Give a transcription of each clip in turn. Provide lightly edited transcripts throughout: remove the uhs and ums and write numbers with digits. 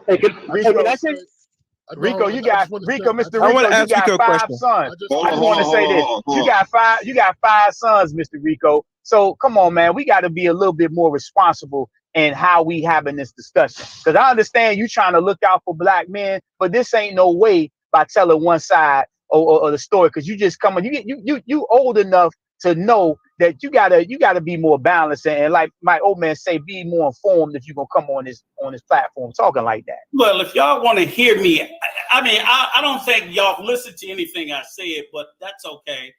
Rico, can I say, Rico, Mr. I want Rico, to you ask Rico got a five question. sons. I just Hold want to say this. on. You got five sons, Mr. Rico. So come on, man. We got to be a little bit more responsible in how we having this discussion. Because I understand you trying to look out for black men, but this ain't no way by telling one side or the story. Because you just come on, you old enough to know that you gotta be more balanced and like my old man say, be more informed if you're gonna come on this platform talking like that. Well, if y'all want to hear me, I don't think y'all listen to anything I said, but that's okay.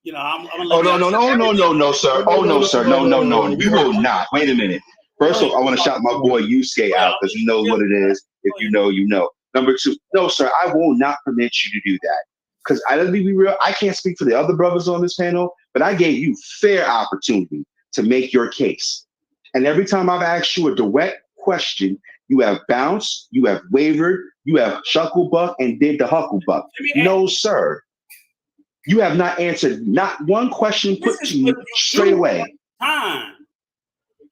You know, I'm gonna let No, sir. Oh no, sir. No. We will not. Wait a minute. First off, I want to shout my boy Yusuke out because he knows what it is. If you know, you know. Number two, no, sir, I will not permit you to do that. Because let me be real, I can't speak for the other brothers on this panel, but I gave you fair opportunity to make your case. And every time I've asked you a direct question, you have bounced, you have wavered, you have shucklebuck and did the hucklebuck. No, sir. You have not answered not one question put to you straight away.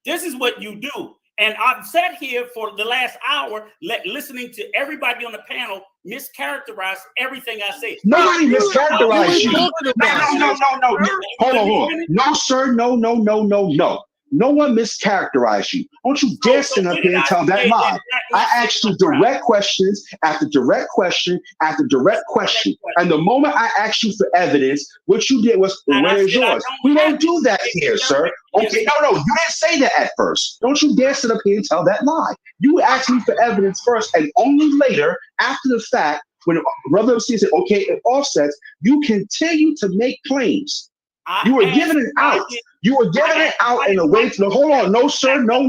This is what you do. And I've sat here for the last hour listening to everybody on the panel mischaracterize everything I said. Nobody mischaracterized you. No. Hold on. No, sir. No. No one mischaracterized you. Don't you dare stand up here and tell that lie. I asked you direct questions after direct question after direct question. And the moment I asked you for evidence, what you did was, where is yours? We don't do that here, sir. Okay, no, you didn't say that at first. Don't you dare sit up here and tell that lie. You asked me for evidence first, and only later, after the fact, when Brother Obsidian said, okay, it offsets, you continue to make claims. You were giving it out. You were giving it out in a way to hold on. No, sir. No.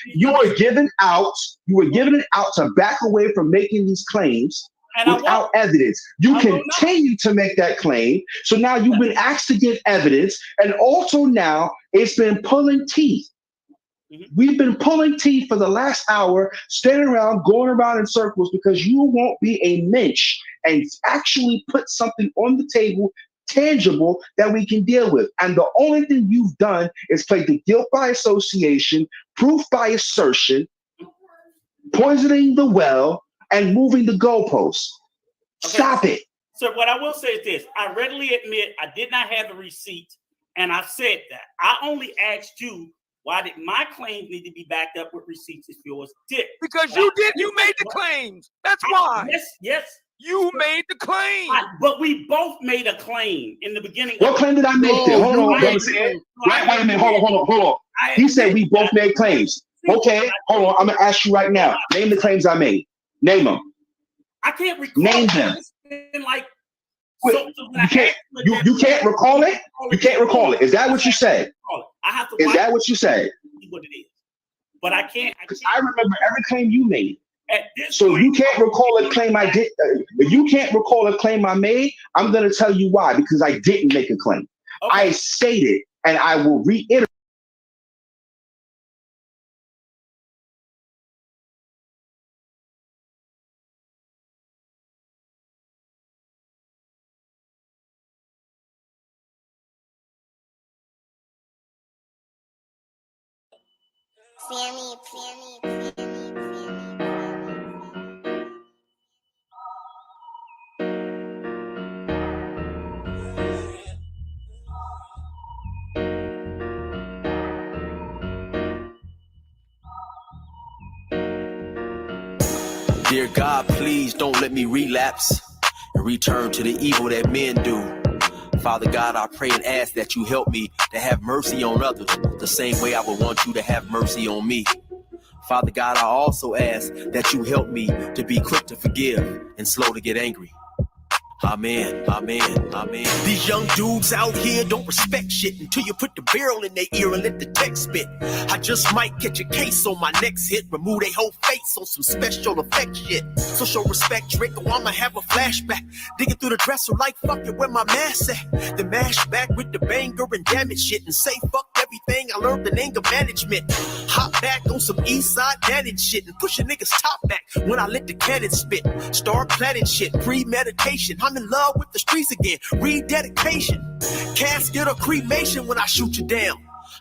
You were giving out. You were giving it out to back away from making these claims without evidence. You continue to make that claim. So now you've been asked to give evidence, and also now it's been pulling teeth. We've been pulling teeth for the last hour, standing around, going around in circles because you won't be a mensch and actually put something on the table tangible that we can deal with. And the only thing you've done is play the guilt by association, proof by assertion, poisoning the well, and moving the goalposts. Okay. Stop it. So what I will say is this. I readily admit I did not have the receipt, and I said that. I only asked you, why did my claims need to be backed up with receipts if yours did? Because you made the claims. That's why. Yes. You made the claim. But we both made a claim in the beginning. What claim did I make then? Hold on. Wait a minute. Hold on. He said we both made claims. Okay, hold on. I'm going to ask you right now. Name the claims I made. Name them. I can't recall. Name them. You can't recall it? You can't recall it. Is that what you said? I have to. Is that what you said? What it is. But I can't. Because I remember every claim you made. So you can't recall a claim I did. If you can't recall a claim I made, I'm going to tell you why. Because I didn't make a claim. Okay. I stated, and I will reiterate. Dear God, please don't let me relapse and return to the evil that men do. Father God, I pray and ask that you help me to have mercy on others the same way I would want you to have mercy on me. Father God, I also ask that you help me to be quick to forgive and slow to get angry. Amen. These young dudes out here don't respect shit until you put the barrel in their ear and let the text spit. I just might catch a case on my next hit, remove their whole face on some special effect shit. So show respect, Rico, I'ma have a flashback. Digging through the dresser like fuck it, where my mask at? The mash back with the banger and damage shit and say fuck everything I learned in anger management. Hop back on some east side damage shit and push a nigga's top back when I let the cannon spit. Start planning shit, premeditation. I'm in love with the streets again, rededication. Casket or cremation when I shoot you down.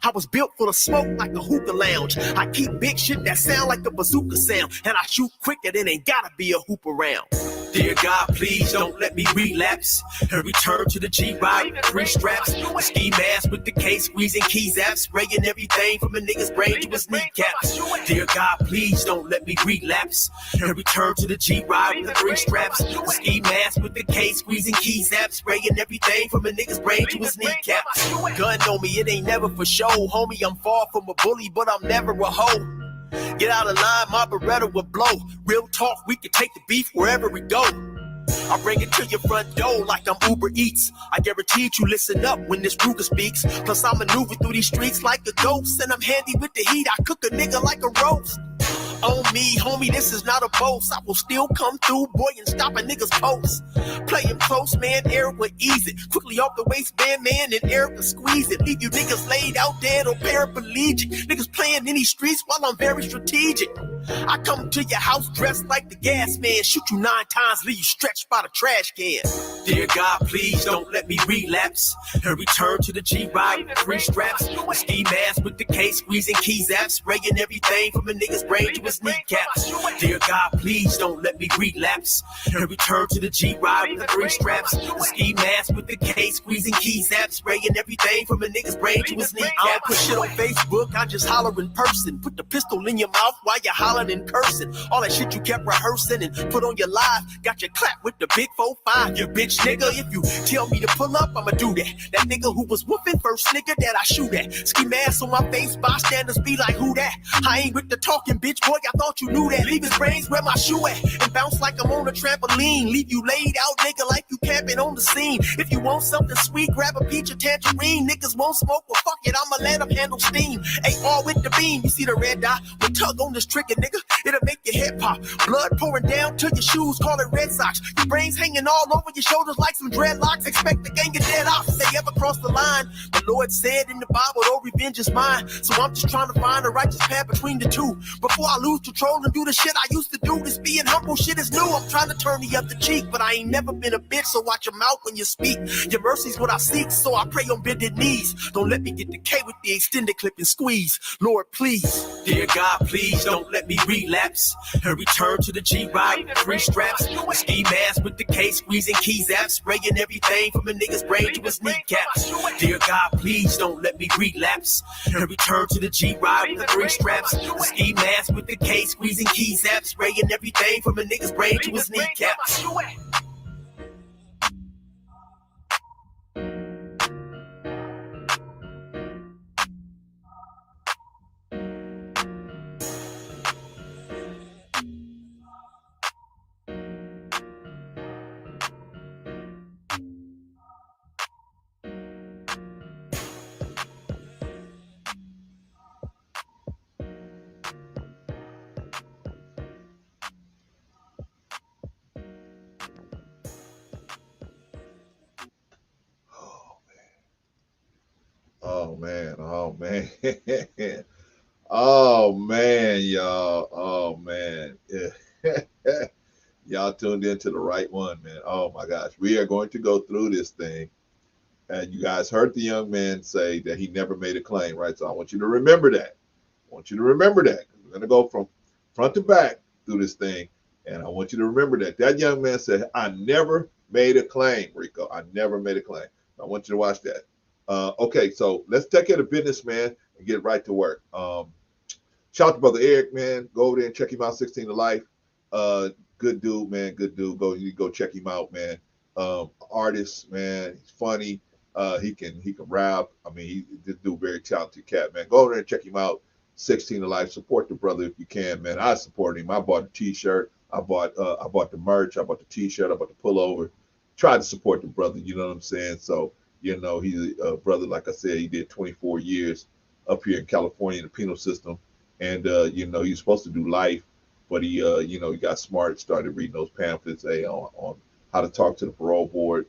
I was built full of smoke like a hookah lounge. I keep big shit that sound like a bazooka sound, and I shoot quicker than ain't gotta be a hoop around. Dear God, please don't let me relapse and return to the G-Ride with 3 straps. A ski mask with the case, squeezing keys apps, spraying everything from a nigga's brain to his kneecaps. Dear God, please don't let me relapse and return to the G-Ride with 3 straps. A ski mask with the case, squeezing keys apps, spraying everything from a nigga's brain to his kneecaps. Gun on me, it ain't never for show, homie. I'm far from a bully, but I'm never a hoe. Get out of line, my Beretta will blow. Real talk, we can take the beef wherever we go. I bring it to your front door like I'm Uber Eats. I guarantee you listen up when this Ruger speaks. Plus I maneuver through these streets like a ghost, and I'm handy with the heat. I cook a nigga like a roast. On me, homie, this is not a boast. I will still come through, boy, and stop a nigga's post. Play him close, man, Eric will ease it. Quickly off the waistband, man, and Eric will squeeze it. Leave you niggas laid out dead or paraplegic. Niggas playing in these streets while I'm very strategic. I come to your house dressed like the gas man. Shoot you 9 times, leave you stretched by the trash can. Dear God, please don't let me relapse and return to the G-Ride with 3 straps. A ski mask with the case, squeezing keys apps, spraying everything from a nigga's brain to his kneecaps. Dear God, please don't let me relapse and return to the G-Ride with 3 straps. A ski mask with the case, squeezing keys apps, spraying everything from a nigga's brain to his kneecaps. I don't put shit on Facebook, I just holler in person. Put the pistol in your mouth while you're hollering and cursing. All that shit you kept rehearsing and put on your live, got your clap with the big 4-5. You bitch nigga, if you tell me to pull up, I'ma do that. That nigga who was whooping first nigga that I shoot at. Ski mask on my face, bystanders be like, who that? I ain't with the talking, bitch boy, I thought you knew that. Leave his brains where my shoe at and bounce like I'm on a trampoline. Leave you laid out, nigga, like you camping on the scene. If you want something sweet, grab a peach or tangerine. Niggas won't smoke, well fuck it, I'ma let them handle steam. AR with the beam, you see the red dot? We tug on this trigger, nigga, it'll make your head pop. Blood pouring down to your shoes, call it Red Sox. Your brains hanging all over your shoulders like some dreadlocks. Expect the gang of dead off if they ever cross the line. The Lord said in the Bible, oh, revenge is mine. So I'm just trying to find a righteous path between the two. Before I lose control and do the shit I used to do. This being humble shit is new. I'm trying to turn the other cheek, but I ain't never been a bitch, so watch your mouth when you speak. Your mercy's what I seek, so I pray on bended knees. Don't let me get the K with the extended clip and squeeze. Lord, please. Dear God, please don't let me relapse and return to the G-Ride with 3 straps. A ski mask with the case, squeezing keys apps, spraying everything from a nigga's brain to his kneecaps. Dear God, please don't let me relapse and return to the G-Ride with 3 straps. A ski mask with the case, squeezing keys apps, spraying everything from a nigga's brain to his kneecaps. Oh man, oh man, oh man, y'all, oh man, y'all tuned into the right one, man. Oh my gosh, we are going to go through this thing, and you guys heard the young man say that he never made a claim, right? So I want you to remember that. I want you to remember that. We're gonna go from front to back through this thing, and I want you to remember that. That young man said, "I never made a claim, Rico. I never made a claim." I want you to watch that. Okay, so let's take care of business, man, and get right to work. Shout out to Brother Eric, man. Go over there and check him out, 16 to Life. Good dude, man. Good dude. You go check him out, man. Artist, man. He's funny. He can rap. I mean, this dude very talented cat, man. Go over there and check him out. 16 to Life. Support the brother if you can, man. I support him. I bought a t-shirt. I bought the merch. I bought the t-shirt. I bought the pullover. Try to support the brother. You know what I'm saying? So. You know, he's a brother, like I said, he did 24 years up here in California in the penal system. And, you know, he's supposed to do life, but he, you know, he got smart, started reading those pamphlets on how to talk to the parole board.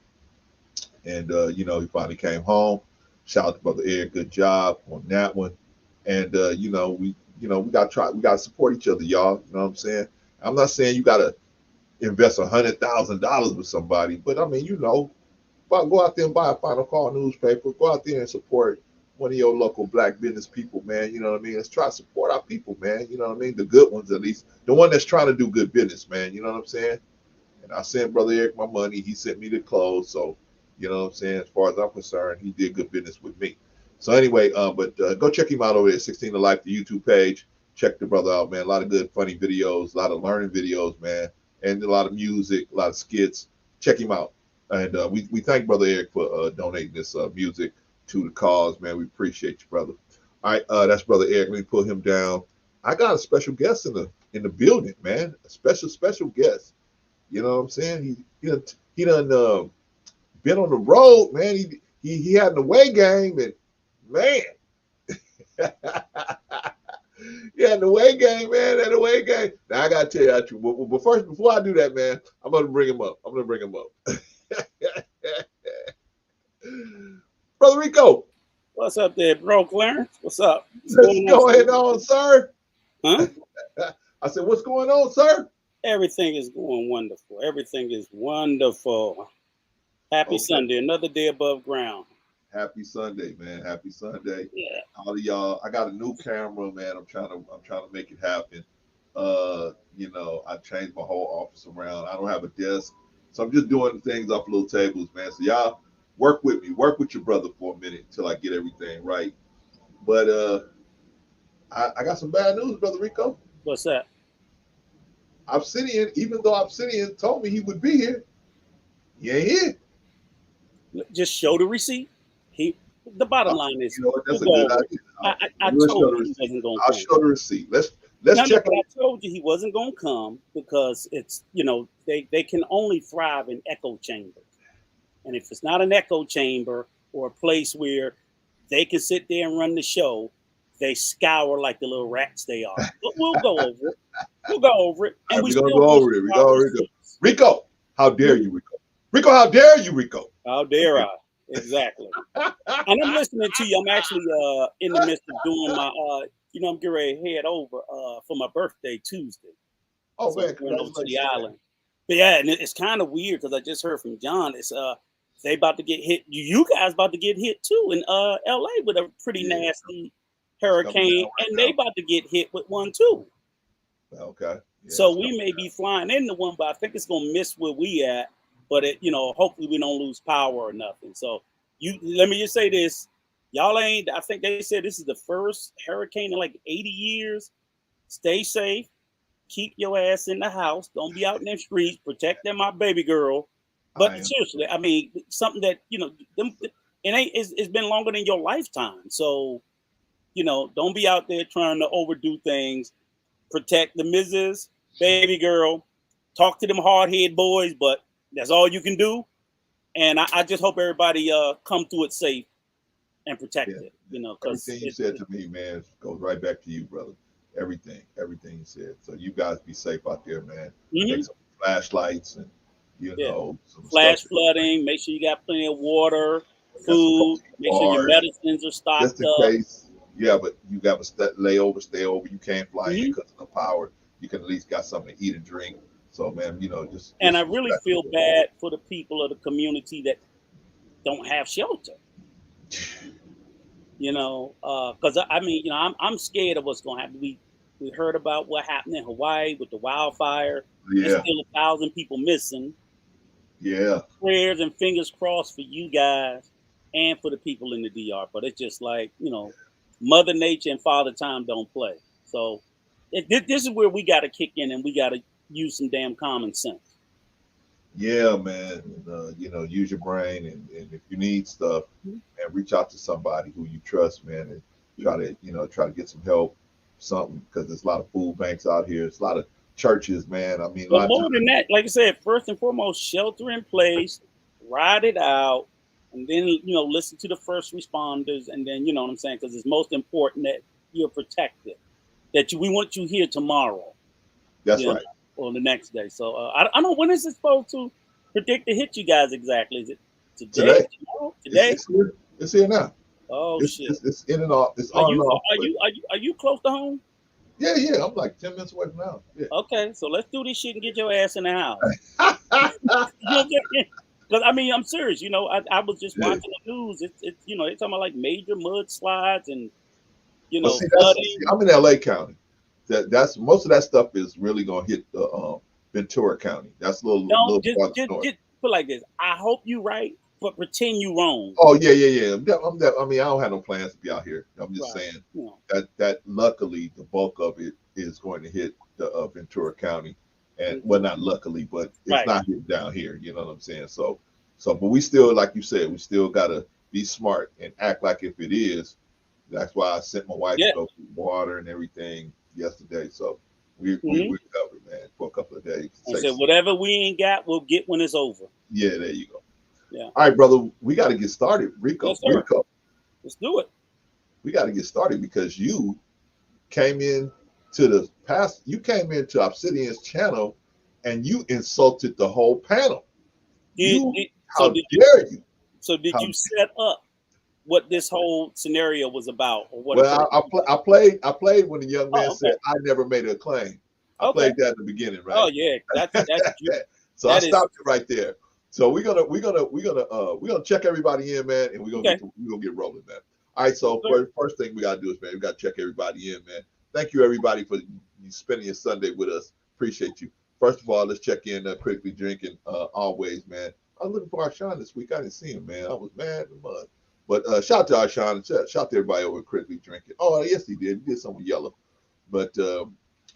And, you know, he finally came home. Shout out to Brother Eric, good job on that one. And, you know, we got to support each other, y'all. You know what I'm saying? I'm not saying you got to invest $100,000 with somebody, but I mean, you know, go out there and buy a Final Call newspaper. Go out there and support one of your local black business people, man. You know what I mean? Let's try to support our people, man. You know what I mean? The good ones, at least. The one that's trying to do good business, man. You know what I'm saying? And I sent Brother Eric my money. He sent me the clothes. So, you know what I'm saying? As far as I'm concerned, he did good business with me. So anyway, but go check him out over there, 16 to Life, the YouTube page. Check the brother out, man. A lot of good, funny videos, a lot of learning videos, man, and a lot of music, a lot of skits. Check him out. And we thank Brother Eric for donating this music to the cause, man. We appreciate you, brother. All right, that's Brother Eric. Let me put him down. I got a special guest in the building, man. A special guest. You know what I'm saying? He done been on the road, man. He had an away game, and man, he had an away game, man. That away game. Now I gotta tell you how true. But first, before I do that, man, I'm gonna bring him up. Brother Rico. What's up there, bro, Clarence? What's up? What's going on, sir? Huh? I said, what's going on, sir? Everything is going wonderful. Everything is wonderful. Happy Sunday, another day above ground. Happy Sunday, man. Happy Sunday. Yeah. All of y'all. I got a new camera, man. I'm trying to make it happen. You know, I changed my whole office around. I don't have a desk. So I'm just doing things off little tables, man. So y'all work with me. Work with your brother for a minute until I get everything right. But I got some bad news, Brother Rico. What's that? Obsidian, even though Obsidian told me he would be here, he ain't here. Just show the receipt. The bottom line is, you know what, that's a good idea. I told you he wasn't going to come. I'll show the receipt. Let's check it. I told you he wasn't going to come because it's, you know, they can only thrive in echo chambers. And if it's not an echo chamber or a place where they can sit there and run the show, they scour like the little rats they are. But we'll go over it. We'll go over it. And we're going to go over it. We go over it. Rico, how dare you, Rico? Rico, how dare you, Rico? How dare I? Exactly. And I'm listening to you. I'm actually in the midst of doing my, you know, I'm getting ready to head over for my birthday Tuesday. Oh, so man. I'm going over to the island. But yeah, and it's kind of weird because I just heard from John. It's they about to get hit. You guys about to get hit too in LA with a pretty nasty hurricane, and they about to get hit with one too. Okay. Yeah, so we may be flying into one, but I think it's gonna miss where we at. But it, you know, hopefully we don't lose power or nothing. So let me just say this. Y'all ain't, I think they said this is the first hurricane in like 80 years. Stay safe. Keep your ass in the house. Don't be out in the streets. Protect them, my baby girl. But seriously, I mean, something that, you know, it's been longer than your lifetime. So, you know, don't be out there trying to overdo things. Protect the missus, baby girl. Talk to them hard-headed boys, but that's all you can do. And I just hope everybody come through it safe and protect it. You know, because everything you said to me, man, goes right back to you, brother. Everything you said. So you guys be safe out there, man. Take some flashlights and know, some flash flooding. Make sure you got plenty of water, food. Make sure your medicines are stocked just in up. Case. Yeah, but you got to stay over. You can't fly in because of the power. You can at least got something to eat and drink. So, man, you know, just. And I really feel bad for the people of the community that don't have shelter. You know, because I mean, you know, I'm scared of what's going to happen. We heard about what happened in Hawaii with the wildfire. Yeah. There's still 1,000 people missing. Yeah. Prayers and fingers crossed for you guys and for the people in the DR. But it's just like, you know, Mother Nature and Father Time don't play. So this is where we got to kick in and we got to use some damn common sense. Yeah, man. And, you know, use your brain and if you need stuff, and reach out to somebody who you trust, man, and try to get some help, something, because there's a lot of food banks out here. There's a lot of churches, man. I mean, but more than that, like I said, first and foremost, shelter in place, ride it out, and then, you know, listen to the first responders, and then, you know what I'm saying, because it's most important that you're protected, that we want you here tomorrow. That's right. Or the next day. So I don't know, when is it supposed to predict to hit you guys exactly? Is it today? Tomorrow? Today? It's here now. Oh shit! It's in and off. It's on and off. Are you close to home? Yeah. I'm like 10 minutes away from now. Yeah. Okay, so let's do this shit and get your ass in the house. Because I mean, I'm serious. You know, I was just Yeah. watching the news. It's you know, they're talking about like major mudslides and you But know see, flooding. I'm in LA County. That's most of that stuff is really gonna hit the Ventura County. That's a Don't little farther north. just put like this. I hope you right, but pretend you wrong. Oh yeah. I mean, I don't have no plans to be out here. I'm just Right. saying You know. that luckily the bulk of it is going to hit the Ventura County, and well, Mhm. not luckily, but it's Right. not hitting down here. You know what I'm saying? But we still, like you said, we still gotta be smart and act like if it is. That's why I sent my wife Yeah. to go get water and everything yesterday. So we're Mhm. covered, man, for a couple of days. And said whatever we ain't got, we'll get when it's over. Yeah, there you go. Yeah. All right, brother, we got to get started. Rico, Yes, sir. Rico, Let's do it. we got to get started because you came in you came into Obsidian's channel and you insulted the whole panel. How dare you? So did How you set up what this whole scenario was about, or what? Well, I played when the young man said, "I never made a claim." I played that in the beginning, right? Oh yeah, that's so I stopped it right there. So we're gonna check everybody in, man, and we're gonna get rolling, man. All right. So first thing we gotta do is, man, we gotta check everybody in, man. Thank you everybody for spending your Sunday with us. Appreciate you. First of all, let's check in Critically Drinking always, man. I was looking for Arshawn this week. I didn't see him, man. I was mad in the mud. But shout out to Arshawn. Shout out to everybody over at Critically Drinking. Oh, yes, he did. He did something yellow. But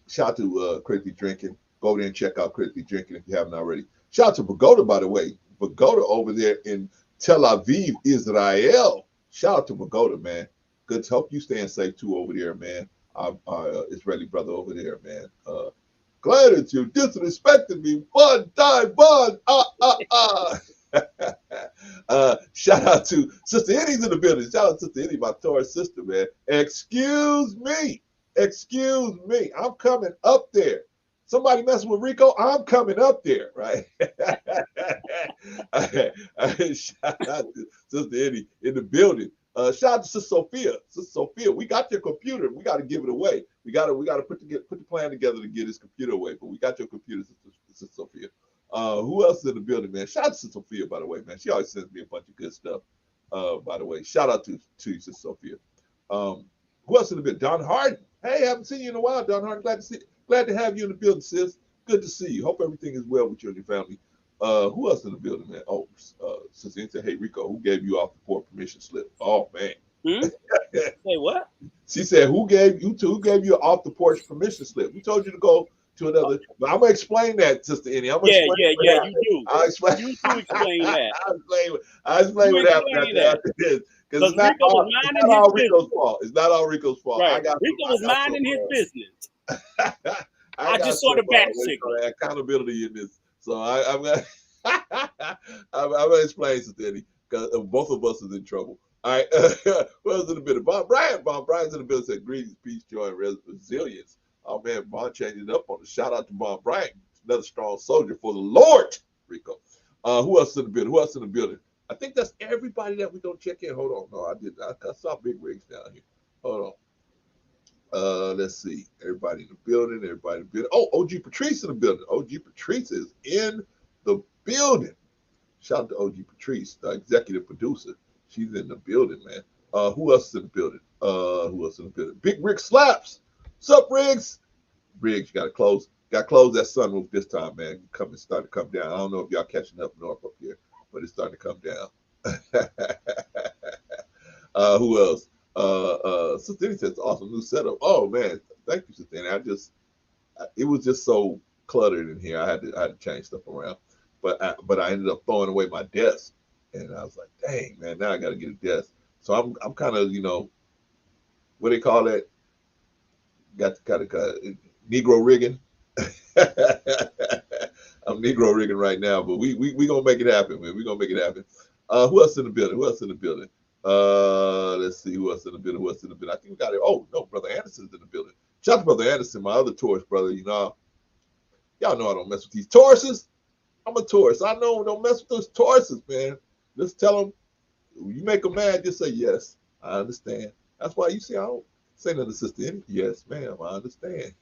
shout out to Critically Drinking. Go over there and check out Critically Drinking if you haven't already. Shout out to Pagoda, by the way. Pagoda over there in Tel Aviv, Israel. Shout out to Pagoda, man. Good. Hope you staying safe too over there, man. Our Israeli brother over there, man. Glad that you disrespected me one time, one. Shout out to Sister Eddie's in the building. Shout out to Sister Eddie, my Taurus sister, man. Excuse me. I'm coming up there. Somebody messing with Rico, I'm coming up there, right? Shout out to Sister Eddie in the building. Shout out to Sister Sophia. Sister Sophia, we got your computer. We got to give it away. We got to put the plan together to get his computer away. But we got your computer, Sister Sophia. Who else is in the building, man? Shout out to Sister Sophia, by the way, man. She always sends me a bunch of good stuff. By the way, shout out to you, Sister Sophia. Who else in the building? Don Harden. Hey, haven't seen you in a while, Don Harden. Glad to have you in the building, sis. Good to see you. Hope everything is well with you and your family. Who else in the building, man? Oh, Sister Inta, hey, Rico, who gave you off the port permission slip? Oh, man. Say what? She said, who gave you off the porch permission slip? We told you to go to another. But I'm gonna explain that, Sister Annie. Yeah, you do. I'll explain. You do explain that. I'll explain what happened after this. Because it's not all Rico's fault. It's not all Rico's fault. Right. Rico was minding his business. I just saw the back signal. Accountability in this. So I'm gonna I'm gonna explain, Sister Annie, because both of us is in trouble. All right. Who else in the building? Bob Bryant's in the building. Said greetings, peace, joy, and resilience. Oh man, Bob changing it up on the shout out to Bob Bryant, another strong soldier for the Lord, Rico. Who else in the building? I think that's everybody that we don't check in. Hold on. No, I saw big rigs down here. Hold on. Let's see. Everybody in the building. Oh, OG Patrice in the building. OG Patrice is in the building. Shout out to OG Patrice, the executive producer. She's in the building, man. Who else is in the building? Big Rick Slaps. What's up, Riggs? Riggs, you got to close that sunroof this time, man. Starting to come down. I don't know if y'all catching up north up here, but it's starting to come down. Who else? Sister Annie says, awesome new setup. Oh man, thank you, Sister Annie. It was just so cluttered in here. I had to change stuff around, but I ended up throwing away my desk, and I was like, dang man, now I got to get a desk. So I'm kind of, what do they call that? Got to kind of Negro rigging. I'm Negro rigging right now, but we gonna make it happen, man. We gonna make it happen. Who else in the building? Let's see who else in the building. I think we got it. Oh no, Brother Anderson's in the building. Shout out to Brother Anderson, my other Taurus brother. Y'all know I don't mess with these Tauruses. I'm a Taurus. I know, don't mess with those Tauruses, man. Just tell them, you make them mad, just say yes. I understand. That's why you see I don't say nothing to Sister Annie. Yes, ma'am, I understand.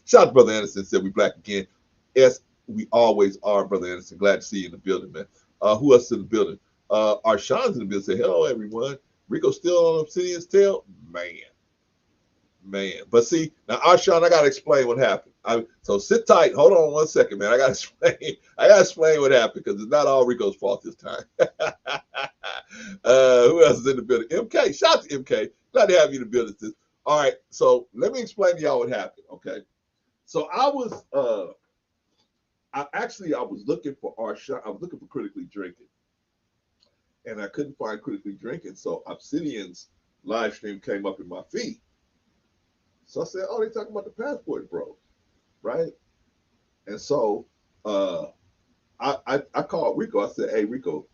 Shout out to Brother Anderson, said we black again. Yes, we always are, Brother Anderson. Glad to see you in the building, man. Who else in the building? Arshawn's in the building. Say hello, everyone. Rico still on Obsidian's tail, man. But see, now Arshawn, I gotta explain what happened. So sit tight. Hold on 1 second, man. I gotta explain what happened because it's not all Rico's fault this time. Who else is in the building? MK. Shout out to MK. Glad to have you in the building. All right. So let me explain to y'all what happened. Okay. So I was looking for Arshawn. I was looking for critically drinking, and I couldn't find critically drinking. So Obsidian's live stream came up in my feed. So I said, "Oh, they talking about the Passport Bros, right?" And so I called Rico. I said, "Hey, Rico,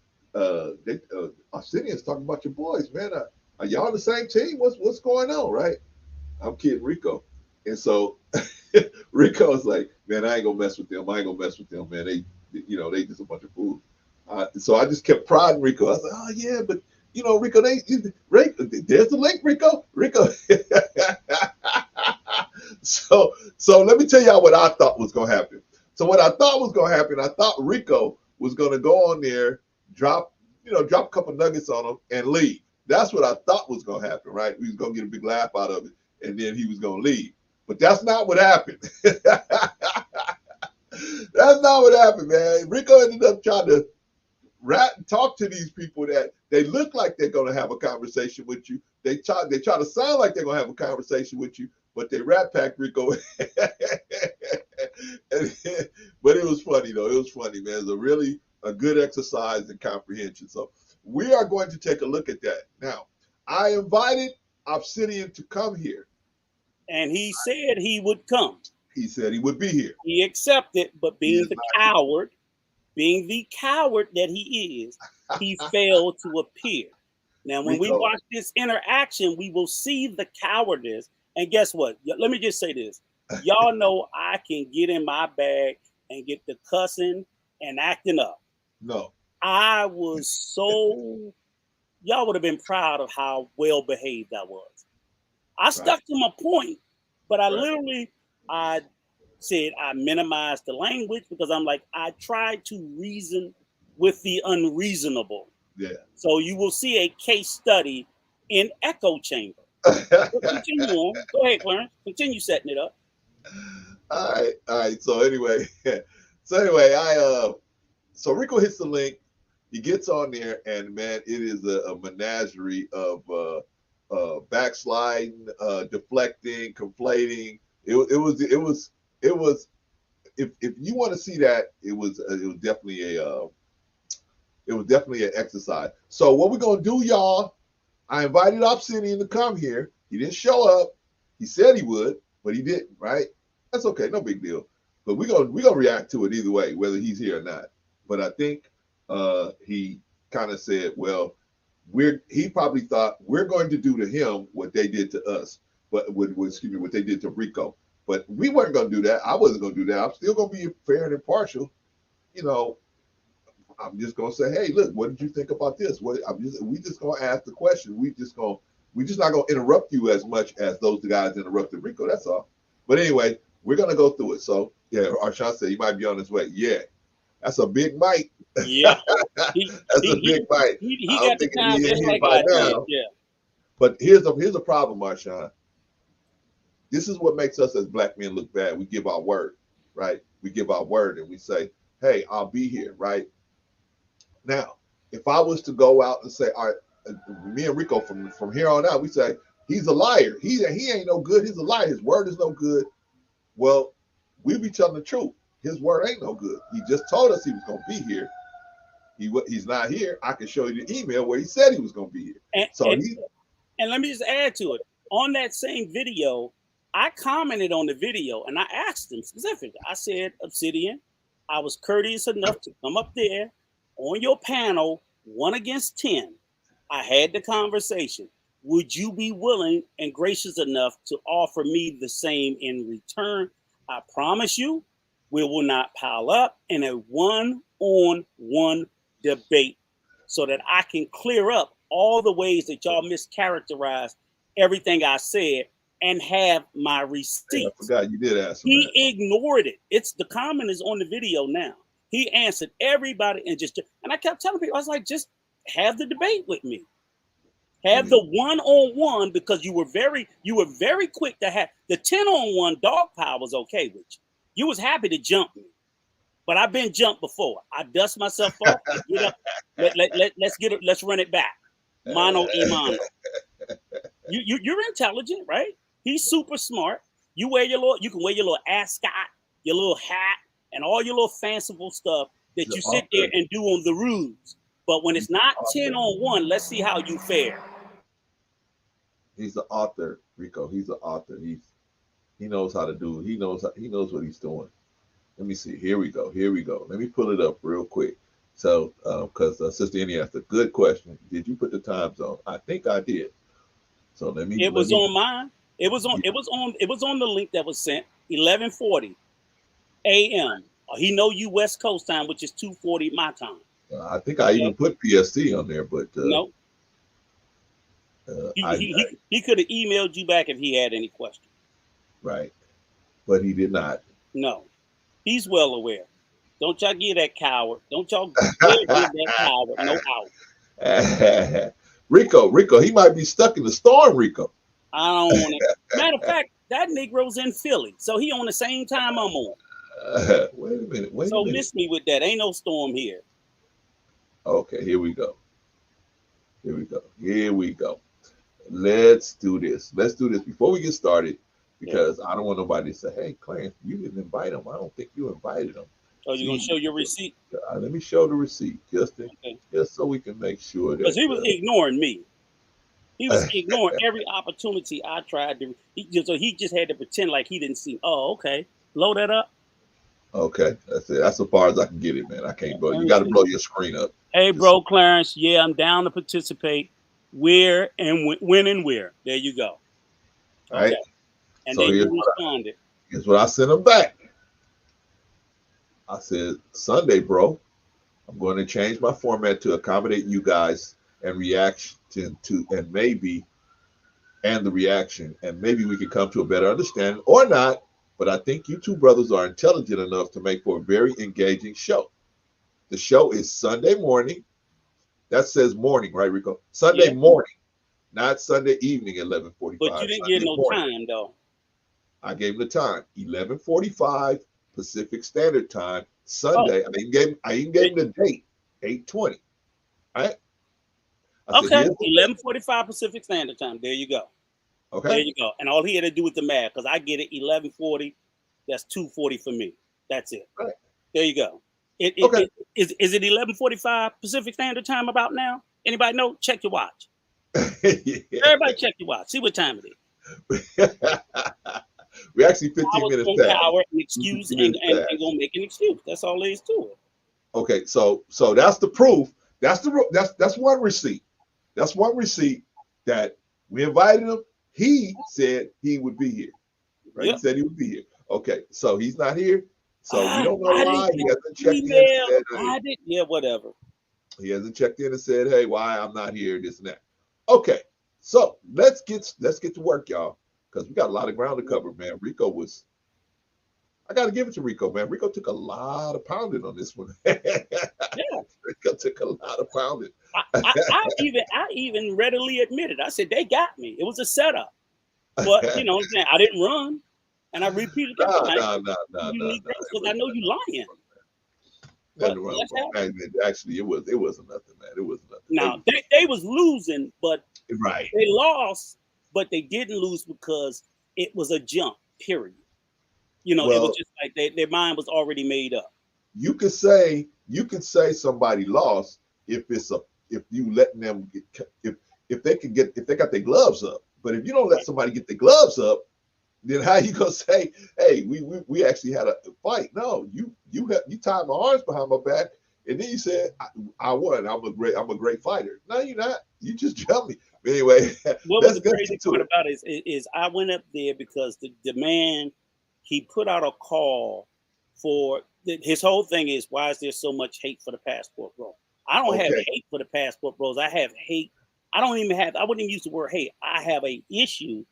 Obsidian's talking about your boys, man. Are y'all on the same team? What's going on, right?" I'm kidding Rico, and so Rico was like, "Man, I ain't gonna mess with them. Man. They just a bunch of fools." So I just kept prodding Rico. I was like, "Oh yeah, but Rico, there's the link, Rico. So let me tell y'all what I thought was gonna happen. So what I thought was gonna happen, I thought Rico was gonna go on there, drop a couple nuggets on him and leave. That's what I thought was gonna happen, right? We was gonna get a big laugh out of it, and then he was gonna leave. But that's not what happened. That's not what happened, man. Rico ended up trying to talk to these people that they look like they're gonna have a conversation with you. They try to sound like they're gonna have a conversation with you, but they rat pack Rico. But it was funny though. It was funny, man. It was a good exercise in comprehension. So we are going to take a look at that. Now, I invited Obsidian to come here. And he said he would come. He said he would be here. He accepted, but being the coward that he is, he failed to appear. Now, when we watch this interaction, we will see the cowardice. And guess what? Let me just say this. Y'all know I can get in my bag and get the cussing and acting up. No. I was y'all would have been proud of how well behaved I was. I stuck to my point, but I said I minimized the language because I'm like, I tried to reason with the unreasonable. Yeah. So you will see a case study in echo chamber. Continue on. Go ahead, Clarence. Continue setting it up. All right. So anyway, so Rico hits the link. He gets on there, and man, it is a menagerie of backsliding, deflecting, conflating. It was. If you want to see that, it was definitely an exercise. So what we're gonna do, y'all? I invited Obsidian to come here. He didn't show up. He said he would, but he didn't. Right? That's okay. No big deal. But we're gonna react to it either way, whether he's here or not. But I think he kind of said, well, he probably thought we're going to do to him what they did to us, but what they did to Rico. But we weren't going to do that. I wasn't going to do that. I'm still going to be fair and impartial. I'm just going to say, hey, look, what did you think about this? We just going to ask the question. We're just not going to interrupt you as much as those guys interrupted Rico. That's all. But anyway, we're going to go through it. So yeah, Arshawn said he might be on his way. Yeah, that's a big mic. Yeah, that's a big mic. He got the time just like I did. Yeah. But here's the problem, Arshawn. This is what makes us as black men look bad. We give our word, right? We give our word and we say, hey, I'll be here, right? Now, if I was to go out and say, all right, me and Rico from here on out, we say, he's a liar. He ain't no good. He's a liar. His word is no good. Well, we be telling the truth. His word ain't no good. He just told us he was going to be here. He's not here. I can show you the email where he said he was going to be here. And let me just add to it. On that same video, I commented on the video and I asked him specifically. I said, Obsidian, I was courteous enough to come up there on your panel, 1 against 10. I had the conversation. Would you be willing and gracious enough to offer me the same in return? I promise you, we will not pile up in a one-on-one debate so that I can clear up all the ways that y'all mischaracterized everything I said and have my receipts. I forgot you did ask him He ignored it. The comment is on the video now. He answered everybody and I kept telling people, I was like, just have the debate with me. Have the one-on-one, because you were very quick to have the 10-on-1. Dog power was okay with you. You was happy to jump me, but I've been jumped before. I dust myself off. Get up. Let's run it back. Mano a mano. You're intelligent, right? He's super smart. You can wear your little ascot, your little hat, and all your little fanciful stuff that you sit there and do on the rules. But when it's not 10-on-1, let's see how you fare. He's the author, Rico. He's the author. He knows how to do it. He knows what he's doing. Let me see. Here we go. Let me pull it up real quick. So, because Sister Annie asked a good question. Did you put the time zone? I think I did. So let me. It was on mine. It was on the link that was sent. 11:40 a.m. He know you West Coast time, which is 2:40 my time. I think I even put PST on there, but no. He could have emailed you back if he had any questions. Right. But he did not. No. He's well aware. Don't y'all give that coward. Don't y'all give that coward no out. Rico, he might be stuck in the storm, Rico. I don't want to. Matter of fact, that Negro's in Philly, so he on the same time I'm on. Wait a minute. So miss me with that. Ain't no storm here. Okay, here we go. Let's do this before we get started, because I don't want nobody to say, "Hey, Clarence, you didn't invite him." I don't think you invited him. Oh, you're gonna show your receipt? Let me show the receipt just so we can make sure that, because he was ignoring me. He was ignoring every opportunity I tried to. So he just had to pretend like he didn't see. Oh, okay. Blow that up. Okay, that's it. That's as far as I can get it, man. I can't blow. You got to blow your screen up. Hey, bro, Clarence. Yeah, I'm down to participate. Where and when and where? There you go. All right. And so they responded. Here's what I sent them back. I said, Sunday, bro, I'm going to change my format to accommodate you guys and reaction to, and the reaction, and maybe we can come to a better understanding or not. But I think you two brothers are intelligent enough to make for a very engaging show. The show is Sunday morning. That says morning, right, Rico? Sunday morning, not Sunday evening at 11:45. But you didn't give no time, though. I gave him the time, 11:45 Pacific Standard Time, Sunday. I even gave him the date, 8:20. Right? Okay, 11:45 Pacific Standard Time. There you go. Okay. There you go. And all he had to do with the math, because I get it, 11:40. That's 2:40 for me. That's it. Right. There you go. Okay. Is it 11:45 Pacific Standard Time about now? Anybody know? Check your watch. Everybody check your watch. See what time it is. We actually 15 minutes past. An excuse and gonna make an excuse. That's all there is to it. Okay, so that's the proof. That's one receipt. That's one receipt that we invited him. He said he would be here. Right? Yep. He said he would be here. Okay, so he's not here. So we don't know why he hasn't checked in and said, hey. Whatever. He hasn't checked in and said, hey, why I'm not here, this and that. Okay, so let's get to work, y'all, because we got a lot of ground to cover, man. I got to give it to Rico, man. Rico took a lot of pounding on this one. Rico took a lot of pounding. I even readily admitted. I said, they got me. It was a setup. But, you know what I'm saying? I didn't run. And I repeated that. No. Because I know you lying. Actually, it wasn't nothing, man. It wasn't nothing. Now, they was losing, but right. They lost, but they didn't lose because it was a jump, period. You know, it was just like their mind was already made up. You could say somebody lost if you letting them if they got their gloves up. But if you don't let somebody get their gloves up, then how you gonna say, hey, we actually had a fight? No, you tied my arms behind my back, and then you said I won. I'm a great fighter. No, you're not. You just jumped me. But anyway, what was the crazy part about it is I went up there because the man, he put out a call for his whole thing is, why is there so much hate for the passport bro? I don't have hate for the passport bros. I have hate. I wouldn't even use the word hate. I have an issue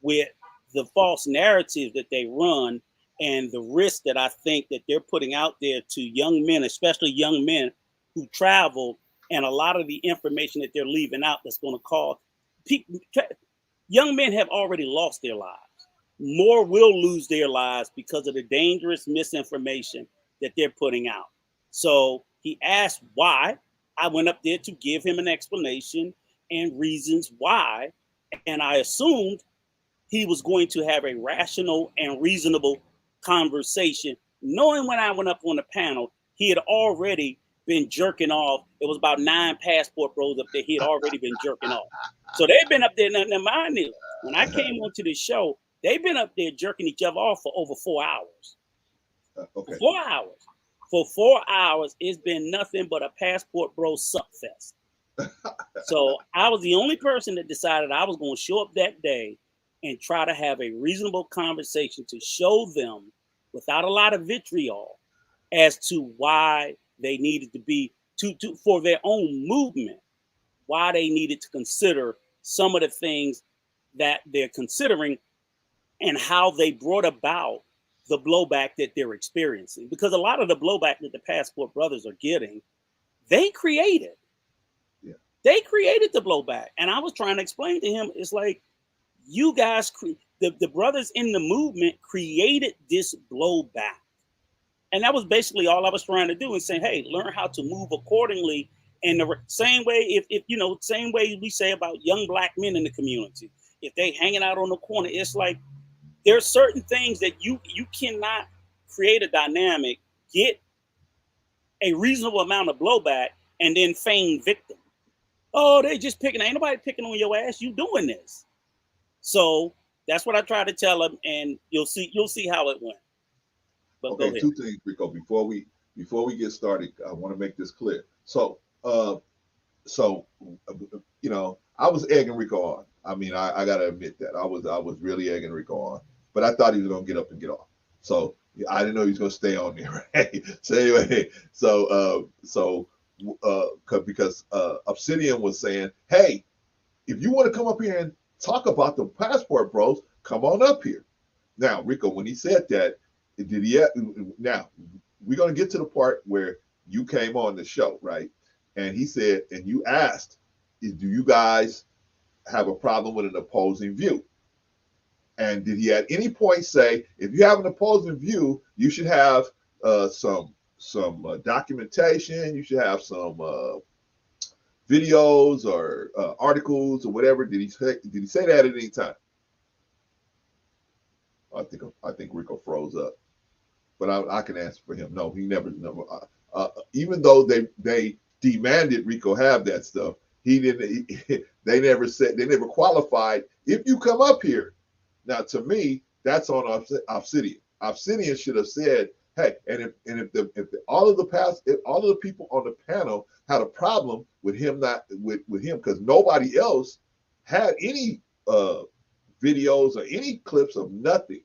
with the false narrative that they run and the risk that I think that they're putting out there to young men, especially young men who travel, and a lot of the information that they're leaving out that's going to cause people. Young men have already lost their lives. More will lose their lives because of the dangerous misinformation that they're putting out. So he asked why. I went up there to give him an explanation and reasons why. And I assumed he was going to have a rational and reasonable conversation, knowing when I went up on the panel, he had already been jerking off. It was about 9 passport bros up there. He had already been jerking off. So they've been up there. Now mind you, when I came onto the show, they've been up there jerking each other off for over 4 hours. Okay. 4 hours. For 4 hours, it's been nothing but a passport bro suck fest. So I was the only person that decided I was going to show up that day and try to have a reasonable conversation to show them, without a lot of vitriol, as to why they needed to be to for their own movement, why they needed to consider some of the things that they're considering and how they brought about the blowback that they're experiencing. Because a lot of the blowback that the Passport Brothers are getting, they created. Yeah. They created the blowback. And I was trying to explain to him, it's like, you guys, the brothers in the movement created this blowback. And that was basically all I was trying to do, and say, hey, learn how to move accordingly. And the same way, if you know, same way we say about young black men in the community, if they hanging out on the corner, it's like there's certain things that you cannot create a dynamic, get a reasonable amount of blowback, and then feign victim. Oh, they just picking. Ain't nobody picking on your ass. You doing this. So that's what I tried to tell him, and you'll see how it went. But okay, 2 things, Rico. Before we get started, I want to make this clear. So, you know, I was egging Rico on. I mean, I gotta admit that I was really egging Rico on, but I thought he was gonna get up and get off. So I didn't know he was gonna stay on there, right? So anyway, because Obsidian was saying, hey, if you want to come up here and talk about the Passport Bros, come on up here. Now, Rico, when he said that, did he? Now, we're going to get to the part where you came on the show, right? And he said, and you asked, do you guys have a problem with an opposing view? And did he at any point say, if you have an opposing view, you should have some documentation, you should have some videos or articles or whatever? Did he say that at any time? I think Rico froze up, but I can answer for him. No, he never. Even though they demanded Rico have that stuff, he didn't. They never qualified. If you come up here, now to me that's on Obsidian. Obsidian should have said, hey, if all of the people on the panel had a problem with him because nobody else had any videos or any clips of nothing.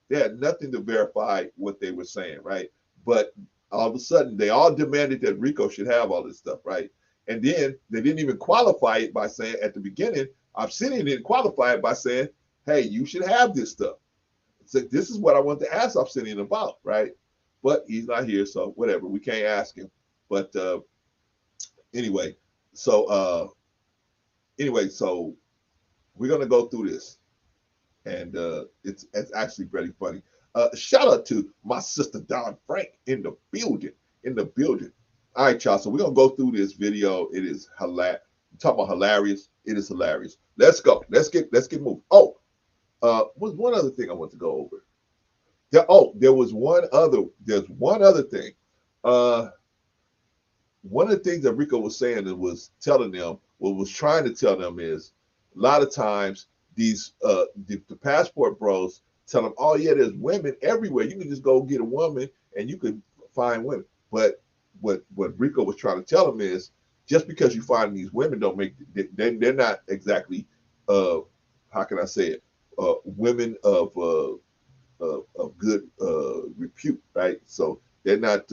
They had nothing to verify what they were saying, right? But all of a sudden, they all demanded that Rico should have all this stuff, right? And then they didn't even qualify it by saying at the beginning, Obsidian didn't qualify it by saying, hey, you should have this stuff. So this is what I want to ask Obsidian about, right? But he's not here, so whatever. We can't ask him. But anyway, so we're gonna go through this, and it's actually very funny. Shout out to my sister Don Frank in the building. All right, y'all. So we're gonna go through this video. It is hilarious. Talking about hilarious. It is hilarious. Let's go. Let's get moving. Oh, was one other thing I want to go over. There's one other thing. One of the things that Rico was saying and was telling them, was trying to tell them is, a lot of times these the Passport Bros tell them, oh yeah, there's women everywhere. You can just go get a woman and you can find women. But what Rico was trying to tell them is, just because you find these women don't make they're not exactly how can I say it, women of good repute, right? So they're not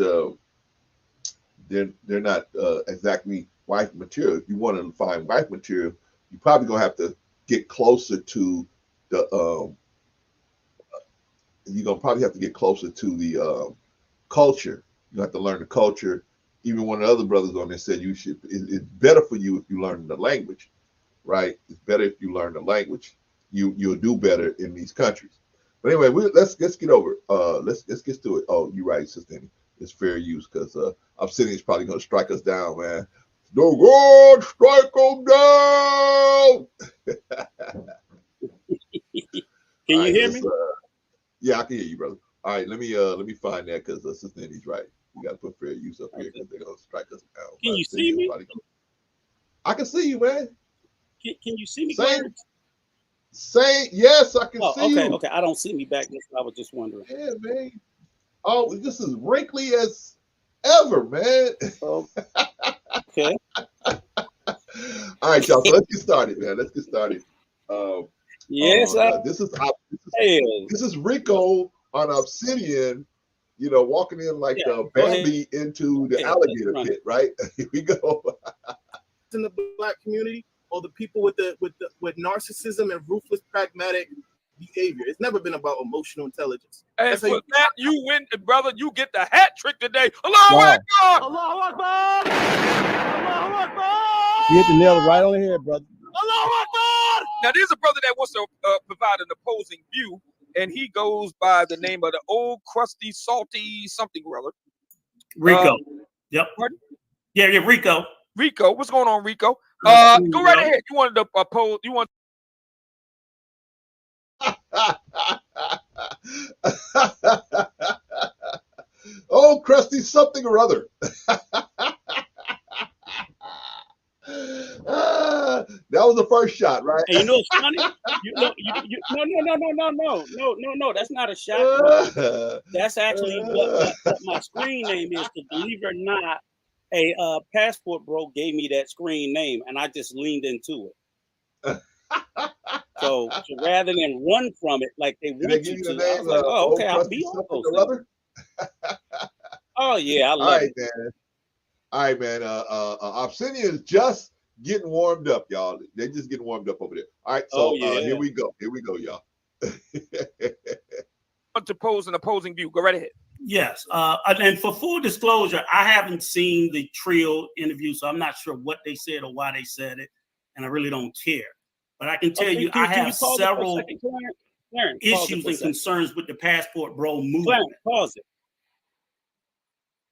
exactly wife material. If you want to find wife material, you're probably gonna have to get closer to the you're gonna probably have to get closer to the culture. You have to learn the culture. Even one of the other brothers on there said it's better for you if you learn the language, right? It's better if you learn the language. You'll do better in these countries. But anyway, let's get over. Let's get to it. Oh, you're right, Sister Annie. It's fair use because Obsidian is probably gonna strike us down, man. The Lord strike them down. Can you hear me? Yeah, I can hear you, brother. All right, let me find that because Sister Annie's right. We got to put fair use up here because they're gonna strike us down. Can you see me? I can see you, man. Can you see me? Yes, I can see you. Okay. I don't see me back there. So I was just wondering. Yeah, man. Oh, this is wrinkly as ever, man. Okay. All right, y'all. So let's get started, man. Let's get started. Yes. This is Rico on Obsidian. You know, walking in like Bambi into the alligator pit, right? Here we go. In the Black community, or the people with narcissism and ruthless, pragmatic behavior. It's never been about emotional intelligence. And for that, you win, brother. You get the hat trick today. Allahu Akbar! Allahu Akbar! Allahu Akbar! You hit the nail right on the head, brother. Allahu Akbar! Now, there's a brother that wants to provide an opposing view, and he goes by the name of the old crusty, salty something or other. Rico. Yep. Pardon? Yeah, Rico. Rico, what's going on, Rico? Go right ahead. You wanted to oppose? You want? Oh, crusty something or other. That was the first shot, right? And you know what's funny? No. That's not a shot. That's actually what my screen name is. Because believe it or not, a passport bro gave me that screen name, and I just leaned into it. So rather than run from it like they want you to, I was like, oh, okay, I'll be on those. Oh yeah, I love it. Man. All right, man. Obsidian is just getting warmed up, y'all. They're just getting warmed up over there. All right, so here we go. Here we go, y'all. Want to pose an opposing view? Go right ahead. Yes. And for full disclosure, I haven't seen the Trill interview, so I'm not sure what they said or why they said it, and I really don't care. But I can tell you, I have several issues and concerns with the passport bro movement. Pause it.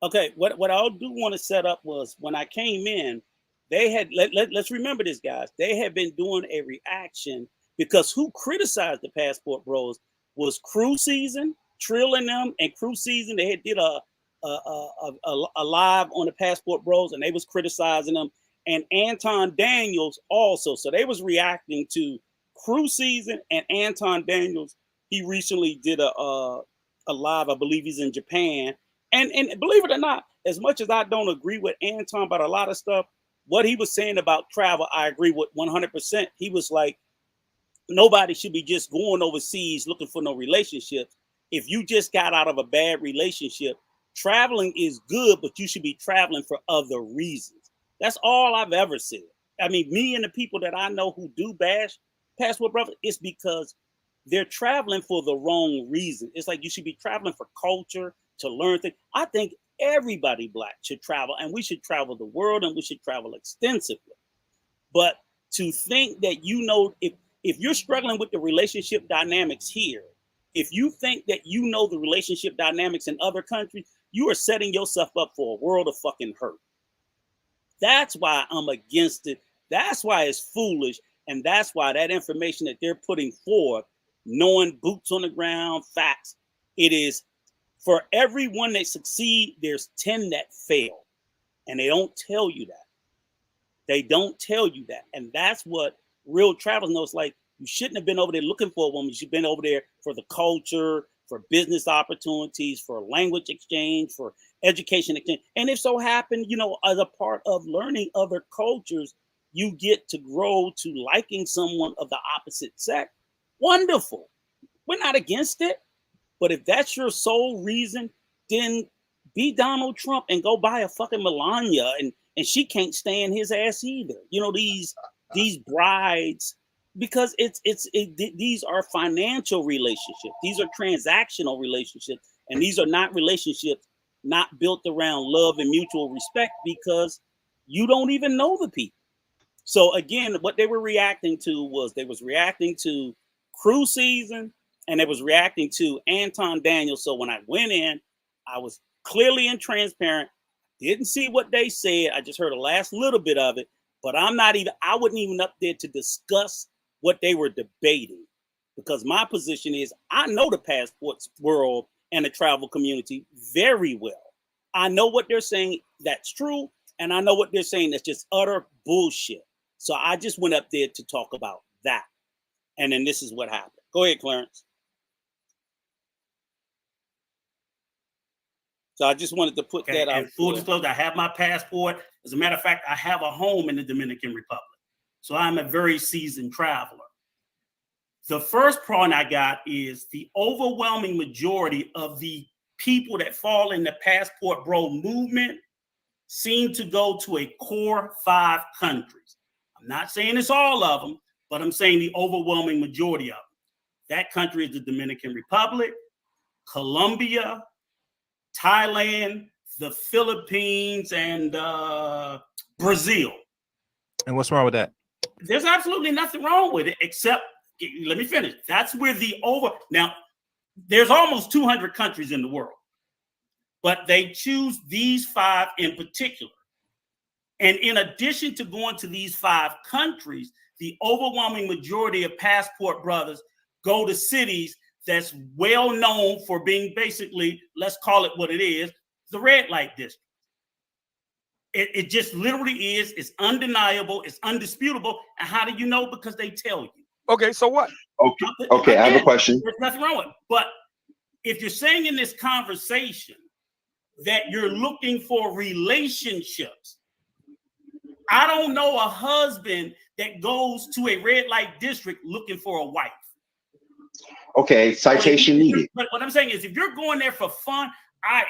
Okay, what I do want to set up was when I came in, they had let's remember this, guys. They had been doing a reaction because who criticized the passport bros was Crew Season, Trill and them, and Crew Season. They had did a live on the passport bros, and they was criticizing them, and Anton Daniels also. So they was reacting to Crew Season and Anton Daniels. He recently did a live. I believe he's in Japan. And believe it or not, as much as I don't agree with Anton about a lot of stuff, what he was saying about travel, I agree with 100%. He was like, nobody should be just going overseas looking for no relationships. If you just got out of a bad relationship, traveling is good, but you should be traveling for other reasons. That's all I've ever said. I mean, me and the people that I know who do bash passport brother, it's because they're traveling for the wrong reason. It's like you should be traveling for culture, to learn things. I think everybody Black should travel, and we should travel the world, and we should travel extensively. But to think that, you know, if you're struggling with the relationship dynamics here, if you think that you know the relationship dynamics in other countries, you are setting yourself up for a world of fucking hurt. That's why I'm against it. That's why it's foolish. And that's why that information that they're putting forth, knowing boots on the ground, facts, it is for everyone that succeed, there's 10 that fail. And they don't tell you that. They don't tell you that. And that's what real travelers know. It's like, you shouldn't have been over there looking for a woman. You should have been over there for the culture, for business opportunities, for language exchange, for education exchange. And if so happened, you know, as a part of learning other cultures, you get to grow to liking someone of the opposite sex. Wonderful. We're not against it. But if that's your sole reason, then be Donald Trump and go buy a fucking Melania, and she can't stand his ass either. You know, these brides Because these are financial relationships. These are transactional relationships, and these are not relationships not built around love and mutual respect, because you don't even know the people. So again, what they were reacting to was they was reacting to crew season, and they was reacting to Anton Daniels. So when I went in, I was clearly and transparent. Didn't see what they said. I just heard the last little bit of it, but I wasn't even up there to discuss what they were debating, because my position is I know the passports world and the travel community very well. I know what they're saying that's true, and I know what they're saying that's just utter bullshit. So I just went up there to talk about that. And then this is what happened. Go ahead, Clarence. So I just wanted to put that out. And full disclosure, I have my passport. As a matter of fact, I have a home in the Dominican Republic. So I'm a very seasoned traveler. The first point I got is the overwhelming majority of the people that fall in the passport bro movement seem to go to a core 5 countries. I'm not saying it's all of them, but I'm saying the overwhelming majority of them. That country is the Dominican Republic, Colombia, Thailand, the Philippines, and Brazil. And what's wrong with that? There's absolutely nothing wrong with it, except, let me finish. That's where now, there's almost 200 countries in the world, but they choose these 5 in particular. And in addition to going to these 5 countries, the overwhelming majority of passport brothers go to cities that's well known for being basically, let's call it what it is, the red light district. It just literally is. It's undeniable. It's undisputable. And how do you know? Because they tell you. Okay, so what? Okay, I have a question. There's nothing wrong with it. But if you're saying in this conversation that you're looking for relationships, I don't know a husband that goes to a red light district looking for a wife. Okay, citation needed. But what I'm saying is, if you're going there for fun, I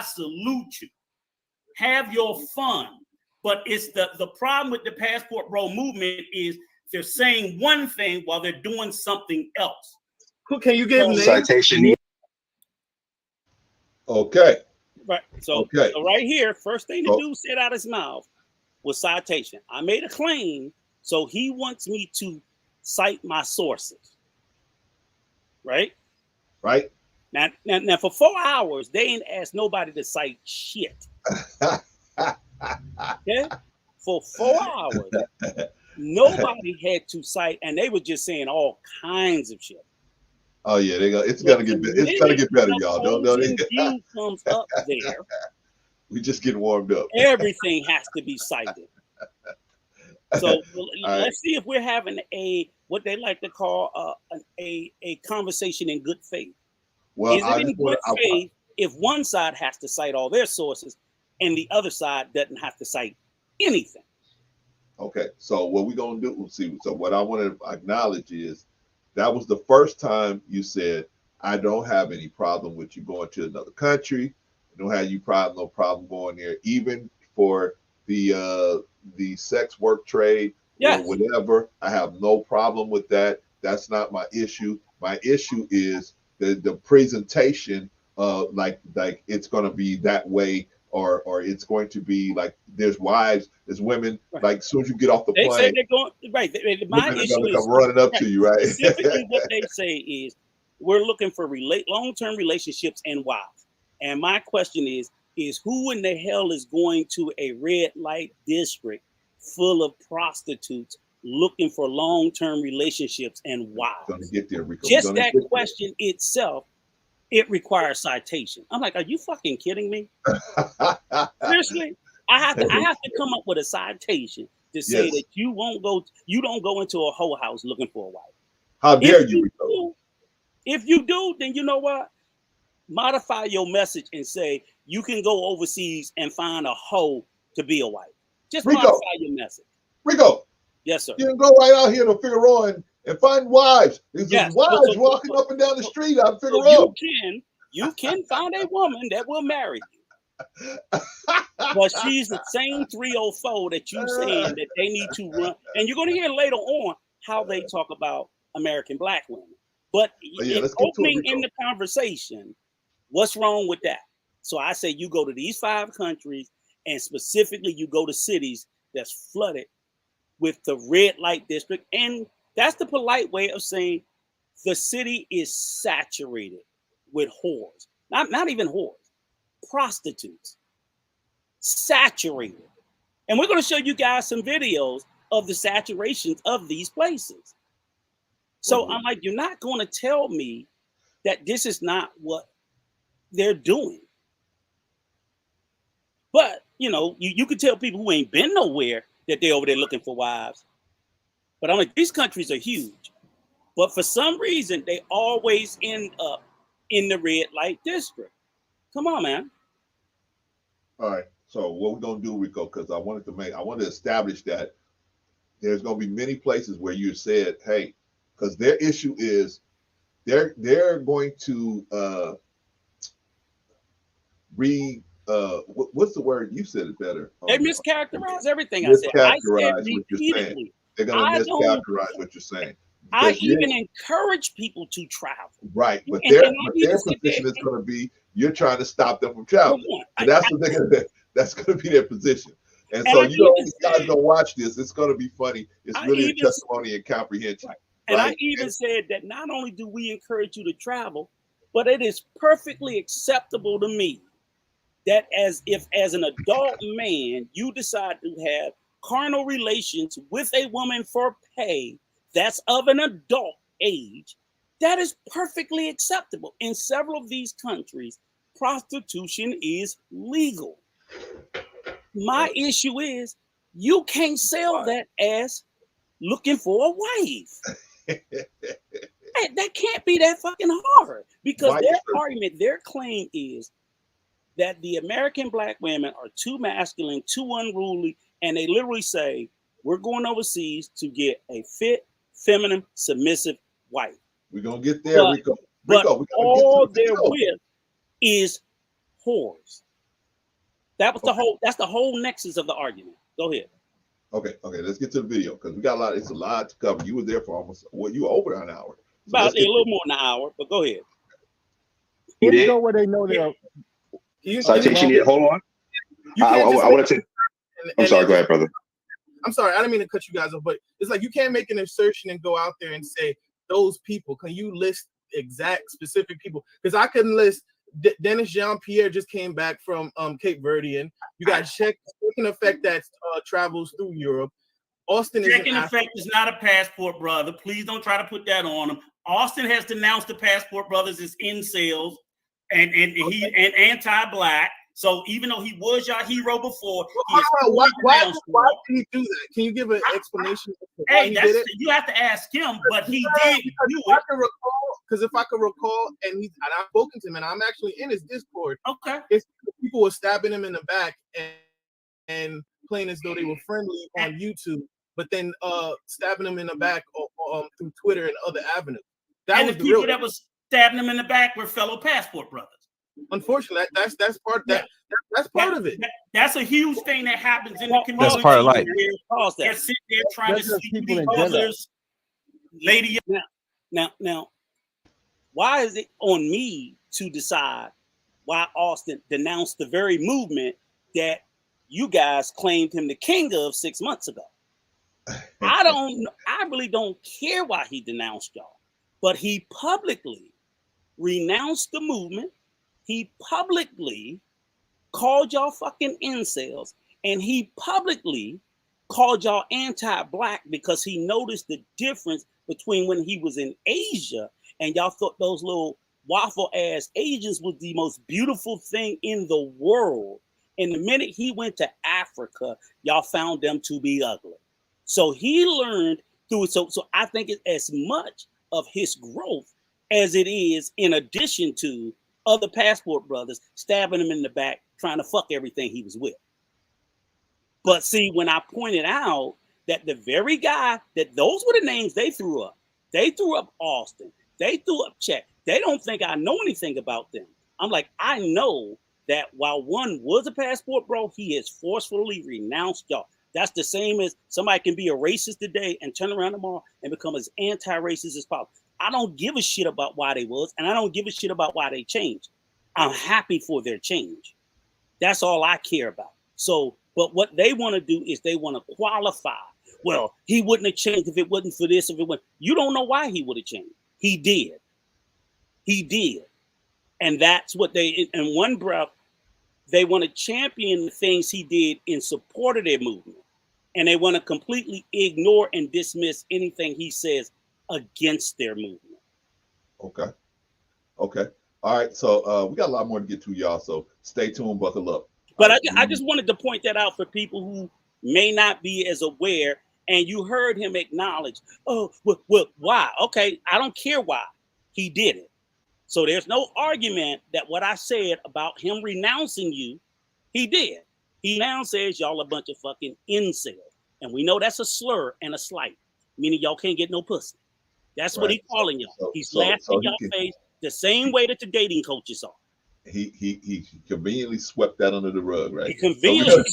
salute you. Have your fun. But it's the problem with the passport bro movement is they're saying one thing while they're doing something else. Who can you give names? Citation needed. Okay. Right. So right here, first thing the dude said out his mouth was citation. I made a claim, so he wants me to cite my sources. Right? Right. Now for 4 hours, they ain't asked nobody to cite shit. Okay? For 4 hours, nobody had to cite, and they were just saying all kinds of shit. Oh yeah, it's gonna get better. It's gonna get better, y'all. Don't view comes up there. We just get warmed up. Everything has to be cited. So let's see if we're having what they like to call a conversation in good faith. Well, is it in good faith if one side has to cite all their sources and the other side doesn't have to cite anything? Okay, so what we're gonna do? So what I want to acknowledge is that was the first time you said I don't have any problem with you going to another country. I don't have no problem going there, even for the sex work trade or whatever. I have no problem with that. That's not my issue. My issue is the presentation, like it's going to be that way, or it's going to be like there's wives, there's women. Right. Like as soon as you get off the plane, say they're going right. My issue is come running up to you, right? Specifically, what they say is we're looking for long-term relationships and wives. And my question is who in the hell is going to a red light district full of prostitutes looking for long-term relationships and wives? Gonna get there, Rico. Just that question itself, it requires citation. I'm like, are you fucking kidding me? Seriously? I have to come up with a citation to say that you don't go into a whole house looking for a wife. How dare you, Rico? If you do, then you know what? Modify your message and say you can go overseas and find a hoe to be a wife. Just Rico, modify your message. Rico. Yes, sir. You can go right out here to Figueroa and find wives. There's wives walking up and down the street out Figueroa. You can find a woman that will marry you. But she's the same 304 that you saying that they need to run. And you're going to hear later on how they talk about American black women. But in opening in the conversation, what's wrong with that? So I say you go to these 5 countries, and specifically you go to cities that's flooded with the red light district. And that's the polite way of saying the city is saturated with whores. Not even whores, prostitutes. Saturated. And we're going to show you guys some videos of the saturations of these places. So I'm like, you're not going to tell me that this is not what they're doing. But, you know, you could tell people who ain't been nowhere that they're over there looking for wives. But I'm like, these countries are huge. But for some reason, they always end up in the red light district. Come on, man. All right. So what we're going to do, Rico, because I wanted to establish that there's going to be many places where you said, hey, because their issue is they're going to what's the word? You said it better. They mischaracterize everything I said. I said repeatedly. They're going to mischaracterize what you're saying. I even encourage people to travel. Right, but their position is going to be you're trying to stop them from traveling. And that's what they're going to. That's going to be their position. And so you know, you guys don't watch this. It's going to be funny. It's really a testimony and comprehension. And I even said that not only do we encourage you to travel, but it is perfectly acceptable to me that as an adult man, you decide to have carnal relations with a woman for pay that's of an adult age, that is perfectly acceptable. In several of these countries, prostitution is legal. My issue is you can't sell that as looking for a wife. That can't be that fucking hard, because their claim is that the American black women are too masculine, too unruly, and they literally say, we're going overseas to get a fit, feminine, submissive wife. We're going to get there, Rico. But all they're with is whores. That's the whole nexus of the argument. Go ahead. Okay, let's get to the video, because we got it's a lot to cover. You were there for almost, you were over an hour. So about a little more than an hour, but go ahead. You did go where they know they're. Citation. Hold on. I want to take. I'm sorry. Go ahead, brother. I'm sorry. I didn't mean to cut you guys off, but it's like you can't make an assertion and go out there and say those people. Can you list exact specific people? Because I couldn't list. Dennis Jean-Pierre just came back from Cape Verdean. You got Check in Effect that travels through Europe. Austin Check in Effect is not a passport brother. Please don't try to put that on him. Austin has denounced the passport brothers as incels and anti-black. So even though he was your hero before, why did he do that? Can you give an explanation? You have to ask him, but he did do it. Because if I could recall, and I've spoken to him, and I'm actually in his Discord. Okay, it's people were stabbing him in the back and playing as though they were friendly on YouTube, but then stabbing him in the back through Twitter and other avenues. And the people that was stabbing him in the back were fellow passport brothers. Unfortunately, that's part that's part of it. That's a huge thing that happens in the community. That's part of life. They're sitting there trying to see these others. Lady, now, why is it on me to decide why Austin denounced the very movement that you guys claimed him the king of 6 months ago? I really don't care why he denounced y'all, but he publicly renounced the movement. He publicly called y'all fucking incels, and he publicly called y'all anti-black because he noticed the difference between when he was in Asia and y'all thought those little waffle ass Asians was the most beautiful thing in the world. And the minute he went to Africa, y'all found them to be ugly. So he learned through it. So I think it's as much of his growth as it is in addition to other passport brothers stabbing him in the back, trying to fuck everything he was with. But see, when I pointed out that the very guy that those were the names they threw up Austin, they threw up Check. They don't think I know anything about them. I'm like, I know that while one was a passport bro, he has forcefully renounced y'all. That's the same as somebody can be a racist today and turn around tomorrow and become as anti-racist as possible. I don't give a shit about why they was, and I don't give a shit about why they changed. I'm happy for their change. That's all I care about. So, but what they want to do is they want to qualify. Well, he wouldn't have changed if it wasn't for this, if it wasn't. You don't know why he would have changed. He did. He did. And that's what they, in one breath, they want to champion the things he did in support of their movement. And they want to completely ignore and dismiss anything he says against their movement. Okay. Okay. All right. So we got a lot more to get to, y'all. So stay tuned, buckle up. But I just wanted to point that out for people who may not be as aware. And you heard him acknowledge, oh, well, why? Okay, I don't care why. He did it. So there's no argument that what I said about him renouncing you, he did. He now says y'all a bunch of fucking incels. And we know that's a slur and a slight, meaning y'all can't get no pussy. That's what he's calling y'all. He's laughing in y'all face the same way that the dating coaches are. He conveniently swept that under the rug, right? He conveniently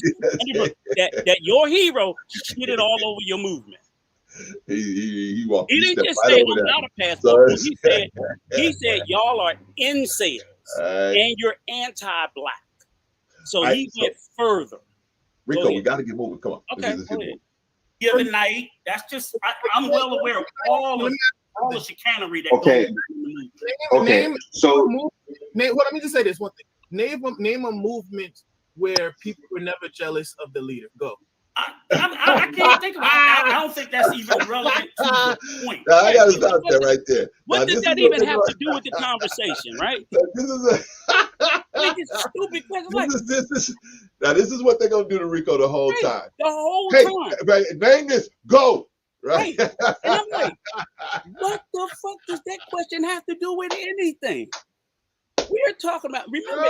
that your hero shitted all over your movement. He walked. He didn't just say I'm not a passport. He said y'all are incels and you're anti-black. So he went further. Rico, we got to get moving. Come on. Okay. The other night, that's just I'm well aware of all the chicanery that okay. Okay. So let me just say this one thing. Name a movement where people were never jealous of the leader. Go. I can't think of it. I don't think that's even relevant to the point. Now, I got to stop that right there. What does that even have to do with the conversation, right? This is it's stupid questions. This is what they're gonna do to Rico the whole time. The whole time. Right, name this. Go. Right. And I'm like, what the fuck does that question have to do with anything? We're talking about. Remember,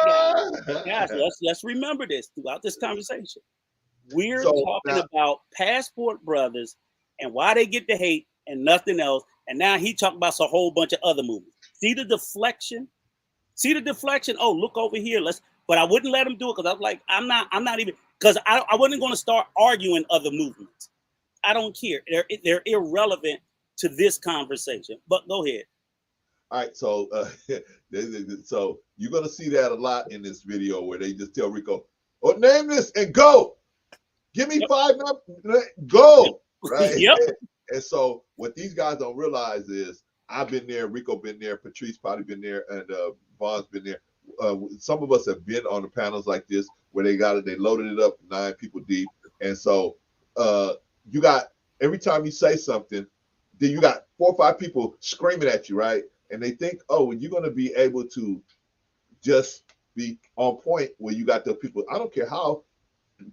guys, let's remember this throughout this conversation. We're talking about Passport Brothers and why they get the hate and nothing else. And now he talking about a whole bunch of other movements. See the deflection? Oh, look over here. But I wouldn't let him do it because I was like, I'm not even, because I wasn't going to start arguing other movements. I don't care. They're irrelevant to this conversation. But go ahead. All right, so so you're gonna see that a lot in this video where they just tell Rico, "Oh, name this and go. Give me 5 numbers. Go." Right. Yep. And so what these guys don't realize is I've been there, Rico been there, Patrice probably been there, and Vaughn's been there. Some of us have been on the panels like this where they loaded it up 9 people deep, and so you got every time you say something, then you got 4 or 5 people screaming at you, right? And they think, oh, you're going to be able to just be on point where you got the people. I don't care how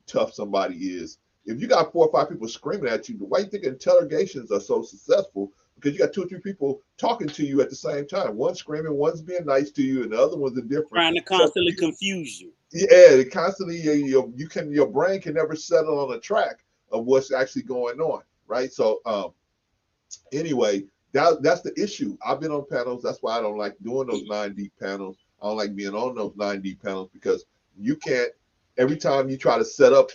tough somebody is. If you got 4 or 5 people screaming at you, why do you think interrogations are so successful? Because you got 2 or 3 people talking to you at the same time. One screaming, one's being nice to you, and the other one's indifferent. Trying to constantly confuse you. Yeah, they constantly your brain can never settle on a track of what's actually going on, right? So anyway, that's the issue. I've been on panels. That's why I don't like doing those 9 deep panels. I don't like being on those 9 deep panels because you can't. Every time you try to set up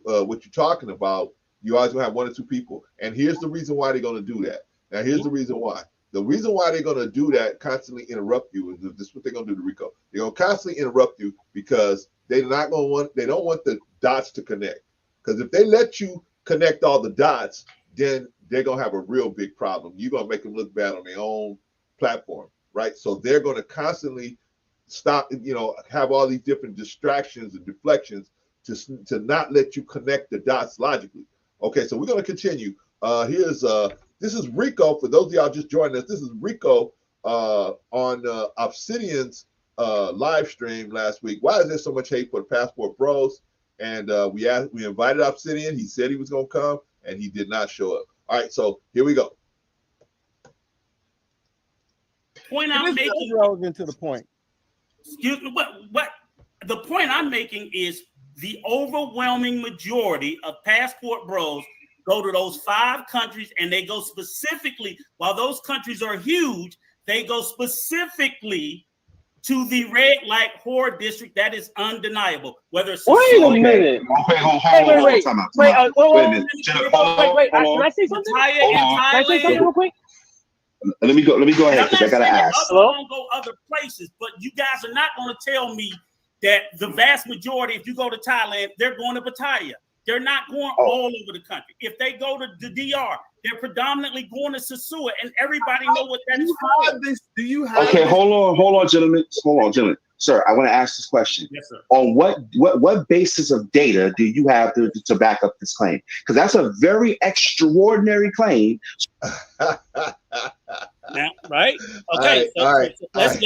what you're talking about, you always gonna have 1 or 2 people. And here's the reason why they're gonna do that. Now here's the reason why. The reason why they're gonna do that, constantly interrupt you, is this is what they're gonna do to Rico. They're gonna constantly interrupt you because they don't want the dots to connect. Because if they let you connect all the dots, then they're gonna have a real big problem. You're gonna make them look bad on their own platform, right? So they're gonna constantly stop, have all these different distractions and deflections to not let you connect the dots logically. Okay, so we're gonna continue. This is Rico. For those of y'all just joining us, this is Rico on Obsidian's live stream last week. Why is there so much hate for the Passport Bros? And we invited Obsidian. He said he was gonna come, and he did not show up. All right, so here we go. Point I'm making relevant to the point. Excuse me. What the point I'm making is the overwhelming majority of Passport Bros go to those 5 countries, and they go specifically. While those countries are huge, they go specifically to the red light horror district. That is undeniable. Whether it's wait a minute. Okay, hold on. Time out. Wait a minute. Wait. Can I say something? Can I say something real quick? Let me go ahead because I gotta ask. Hello? Go other places, but you guys are not going to tell me that the vast majority, if you go to Thailand, they're going to Pattaya. They're not going all over the country. If they go to the DR, they're predominantly going to Sasua, and everybody know what that is for. Do you have? Okay, hold on, gentlemen. Sir, I want to ask this question. Yes, sir. On what basis of data do you have to back up this claim? Because that's a very extraordinary claim. Now, right? Okay, let's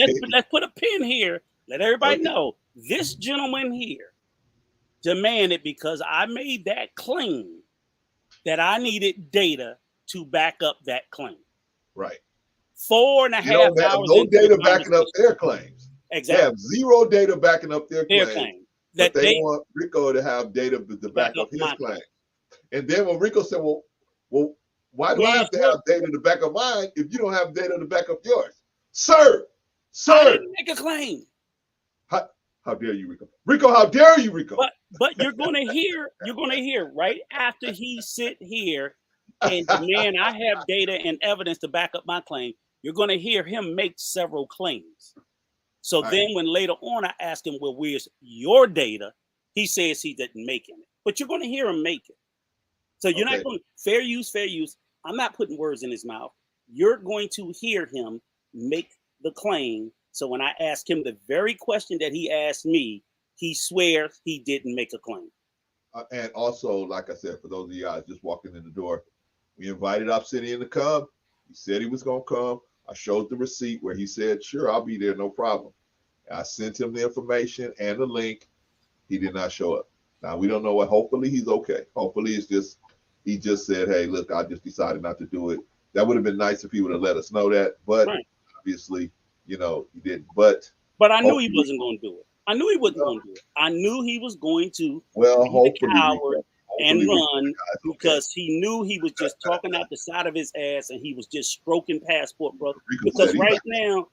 put a pin here. Let everybody know this gentleman here demanded, because I made that claim, that I needed data to back up that claim. Right. 4.5 hours. No data backing up their claims. Exactly. They have zero data backing up their claim. That they want Rico to have data to back up his claim. And then when Rico said, well, why do I have to have data to back up mine if you don't have data to back up yours? Sir, I didn't make a claim. How dare you, Rico? Rico, how dare you, Rico? But you're gonna hear right after he sit here and demand I have data and evidence to back up my claim, you're gonna hear him make several claims. So then when later on I ask him, well, where's your data? He says he didn't make it. But you're gonna hear him make it. So you're not going to fair use. I'm not putting words in his mouth. You're going to hear him make the claim. So when I ask him the very question that he asked me, he swears he didn't make a claim. And also, like I said, for those of you guys just walking in the door, we invited Obsidian to come. He said he was going to come. I showed the receipt where he said, sure, I'll be there, no problem. And I sent him the information and the link. He did not show up. Now, we don't know what. Hopefully, he's okay. Hopefully, he just said, hey, look, I just decided not to do it. That would have been nice if he would have let us know that. But obviously, he didn't. But I knew he wasn't going to do it. I knew he wasn't going to do it. I knew he was going to be a coward and run because he knew he was just talking out the side of his ass and he was just stroking passport, brother. Because right now,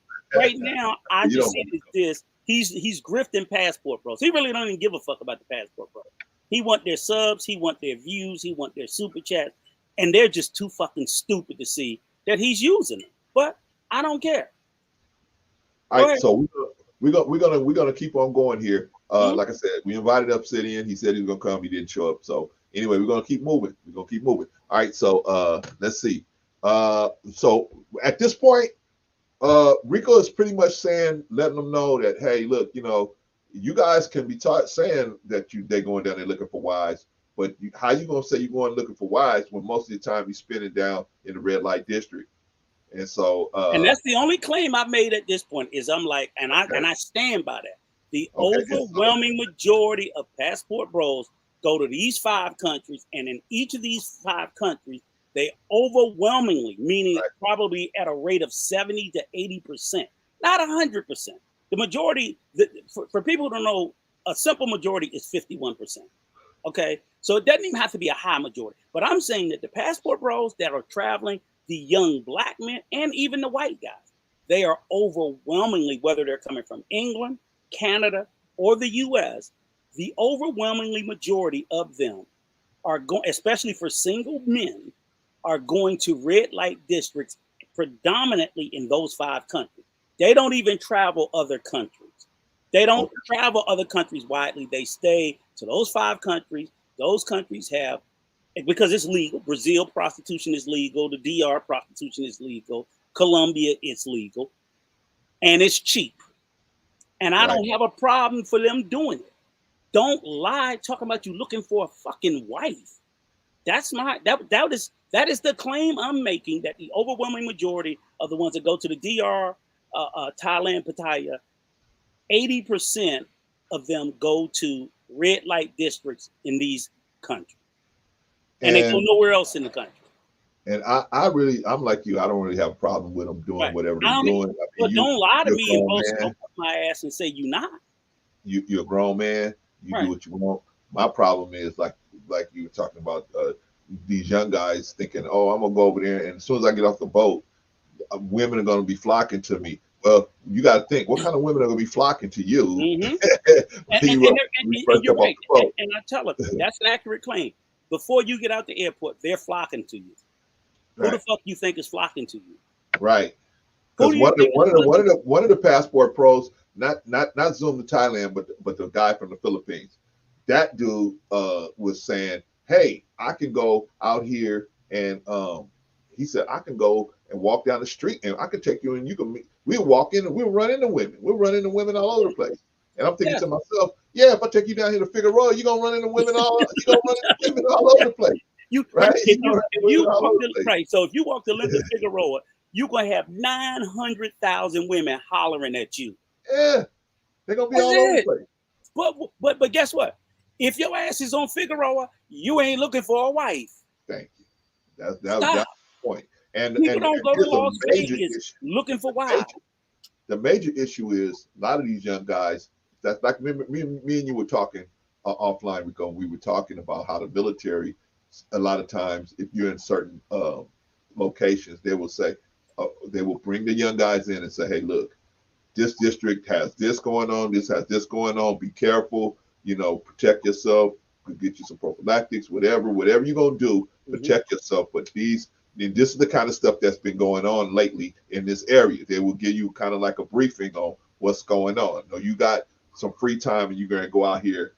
I just see this. He's grifting passport, bros. He really don't even give a fuck about the passport, bro. He want their subs, he want their views, he want their super chats, and they're just too fucking stupid to see that he's using them. But I don't care. All right, so we're gonna keep on going here. Like I said, we invited Obsidian. He said he was gonna come. He didn't show up. So anyway, we're gonna keep moving. All right, so let's see. So at this point, Rico is pretty much letting them know that, hey, look, you guys can be saying that they're going down there looking for wives, but how you gonna say you're going looking for wives when most of the time you're spending down in the red light district? And so, and that's the only claim I made at this point is I'm like, and I stand by that. The overwhelming majority of passport bros go to these 5 countries, and in each of these 5 countries, they overwhelmingly, meaning probably at a rate of 70 to 80%, not 100%. The majority, for people who don't know, a simple majority is 51%. Okay, so it doesn't even have to be a high majority. But I'm saying that the passport bros that are traveling, the young black men, and even the white guys, they are overwhelmingly, whether they're coming from England, Canada, or the US, the overwhelmingly majority of them are going, especially for single men, are going to red light districts predominantly in those 5 countries. They don't even travel other countries. They don't travel other countries widely. They stay to those 5 countries. Those countries have, because it's legal. Brazil, prostitution is legal. The DR, prostitution is legal. Colombia, it's legal. And it's cheap. And I don't have a problem for them doing it. Don't lie talking about you looking for a fucking wife. That's that is the claim I'm making, that the overwhelming majority of the ones that go to the DR, Thailand, Pattaya, 80% of them go to red light districts in these countries. And they go nowhere else in the country. And I'm like you. I don't really have a problem with them doing whatever they're doing. But don't lie to me and both up my ass and say you're not. You're a grown man. You do what you want. My problem is like you were talking about these young guys thinking, oh, I'm gonna go over there, and as soon as I get off the boat, women are gonna be flocking to me. Well, you got to think, what kind of women are going to be flocking to you? Mm-hmm. and you're right. And I tell them, that's an accurate claim. Before you get out the airport, they're flocking to you. Who the fuck you think is flocking to you? Right. Because one of the passport pros, not Zoom to Thailand, but the guy from the Philippines, that dude was saying, "Hey, I can go out here and he said I can go and walk down the street and I can take you and you can meet. We'll walk in and we'll run into women. We'll run into women all over the place." And I'm thinking to myself, yeah, if I take you down here to Figueroa, you're gonna run into women all over the place. Right? So if you walk to Linda Figueroa, you're gonna have 900,000 women hollering at you. Yeah, they're gonna be all over the place. But guess what? If your ass is on Figueroa, you ain't looking for a wife. Thank you. That's the point. And people don't go to Las Vegas looking for wives. The major issue is a lot of these young guys. That's like me and you were talking offline, Rico. We were talking about how the military, a lot of times, if you're in certain locations, they will say, they will bring the young guys in and say, "Hey, look, this district has this going on. This has this going on. Be careful. You know, protect yourself. Get you some prophylactics, whatever you're gonna do, protect yourself." But this is the kind of stuff that's been going on lately in this area. They will give you kind of like a briefing on what's going on. You know, you got some free time and you're going to go out here,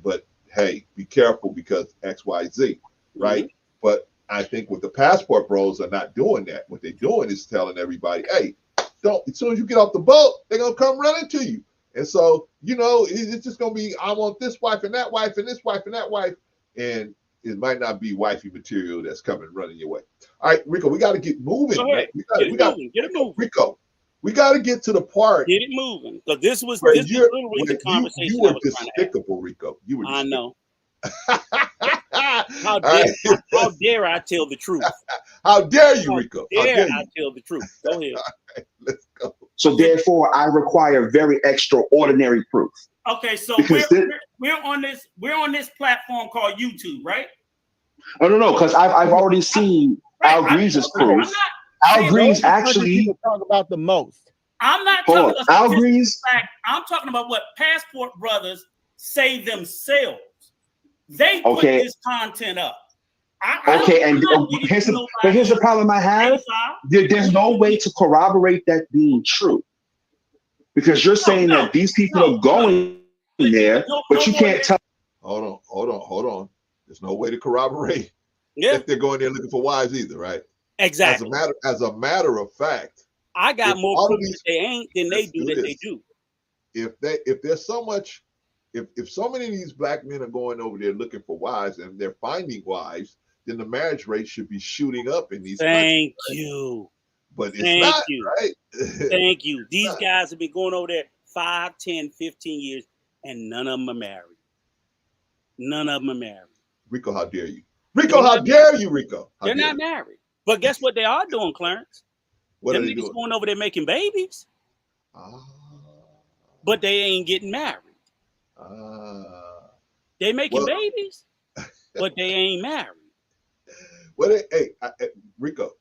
but hey, be careful because X, Y, Z, right? But I think what the passport bros are not doing that. What they're doing is telling everybody, hey, don't, as soon as you get off the boat, they're going to come running to you. And so, you know, it's just going to be, I want this wife and that wife and this wife and that wife. And it might not be wifey material that's coming running your way. All right, Rico, we got to get moving. Get it moving. Rico, we got to get to the part. Get it moving. Because this was literally the conversation. You were despicable, Rico. You were despicable. I know. How dare I tell the truth? How dare you, Rico? How dare I tell the truth? Go ahead. All right, let's go. So therefore, I require very extraordinary proof. Okay, so we're on this platform called YouTube, right? No, because I've already seen Al Green's proof. Al Green's actually talk about the most. I'm not talking about Al Green's. I'm talking about what Passport Brothers say themselves. They put this content up. Here's the problem I have. There's no way to corroborate that being true. Because you're saying that these people are going there, but you can't tell. Hold on. There's no way to corroborate if they're going there looking for wives either, right? Exactly. As a matter of fact, I got more proof that they ain't than they do that they do. If there's so much, if so many of these black men are going over there looking for wives and they're finding wives, then the marriage rate should be shooting up in these countries. Thank you. But it's not, right? Thank you. These guys have been going over there 5, 10, 15 years, and none of them are married. None of them are married. Rico, how dare you? Rico, how dare you, Rico? They're not married. But guess what they are doing, Clarence? What them are they niggas doing? going over there making babies. But they ain't getting married. They making babies, but they ain't married. Well, hey, Rico,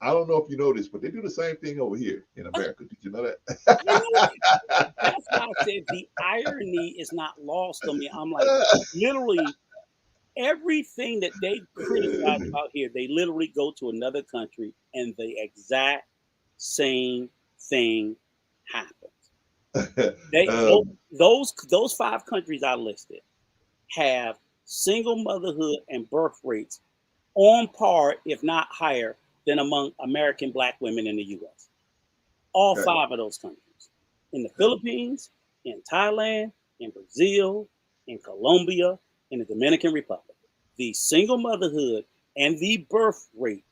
I don't know if you know this, but they do the same thing over here in America. Did you know that? That's why I said the irony is not lost on me. I'm like, literally, everything that they criticize about here, they literally go to another country and the exact same thing happens. Those 5 countries I listed have single motherhood and birth rates on par, if not higher, than among American black women in the U.S. All 5 of those countries. In the Philippines, in Thailand, in Brazil, in Colombia, in the Dominican Republic. The single motherhood and the birth rate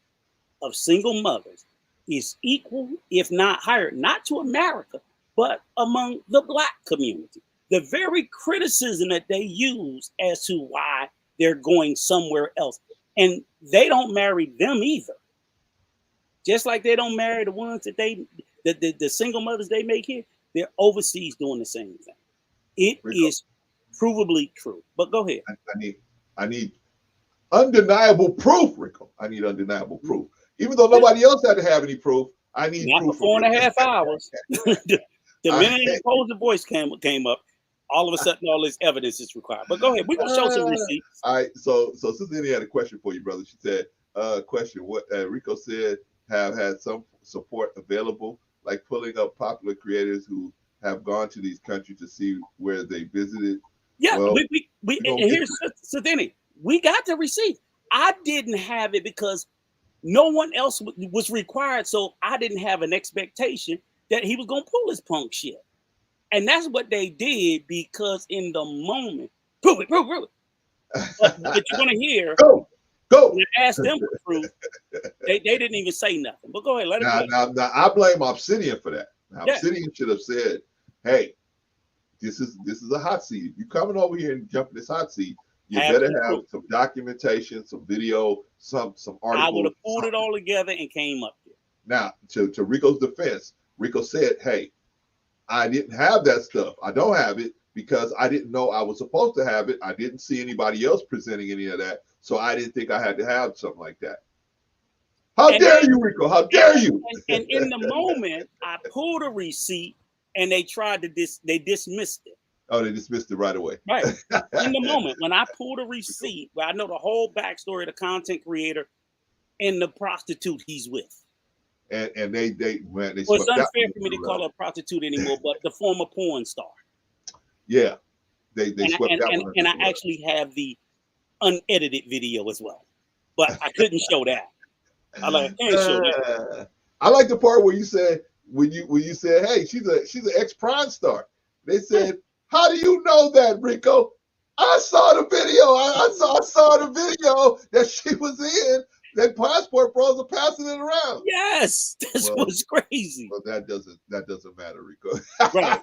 of single mothers is equal, if not higher, not to America, but among the black community. The very criticism that they use as to why they're going somewhere else. And they don't marry them either. Just like they don't marry the ones that the single mothers they make here, they're overseas doing the same thing. It is provably true. But go ahead. I need undeniable proof, Rico. I need undeniable proof. Even though nobody else had to have any proof, I need not proof for of it. 4.5 hours. the minute the opposing voice came up, all of a sudden all this evidence is required. But go ahead, we're gonna show some receipts. All right, so Sister Annie had a question for you, brother. She said, question, what Rico said have had some support available, like pulling up popular creators who have gone to these countries to see where they visited. Yeah, well, we and here's Sister, we got the receipt. I didn't have it because no one else was required, so I didn't have an expectation that he was gonna pull his punk shit. And that's what they did, because in the moment, prove it. But you're gonna hear, go. When I asked them for proof, they didn't even say nothing. But go ahead, let it go. Now I blame Obsidian for that. Now, Obsidian should have said, "Hey, this is a hot seat. You coming over here and jumping this hot seat, you better have some documentation, some video, some articles." I would have pulled it all together and came up here. Now, to Rico's defense, Rico said, "Hey, I didn't have that stuff. I don't have it because I didn't know I was supposed to have it. I didn't see anybody else presenting any of that, so I didn't think I had to have something like that." How dare you, Rico? How dare you? And in the moment, I pulled a receipt, and they tried to they dismissed it. Oh, they dismissed it right away. Right. In the moment, when I pulled a receipt, where I know the whole backstory of the content creator and the prostitute he's with. And they well, it's unfair for me to call her a prostitute anymore, but the former porn star. Yeah, they swept that one. And I actually have the unedited video as well, but I couldn't show that. I can't show that. I like the part where you said when you said, "Hey, she's an ex-porn star." They said, "How do you know that, Rico?" I saw the video. I saw the video that she was in. That passport bros are passing it around. Yes, this was crazy. Well, that doesn't matter, Rico. Right.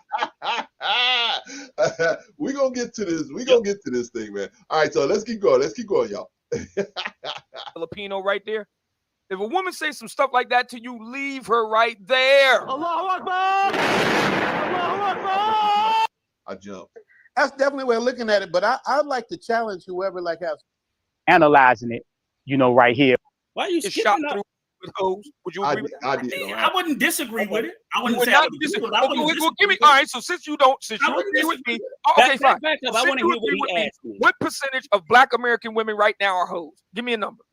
We're gonna get to this. We're gonna get to this thing, man. All right, so let's keep going. Let's keep going, y'all. Filipino right there. If a woman says some stuff like that to you, leave her right there. Allahu Akbar! Allahu Akbar! I jumped. That's definitely a way of looking at it, but I'd like to challenge whoever has analyzing it, right here. Why are you shot through with hoes? Would you agree with that? I wouldn't disagree with it. I wouldn't say not disagree. Well, give me. All right. So since you agree with me, okay, fine. Back up. I want to hear what he asked me. What percentage of Black American women right now are hoes? Give me a number.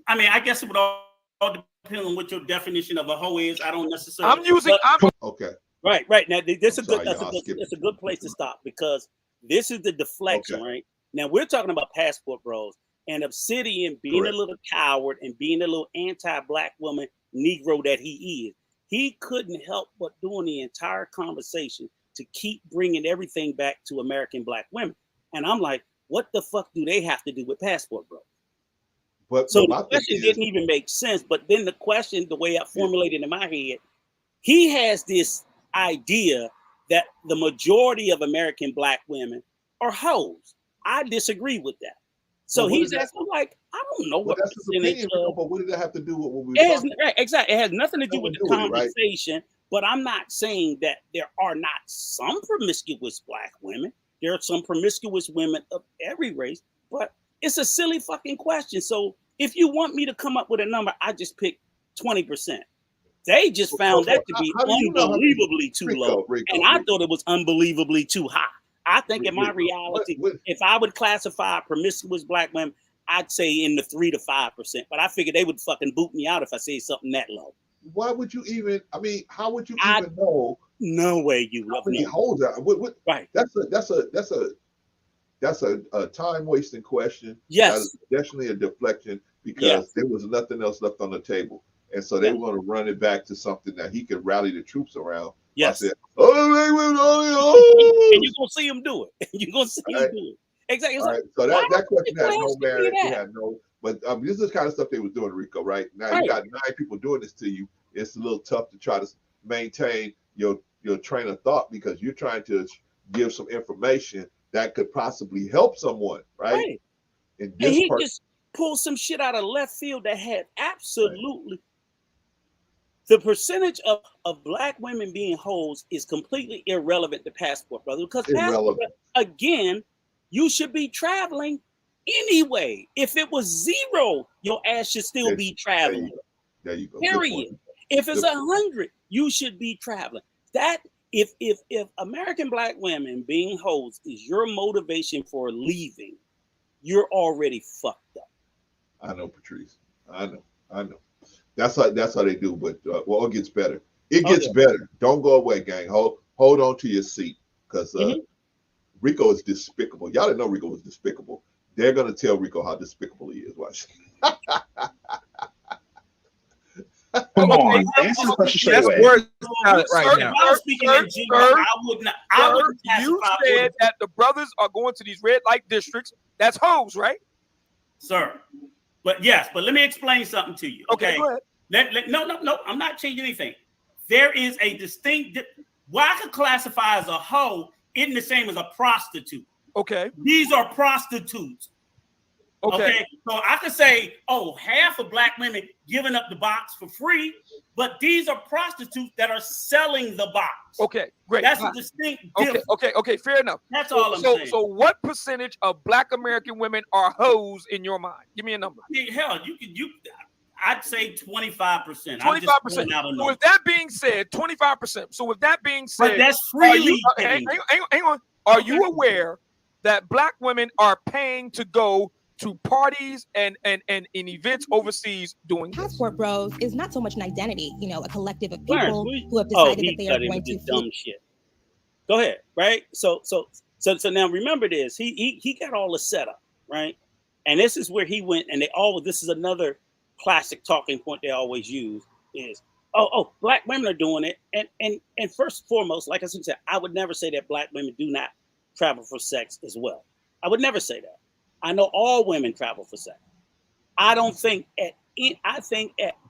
I mean, I guess it would all depend on what your definition of a hoe is. I don't necessarily. Okay. Right. Now, that's a good place to stop, because this is the deflection, right? Now we're talking about passport bros, and Obsidian being a little coward and being a little anti-Black woman Negro that he is. He couldn't help but during the entire conversation to keep bringing everything back to American Black women. And I'm like, what the fuck do they have to do with passport bros? So the question didn't even make sense. But then the question, the way I formulated in my head, he has this idea that the majority of American Black women are hoes. I disagree with that. So he's asking, like, I don't know what percentage of, but what did that have to do with what we were talking about? Exactly. It has nothing to do with the conversation, right? But I'm not saying that there are not some promiscuous Black women. There are some promiscuous women of every race, but it's a silly fucking question. So if you want me to come up with a number, I just pick 20%. They just found that to be unbelievably too low. And I thought it was unbelievably too high. I think in my reality, if I would classify promiscuous Black women, I'd say in the 3 to 5%. But I figured they would fucking boot me out if I say something that low. Why would you even? I mean, how would you even know? No way you would know. Hold on. Right. That's a time wasting question. Yes. That's definitely a deflection, because there was nothing else left on the table, and so they want to run it back to something that he could rally the troops around. Yes. I said, and you're gonna see him do it. You're gonna see him do it. Exactly. All right. So that question had no merit. It had no. But this is the kind of stuff they was doing, Rico. Right now, you got 9 people doing this to you. It's a little tough to try to maintain your train of thought, because you're trying to give some information that could possibly help someone, right? And he just pulled some shit out of left field that had absolutely the percentage of Black women being hoes is completely irrelevant to passport, brother. Because passport, again, you should be traveling anyway. If it was 0, your ass should still be traveling. There you go. Period. If it's 100, you should be traveling. That if American black women being hoes is your motivation for leaving, you're already fucked up. I know, Patrice. I know. That's how they do. But well, it gets better. It gets better. Don't go away, gang. Hold on to your seat, because Rico is despicable. Y'all didn't know Rico was despicable. They're gonna tell Rico how despicable he is. Watch. Come on, answer the question straight away. Right now. You said that the brothers are going to these red light districts. That's hoes, right? Sir. But yes, but let me explain something to you. Okay, go ahead. No, I'm not changing anything. There is a distinct, what I could classify as a hoe isn't the same as a prostitute. Okay. These are prostitutes. Okay. So I could say, oh, half of black women giving up the box for free, but these are prostitutes that are selling the box. Okay, great. That's a distinct difference. Okay, fair enough. That's all I'm saying. So what percentage of black American women are hoes in your mind? Give me a number. Hell, I'd say 25%. 25%. So with that being said, 25%. So with that being said, but that's freely. Hang on. Are you aware that black women are paying to go to parties and in events overseas doing Passport Bros is not so much an identity, a collective of people who have decided that they are going to dumb shit. Go ahead, right? So now remember this. He got all the setup, right? And this is where he went, and this is another classic talking point they always use is, black women are doing it. And first and foremost, like I said, I would never say that black women do not travel for sex as well. I would never say that. I know all women travel for sex. I think at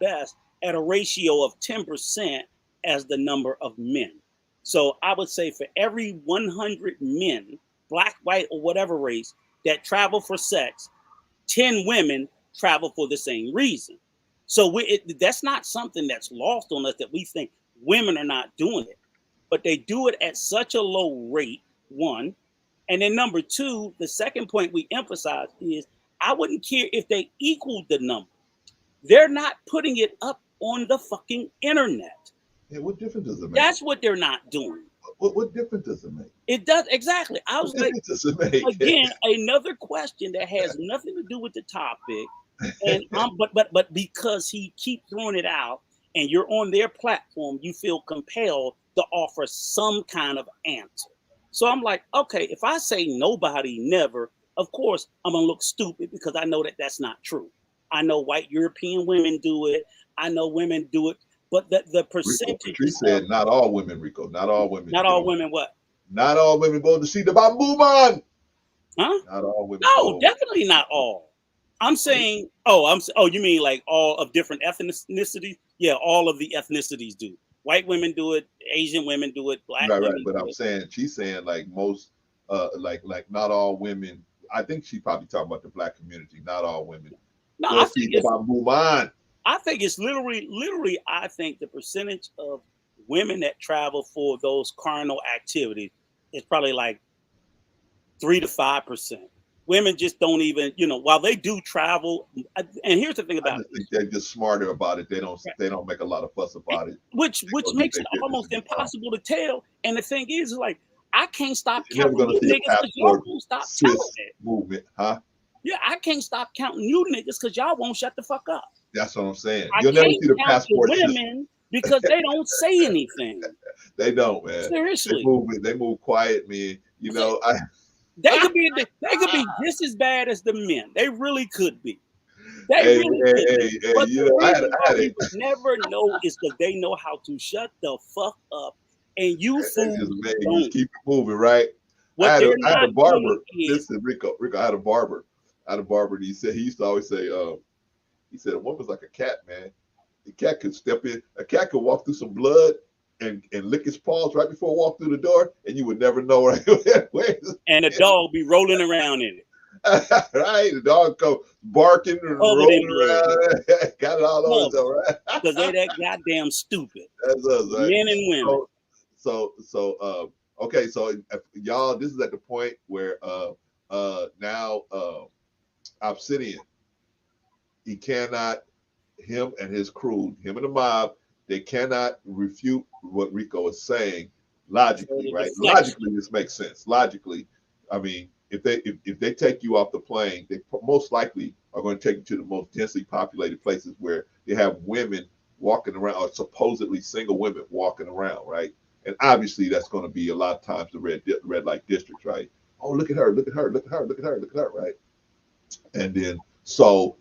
best at a ratio of 10% as the number of men. So I would say for every 100 men, black, white, or whatever race that travel for sex, 10 women travel for the same reason. So that's not something that's lost on us, that we think women are not doing it, but they do it at such a low rate, one. And then number two, the second point we emphasize is I wouldn't care if they equaled the number. They're not putting it up on the fucking internet. Yeah, what difference does it make? That's what they're not doing. What difference does it make? It does, exactly. I was like, does it make? Again, another question that has nothing to do with the topic. And but because he keep throwing it out and you're on their platform, you feel compelled to offer some kind of answer. So I'm like, okay, if I say nobody, never, of course, I'm going to look stupid because I know that that's not true. I know white European women do it. I know women do it. But the percentage. Patrice said not all women, Rico. Not all women. Not all women what? Not all women go to see the bamboo man. Huh? Not all women. No, definitely not all. I'm saying, you mean like all of different ethnicities? Yeah, all of the ethnicities do. White women do it, Asian women do it, black women. Right. But I'm saying, she's saying like most, like not all women. I think she's probably talking about the black community. Not all women. No, I think it's literally. I think the percentage of women that travel for those carnal activities is probably like 3 to 5%. Women just don't even, while they do travel. And here's the thing about it. I think they're just smarter about it. They don't make a lot of fuss about it. Which makes it almost impossible to tell. And the thing is, like, I can't stop counting you niggas because y'all won't stop telling it. Movement, huh? Yeah, I can't stop counting you niggas because y'all won't shut the fuck up. That's what I'm saying. You'll never see the passport women because they don't say anything. They don't, man. Seriously. They move quiet, man. They could be just as bad as the men. They really could be. But the reason we would never know is because they know how to shut the fuck up, and you fools don't. Keep it moving, right? I had a barber. Listen, Rico, I had a barber. And he used to always say, he said a woman's like a cat, man. The cat could step in. A cat could walk through some blood and lick his paws right before it walked through the door, and you would never know right where. And the dog be rolling around in it. Right, the dog go barking and rolling around. Got it all over, though, right? Because they're that goddamn stupid. That's us, right? Men and women. Okay, so y'all, this is at the point where now Obsidian, he cannot him and his crew, him and the mob, they cannot refute what Rico is saying logically, right? Logically, this makes sense. Logically, I mean, if they take you off the plane, they most likely are going to take you to the most densely populated places where they have women walking around, or supposedly single women walking around, right? And obviously, that's going to be a lot of times the red light districts, right? Oh, look at her, look at her, look at her, look at her, look at her, right? And then so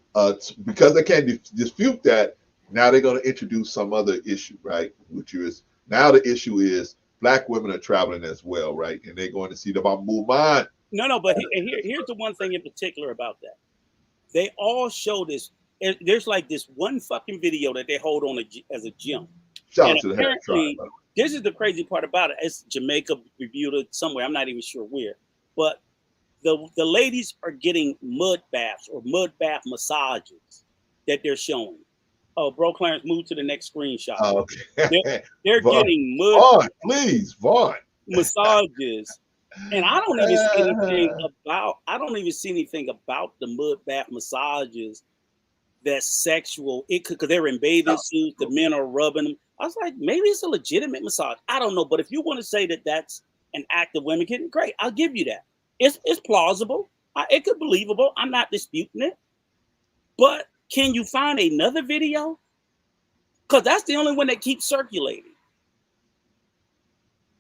because they can't dispute that, now they're going to introduce some other issue, right? Which is now the issue is Black women are traveling as well, right? And they're going to see the Muman. No, but here's the one thing in particular about that. They all show this. There's like this one fucking video that they hold on as a gym. Shout and out to the Harry Tribe. This is the crazy part about it. It's Jamaica reviewed it somewhere. I'm not even sure where. But the ladies are getting mud baths or mud bath massages that they're showing. Oh, bro, Clarence, move to the next screenshot. Oh, okay. They're Vaughn, getting mud Vaughn, please, Vaughn. massages. And I don't even see anything about the mud bath massages that's sexual. It could, because they're in bathing suits, the men are rubbing them. I was like, maybe it's a legitimate massage. I don't know, but if you want to say that that's an act of women getting, great, I'll give you that. It's plausible. It could be believable. I'm not disputing it. But can you find another video? Because that's the only one that keeps circulating.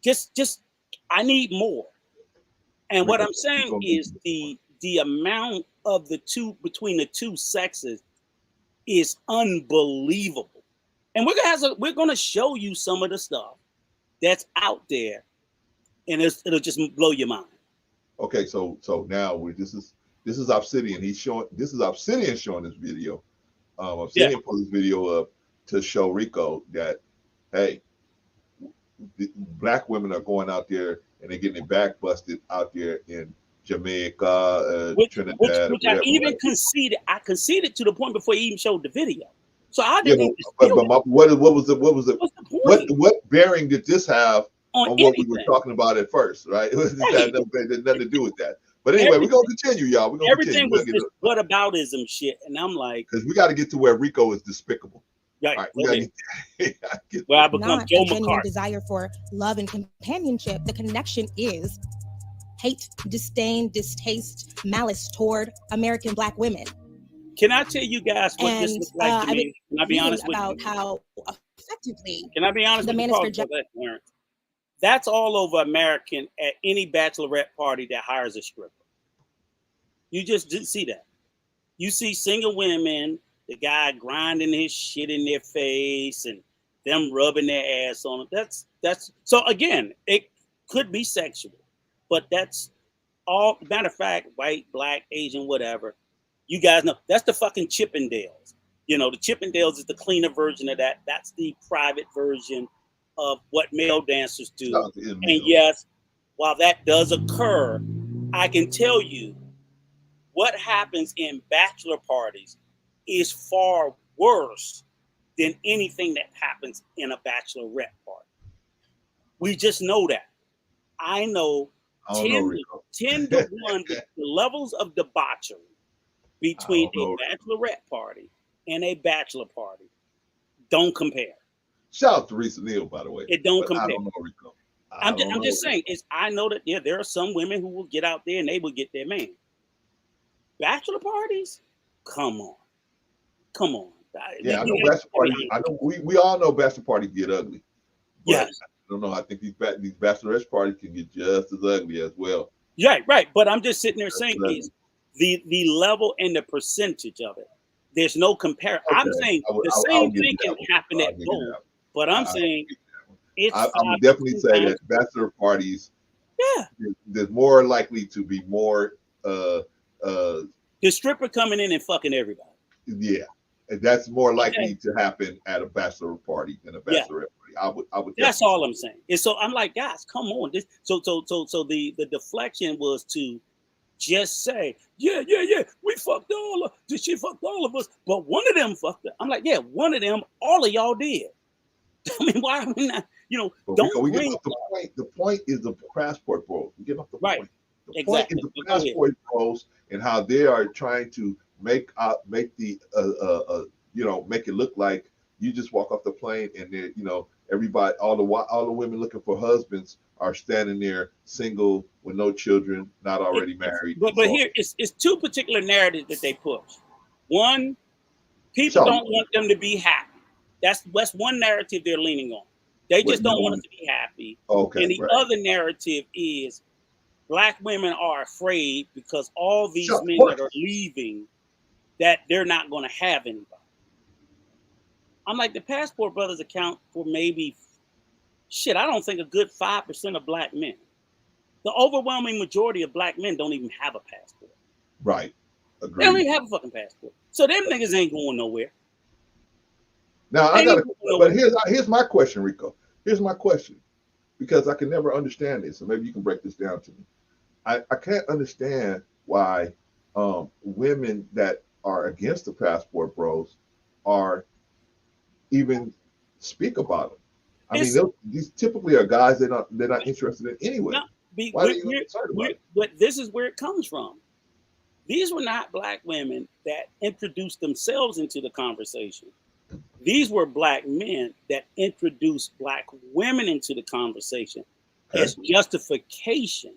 Just I need more. And what I'm saying is the amount of the two between the two sexes is unbelievable. And we're gonna show you some of the stuff that's out there, and it'll just blow your mind. Okay, so now this is Obsidian. This is Obsidian showing this video. Obsidian put this video up to show Rico that, hey, Black women are going out there and they're getting their back busted out there in Jamaica, Trinidad. Which I even conceded. I conceded to the point before he even showed the video. So I didn't. What bearing did this have on what we were talking about at first, right? It had nothing to do with that. But anyway, we're gonna continue, y'all. We're gonna everything was this whataboutism shit, and I'm like, because we got to get to where Rico is despicable. Right. All right, we gotta get where I become Joe genuine McCarthy. Desire for love and companionship. The connection is hate, disdain, distaste, malice toward American Black women. Can I tell you guys what this looks like to me? Can I be honest with you? About how effectively. Can I be honest with you? That's all over American at any bachelorette party that hires a stripper. You just didn't see that. You see single women, the guy grinding his shit in their face and them rubbing their ass on it. That's so again, it could be sexual, but that's all. Matter of fact, white, Black, Asian, whatever. You guys know that's the fucking Chippendales. You know, the Chippendales is the cleaner version of that. That's the private version of what male dancers do. And yes, while that does occur, I can tell you what happens in bachelor parties is far worse than anything that happens in a bachelorette party. We just know that. I know 10 to 1 the levels of debauchery between a bachelorette party and a bachelor party don't compare. Shout out to Reese Neal, by the way. It don't compare. I don't know Rico. I'm just saying, I know that there are some women who will get out there and they will get their man. Bachelor parties? Come on. Yeah, I know bachelor parties. I know we all know bachelor parties get ugly. Yes. I don't know. I think these bachelorette parties can get just as ugly as well. Right. But I'm just sitting there saying is the level and the percentage of it. There's no comparison. Okay. I'm saying the same thing can happen at both. But I'm saying I would definitely say that bachelor parties, there's more likely to be more the stripper coming in and fucking everybody. Yeah, and that's more likely to happen at a bachelor party than a bachelorette party. I would. That's all I'm saying. And so I'm like, guys, come on. So the deflection was to just say, yeah, we fucked she fucked all of us, but one of them fucked her. I'm like, yeah, one of them, all of y'all did. I mean, why are we not, don't we get off the point. The point is the passport bros. We get off the point. The point is the passport bros and how they are trying to make the make it look like you just walk off the plane and then, everybody, all the women looking for husbands are standing there single with no children, not already married. But here it's two particular narratives that they push. One, people don't want them to be happy. That's one narrative they're leaning on. They just don't want us to be happy. Okay. And the other narrative is Black women are afraid because all these men that are leaving, that they're not going to have anybody. I'm like, the Passport Brothers account for maybe, I don't think a good 5% of Black men. The overwhelming majority of Black men don't even have a passport. Right. Agreed. They don't even have a fucking passport. So them niggas ain't going nowhere. Now, but here's my question, Rico. Here's my question, because I can never understand this. So maybe you can break this down to me. I can't understand why women that are against the Passport Bros are even speak about them. I mean, these typically are guys they're not interested in anyway. Why are you concerned about it? But this is where it comes from. These were not Black women that introduced themselves into the conversation. These were Black men that introduced Black women into the conversation as justification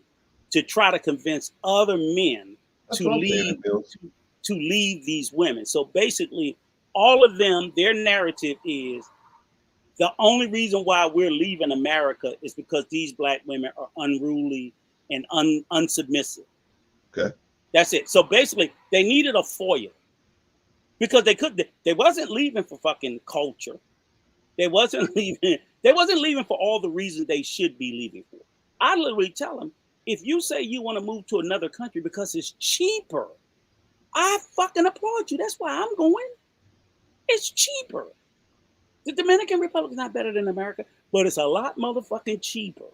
to try to convince other men to leave these women. So basically, all of them, their narrative is the only reason why we're leaving America is because these Black women are unruly and unsubmissive. Okay. That's it. So basically, they needed a foil because they wasn't leaving for fucking culture. They wasn't leaving for all the reasons they should be leaving for. I literally tell them, if you say you want to move to another country because it's cheaper, I fucking applaud you. That's why I'm going. It's cheaper. The Dominican Republic is not better than America, but it's a lot motherfucking cheaper.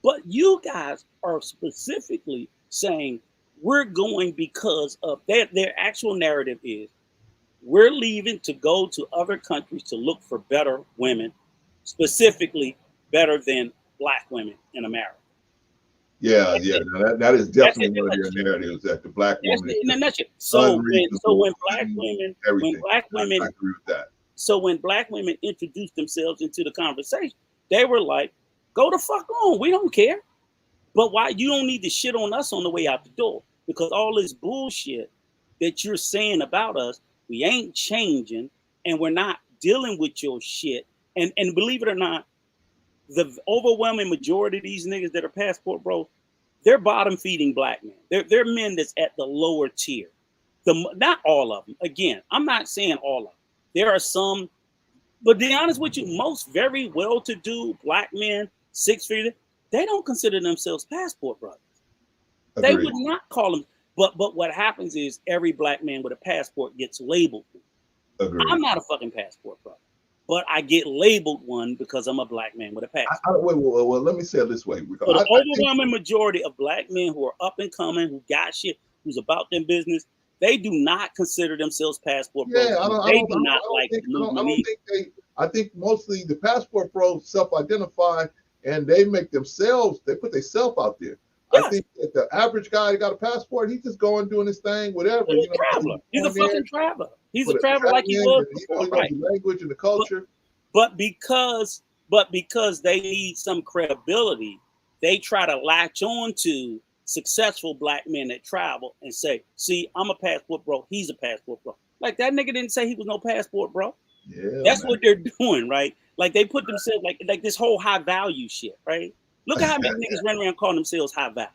But you guys are specifically saying we're going because of their actual narrative is we're leaving to go to other countries to look for better women, specifically better than Black women in America. Yeah. Now that is definitely one of your narratives, that the Black woman. So when Black women, I agree with that. So when Black women introduced themselves into the conversation, they were like, "Go the fuck on, we don't care." But why you don't need to shit on us on the way out the door? Because all this bullshit that you're saying about us, we ain't changing, and we're not dealing with your shit. And believe it or not, the overwhelming majority of these niggas that are Passport Bros, they're bottom feeding Black men. They're men that's at the lower tier. Not all of them. Again, I'm not saying all of them. There are some, but to be honest with you, most very well-to-do Black men, six-figure, they don't consider themselves Passport Brothers. Agreed. They would not call them. But what happens is every Black man with a passport gets labeled. Agreed. I'm not a fucking Passport Brother, but I get labeled one because I'm a Black man with a passport. Well, let me say it this way. So the overwhelming majority of Black men who are up and coming, who got shit, who's about their business, they do not consider themselves Passport Bros. I think mostly the Passport Bros self-identify and they put themselves out there. Yes. I think that the average guy that got a passport, he's just going doing his thing, whatever. He's a traveler. He's a fucking traveler. He's a traveler like he was before, right? The language and the culture. But because they need some credibility, they try to latch on to successful Black men that travel and say, "See, I'm a Passport Bro. He's a Passport Bro." Like that nigga didn't say he was no Passport Bro. Yeah, that's what they're doing, right? Like they put themselves like this whole high value shit, right? Look at how many niggas run around calling themselves high value.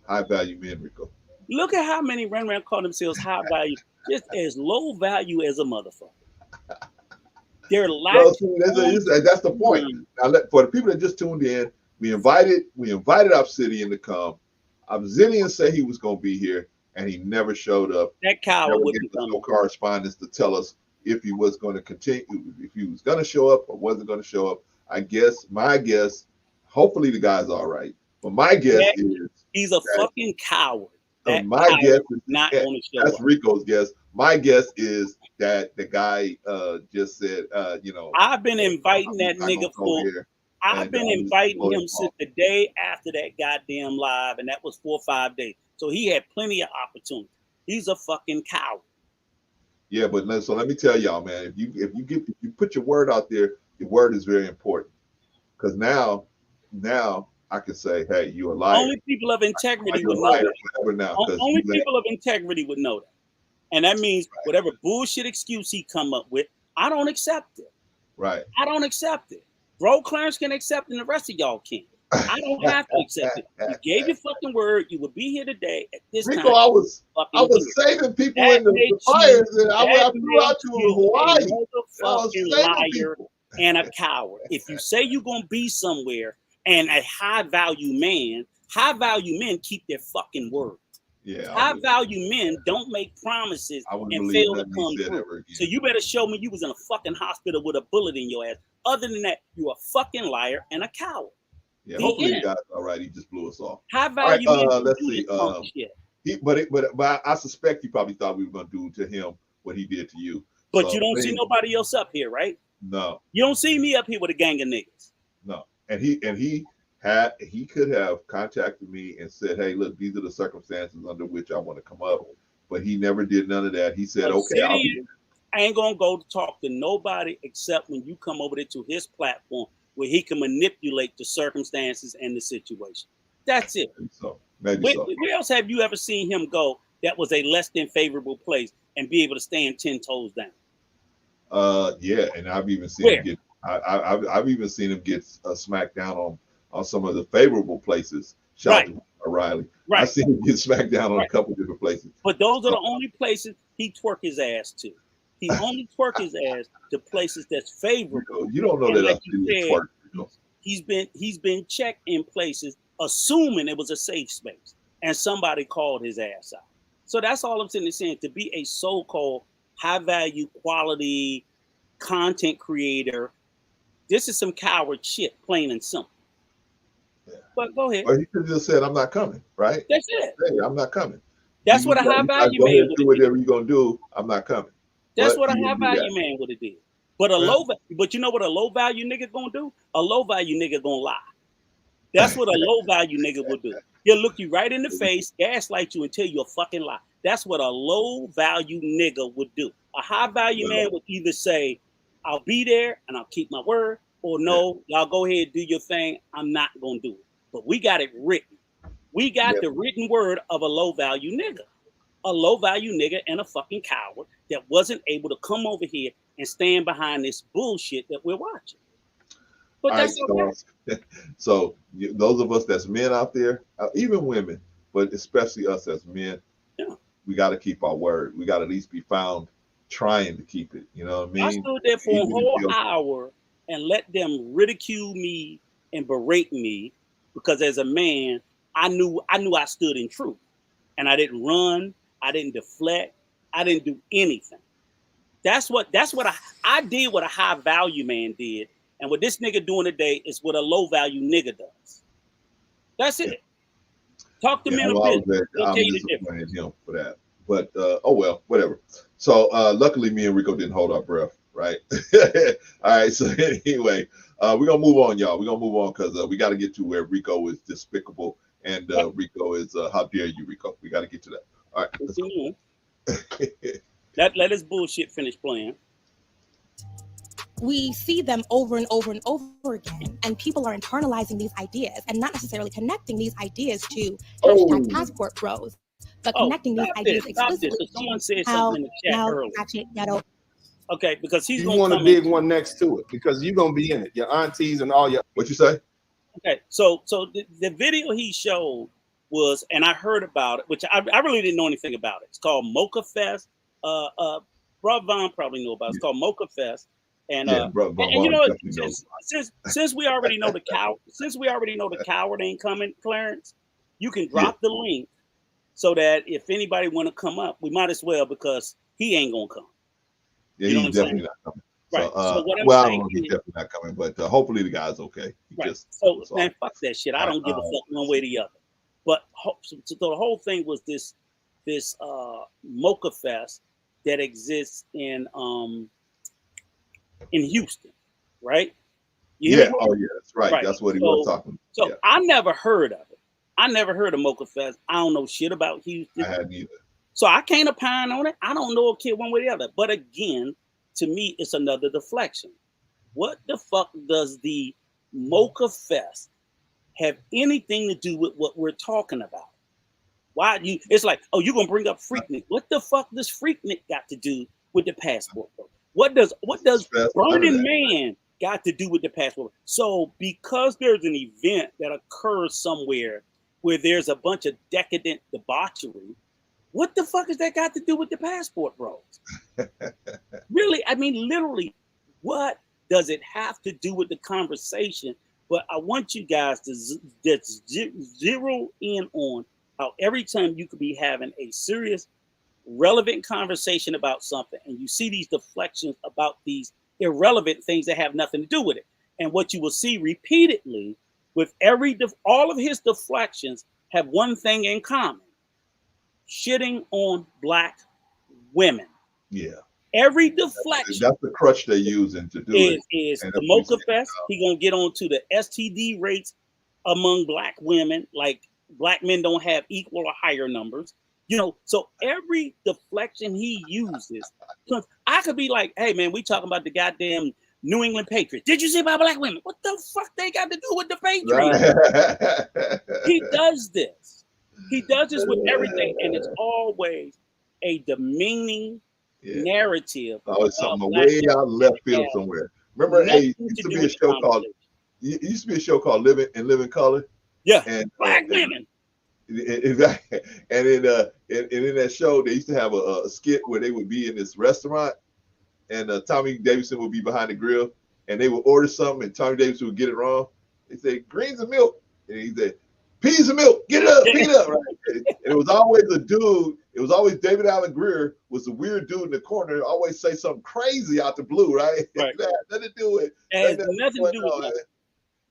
High value men, Rico. Look at how many run around calling themselves high value, just as low value as a motherfucker. They're that's the point. Now, for the people that just tuned in, we invited Obsidian to come. Obsidian said he was going to be here, and he never showed up. That coward would be no correspondence to tell us if he was going to continue, if he was going to show up or wasn't going to show up. My guess. Hopefully the guy's all right. But my guess is he's a fucking coward. My guess is not going to show that's up. Rico's guess. My guess is that the guy just said, I've been inviting that nigga I've been inviting him since the day after that goddamn live, and that was 4 or 5 days. So he had plenty of opportunity. He's a fucking coward. Yeah, but so let me tell y'all, man. If you put your word out there, your word is very important. Because now I can say, hey, you're a liar. Only people of integrity You're would a know liar that. forever now. Only people of integrity would know that. And that means whatever bullshit excuse he come up with, I don't accept it. Right. I don't accept it. Bro, Clarence can accept it, and the rest of y'all can't. I don't have to accept it. You gave your fucking word. You would be here today at this Rico, time. I was saving people that in the fires, and I threw out to Hawaii. Motherfucking liar and a coward. If you say you're gonna be somewhere and a high value men keep their fucking word. Yeah, high value men don't make promises and fail to come through. So you better show me you was in a fucking hospital with a bullet in your ass. Other than that, you're a fucking liar and a coward. Yeah, hopefully the guy's all right. He just blew us off. High value men. Let's see. But I suspect you probably thought we were going to do to him what he did to you. But you don't see nobody else up here, right? No. You don't see me up here with a gang of niggas. No. And he could have contacted me and said, hey, look, these are the circumstances under which I want to come up. But he never did none of that. He said, okay, I ain't gonna go to talk to nobody except when you come over there to his platform where he can manipulate the circumstances and the situation. That's it. Maybe so. Where else have you ever seen him go that was a less than favorable place and be able to stand 10 toes down? Yeah, and I've even seen him get. I've even seen him get smacked down on some of the favorable places. Shout out to O'Reilly. Right. I've seen him get smacked down on a couple of different places. But those are the only places he twerk his ass to. He only twerk his ass to places that's favorable. You don't know that like twerk. He's been checked in places assuming it was a safe space, and somebody called his ass out. So that's all I'm saying. To be a so-called high-value, quality content creator, this is some coward shit, plain and simple. Yeah. But go ahead. Or he could have just said, "I'm not coming." Right? That's it. Hey, I'm not coming. That's what a high-value man would do. Whatever you're gonna do, I'm not coming. That's what a high-value man would have did. But but you know what a low-value nigga gonna do? A low-value nigga gonna lie. That's what a low-value nigga would do. He'll look you right in the face, gaslight you, and tell you a fucking lie. That's what a low-value nigga would do. A high-value man would either say, "I'll be there and I'll keep my word," or "No, y'all go ahead, do your thing. I'm not gonna do it." But we got it written. We got the written word of a low-value nigga. A low-value nigga and a fucking coward that wasn't able to come over here and stand behind this bullshit that we're watching. But that's okay. So those of us that's men out there, even women, but especially us as men, we got to keep our word. We got to at least be found trying to keep it. You know what I mean? I stood there for a whole hour and let them ridicule me and berate me because as a man, I knew I stood in truth, and I didn't run. I didn't deflect. I didn't do anything. That's what I did. What a high value man did. And what this nigga doing today is what a low value nigga does. That's it. Talk to men of business. I'm disappointed in him for that. But oh well, whatever. So luckily me and Rico didn't hold our breath, right? All right. So anyway, we're gonna move on, y'all. We're gonna move on because we got to get to where Rico is despicable and Rico is how dare you, Rico? We got to get to that. All right. Let's go. Let his bullshit finish playing. We see them over and over and over again, and people are internalizing these ideas and not necessarily connecting these ideas to hashtag passport bros, but connecting these ideas explicitly. Someone said something in the chat earlier. Okay, because he's going to want a big one next to it because you're going to be in it. Your aunties and all your. What you say? Okay, so the video he showed was, and I heard about it, which I really didn't know anything about it. It's called Mocha Fest. Rob Vaughn probably knew about it. It's called Mocha Fest. And and you know, since we already know the coward ain't coming, Clarence, you can drop the link so that if anybody want to come up, we might as well because he ain't gonna come. Yeah, he's definitely not coming. Right. So well, I don't know if he's definitely not coming, but hopefully the guy's okay. Right. So man, fuck that shit. I don't give a fuck one way or the other. But so the whole thing was this Mocha Fest that exists in Houston, right? Oh yeah, that's right. That's what he was talking about. So I never heard of it. I never heard of Mocha Fest. I don't know shit about Houston. I hadn't either. So I can't opine on it. I don't know a kid one way or the other. But again, to me, it's another deflection. What the fuck does the Mocha Fest have anything to do with what we're talking about? Why you? It's like, oh, you're gonna bring up Freaknik. What the fuck does Freaknik got to do with the passport, bro? What does Burning Man got to do with the passport? So because there's an event that occurs somewhere where there's a bunch of decadent debauchery, what the fuck has that got to do with the passport, bros? Really, I mean, literally, what does it have to do with the conversation? But I want you guys to zero in on how every time you could be having a serious, relevant conversation about something, and you see these deflections about these irrelevant things that have nothing to do with it. And what you will see repeatedly with all of his deflections have one thing in common: shitting on Black women. Yeah. Every deflection. That's the crutch they're using to do it. Is the Mocha Fest. He gonna get on to the STD rates among Black women, like Black men don't have equal or higher numbers. You know, so every deflection he uses, I could be like, hey man, we talking about the goddamn New England Patriots. Did you see about Black women? What the fuck they got to do with the Patriots? He does this. He does this with everything, and it's always a demeaning narrative. Oh, it's something way out left field somewhere. Remember, it used to be a show called Living in Color. Yeah, and Black women. And in that show, they used to have a skit where they would be in this restaurant, and Tommy Davidson would be behind the grill, and they would order something, and Tommy Davidson would get it wrong. They say greens and milk, and he said peas and milk. Get it up, get it up. And it was always a dude. It was always David Allen Greer was the weird dude in the corner. Always say something crazy out the blue, right? Right. Nothing to do with. It has nothing to do with that.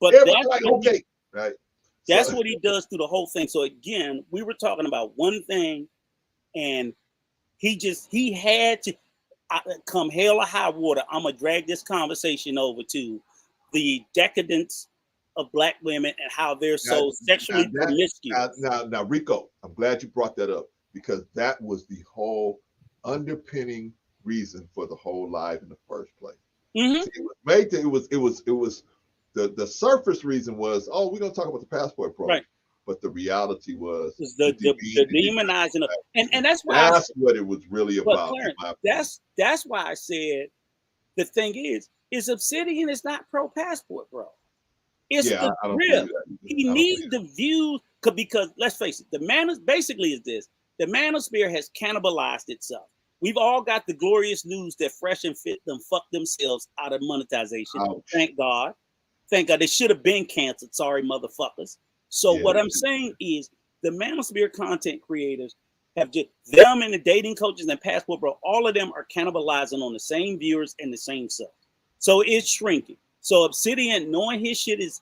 But everybody like okay, right? That's what he does through the whole thing. So again, we were talking about one thing, and he had to come hell or high water. I'm gonna drag this conversation over to the decadence of Black women and how they're so sexually promiscuous. Now, Rico, I'm glad you brought that up, because that was the whole underpinning reason for the whole live in the first place. Mm-hmm. See, it was the surface reason was, oh, we're gonna talk about the passport program, right? But the reality was the demonizing of, and that's why what it was really about. Clarence, that's why I said the thing is Obsidian is not pro passport, bro. It's the grip. He needs the views because let's face it, the manosphere has cannibalized itself. We've all got the glorious news that Fresh and Fit them fucked themselves out of monetization. Ouch. Thank God. Thank God. They should have been canceled. Sorry, motherfuckers. So what I'm saying is the manosphere content creators have just them and the dating coaches and passport, bro. All of them are cannibalizing on the same viewers and the same stuff. So it's shrinking. So Obsidian, knowing his shit is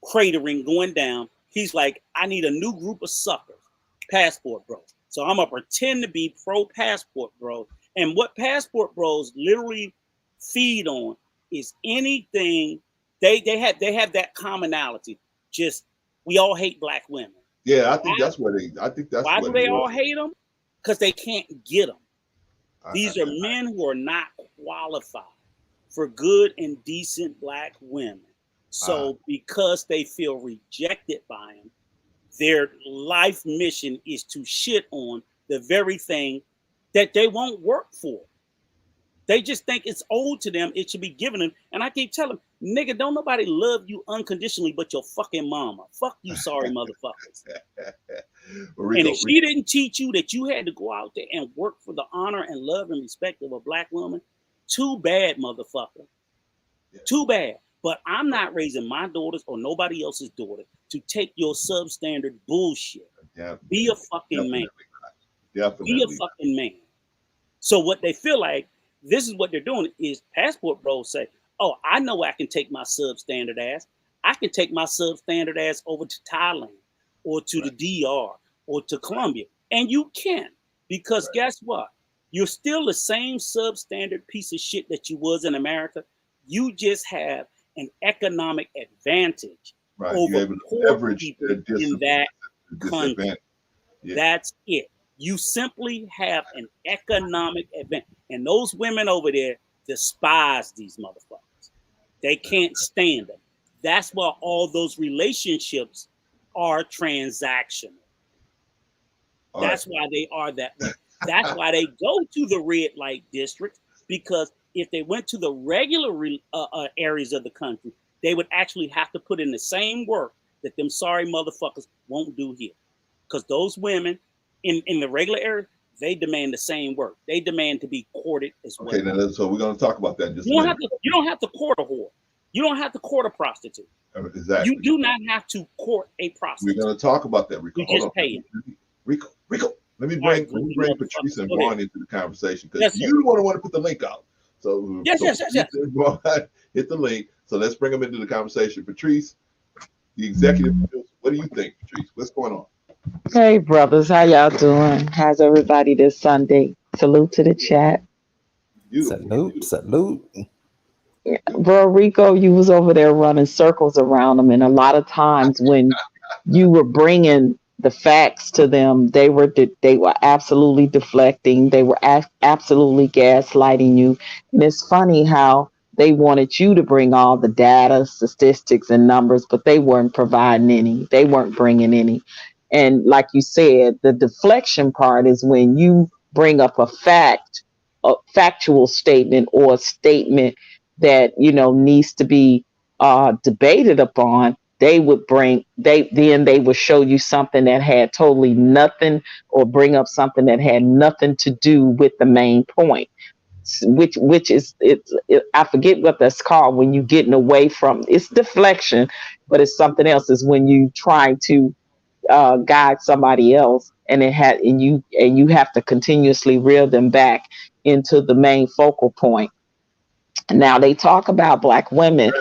cratering, going down, he's like, I need a new group of suckers, passport bros. So I'm gonna pretend to be pro passport bro. And what passport bros literally feed on is anything they have that commonality. Just we all hate Black women. Yeah, I think that's why do they all hate them? Because they can't get them. These are men who are not qualified for good and decent Black women. So because they feel rejected by them, their life mission is to shit on the very thing that they won't work for. They just think it's owed to them. It should be given them. And I keep telling them, nigga, don't nobody love you unconditionally but your fucking mama. Fuck you, sorry motherfuckers. And if she didn't teach you that you had to go out there and work for the honor and love and respect of a Black woman, too bad, motherfucker. Yeah. Too bad. But I'm not raising my daughters or nobody else's daughter to take your substandard bullshit. Be a fucking man. Be a fucking man. So what they feel like, this is what they're doing is passport bros say, oh, I know I can take my substandard ass. I can take my substandard ass over to Thailand or to the DR or to Colombia. And you can, because guess what? You're still the same substandard piece of shit that you was in America. You just have an economic advantage over poor people in that country. Yeah. That's it. You simply have an economic advantage. And those women over there despise these motherfuckers. They can't stand them. That's why all those relationships are transactional. That's why they are that way. That's why they go to the red light districts, because if they went to the regular areas of the country, they would actually have to put in the same work that them sorry motherfuckers won't do here. Because those women in the regular area, they demand the same work. They demand to be courted as well. Okay, now so we're going to talk about that in just you a don't minute. you don't have to court a whore. You don't have to court a prostitute. Exactly. You do not have to court a prostitute. We're going to talk about that, Rico. You just pay it. Rico. Let me bring Patrice and Vaughn into the conversation, because you want to put the link out. So yes. Hit the link. So let's bring them into the conversation. Patrice, the executive producer, what do you think, Patrice? What's going on? Hey, brothers, how y'all doing? How's everybody this Sunday? Salute to the chat. Salute. Bro, Rico, you was over there running circles around them, and a lot of times when you were bringing the facts to them, they were absolutely deflecting. They were absolutely gaslighting you. And it's funny how they wanted you to bring all the data, statistics, and numbers, but they weren't providing any. They weren't bringing any. And like you said, the deflection part is when you bring up a factual statement or a statement that needs to be debated upon. They would they would show you something that had totally nothing, or bring up something that had nothing to do with the main point, which is I forget what that's called when you're getting away from. It's deflection, but it's something else. Is when you try to guide somebody else, and you have to continuously reel them back into the main focal point. Now they talk about Black women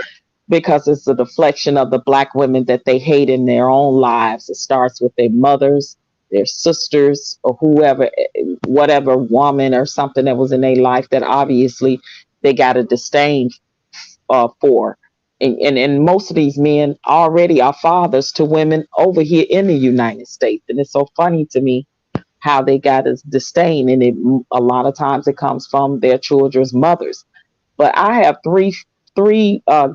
because it's a deflection of the Black women that they hate in their own lives. It starts with their mothers, their sisters, or whoever, whatever woman or something that was in their life that obviously they got a disdain for. And most of these men already are fathers to women over here in the United States. And it's so funny to me how they got a disdain. And a lot of times it comes from their children's mothers. But I have three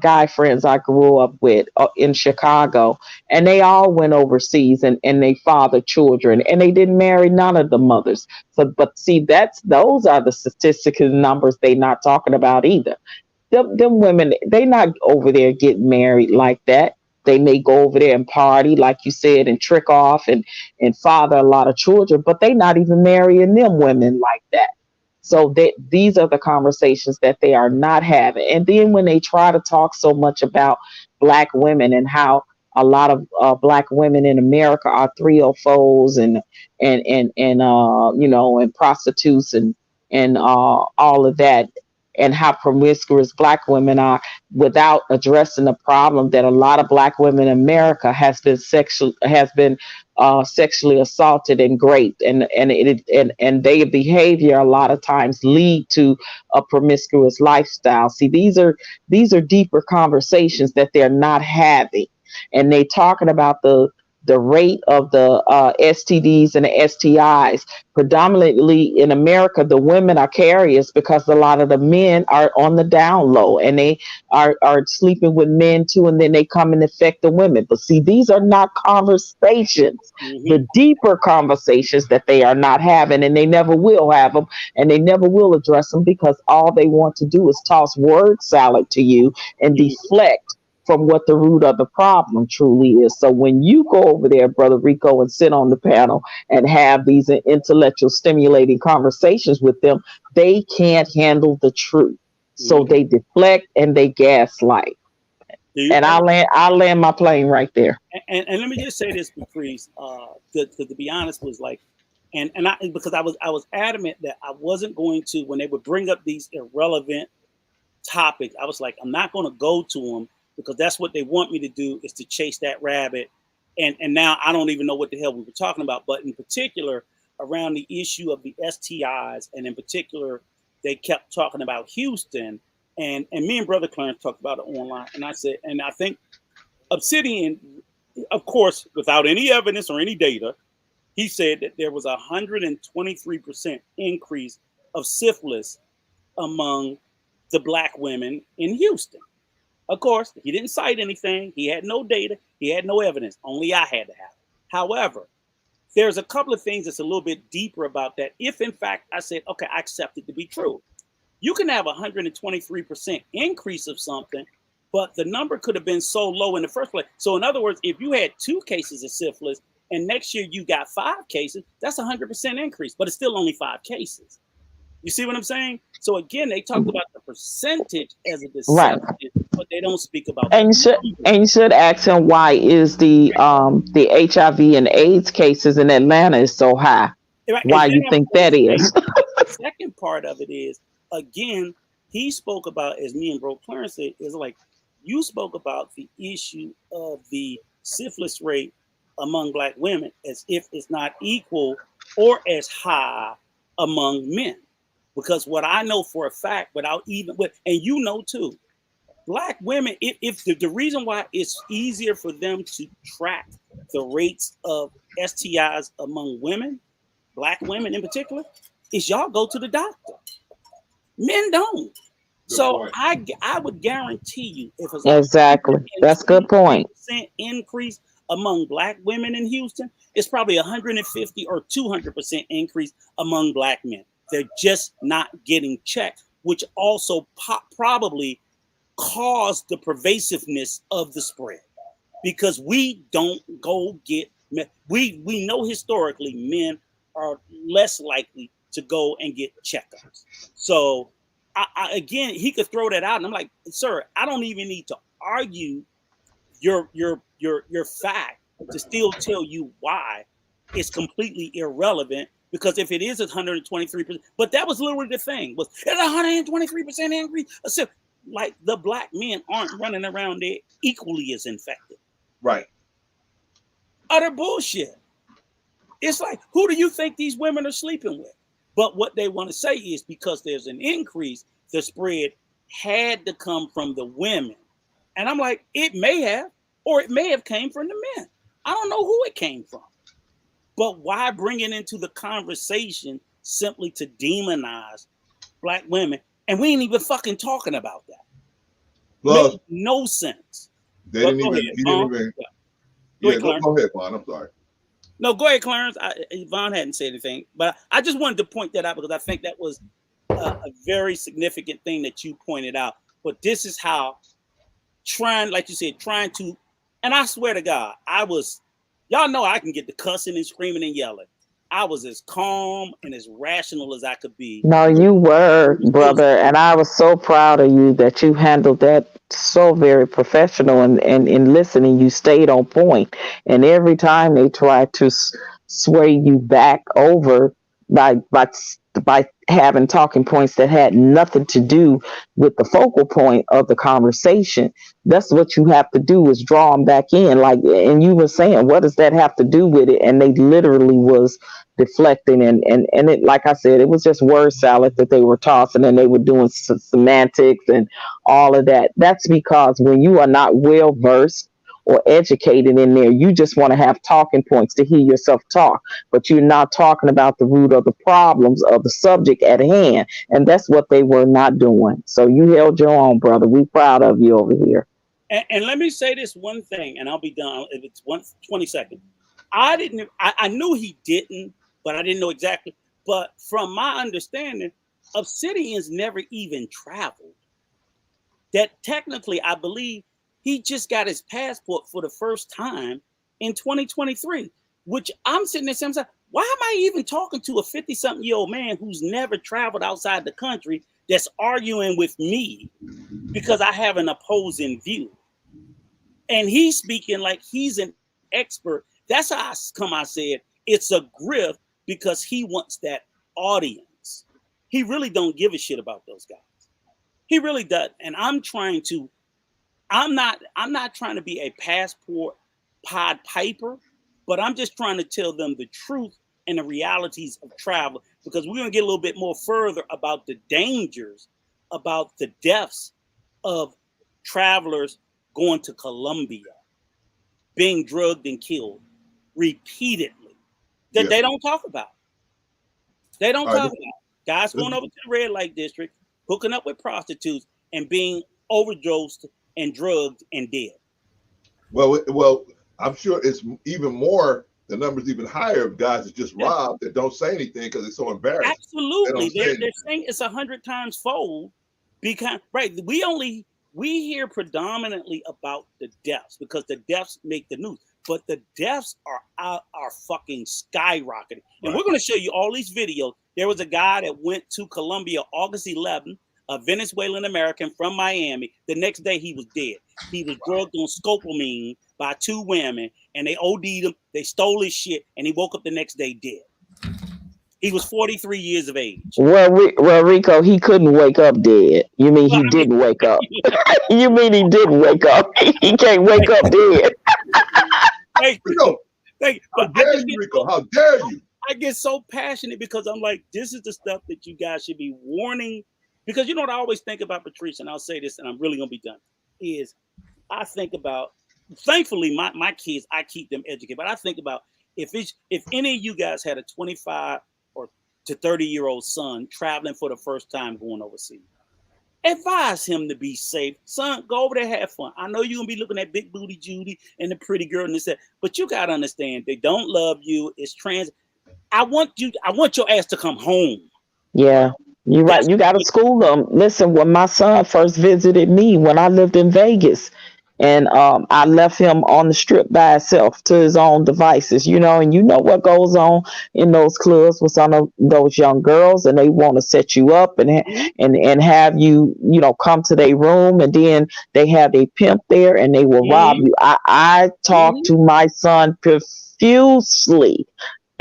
guy friends I grew up with in Chicago, and they all went overseas and they fathered children, and they didn't marry none of the mothers. So, but see, those are the statistical numbers they're not talking about either. Them women, they not over there getting married like that. They may go over there and party, like you said, and trick off and father a lot of children, but they not even marrying them women like that. So these are the conversations that they are not having. And then when they try to talk so much about Black women and how a lot of Black women in America are 304s and prostitutes and all of that, and how promiscuous Black women are, without addressing the problem that a lot of Black women in America has been sexually assaulted and raped, and their behavior a lot of times lead to a promiscuous lifestyle. See, these are deeper conversations that they're not having, and they talking about the rate of the STDs and the STIs. Predominantly in America, the women are carriers because a lot of the men are on the down low, and they are sleeping with men too, and then they come and affect the women. But see, these are not conversations, the deeper conversations that they are not having, and they never will have them, and they never will address them, because all they want to do is toss word salad to you and deflect from what the root of the problem truly is. So when you go over there, Brother Rico, and sit on the panel and have these intellectual stimulating conversations with them, they can't handle the truth. So they deflect and they gaslight. And I'll land my plane right there. And let me just say this, Patrice, to be honest, was like, and I, because I was adamant that I wasn't going to, when they would bring up these irrelevant topics, I was like, I'm not going to go to them, because that's what they want me to do, is to chase that rabbit. And now I don't even know what the hell we were talking about. But in particular, around the issue of the STIs, and in particular, they kept talking about Houston. And me and Brother Clarence talked about it online. And I said, and I think Obsidian, of course, without any evidence or any data, he said that there was 123% increase of syphilis among the black women in Houston. Of course, he didn't cite anything. He had no data. He had no evidence. Only I had to have it. However, there's a couple of things that's a little bit deeper about that. If in fact I said, okay, I accept it to be true. You can have 123% increase of something, but the number could have been so low in the first place. So in other words, if you had 2 cases of syphilis and next year you got 5 cases, that's 100% increase, but it's still only 5 cases. You see what I'm saying? So again, they talk about the percentage as a deception, but they don't speak about. And you should ask him why is the HIV and AIDS cases in Atlanta is so high. Right. Why you think that is? The second part of it is, again, he spoke about, as me and Bro Clarence said, is like you spoke about the issue of the syphilis rate among black women as if it's not equal or as high among men. Because what I know for a fact, without even with, and you know too, black women, if the reason why it's easier for them to track the rates of STIs among women, black women in particular, is y'all go to the doctor. Men don't. Good so point. I would guarantee you if it's exactly that's a good point. Increase among black women in Houston, it's probably 150 or 200% increase among black men. They're just not getting checked, which also probably caused the pervasiveness of the spread because we don't go get, we know historically men are less likely to go and get checkups. So I again, he could throw that out and I'm like, sir, I don't even need to argue your fact to still tell you why it's completely irrelevant. Because if it is 123%, but that was literally the thing, was it's 123% increase. Like the black men aren't running around there equally as infected. Right. Utter bullshit. It's like, who do you think these women are sleeping with? But what they want to say is because there's an increase, the spread had to come from the women. And I'm like, it may have, or it may have came from the men. I don't know who it came from. But why bring it into the conversation simply to demonize black women? And we ain't even fucking talking about that. Plus, made no sense. They didn't even. Go ahead, Vaughn. I'm sorry. No, go ahead, Clarence. Vaughn hadn't said anything, but I just wanted to point that out because I think that was a very significant thing that you pointed out. But this is how like you said, trying to, and I swear to God, y'all know I can get the cussing and screaming and yelling. I was as calm and as rational as I could be. No, you were, brother. And I was so proud of you that you handled that so very professional and in listening, you stayed on point. And every time they tried to sway you back over by having talking points that had nothing to do with the focal point of the conversation, that's what you have to do is draw them back in. Like, and you were saying, what does that have to do with it? And they literally was deflecting and it, like I said, it was just word salad that they were tossing and they were doing semantics and all of that. That's because when you are not well versed or educated in there, you just want to have talking points to hear yourself talk, but you're not talking about the root of the problems of the subject at hand. And that's what they were not doing. So you held your own, brother. We proud of you over here. And let me say this one thing, and I'll be done if it's 20 seconds. I knew he didn't, but I didn't know exactly. But from my understanding, Obsidian's never even traveled. That technically, I believe he just got his passport for the first time in 2023, which I'm sitting there saying, why am I even talking to a 50-something-year-old man who's never traveled outside the country that's arguing with me because I have an opposing view? And he's speaking like he's an expert. That's how I said it's a grift because he wants that audience. He really don't give a shit about those guys. He really does. And I'm not trying to be a passport Pied Piper, but I'm just trying to tell them the truth and the realities of travel, because we're going to get a little bit more further about the dangers, about the deaths of travelers going to Colombia, being drugged and killed repeatedly. that they don't talk about. They don't All talk right. about guys going over to the red light district, hooking up with prostitutes, and being overdosed and drugged and dead. Well, I'm sure it's even more. The number's even higher of guys that just robbed that don't say anything because they're so embarrassed. Absolutely, they're saying it's 100 times fold. Because we hear predominantly about the deaths because the deaths make the news, but the deaths are fucking skyrocketing. And we're going to show you all these videos. There was a guy that went to Colombia August 11th, a Venezuelan American from Miami. The next day he was dead. He was drugged on scopolamine by 2 women, and they OD'd him. They stole his shit, and he woke up the next day dead. He was 43 years of age. Well, Rico, he couldn't wake up dead. You mean he didn't wake up? You mean he didn't wake up? He can't wake up dead. Rico, how dare you, Rico? How dare you? I get so passionate because I'm like, this is the stuff that you guys should be warning. Because you know what I always think about, Patrice, and I'll say this, and I'm really going to be done, is I think about, thankfully, my kids, I keep them educated, but I think about if any of you guys had a 25 to 30-year-old son traveling for the first time going overseas, advise him to be safe. Son, go over there, have fun. I know you're gonna be looking at big booty Judy and the pretty girl and this, that, but you gotta understand they don't love you. It's trans. I want your ass to come home. Yeah, you're right. You gotta school them. Listen, when my son first visited me when I lived in Vegas, and I left him on the strip by himself to his own devices, and you know what goes on in those clubs with some of those young girls, and they want to set you up and have you, come to their room, and then they have a pimp there and they will rob you. I talked to my son profusely.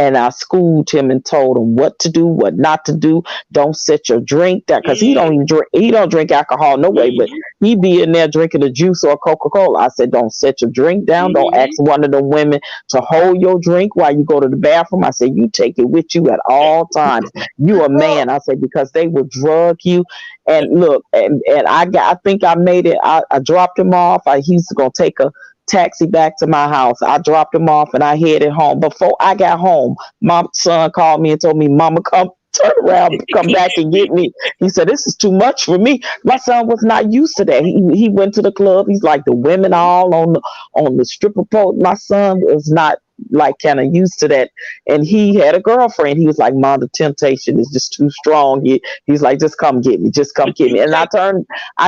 And I schooled him and told him what to do, what not to do. Don't set your drink down because he don't even drink. He don't drink alcohol no way, but he be in there drinking a juice or a Coca-Cola. I said, don't set your drink down. Don't ask one of the women to hold your drink while you go to the bathroom. I said, you take it with you at all times. You a man. I said, because they will drug you. And look, and I think I made it. I dropped him off. He's gonna take a taxi back to my house. I dropped him off and I headed home. Before I got home, my son called me and told me, Mama, come turn around, come back and get me. He said, this is too much for me. My son was not used to that. He went to the club. He's like the women all on the stripper pole. My son was not like kind of used to that, and he had a girlfriend. He was like, Mom, the temptation is just too strong. He's like, just come get me, and I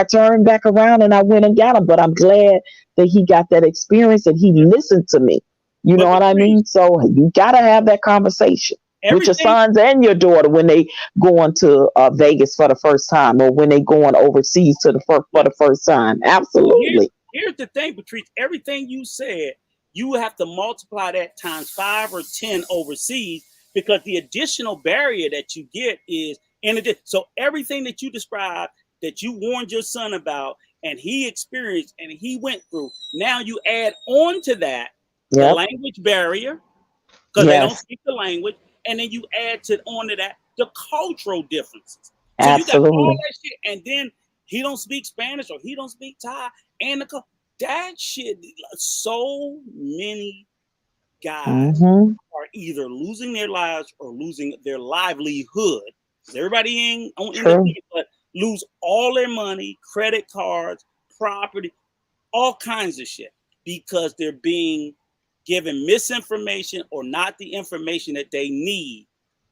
turned back around and I went and got him. But I'm glad that he got that experience and he listened to me. You know what I mean? So you got to have that conversation with your sons and your daughter when they going to Vegas for the first time, or when they going overseas for the first time. Absolutely. Here's the thing, Patrice. Everything you said, you have to multiply that times 5 or 10 overseas, because the additional barrier that you get is in addition. So everything that you described, that you warned your son about, and he experienced and he went through, now you add on to that the language barrier, because they don't speak the language, and then you add onto that the cultural differences. So Absolutely. You got all that shit, and then he don't speak Spanish or he don't speak Thai, and that shit. So many guys are either losing their lives or losing their livelihood. Everybody ain't on anything, but lose all their money, credit cards, property, all kinds of shit, because they're being given misinformation or not the information that they need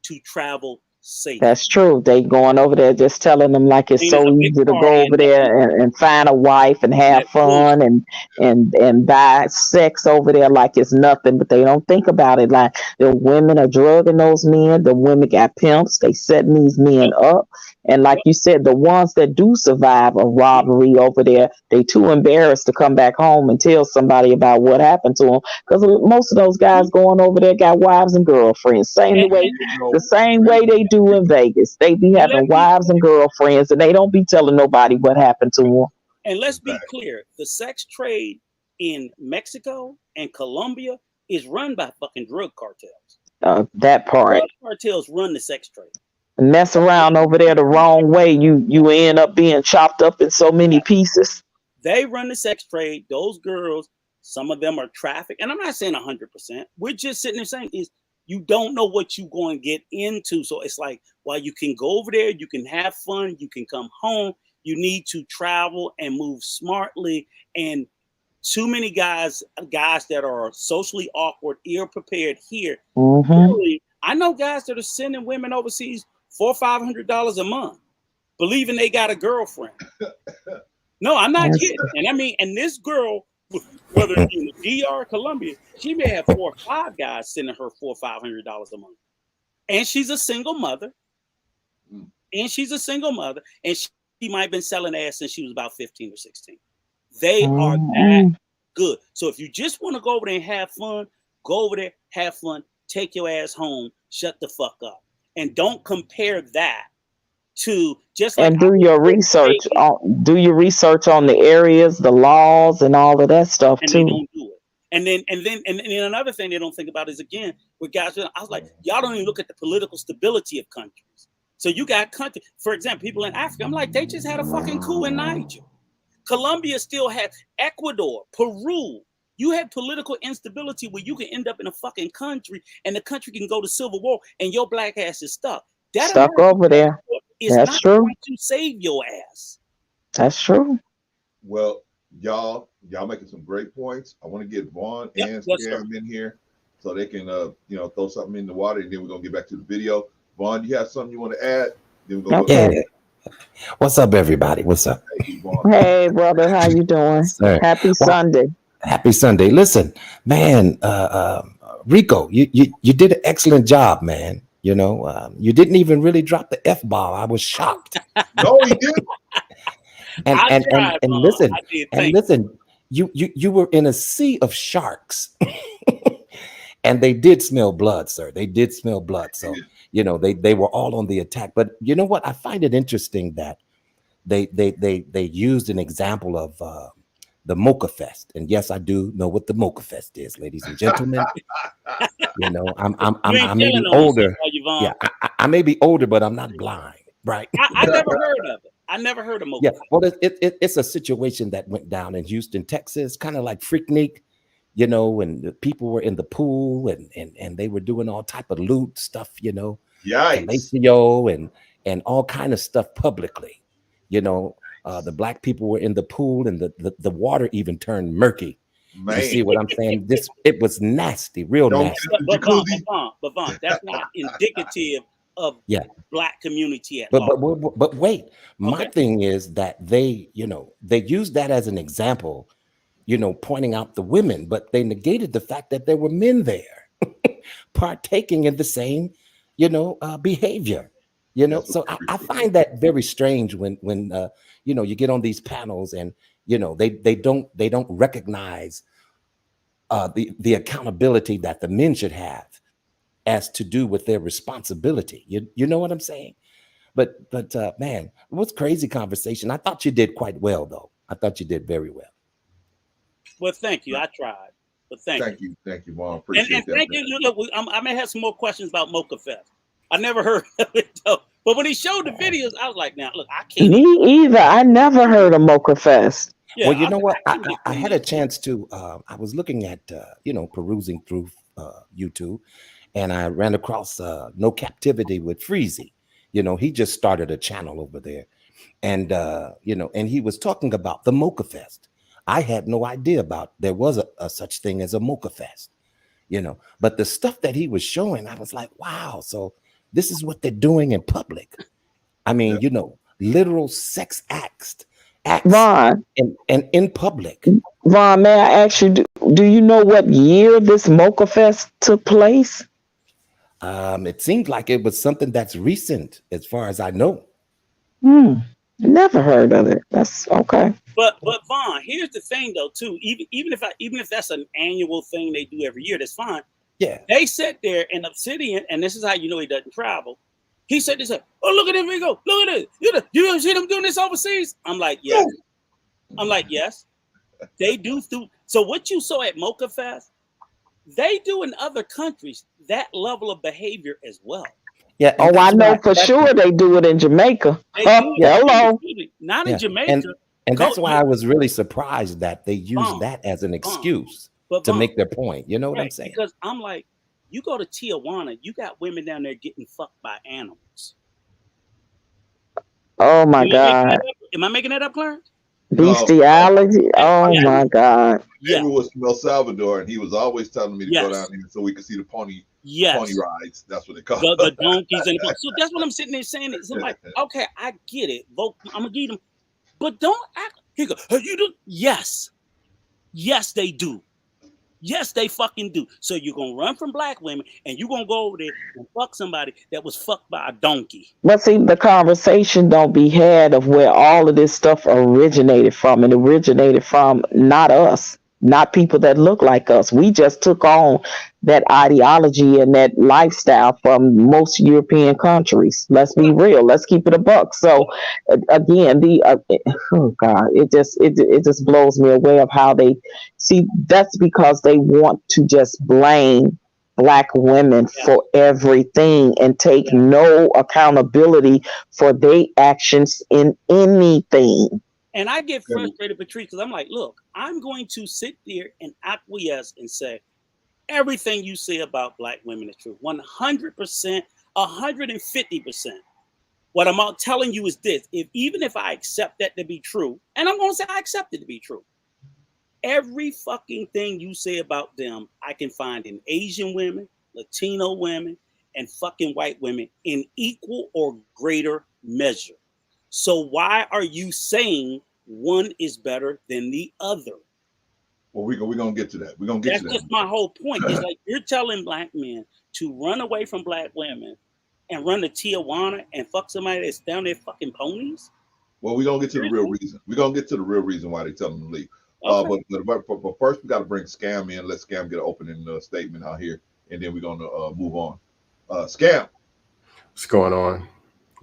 to travel safe. That's true. They going over there just telling them like it's so easy to go over there and find a wife and have fun and buy sex over there like it's nothing, but they don't think about it. Like the women are drugging those men, the women got pimps, they setting these men up. And like you said, the ones that do survive a robbery over there, they too embarrassed to come back home and tell somebody about what happened to them, because most of those guys going over there got wives and girlfriends. The same way they do in Vegas. They be having wives and girlfriends, and they don't be telling nobody what happened to them. And let's be clear, the sex trade in Mexico and Colombia is run by fucking drug cartels. That part. Drug cartels run the sex trade. Mess around over there the wrong way, you end up being chopped up in so many pieces. They run the sex trade. Those girls, some of them are trafficked, and I'm not saying 100%. We're just sitting there saying is You don't know what you're going to get into. So it's like, while you can go over there, you can have fun, you can come home, you need to travel and move smartly. And too many guys that are socially awkward, ill-prepared here. Really, I know guys that are sending women overseas $400 or $500 a month, believing they got a girlfriend. No, I'm not kidding. And I mean, and this girl, whether it's in the DR or Colombia, she may have 4 or 5 guys sending her $400 or $500 a month. And she's a single mother. And she might have been selling ass since she was about 15 or 16. They are that good. So if you just want to go over there and have fun, go over there, have fun, take your ass home, shut the fuck up. And don't compare that to just like, and do your research on the areas, the laws, and all of that stuff and too. They don't do it. And then another thing they don't think about is, again, with guys, I was like, y'all don't even look at the political stability of countries. So you got country, for example, people in Africa. I'm like, they just had a fucking coup in Niger. Colombia still had Ecuador, Peru. You have political instability where you can end up in a fucking country and the country can go to civil war and your black ass is stuck. That Stuck over there. is That's not true. going to save your ass. That's true. Well, y'all making some great points. I want to get Vaughn and Scam in here so they can throw something in the water, and then we're gonna get back to the video. Vaughn, you have something you want to add? Then we're gonna go. What's up, everybody? What's up? Hey, brother, how you doing? Happy Sunday. Happy Sunday. Listen, man, Rico, you did an excellent job, man. You know, you didn't even really drop the F-bomb. I was shocked. No, he didn't. And listen, you were in a sea of sharks. And they did smell blood, sir. They did smell blood. So, you know, they were all on the attack. But you know what? I find it interesting that they used an example of the Mocha Fest. And yes, I do know what the Mocha Fest is, ladies and gentlemen. You know, I may be older. Yeah, I may be older, but I'm not blind, right? I never heard of it. I never heard of Mocha. Yeah, well, it's a situation that went down in Houston, Texas, kind of like Freaknik. You know, and the people were in the pool and they were doing all type of loot stuff, you know, and all kind of stuff publicly. You know, the black people were in the pool and the water even turned murky. Man. You see what I'm saying? It was nasty, real nasty. But Vaughn, that's not indicative of black community at all. But wait, my thing is that they used that as an example, you know, pointing out the women, but they negated the fact that there were men there partaking in the same, you know, behavior, you know. So I find that very strange when you know, you get on these panels and, you know, they don't recognize the accountability that the men should have as to do with their responsibility. You know what I'm saying? But man, it was crazy conversation. I thought you did quite well, though. I thought you did very well. Well, thank you. I tried. But thank you. Thank you, Vaughn. Appreciate and that. Thank you. Look, I may have some more questions about Mocha Fest. I never heard of it though. But when he showed the videos, I was like, now look, I can't. Me either. I never heard of Mocha Fest. Yeah, well, you know what? I had a chance to. I was looking at you know, perusing through YouTube, and I ran across No Captivity with Freezy. You know, he just started a channel over there, and you know, and he was talking about the Mocha Fest. I had no idea about there was a such thing as a Mocha Fest, you know, but the stuff that he was showing, I was like, wow, so this is what they're doing in public. I mean, you know, literal sex acts Vaughn, and in public. Vaughn, may I ask you, do you know what year this Mocha Fest took place? It seems like it was something that's recent, as far as I know. Never heard of it. That's okay. But Vaughn, here's the thing though, too. Even if that's an annual thing they do every year, that's fine. Yeah. They sit there in Obsidian, and this is how you know he doesn't travel. He said this, oh, look at this, Rico, look at this. You ever see them doing this overseas? I'm like, yes. Yes. They do. So what you saw at Mocha Fest, they do in other countries that level of behavior as well. Yeah. Oh, I know for sure they do it in Jamaica. Hello. Not in Jamaica. And that's why I was really surprised that they used that as an excuse to make their point. You know what I'm saying? Because I'm like, You go to Tijuana, you got women down there getting fucked by animals. Oh my God. Am I making that up, Clarence? Bestiality. Oh my God. David was from El Salvador, and he was always telling me to go down there so we could see the pony rides. That's what they call the donkeys and the so that's what I'm sitting there saying. It's like, okay, I get it. Vote, I'm gonna give them, but don't act. He go, hey, you do? Yes, they do. Yes, they fucking do. So you're gonna run from black women and you're gonna go over there and fuck somebody that was fucked by a donkey. But see, the conversation don't be had of where all of this stuff originated from. It originated from not us, not people that look like us. We just took on that ideology and that lifestyle from most European countries. Let's be real. Let's keep it a buck. So again, oh God, it just blows me away of how they see. That's because they want to just blame Black women for everything and take no accountability for their actions in anything. And I get frustrated, Patrice, because I'm like, look, I'm going to sit there and acquiesce and say, everything you say about Black women is true. 100%, 150%. What I'm telling you is this. Even if I accept that to be true, and I'm going to say I accept it to be true, every fucking thing you say about them, I can find in Asian women, Latino women, and fucking white women in equal or greater measure. So why are you saying one is better than the other? Well, we're going to get to that. We're going to get to that. That's just my whole point. It's like you're telling Black men to run away from Black women and run to Tijuana and fuck somebody that's down there fucking ponies? Well, we're going to get to the real reason. We're going to get to the real reason why they tell them to leave. Okay. But first, we got to bring Scam in. Let Scam get an opening statement out here, and then we're going to move on. Scam. What's going on?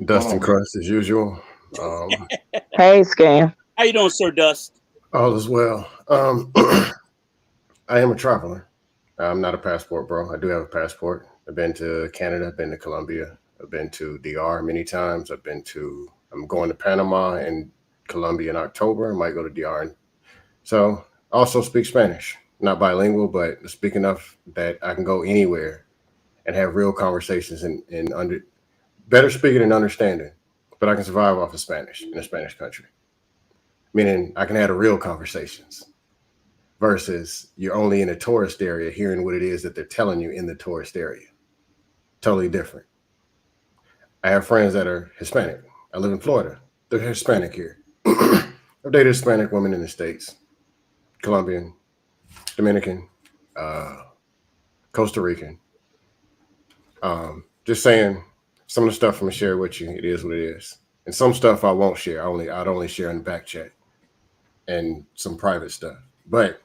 Dustin Crust as usual. Hey, Scam. How you doing, Sir Dust? All is well. I am a traveler. I'm not a passport bro. I do have a passport. I've been to Canada. I've been to Colombia. I've been to DR many times. I'm going to Panama and Colombia in October. I might go to DR. So I also speak Spanish. Not bilingual, but speak enough that I can go anywhere and have real conversations and better speaking and understanding. But I can survive off of Spanish in a Spanish country. Meaning I can have the real conversations versus you're only in a tourist area hearing what it is that they're telling you in the tourist area. Totally different. I have friends that are Hispanic. I live in Florida. They're Hispanic here. I've dated Hispanic women in the States, Colombian, Dominican, Costa Rican. Just saying some of the stuff I'm gonna share with you, it is what it is. And some stuff I won't share. I'd only share in the back chat and some private stuff. But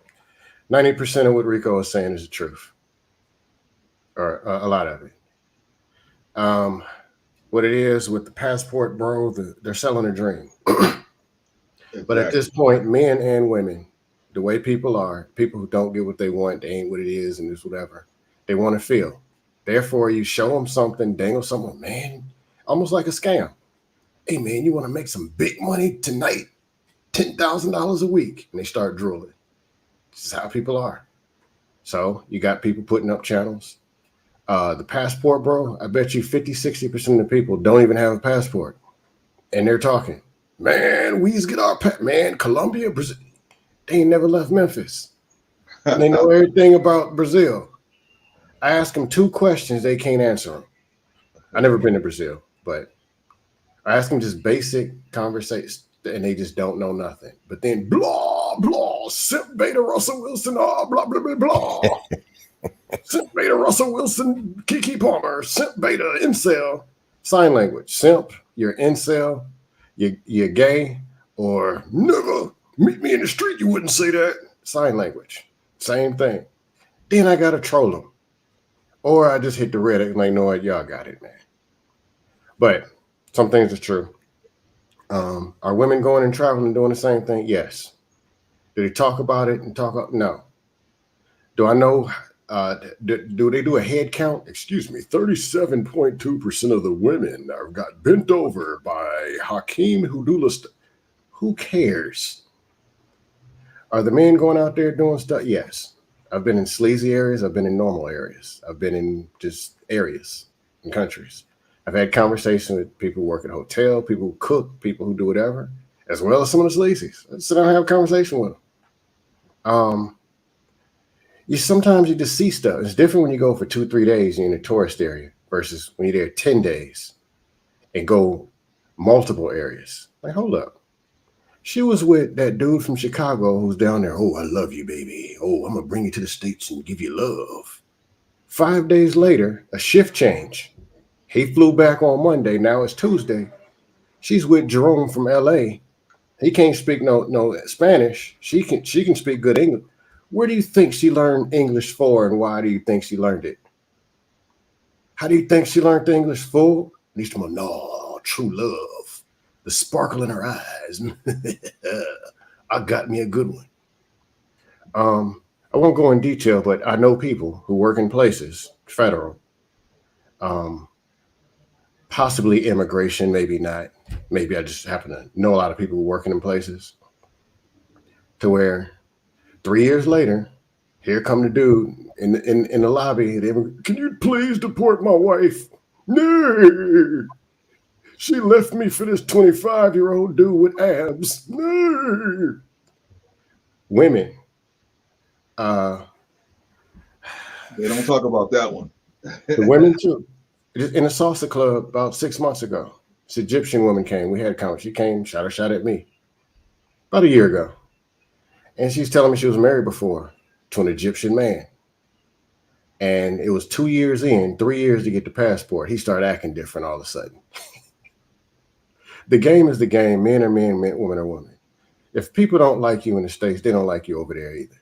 90% of what Rico is saying is the truth. Or a lot of it. What it is with the passport, bro, they're selling a dream. But at this point, men and women, the way people are, people who don't get what they want, they ain't what it is, and this whatever. They want to feel. Therefore, you show them something, dangle something, man, almost like a scam. Hey, man, you want to make some big money tonight? $10,000 a week. And they start drooling. This is how people are. So you got people putting up channels. The passport, bro, I bet you 50, 60% of the people don't even have a passport. And they're talking, man, we get our man, Colombia, Brazil. They ain't never left Memphis. And they know everything about Brazil. I ask them 2 questions, they can't answer them. I've never been to Brazil, but I ask them just basic conversations, and they just don't know nothing. But then blah, blah, simp beta Russell Wilson, blah, blah, blah, blah. Simp beta Russell Wilson, Kiki Palmer, simp beta incel, sign language. Simp, you're incel, you're gay, or never meet me in the street, you wouldn't say that. Sign language, same thing. Then I gotta troll them. Or I just hit the red and like, know what, y'all got it, man. But some things are true. Are women going and traveling and doing the same thing? Yes. Do they talk about it and talk about? No. Do I know? Do they do a head count? Excuse me, 37.2% of the women got bent over by Hakeem Hudula. Who cares? Are the men going out there doing stuff? Yes. I've been in sleazy areas. I've been in normal areas. I've been in just areas and countries. I've had conversations with people who work at a hotel, people who cook, people who do whatever, as well as some of the sleazies. I sit down and have a conversation with them. Sometimes you just see stuff. It's different when you go for 2-3 days and you're in a tourist area versus when you're there 10 days and go multiple areas. Like, hold up. She was with that dude from Chicago who's down there. Oh, I love you, baby. Oh, I'm going to bring you to the States and give you love. 5 days later, a shift change. He flew back on Monday. Now it's Tuesday. She's with Jerome from LA. He can't speak no Spanish. She can speak good English. Where do you think she learned English for, and why do you think she learned it? How do you think she learned the English for? At least no, true love. The sparkle in her eyes. I got me a good one. I won't go in detail, but I know people who work in places, federal, possibly immigration, maybe not. Maybe I just happen to know a lot of people who working in places to where 3 years later, here come the dude in the lobby. Can you please deport my wife? No. She left me for this 25-year-old dude with abs. No. Women. They don't talk about that one. The women too. In a salsa club about 6 months ago, this Egyptian woman came. We had a conversation. She came, shot a shot at me about a year ago. And she's telling me she was married before to an Egyptian man. And it was 2 years in, 3 years to get the passport. He started acting different all of a sudden. The game is the game. Men are men, women are women. If people don't like you in the States, they don't like you over there either.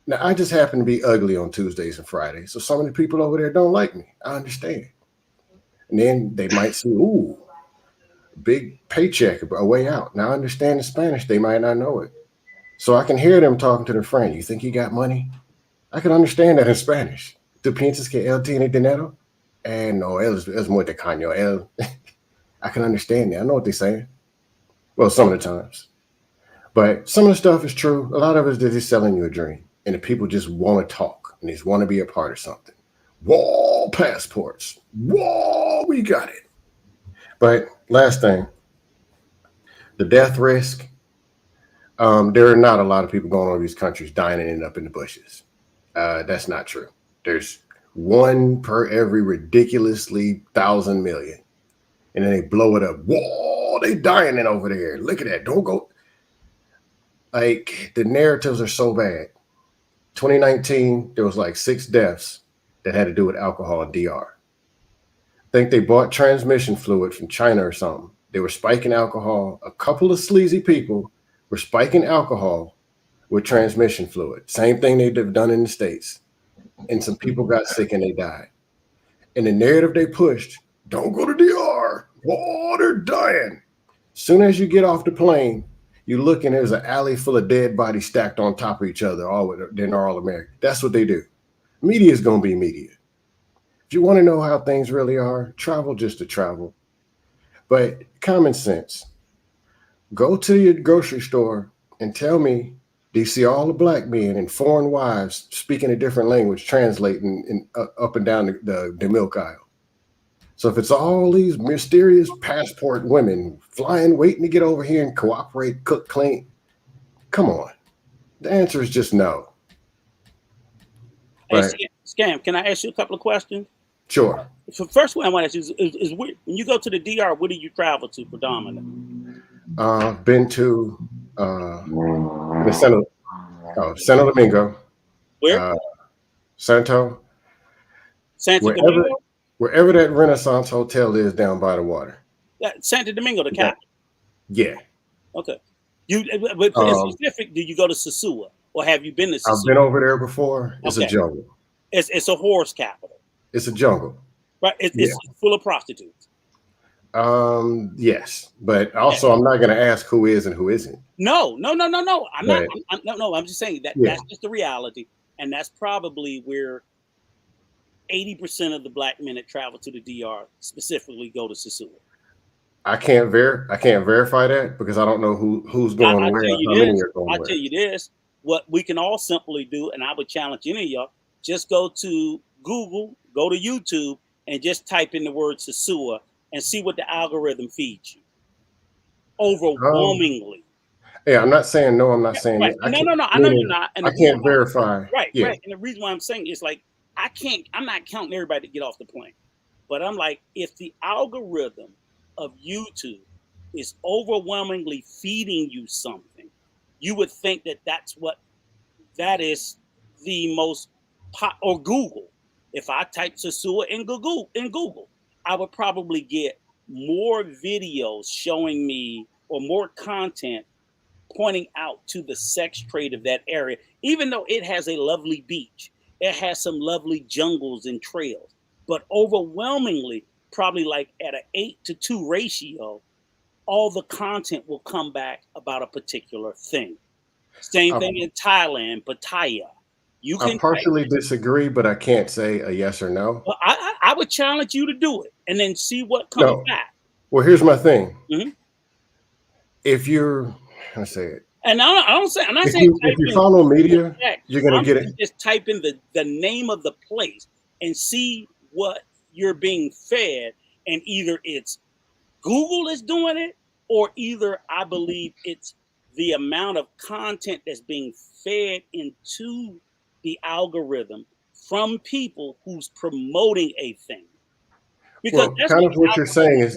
Now, I just happen to be ugly on Tuesdays and Fridays. So some of the people over there don't like me. I understand. And then they might say, ooh, big paycheck, a way out. Now I understand the Spanish. They might not know it. So I can hear them talking to their friend. You think he got money? I can understand that in Spanish. ¿Tú piensas que él tiene dinero? No, él es muy tacaño. I can understand that. I know what they're saying. Well, some of the times. But some of the stuff is true. A lot of it is that he's selling you a dream. And the people just want to talk. And they just want to be a part of something. Wall passports. Wall, we got it. But last thing. The death risk. There are not a lot of people going over these countries dying and ending up in the bushes. That's not true. There's one per every ridiculously 1,000 million. And then they blow it up. Whoa, they dying in over there. Look at that. Don't go. Like, the narratives are so bad. 2019, there was like 6 deaths that had to do with alcohol in DR. I think they bought transmission fluid from China or something. They were spiking alcohol. A couple of sleazy people were spiking alcohol with transmission fluid. Same thing they've done in the States. And some people got sick and they died. And the narrative they pushed, don't go to DR. Oh, they're dying. Soon as you get off the plane, you look and there's an alley full of dead bodies stacked on top of each other. They're all American. That's what they do. Media is going to be media. If you want to know how things really are, travel just to travel. But common sense. Go to your grocery store and tell me, do you see all the black men and foreign wives speaking a different language, translating up and down the milk aisle? So if it's all these mysterious passport women flying, waiting to get over here and cooperate, cook, clean, come on. The answer is just no. Hey, Scam, can I ask you a couple of questions? Sure. So first one I want to ask you is when you go to the DR, where do you travel to predominantly? Been to Santo Domingo. Where? Santo Domingo? Wherever that Renaissance Hotel is down by the water. Santo Domingo, the capital. Yeah. Okay. But specific, do you go to Sosúa, or have you been to Sosúa? I've been over there before. It's a jungle. It's a horse capital. It's a jungle. Right. It's full of prostitutes. Yes, but also I'm not going to ask who is and who isn't. No. I'm just saying that's just the reality, and that's probably where 80% of the black men that travel to the DR specifically go to Sosúa. I can't verify that because I don't know who's going where. I'll tell you this: what we can all simply do, and I would challenge any of y'all, just go to Google, go to YouTube, and just type in the word Sasua and see what the algorithm feeds you. Overwhelmingly. Yeah, I'm not saying no. I'm not saying right. I No. I know meaning you're not. And I can't verify. Right. Yeah. Right. And the reason why I'm saying is like I'm not counting everybody to get off the plane, but I'm like, if the algorithm of YouTube is overwhelmingly feeding you something, you would think that is the most or Google. If I type Sasua in Google, I would probably get more videos showing me or more content pointing out to the sex trade of that area, even though it has a lovely beach, it has some lovely jungles and trails, but overwhelmingly, probably like at an 8-to-2 ratio, all the content will come back about a particular thing. Same thing in Thailand, Pattaya. I partially disagree, but I can't say a yes or no. Well, I would challenge you to do it and then see what comes back. Well, here's my thing. Mm-hmm. If you're, I say it. And I'm not saying if you follow media, you're gonna get it. Just type in the name of the place and see what you're being fed, and either it's Google is doing it, or either I believe it's the amount of content that's being fed into the algorithm from people who's promoting a thing. Because that's kind of what you're saying is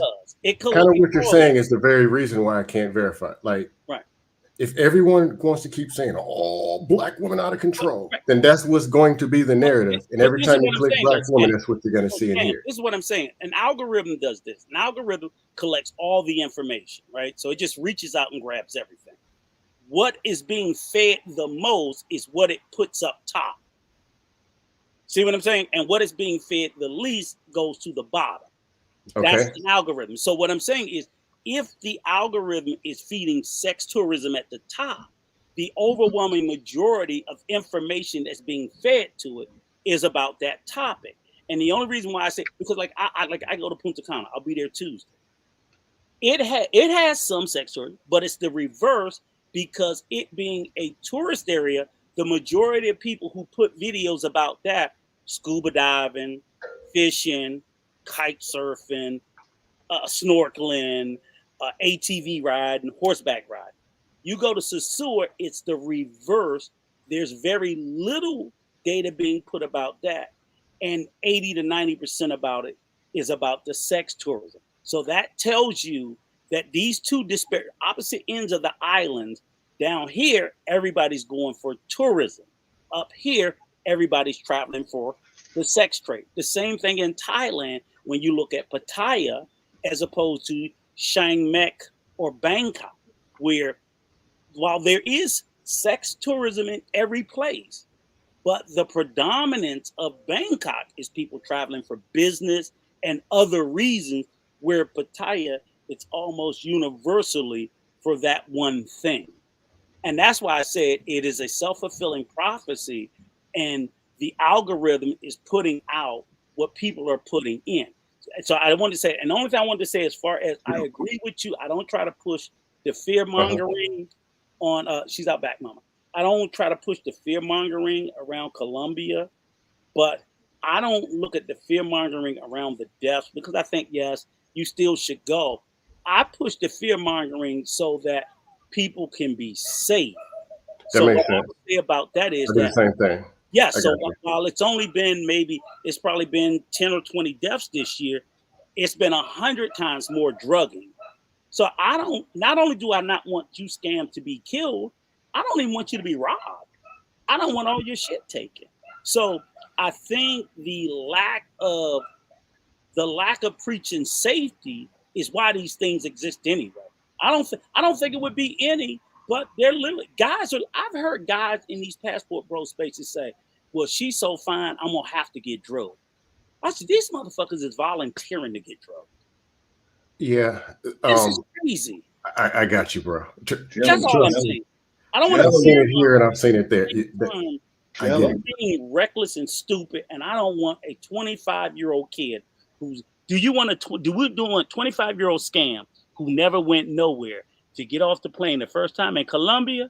the very reason why I can't verify. Like, right. If everyone wants to keep saying, "Oh, black women out of control," then that's what's going to be the narrative. And every time you click black woman, that's what you're going to see and hear. This is what I'm saying. An algorithm does this. An algorithm collects all the information, right? So it just reaches out and grabs everything. What is being fed the most is what it puts up top. See what I'm saying? And what is being fed the least goes to the bottom. Okay. That's an algorithm. So what I'm saying is, if the algorithm is feeding sex tourism at the top, the overwhelming majority of information that's being fed to it is about that topic. And the only reason why I say, because I go to Punta Cana, I'll be there Tuesday. It has some sex tourism, but it's the reverse, because it being a tourist area, the majority of people who put videos about that, scuba diving, fishing, kite surfing, snorkeling, ATV ride, and horseback ride. You go to Sasua, it's the reverse. There's very little data being put about that, and 80 to 90% about it is about the sex tourism. So that tells you that these two disparate opposite ends of the islands, down here, everybody's going for tourism. Up here, everybody's traveling for the sex trade. The same thing in Thailand when you look at Pattaya as opposed to Chiang Mai or Bangkok, where while there is sex tourism in every place, but the predominance of Bangkok is people traveling for business and other reasons, where Pattaya, it's almost universally for that one thing. And that's why I said it is a self-fulfilling prophecy, and the algorithm is putting out what people are putting in. So I wanted to say, and the only thing I wanted to say, as far as I agree with you, I don't try to push the fear mongering on, she's out back, mama. I don't try to push the fear mongering around Colombia, but I don't look at the fear mongering around the deaths, because I think, yes, you still should go. I push the fear mongering so that people can be safe. That makes sense. What I would say about that is the same thing. Yes. Yeah, so while it's only been it's probably been 10 or 20 deaths this year, it's been 100 times more drugging. So not only do I not want you scammed to be killed, I don't even want you to be robbed. I don't want all your shit taken. So I think the lack of preaching safety is why these things exist anyway. I don't think it would be any, but they're literally I've heard guys in these passport bro spaces say, well, she's so fine, I'm gonna have to get drugged. I said, these motherfuckers is volunteering to get drugged. Yeah. This is crazy. I got you, bro. That's all I'm saying. I don't want to I've seen it here and I've seen it there. You're being reckless and stupid, and I don't want a 25-year-old kid who's do we doing a 25-year-old scam who never went nowhere to get off the plane the first time in Colombia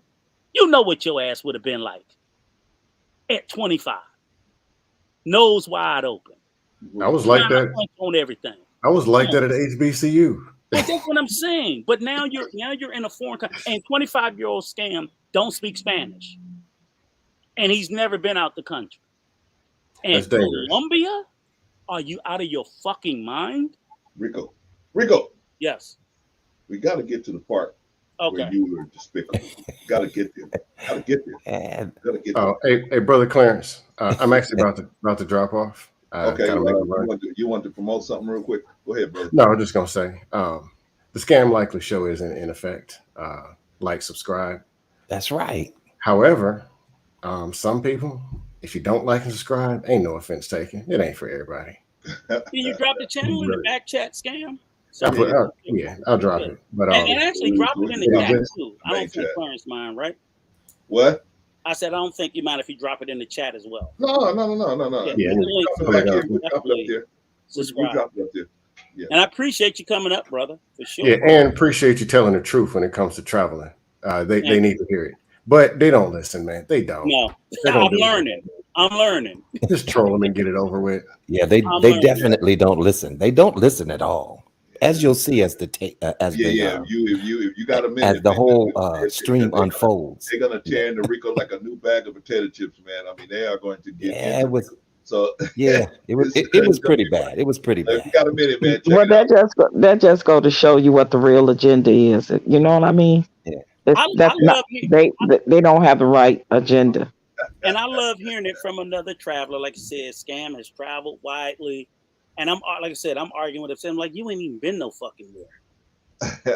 You know what your ass would have been like at 25. Nose wide open. I was like that on everything. I was like that at HBCU. But that's what I'm saying. But now you're in a foreign country, and 25-year-old scam don't speak Spanish, and he's never been out the country. And Colombia, are you out of your fucking mind? Rico. Yes. We got to get to the part where you were despicable. Got to get there. Gotta get there. Hey, brother Clarence. I'm actually about to drop off. Okay. You want to promote something real quick? Go ahead, brother. No, I'm just gonna say the Scam Likely Show is in effect. Like, subscribe. That's right. However, some people, if you don't like and subscribe, ain't no offense taken. It ain't for everybody. Can you drop the channel in the back chat, Scam? I'll drop it. But and actually drop it in the chat too. I don't think Clarence mind, right? What? I said I don't think you mind if you drop it in the chat as well. No. Yeah, subscribe. Yeah. And I appreciate you coming up, brother, for sure. Yeah, and appreciate you telling the truth when it comes to traveling. They need to hear it, but they don't listen, man. They don't. No, I'm learning. Just troll them and get it over with. Yeah, they definitely don't listen. They don't listen at all. As you'll see as if you got a minute, as the whole stream unfolds, they're gonna tear into Rico like a new bag of potato chips, man. I mean, they are going to get it was pretty bad. It was pretty bad. You got a minute, man. Well, that just go to show you what the real agenda is. You know what I mean? Yeah. They don't have the right agenda. And I love hearing it from another traveler. Like you said, Scam has traveled widely. And I'm arguing with him. I'm like, you ain't even been no fucking where.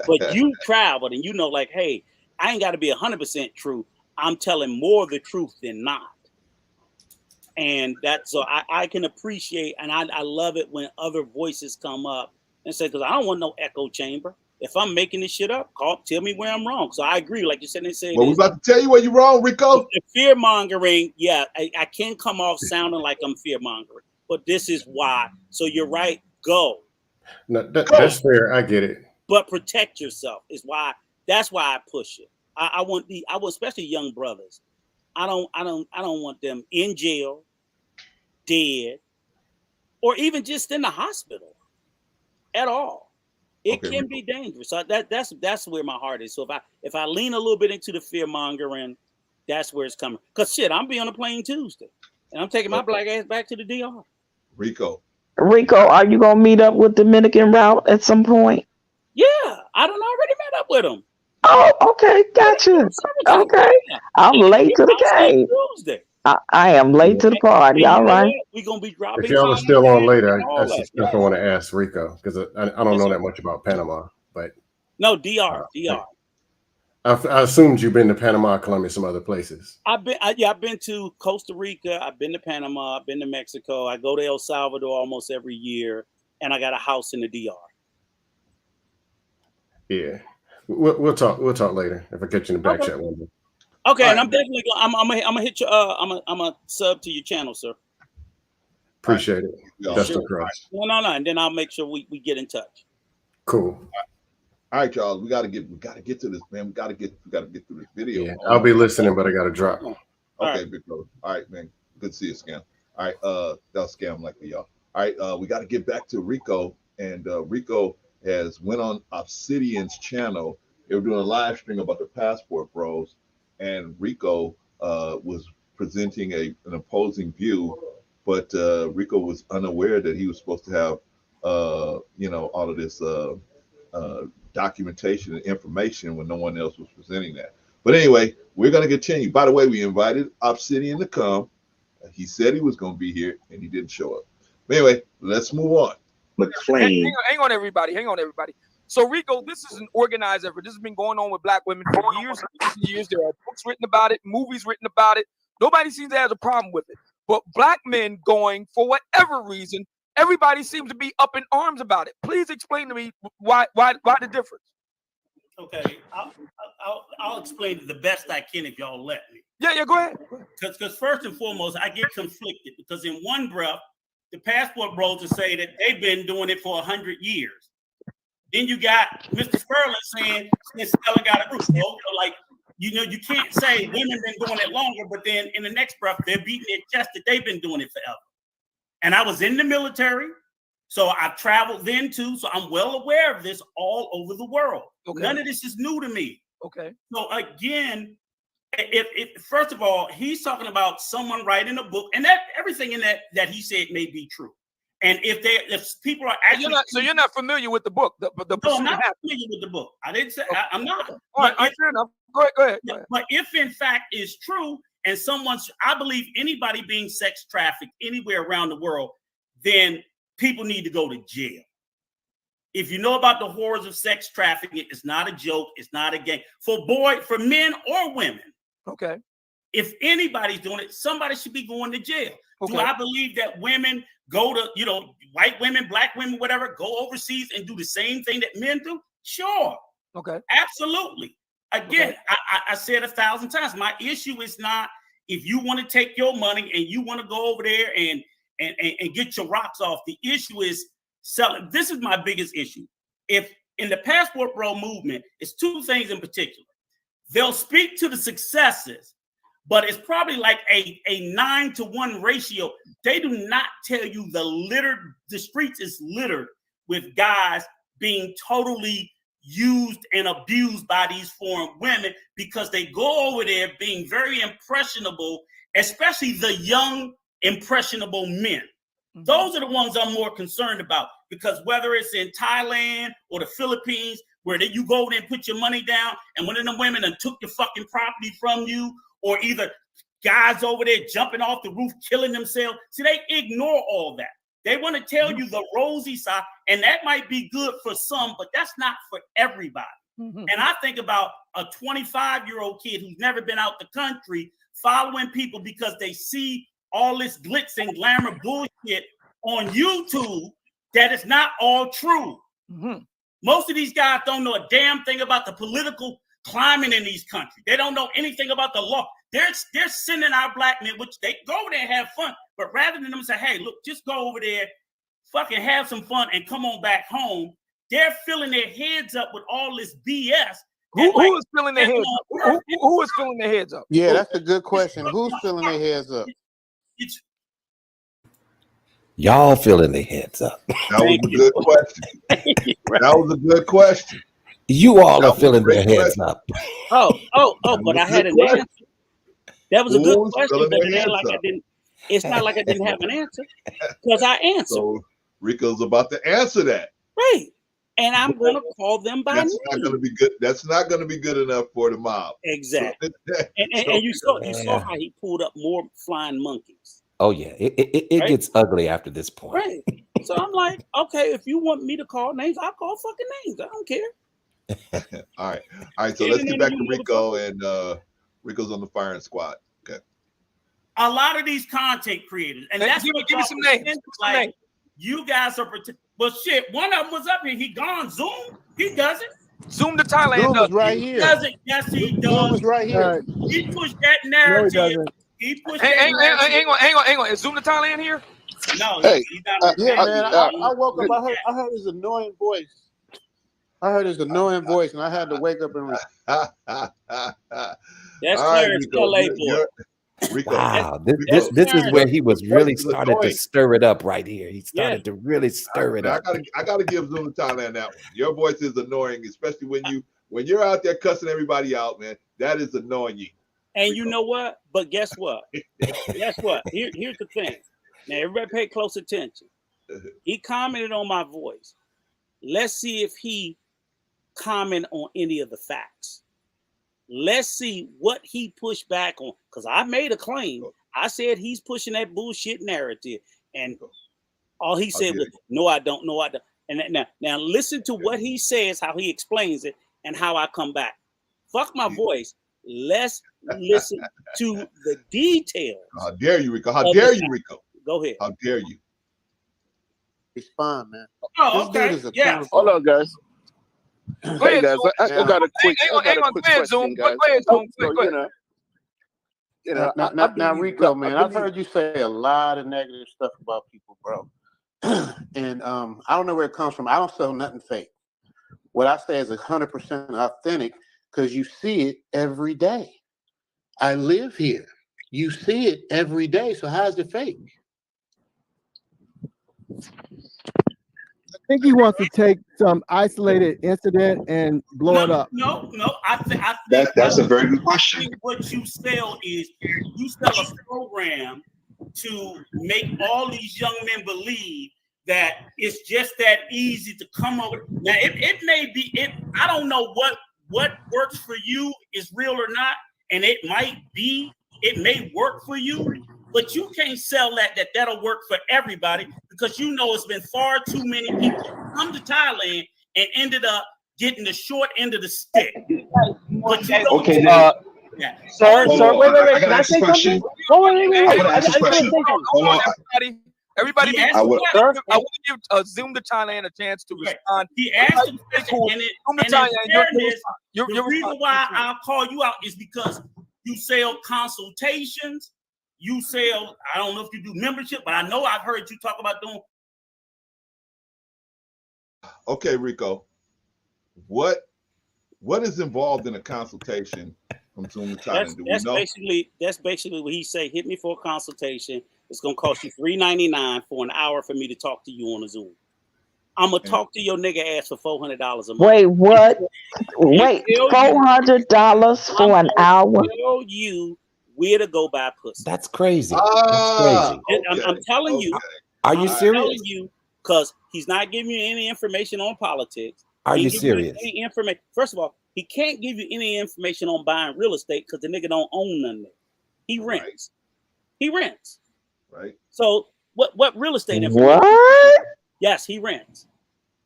But you traveled and you know, like, hey, I ain't got to be 100% true. I'm telling more of the truth than not. And that's so I can appreciate, and I love it when other voices come up and say, because I don't want no echo chamber. If I'm making this shit up, tell me where I'm wrong. So I agree, like you said. Well, we're about to tell you where you're wrong, Rico. The fear mongering, I can come off sounding like I'm fear mongering. But this is why. So you're right. Go. No, that's fair. I get it. But protect yourself is why. That's why I push it. I want especially young brothers. I don't want them in jail, dead, or even just in the hospital at all. It can be dangerous. So that's where my heart is. So if I lean a little bit into the fear mongering, that's where it's coming. Cause shit, I'm be on a plane Tuesday, and I'm taking my black ass back to the DR. Rico, are you gonna meet up with Dominican Route at some point? Yeah, I done already met up with him. Oh, okay, gotcha. Okay, I'm late to the game. I am late to the party. All right. We're gonna be dropping. If y'all are still on later, I want to ask Rico because I don't know that much about Panama, but no, DR. I assumed you've been to Panama, Colombia, some other places. I've been to Costa Rica. I've been to Panama. I've been to Mexico. I go to El Salvador almost every year, and I got a house in the DR. Yeah, we'll talk later if I catch you in the back chat window. Okay, and I'm definitely gonna hit you. I'm a sub to your channel, sir. Appreciate it. That's the cross. No, and then I'll make sure we get in touch. Cool. All right, y'all. We gotta get to this, man. We gotta get through this video. Yeah, I'll be listening, but I gotta drop. Okay, big brother. All right, man. Good to see you, Scam. All right, that was Scam Likely, y'all. All right, we gotta get back to Rico, and Rico has went on Obsidian's channel. They were doing a live stream about the Passport Bros, and Rico was presenting an opposing view, but Rico was unaware that he was supposed to have all of this documentation and information when no one else was presenting that. But anyway, we're going to continue. By the way, we invited Obsidian to come. He said he was going to be here, and he didn't show up. But anyway, let's move on. Hang on, everybody. So, Rico, this is an organized effort. This has been going on with Black women for years and years. There are books written about it, movies written about it. Nobody seems to have a problem with it. But Black men going, for whatever reason, everybody seems to be up in arms about it. Please explain to me why the difference. Okay, I'll explain it the best I can if y'all let me. Yeah, go ahead. Because first and foremost, I get conflicted because in one breath, the Passport Bros will say that they've been doing it for 100 years. Then you got Mr. Spurlin saying Stella got a group. So, like, You know, you can't say women been doing it longer, but then in the next breath, they're beating their chest that they've been doing it forever. And I was in the military, so I traveled then too. So I'm well aware of this all over the world. Okay. None of this is new to me. Okay. So again, if first of all, he's talking about someone writing a book, and that everything in that he said may be true. And if people are actually, you're not familiar with the book. No, I'm not familiar with the book. I didn't say I'm not. All right, fair enough. Go ahead. But if in fact is true, and I believe anybody being sex trafficked anywhere around the world, then people need to go to jail. If you know about the horrors of sex trafficking, it's not a joke. It's not a game for men or women. Okay. If anybody's doing it, somebody should be going to jail. Okay. Do I believe that women go to, white women, black women, whatever, go overseas and do the same thing that men do? Sure. Okay. Absolutely. Again, okay. I said 1,000 times, my issue is not if you want to take your money and you want to go over there and get your rocks off. The issue is selling. This is my biggest issue. If in the Passport Bro movement, it's two things in particular. They'll speak to the successes, but it's probably like a 9-to-1 ratio. They do not tell you the streets is littered with guys being totally used and abused by these foreign women because they go over there being very impressionable, especially the young, impressionable men. Those are the ones I'm more concerned about, because whether it's in Thailand or the Philippines, where you go there and put your money down, and one of them women done took your fucking property from you, or either guys over there jumping off the roof, killing themselves. See, they ignore all that. They want to tell you the rosy side, and that might be good for some, but that's not for everybody. And I think about a 25-year-old kid who's never been out the country following people because they see all this glitz and glamour bullshit on YouTube that is not all true. Most of these guys don't know a damn thing about the political climate in these countries. They don't know anything about the law. They're sending our black men, which they go there and have fun, but rather than them say, hey, look, just go over there, fucking have some fun and come on back home, they're filling their heads up with all this BS. Who is filling their heads up? Who is filling their heads up? Yeah, that's a good question. Who's filling their heads up? Y'all filling their heads up. That was a good question. That was a good question. You all are filling their heads up. But I had an answer. That was a good question, but it's not like I didn't have an answer, because I answered. So Rico's about to answer that. Right. And I'm going to call them by name. Not going to be good. That's not going to be good enough for the mob. Exactly. And you saw how he pulled up more flying monkeys. Oh yeah, it right? Gets ugly after this point. Right. So I'm like, okay, if you want me to call names, I'll call fucking names. I don't care. All right. So let's get back to Rico, and Rico's on the firing squad. Okay. A lot of these content creators, and that's give me some names. Like, you guys are well, shit. One of them was up here. He gone Zoom. He does it. Zoom to Thailand. Zoom is right here. He does it. Yes, he does. Zoom is right here. He pushed that narrative. He pushed that narrative. Hang on. Is Zoom to Thailand here? No. Hey, he's not. yeah, man. I woke up. I heard his annoying voice. And I had to wake up and. That's Clarence LA boy. Rico. Wow, this is where he was really started to stir it up right here. He started to really stir it up. I gotta give Zoom to Thailand that one. Your voice is annoying, especially when you're out there cussing everybody out, man. That is annoying. And Rico. You know what? But guess what? Here's the thing. Now everybody pay close attention. He commented on my voice. Let's see if he commented on any of the facts. Let's see what he pushed back on, because I made a claim. I said he's pushing that bullshit narrative, and all he said was, "No, I don't. No, I don't." And now listen to what he says, how he explains it, and how I come back. Fuck my voice. Let's listen to the details. How dare you, Rico? How dare you, Rico? Go ahead. How dare you? Respond, man. Oh, okay. Yeah. Hold on, guys. Hey guys, I got a quick question, guys. Now, Rico, man, I've heard you say a lot of negative stuff about people, bro. And I don't know where it comes from. I don't sell nothing fake. What I say is 100% authentic, because you see it every day. I live here. You see it every day. So how's it fake? I think he wants to take some isolated incident and blow it up. No. I think that's a very good question. What you sell is you sell a program to make all these young men believe that it's just that easy to come over. Now it may be it. I don't know what works for you is real or not, and it may work for you. But you can't sell that'll work for everybody because you know it's been far too many people come to Thailand and ended up getting the short end of the stick. But you don't Sir, wait. I Can I say something? I want to ask a question. Hold on. Everybody, I want to give Zoom to Thailand a chance to respond. He asked the question, and the reason why I'll call you out is because you sell consultations. You sell, I don't know if you do membership, but I know I've heard you talk about doing. Okay, Rico. What is involved in a consultation from Zoom to Thailand? That's basically what he say. Hit me for a consultation. It's gonna cost you $3.99 for an hour for me to talk to you on a Zoom. I'm gonna talk to your nigga ass for $400 a month. Wait, what? Wait, $400 for an hour? Tell you where to go buy pussy. That's crazy. That's crazy. I'm telling you. Are you serious? I'm telling you, because he's not giving you any information on politics. Are you serious? Any information. First of all, he can't give you any information on buying real estate because the nigga don't own none of it. He rents. He rents. Right. So what real estate information? What? Yes, he rents.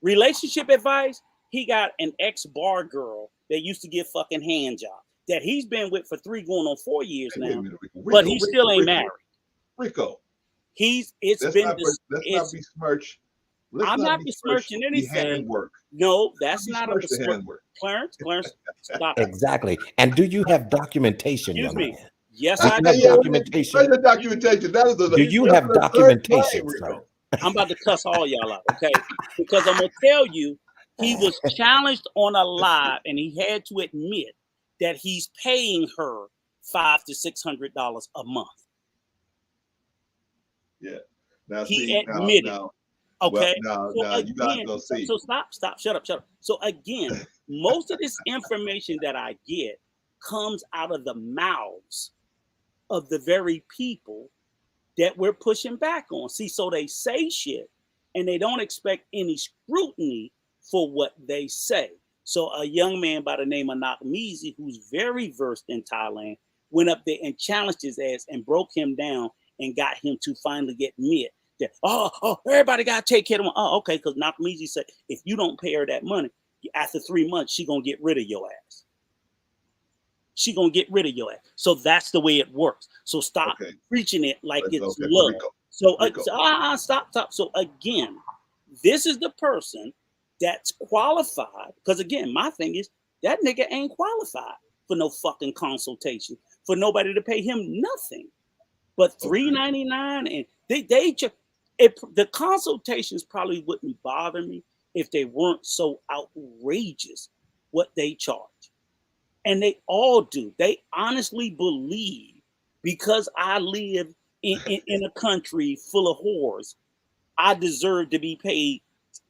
Relationship advice, he got an ex-bar girl that used to get fucking hand jobs that he's been with for 3 going on 4 years now. But he still ain't married. Rico. Let's not besmirch. I'm not besmirching anything. No, that's not a besmirch. Clarence, stop. Exactly. And do you have documentation? Excuse me. Man? Yes, I have documentation. Documentation. Do you have documentation, sir? I'm about to cuss all y'all out, okay? Because I'm gonna tell you, he was challenged on a live, and he had to admit that he's paying her $500 to $600 a month. Yeah. Now he admitted. Okay. Now you guys go see. So stop, shut up. So again, most of this information that I get comes out of the mouths of the very people that we're pushing back on. See, so they say shit and they don't expect any scrutiny for what they say. So a young man by the name of Nakamizi, who's very versed in Thailand, went up there and challenged his ass and broke him down and got him to finally admit that, everybody got to take care of him. Oh, okay, because Nakamizi said, if you don't pay her that money, after 3 months, she going to get rid of your ass. She going to get rid of your ass. So that's the way it works. So stop preaching it like it's love. Rico. Stop. So again, this is the person that's qualified. Because again, my thing is that nigga ain't qualified for no fucking consultation, for nobody to pay him nothing but $3.99. And the consultations probably wouldn't bother me if they weren't so outrageous what they charge. And they all do. They honestly believe because I live in a country full of whores, I deserve to be paid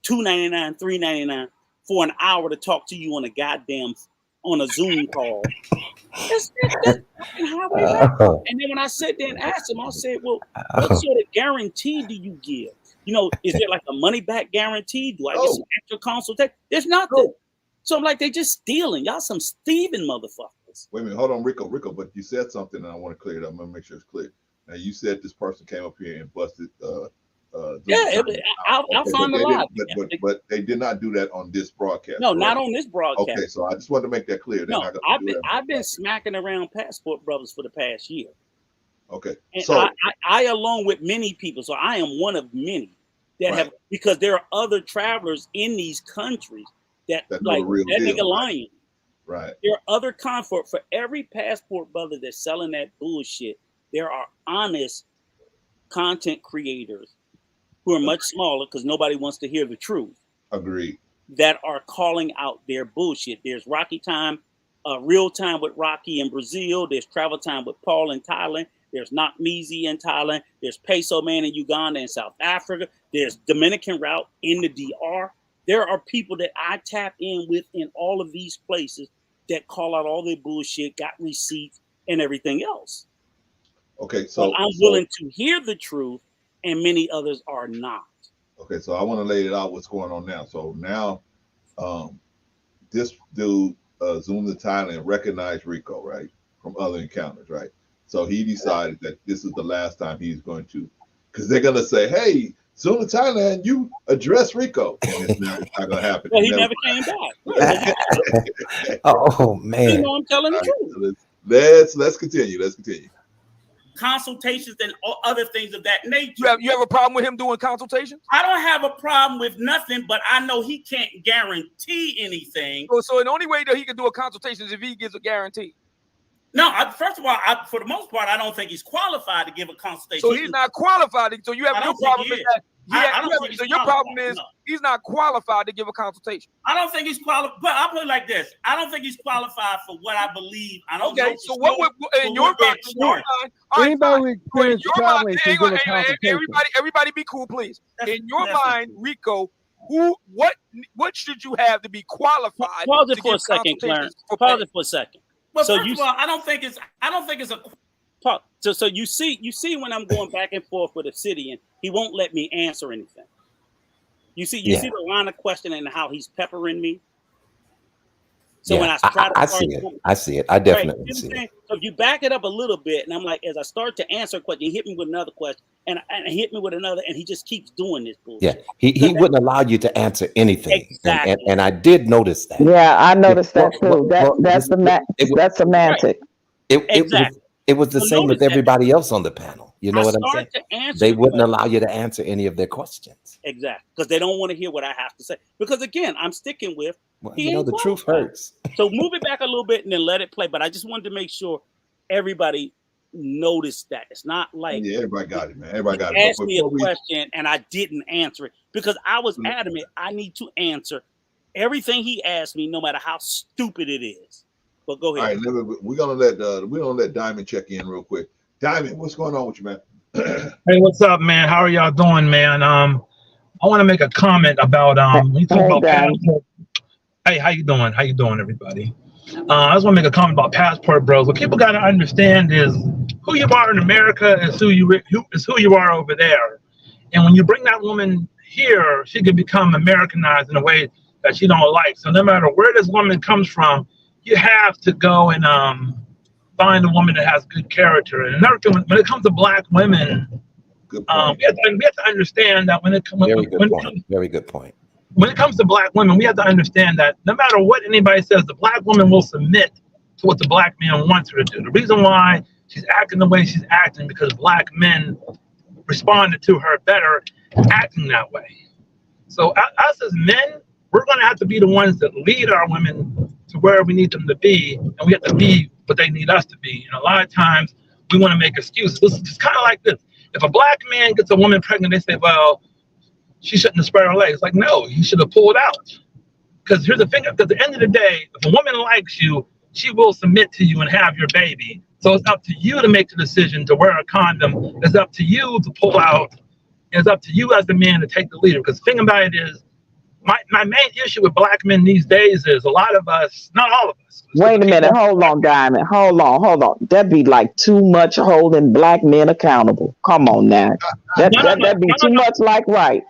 $2.99, $3.99 for an hour to talk to you on a Zoom call. That's how we work. And then when I sat there and asked him, I said, well, what sort of guarantee do you give? You know, is there like a money back guarantee? Do I get some extra consultation? There's nothing. So I'm like, they just stealing. Y'all some thieving motherfuckers. Wait a minute, hold on, Rico, but you said something and I want to clear it up. I'm gonna make sure it's clear. Now you said this person came up here and busted I'll find the lie. But they did not do that on this broadcast. No, not on this broadcast. Okay, so I just wanted to make that clear. No, I've been smacking around Passport Brothers for the past year. Okay. And so I along with many people, so I am one of many that have, because there are other travelers in these countries that like that nigga lying. Right. There are other for every Passport Brother that's selling that bullshit, there are honest content creators who are much smaller because nobody wants to hear the truth. Agreed. That are calling out their bullshit. There's Rocky Time Real Time with Rocky in Brazil. There's Travel Time with Paul in Thailand. There's Not Meezy in Thailand. There's Peso Man in Uganda and South Africa. There's Dominican Route in the DR. There are people that I tap in with in all of these places that call out all their bullshit, got receipts and everything else. Okay, so I'm willing to hear the truth, and many others are not. Okay, so I want to lay it out what's going on now. So now, this dude zoomed to Thailand, recognized Rico, right, from other encounters, right? So he decided that this is the last time he's going to, because they're gonna say, "Hey, zoom to Thailand, you address Rico," and it's not gonna happen. Well, he never came back. Oh man! You know, I'm telling the truth. Let's continue. Let's continue. Consultations and other things of that nature. You have a problem with him doing consultations? I don't have a problem with nothing, but I know he can't guarantee anything. So the only way that he can do a consultation is if he gives a guarantee. No, first of all, for the most part, I don't think he's qualified to give a consultation. So he's not qualified. So you have no problem with that. So your problem is he's not qualified to give a consultation. I don't think he's qualified. But I'll put it like this: I don't think he's qualified for what I believe. I don't. Okay, so what would in your mind? Anybody experienced traveling can give a consultation. Everybody, be cool, please. In your mind, Rico, what should you have to be qualified? Pause it for a second, Clarence. Pause it for a second. But so first of all, I don't think it's a. So you see when I'm going back and forth with Obsidian, he won't let me answer anything. You see the line of questioning and how he's peppering me. So when I try to I see it. I definitely see it. So if you back it up a little bit, and I'm like, as I start to answer a question, he hit me with another question, and hit me with another, and he just keeps doing this bullshit. Yeah, he wouldn't allow you to answer anything. Exactly. And I did notice that. Yeah, I noticed that too. That's semantic. It was the same with everybody else on the panel. You know what I'm saying? They wouldn't allow you to answer any of their questions. Exactly, because they don't want to hear what I have to say. Because again, I'm sticking with. Well, the truth hurts. So move it back a little bit and then let it play. But I just wanted to make sure everybody noticed that it's not like everybody got it, man. Everybody got it. Asked me a question and I didn't answer it because I was adamant. I need to answer everything he asked me, no matter how stupid it is. But go ahead. All right, we're gonna let Diamond check in real quick. Diamond, what's going on with you, man? Hey, what's up, man? How are y'all doing, man? I want to make a comment about Hey, how you doing? How you doing, everybody? I just want to make a comment about passport bros. What people got to understand is who you are in America is who you are over there. And when you bring that woman here, she can become Americanized in a way that she don't like. So no matter where this woman comes from, you have to go and find a woman that has good character. And another thing, when it comes to black women, we have to understand that when it comes very good point. When it comes to black women, we have to understand that no matter what anybody says, the black woman will submit to what the black man wants her to do. The reason why she's acting the way she's acting because black men responded to her better acting that way. So us as men, we're going to have to be the ones that lead our women to where we need them to be, and we have to be what they need us to be. And a lot of times we want to make excuses. It's kind of like this. If a black man gets a woman pregnant, they say, well, she shouldn't have spread her legs. Like, no, you should have pulled out. Because here's the thing, at the end of the day, if a woman likes you, she will submit to you and have your baby. So it's up to you to make the decision to wear a condom. It's up to you to pull out. It's up to you as the man to take the leader. Because the thing about it is, my main issue with black men these days is a lot of us, not all of us. Wait a minute, hold on, Diamond. Hold on. That'd be like too much holding black men accountable. Come on now. That'd be too much like right.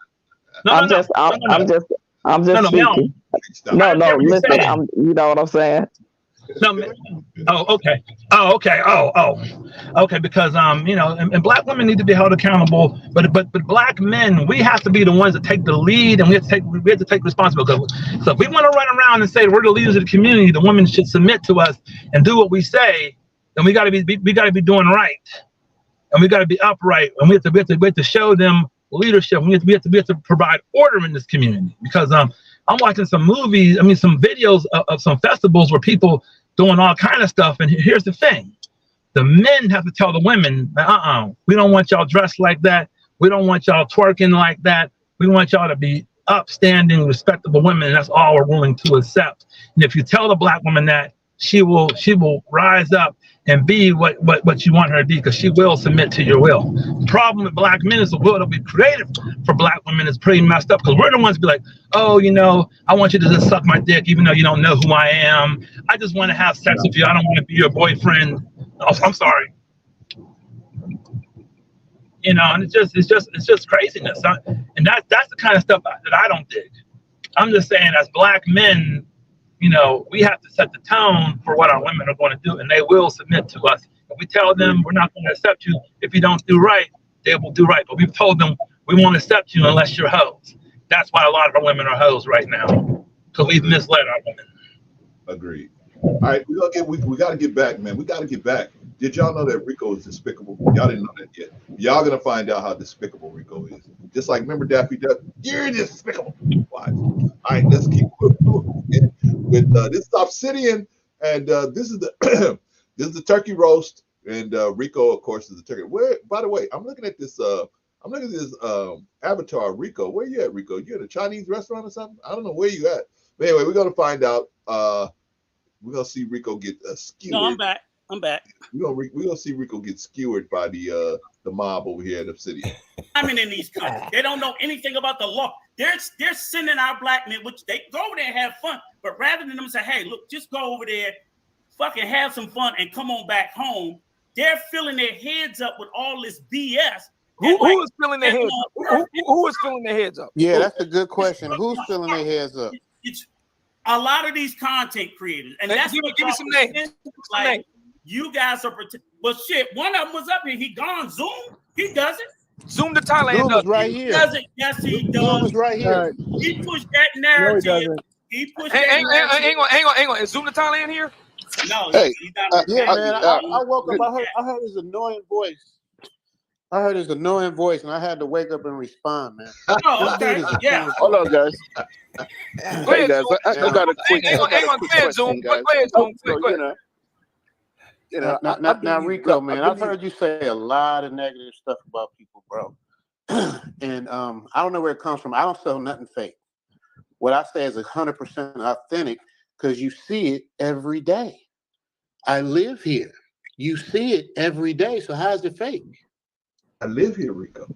I'm just speaking. No, listen, you know what I'm saying? No, okay. Okay, because and black women need to be held accountable, but black men, we have to be the ones that take the lead, and we have to take responsibility. So if we want to run around and say we're the leaders of the community, the women should submit to us and do what we say, then we got to be doing right, and we got to be upright, and we have to show them leadership. We have to provide order in this community, because I'm watching some movies, some videos of some festivals where people doing all kind of stuff. And here's the thing. The men have to tell the women, we don't want y'all dressed like that. We don't want y'all twerking like that. We want y'all to be upstanding, respectable women. And that's all we're willing to accept. And if you tell the black woman that, she will rise up and be what you want her to be, because she will submit to your will. The problem with black men is the will that we created for black women is pretty messed up, because we're the ones to be like, oh, I want you to just suck my dick even though you don't know who I am. I just want to have sex with you. I don't want to be your boyfriend. Oh, I'm sorry. And it's just craziness. And that's the kind of stuff that I don't dig. I'm just saying, as black men, we have to set the tone for what our women are going to do, and they will submit to us. If we tell them we're not going to accept you if you don't do right, they will do right. But we've told them we won't accept you unless you're hoes. That's why a lot of our women are hoes right now, because we've misled our women. Agreed. All right, we got to get back, man. We got to get back. Did y'all know that Rico is despicable? Y'all didn't know that yet. Y'all gonna find out how despicable Rico is. Just like, remember Daffy Duck? You're despicable. Watch. All right, let's keep moving with this is Obsidian, and this is the this is the turkey roast, and Rico, of course, is the turkey. Where, by the way, I'm looking at this avatar, Rico. Where you at, Rico? You at a Chinese restaurant or something? I don't know where you at. But anyway, we're gonna find out. We're gonna see Rico get skewered. No, I'm back. We're gonna see Rico get skewered by the mob over here at Obsidian. I'm in these countries. They don't know anything about the law. They're sending our black men, which they go over there and have fun. But rather than them say, hey, look, just go over there, fucking have some fun and come on back home, they're filling their heads up with all this BS. Who is filling their heads up? Who is filling their heads up? Yeah, that's a good question. Who's filling their heads up? It's a lot of these content creators. And that's give me some names. Like, you guys are well, shit. One of them was up here. He gone. Zoom. He does it. Zoom to Thailand. Zoom is right here. He does it. Yes, he does. Zoom is right here. He pushed that narrative. He pushed that narrative. Hang on. Is Zoom to Thailand here? No. Hey, he's not. yeah, man. I woke up. I heard his annoying voice. And I had to wake up and respond, man. Oh, okay. Yeah. Hold on, guys. Hey, guys. I got a quick question, guys. Now, Rico, man, I've heard you say a lot of negative stuff about people, bro. And I don't know where it comes from. I don't sell nothing fake. What I say is 100% authentic, because you see it every day. I live here. You see it every day. So how is it fake? I live here, Rico.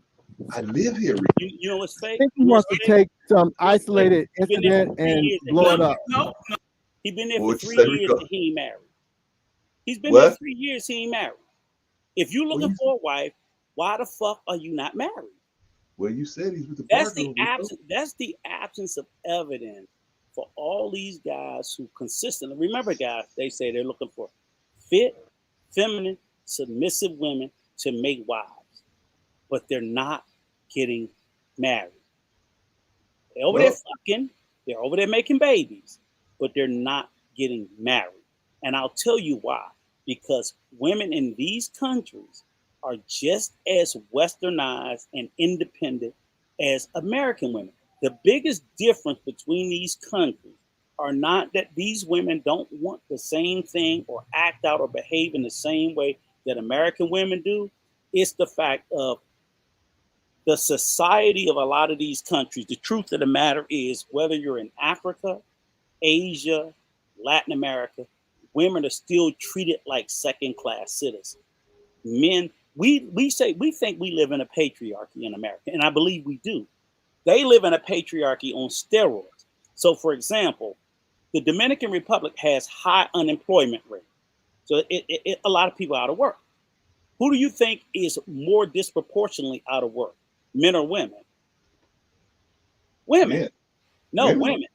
You know what's fake? I think he wants to take some isolated incident and blow it up. No. He's been there for 3 years and he ain't married. He's been there 3 years, he ain't married. If you're looking for a wife, why the fuck are you not married? Well, you said he's with the That's the absence of evidence for all these guys who consistently, remember guys, they say they're looking for fit, feminine, submissive women to make wives, but they're not getting married. They're over there fucking, they're over there making babies, but they're not getting married. And I'll tell you why. Because women in these countries are just as westernized and independent as American women. The biggest difference between these countries are not that these women don't want the same thing or act out or behave in the same way that American women do. It's the fact of the society of a lot of these countries. The truth of the matter is, whether you're in Africa, Asia, Latin America, women are still treated like second-class citizens. Men, we think we live in a patriarchy in America, and I believe we do. They live in a patriarchy on steroids. So, for example, the Dominican Republic has high unemployment rate. So a lot of people out of work. Who do you think is more disproportionately out of work, men or women? Women. Yeah. No, women.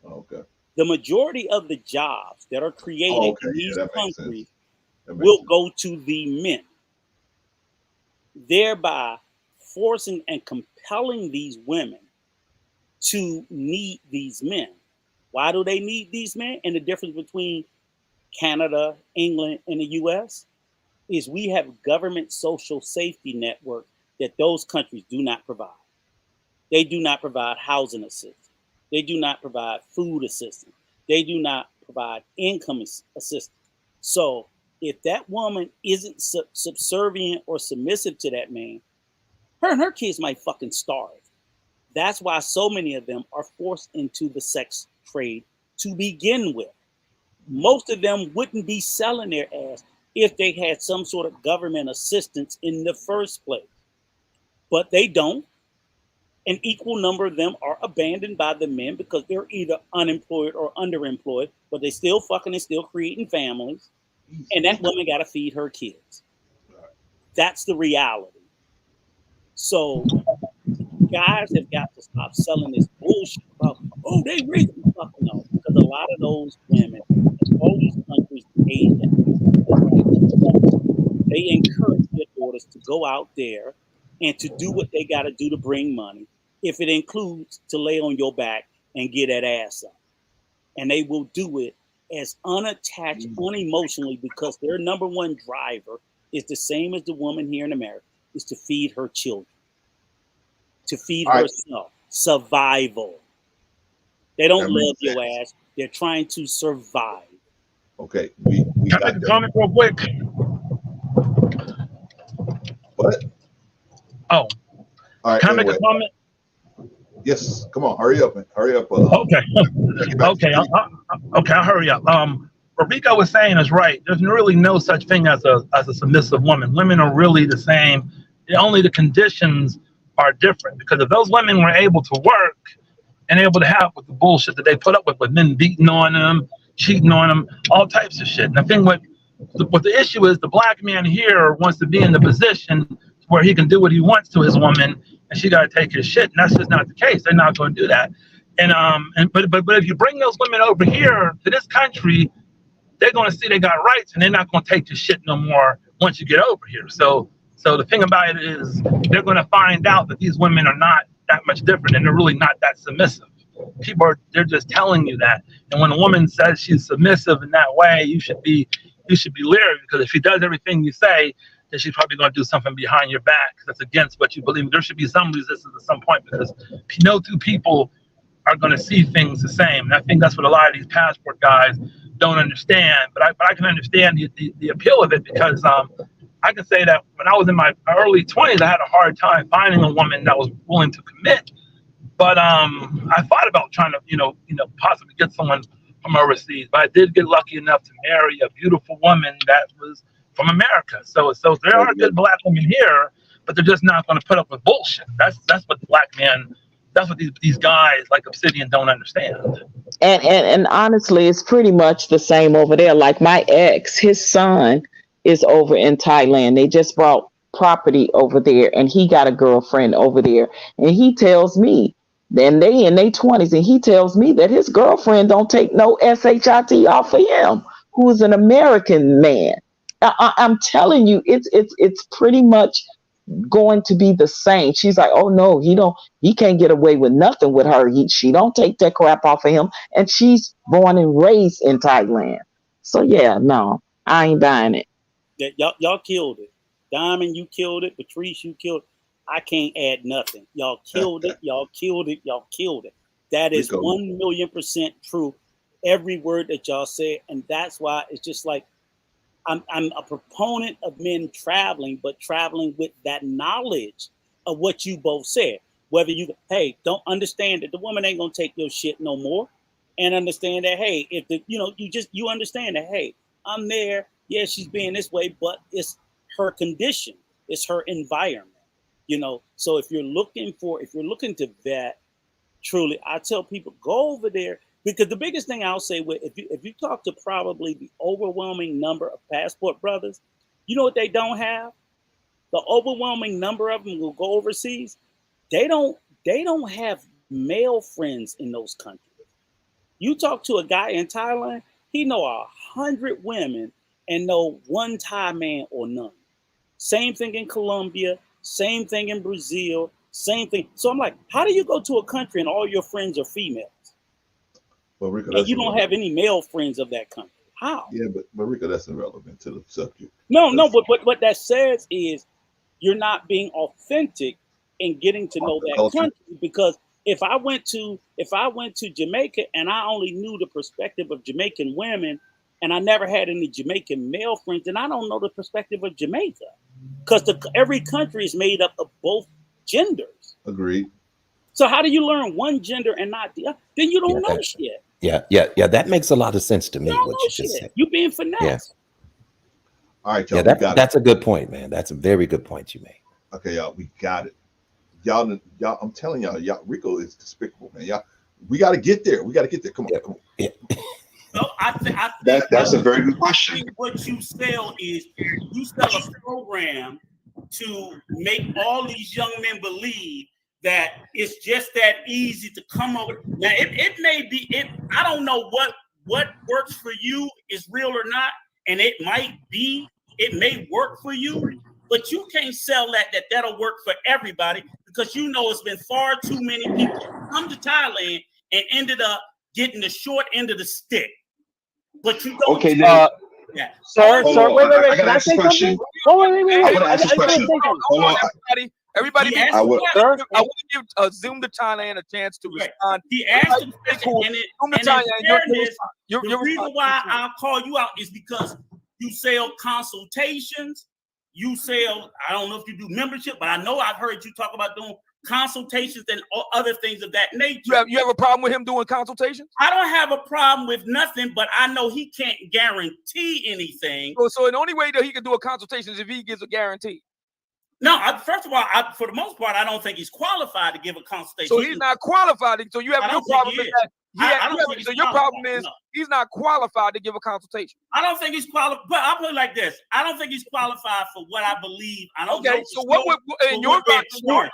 Okay. The majority of the jobs that are created in these countries will go to the men, thereby forcing and compelling these women to need these men. Why do they need these men? And the difference between Canada, England, and the US is we have government social safety network that those countries do not provide. They do not provide housing assistance. They do not provide food assistance. They do not provide income assistance. So if that woman isn't subservient or submissive to that man, her and her kids might fucking starve. That's why so many of them are forced into the sex trade to begin with. most of them wouldn't be selling their ass if they had some sort of government assistance in the first place. But they don't. An equal number of them are abandoned by the men because they're either unemployed or underemployed, but they still fucking and still creating families. And that woman got to feed her kids. That's the reality. So guys have got to stop selling this bullshit about, oh, they rape me. Fuck no. Because a lot of those women in all these countries, they encourage their daughters to go out there and to do what they got to do to bring money, if it includes to lay on your back and get that ass up. And they will do it as unattached, unemotionally, because their number one driver is the same as the woman here in America, is to feed her children, to feed herself. Survival. They don't love your ass. They're trying to survive. Okay. We Can I make a comment real quick? What? Oh. All right. Can I make a comment? Yes. Come on. Hurry up. Hurry up. Okay. Okay. I'll hurry up. What Rico was saying is right. There's really no such thing as a submissive woman. Women are really the same. Only the conditions are different, because if those women were able to work and able to have with the bullshit that they put up with men beating on them, cheating on them, all types of shit. And I think what the issue is, the black man here wants to be in the position where he can do what he wants to his woman, and she got to take his shit. And that's just not the case. They're not going to do that. But if you bring those women over here to this country, they're going to see they got rights, and they're not going to take your shit no more once you get over here. So the thing about it is, they're going to find out that these women are not that much different, and they're really not that submissive. They're just telling you that. And when a woman says she's submissive in that way, you should be leery, because if she does everything you say, then she's probably going to do something behind your back that's against what you believe. There should be some resistance at some point, because no two people are going to see things the same. And I think that's what a lot of these passport guys don't understand. But I can understand the appeal of it, because I can say that when I was in my early 20s, I had a hard time finding a woman that was willing to commit. But I thought about trying to possibly get someone from overseas. But I did get lucky enough to marry a beautiful woman that was from America. So there are good black women here, but they're just not going to put up with bullshit. That's what the black man. That's what these guys like Obsidian don't understand. And honestly, it's pretty much the same over there. Like my ex, his son is over in Thailand. They just brought property over there, and he got a girlfriend over there. And he tells me, then they in their 20s, and he tells me that his girlfriend don't take no SHIT off of him, who is an American man. I'm telling you, it's pretty much going to be the same. She's like, oh no, he can't get away with nothing with her. She don't take that crap off of him, and she's born and raised in Thailand. So yeah, no, I ain't buying it. Y'all killed it. Diamond, you killed it. Patrice, you killed it. I can't add nothing. Y'all killed it. Y'all killed it. Y'all killed it. That is 1,000,000% true. Every word that y'all said, and that's why it's just like, I'm a proponent of men traveling, but traveling with that knowledge of what you both said. Whether don't understand that the woman ain't gonna take your shit no more, and understand that, hey, if you understand that, hey, I'm there. Yeah, she's being this way, but it's her condition, it's her environment. So if you're looking to vet, truly, I tell people, go over there. Because the biggest thing I'll say, if you talk to probably the overwhelming number of passport brothers, you know what they don't have? The overwhelming number of them will go overseas. They don't have male friends in those countries. You talk to a guy in Thailand, he know 100 women and know one Thai man or none. Same thing in Colombia, same thing in Brazil, same thing. So I'm like, how do you go to a country and all your friends are females? Well, Rico, and you don't have any male friends of that country. How? Yeah, but Rico, that's irrelevant to the subject. No, but what that says is you're not being authentic in getting to know that country. Because if I went to Jamaica and I only knew the perspective of Jamaican women and I never had any Jamaican male friends, then I don't know the perspective of Jamaica. Because every country is made up of both genders. Agreed. So how do you learn one gender and not the other? Then you don't know shit. Yeah. That makes a lot of sense to me. You don't What know you just shit. said. You being finesse. Yeah. All right, y'all. Yeah, that's a good point, man. That's a very good point you made. Okay, y'all, we got it. Y'all, I'm telling y'all, Rico is despicable, man. Y'all, we got to get there. We got to get there. Come on, come on. Yeah. No, I think that's a very good question. I think what you sell is you sell a program to make all these young men believe that it's just that easy to come over. Now, it may be, I don't know what works for you is real or not, and it may work for you, but you can't sell that'll work for everybody, because you know it's been far too many people come to Thailand and ended up getting the short end of the stick. But you don't. Okay, then. Sir, wait. I gotta Can I ask say a question. something? Wait. I want to ask a question. Hold on. Everybody, I want to give Zoom to Thailand a chance to respond. He asked the question, the reason why I'll call you out is because you sell consultations. You sell, I don't know if you do membership, but I know I've heard you talk about doing consultations and other things of that nature. You have a problem with him doing consultations? I don't have a problem with nothing, but I know he can't guarantee anything. So the only way that he can do a consultation is if he gives a guarantee. No, first of all, for the most part, I don't think he's qualified to give a consultation. So he's not qualified. So you have no problem with that. So your problem is he's not qualified to give a consultation. I don't think he's qualified. But I'll put it like this: I don't think he's qualified for what I believe. I don't know. So what would in your mind?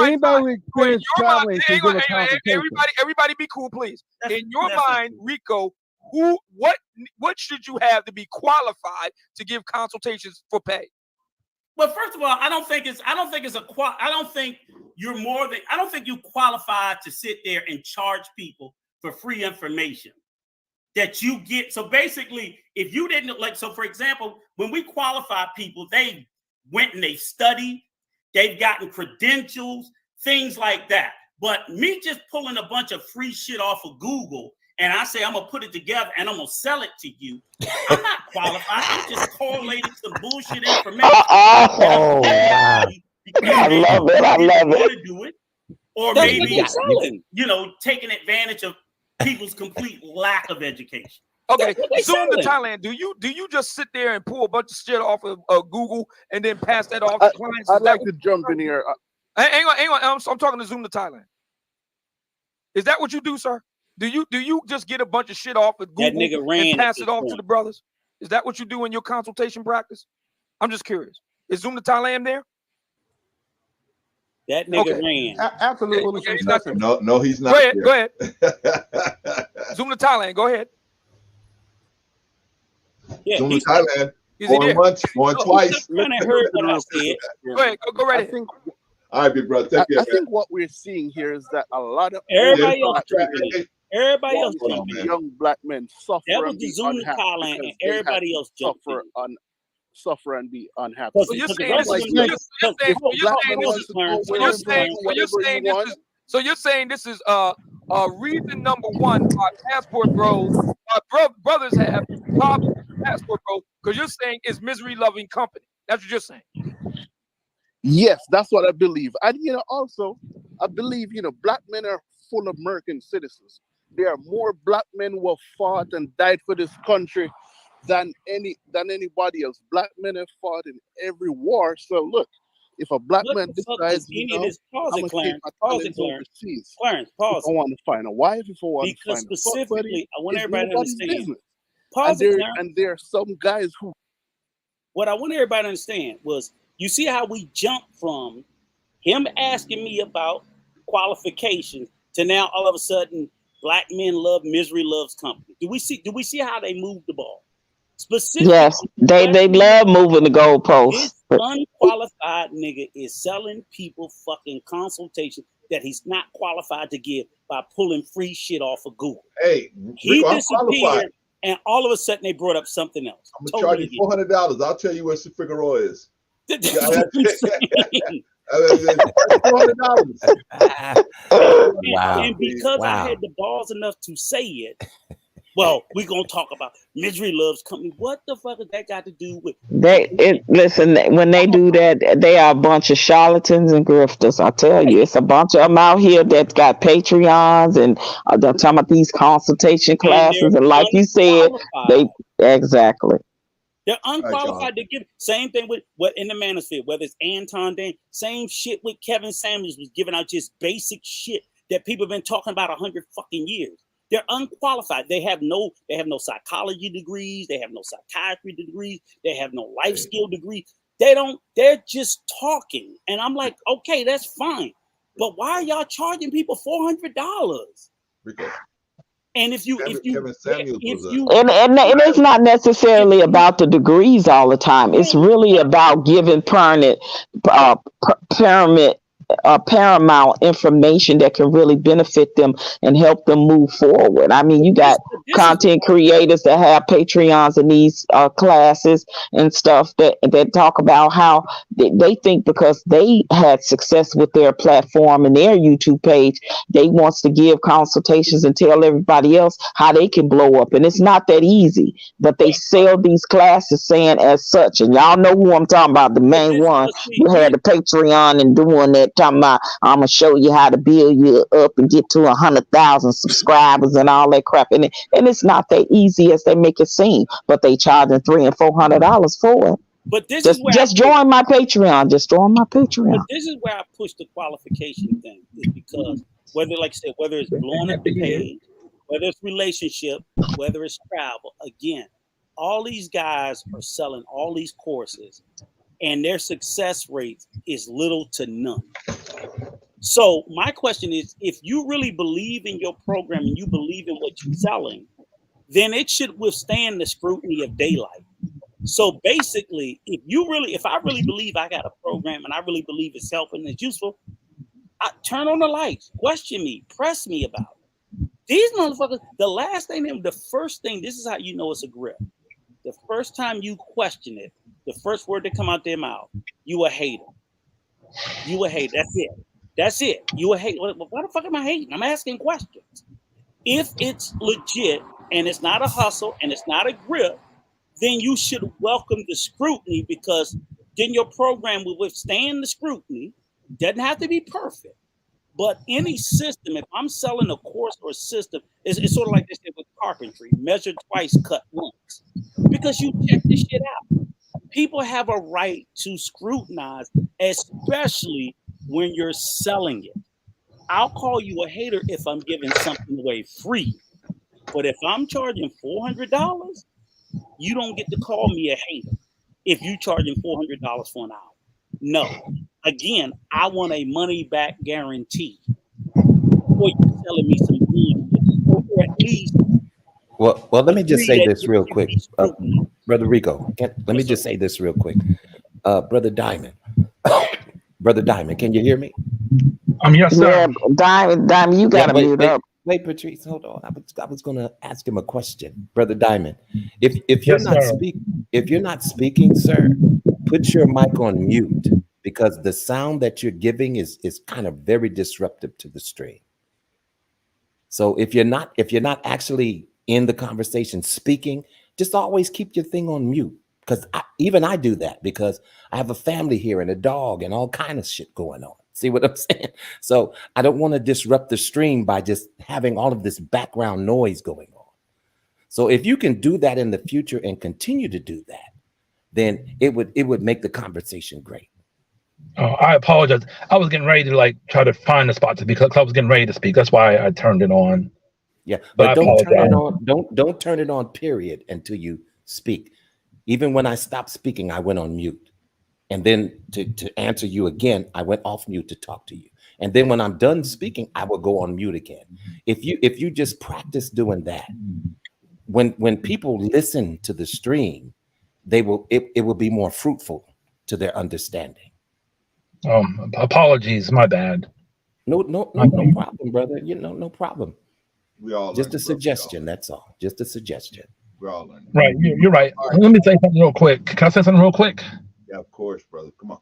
Anybody with experience traveling can give a consultation. Everybody, be cool, please. In your mind, Rico, what should you have to be qualified to give consultations for pay? Well, first of all, I don't think you qualified to sit there and charge people for free information that you get. So basically, if you didn't for example, when we qualify people, they went and they studied, they've gotten credentials, things like that. But me just pulling a bunch of free shit off of Google and I say I'm gonna put it together and I'm gonna sell it to you, I'm not qualified. I'm just correlating some bullshit information. I love it. Do it, or maybe taking advantage of people's complete lack of education. Okay, Zoom to Thailand. Do you just sit there and pull a bunch of shit off of Google and then pass that off to clients? I'd like to jump in here. Hang on. I'm talking to Zoom to Thailand. Is that what you do, sir? Do you just get a bunch of shit off of Google and pass it off to the brothers? Is that what you do in your consultation practice? I'm just curious. Is Zoom to Thailand there? That nigga ran. Absolutely. Okay, no, he's not. Go ahead. Zoom to Thailand. Go ahead. Yeah, Zoom to Thailand. Going once, going twice. Go ahead. Go right ahead. All right, big brother. I think what we're seeing here is that a lot of everybody else young black men suffer. That was the Zoom to Thailand, and everybody else suffer and be unhappy. So you're saying this is reason number one why passport bros, brothers have problems with passport bros, because you're saying it's misery loving company. That's what you're saying. Yes, that's what I believe. And also I believe black men are full of American citizens. There are more black men who have fought and died for this country than anybody else. Black men have fought in every war. So look, if a black man decides, I'm gonna take my talents overseas. Clarence, pause. If I want to find a wife, if I want to find specifically, I want everybody to understand. And there are some guys who. What I want everybody to understand was, you see how we jumped from him asking me about qualifications to now all of a sudden black men love misery loves company. Do we see how they moved the ball? Specifically, yes, they love moving the goalposts. This unqualified nigga is selling people fucking consultation that he's not qualified to give by pulling free shit off of Google. He disappeared, and all of a sudden they brought up something else. I'm gonna charge you $400. I'll tell you where Figueroa is. $400. And because I had the balls enough to say it, Well, we're gonna talk about misery loves company. What the fuck has that got to do with Listen, when they do that, they are a bunch of charlatans and grifters. I tell you, it's a bunch of them out here that got Patreons and they're talking about these consultation classes. And like you said, they exactly. They're unqualified to give. Same thing with what in the manosphere, whether it's Anton Dan, same shit with Kevin Samuels was giving out just basic shit that people have been talking about 100 fucking years. They're unqualified. They have no psychology degrees. They have no psychiatry degrees. They have no life skill degrees. They're just talking. And I'm like, okay, that's fine. But why are y'all charging people $400? Rico. And it's not necessarily about the degrees all the time. It's really about giving paramount information that can really benefit them and help them move forward. I mean, you got content creators that have Patreons in these classes and stuff that talk about how they think because they had success with their platform and their YouTube page, they wants to give consultations and tell everybody else how they can blow up. And it's not that easy, but they sell these classes saying as such. And y'all know who I'm talking about, the main one who had the Patreon and doing that, talking about I'm gonna show you how to build you up and get to 100,000 subscribers and all that crap. And it's not that easy as they make it seem, but they charging $300 and $400 for it. But this just is where just join my Patreon. Just join my Patreon. But this is where I push the qualification thing, is because whether, like I said, whether it's blowing up the page, whether it's relationship, whether it's travel, again, all these guys are selling all these courses, and their success rate is little to none. So my question is, if you really believe in your program and you believe in what you're selling, then it should withstand the scrutiny of daylight. So basically, if I really believe I got a program and I really believe it's helping and it's useful, I turn on the lights, question me, press me about it. These motherfuckers, the first thing, this is how you know it's a grip. The first time you question it, the first word that come out their mouth, you a hater. You a hater. That's it. That's it. You a hater. Why the fuck am I hating? I'm asking questions. If it's legit and it's not a hustle and it's not a grip, then you should welcome the scrutiny, because then your program will withstand the scrutiny. Doesn't have to be perfect. But any system, if I'm selling a course or a system, it's sort of like this with carpentry, measure twice, cut once. Because you check this shit out. People have a right to scrutinize, especially when you're selling it. I'll call you a hater if I'm giving something away free. But if I'm charging $400, you don't get to call me a hater if you're charging $400 for an hour. No. Again, I want a money back guarantee. Or you're selling me some bullshit. Or at least. Well, let me just say this real quick. Brother Rico, let me just say this real quick. Brother Diamond. Brother Diamond, can you hear me? Yes, sir. Yeah, Diamond, you gotta mute up. Wait, Patrice, hold on. I was gonna ask him a question, Brother Diamond. If you're not speaking, sir, put your mic on mute, because the sound that you're giving is kind of very disruptive to the stream. So if you're not actually in the conversation speaking, just always keep your thing on mute. Because I do that, because I have a family here and a dog and all kind of shit going on. See what I'm saying? So I don't want to disrupt the stream by just having all of this background noise going on. So if you can do that in the future and continue to do that, then it would make the conversation great. Oh, I apologize. I was getting ready to try to find a spot to speak, because I was getting ready to speak. That's why I turned it on. Yeah, but don't turn it on. Don't turn it on, period, until you speak. Even when I stopped speaking, I went on mute. And then to answer you again, I went off mute to talk to you. And then when I'm done speaking, I will go on mute again. If you just practice doing that, when people listen to the stream, it will be more fruitful to their understanding. Apologies, my bad. No problem, brother. No problem. We all just a suggestion. That's all. Just a suggestion. We're all learning. Right, you're right. Let me say something real quick. Can I say something real quick? Yeah, of course, brother. Come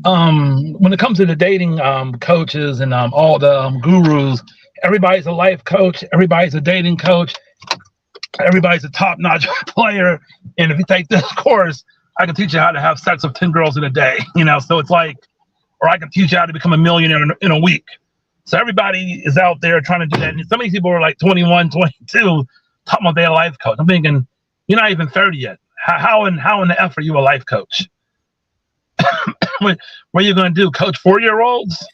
on. When it comes to the dating coaches and all the gurus, everybody's a life coach, everybody's a dating coach. everybody's a top-notch player, and if you take this course, I can teach you how to have sex with 10 girls in a day. So it's like, or I can teach you how to become a millionaire in a week. So everybody is out there trying to do that. And some of these people are like 21, 22, talking about their life coach. I'm thinking, you're not even 30 yet. How in the F are you a life coach? What are you going to do? Coach 4-year-olds?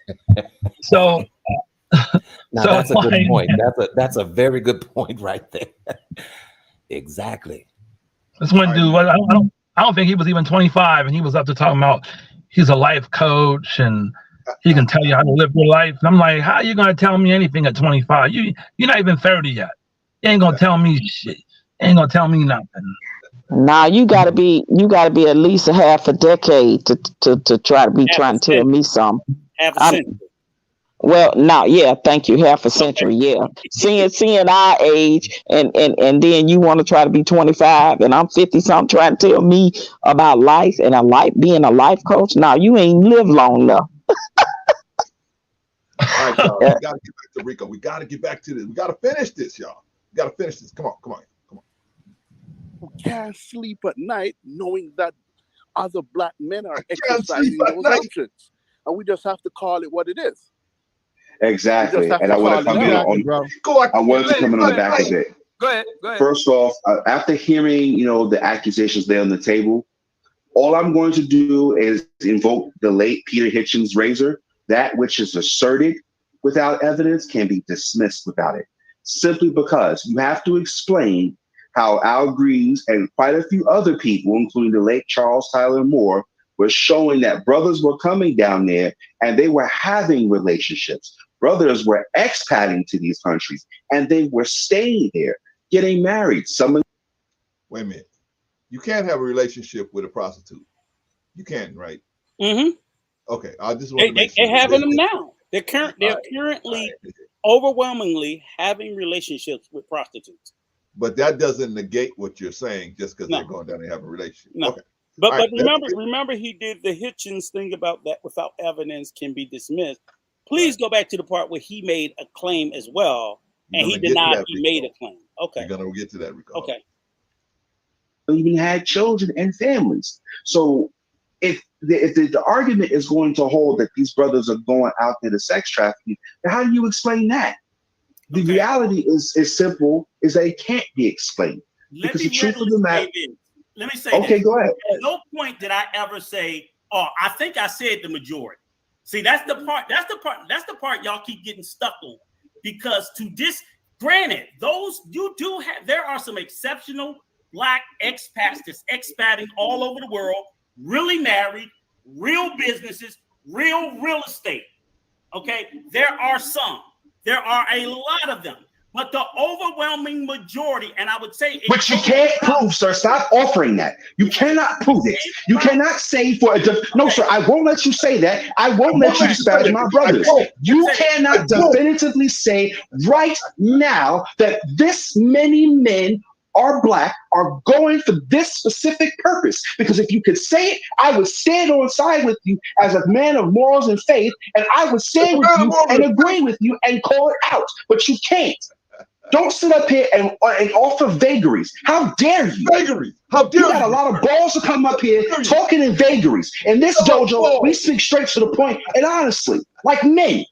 So now so that's a good like, point. That's a very good point right there. Exactly. This one dude, I don't think he was even 25, and he was up to talking about he's a life coach and he can tell you how to live your life. And I'm like, how are you going to tell me anything at 25? You're not even 30 yet. You ain't going to tell me shit. You ain't going to tell me nothing. Now you gotta be at least a half a decade to try to be trying to tell me something. Half a century. Well, now, yeah, thank you. Half a century, yeah. Seeing our age, and then you want to try to be 25, and I'm 50 something, trying to tell me about life and being a life coach. Now you ain't lived long enough. All right, y'all. We got to get back to Rico. We got to get back to this. We got to finish this, y'all. We got to finish this. Come on. Who can't sleep at night knowing that other black men are exercising those options, and we just have to call it what it is. Exactly, and I want to come in on. I wanted to come in on the back of it. Go ahead. First off, after hearing the accusations there on the table, all I'm going to do is invoke the late Peter Hitchens' razor. That which is asserted without evidence can be dismissed without it, simply because you have to explain how Al Greaves and quite a few other people, including the late Charles Tyler Moore, were showing that brothers were coming down there and they were having relationships. Brothers were expatting to these countries and they were staying there, getting married. Wait a minute. You can't have a relationship with a prostitute. You can't, right? Mm-hmm. Okay, I just want to make sure. They're having them now. They're currently overwhelmingly having relationships with prostitutes. But that doesn't negate what you're saying just because they're going down and having a relationship. No. Okay. But remember he did the Hitchens thing about that without evidence can be dismissed. Please go back to the part where he made a claim as well, and he denied he made a claim. Okay. You're gonna get to that, Rico. Okay. Even had children and families. So if the argument is going to hold that these brothers are going out there to sex trafficking, then how do you explain that? The reality is simple, is that it can't be explained. Because the truth of the matter. Let me say okay, this. go ahead. At no point did I ever say, oh, I think I said the majority. See, that's the part y'all keep getting stuck on. Because granted, there are some exceptional Black expats that's expatting all over the world, really married, real businesses, real estate. Okay, there are some. There are a lot of them. But the overwhelming majority, and I would say... Which you can't prove, sir. Stop offering that. You cannot prove it. You cannot say for no, sir, I won't let you say that. I won't let you disparage my brothers. You cannot definitively say right now that this many men are Black, are going for this specific purpose. Because if you could say it, I would stand on side with you as a man of morals and faith, and I would stand with you and agree with you and call it out. But you can't. Don't sit up here and offer vagaries. How dare you? Vagaries. How dare you? Got a lot of balls to come up here talking in vagaries. In this dojo, we speak straight to the point and honestly, like men.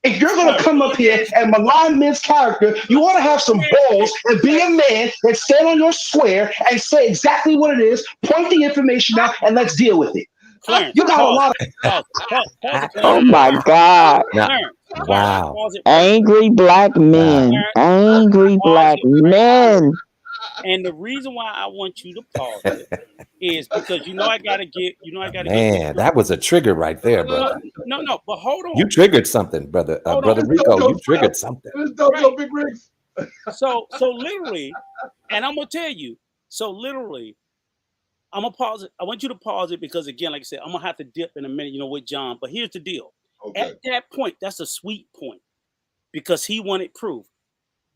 If you're going to come up here and malign men's character, you ought to have some balls and be a man and stand on your square and say exactly what it is, point the information out, and let's deal with it. You got a lot of... Oh my God. Wow. Angry Black men. Angry Black men. And the reason why I want you to pause it is because I gotta get Man, that was a trigger right there, brother. No, but hold on. You triggered something, brother. Brother Rico, you triggered something. Big rigs. So literally, and I'm gonna tell you, I'm gonna pause it. I want you to pause it because again, like I said, I'm gonna have to dip in a minute, with John. But here's the deal. Okay. At that point, that's a sweet point because he wanted proof.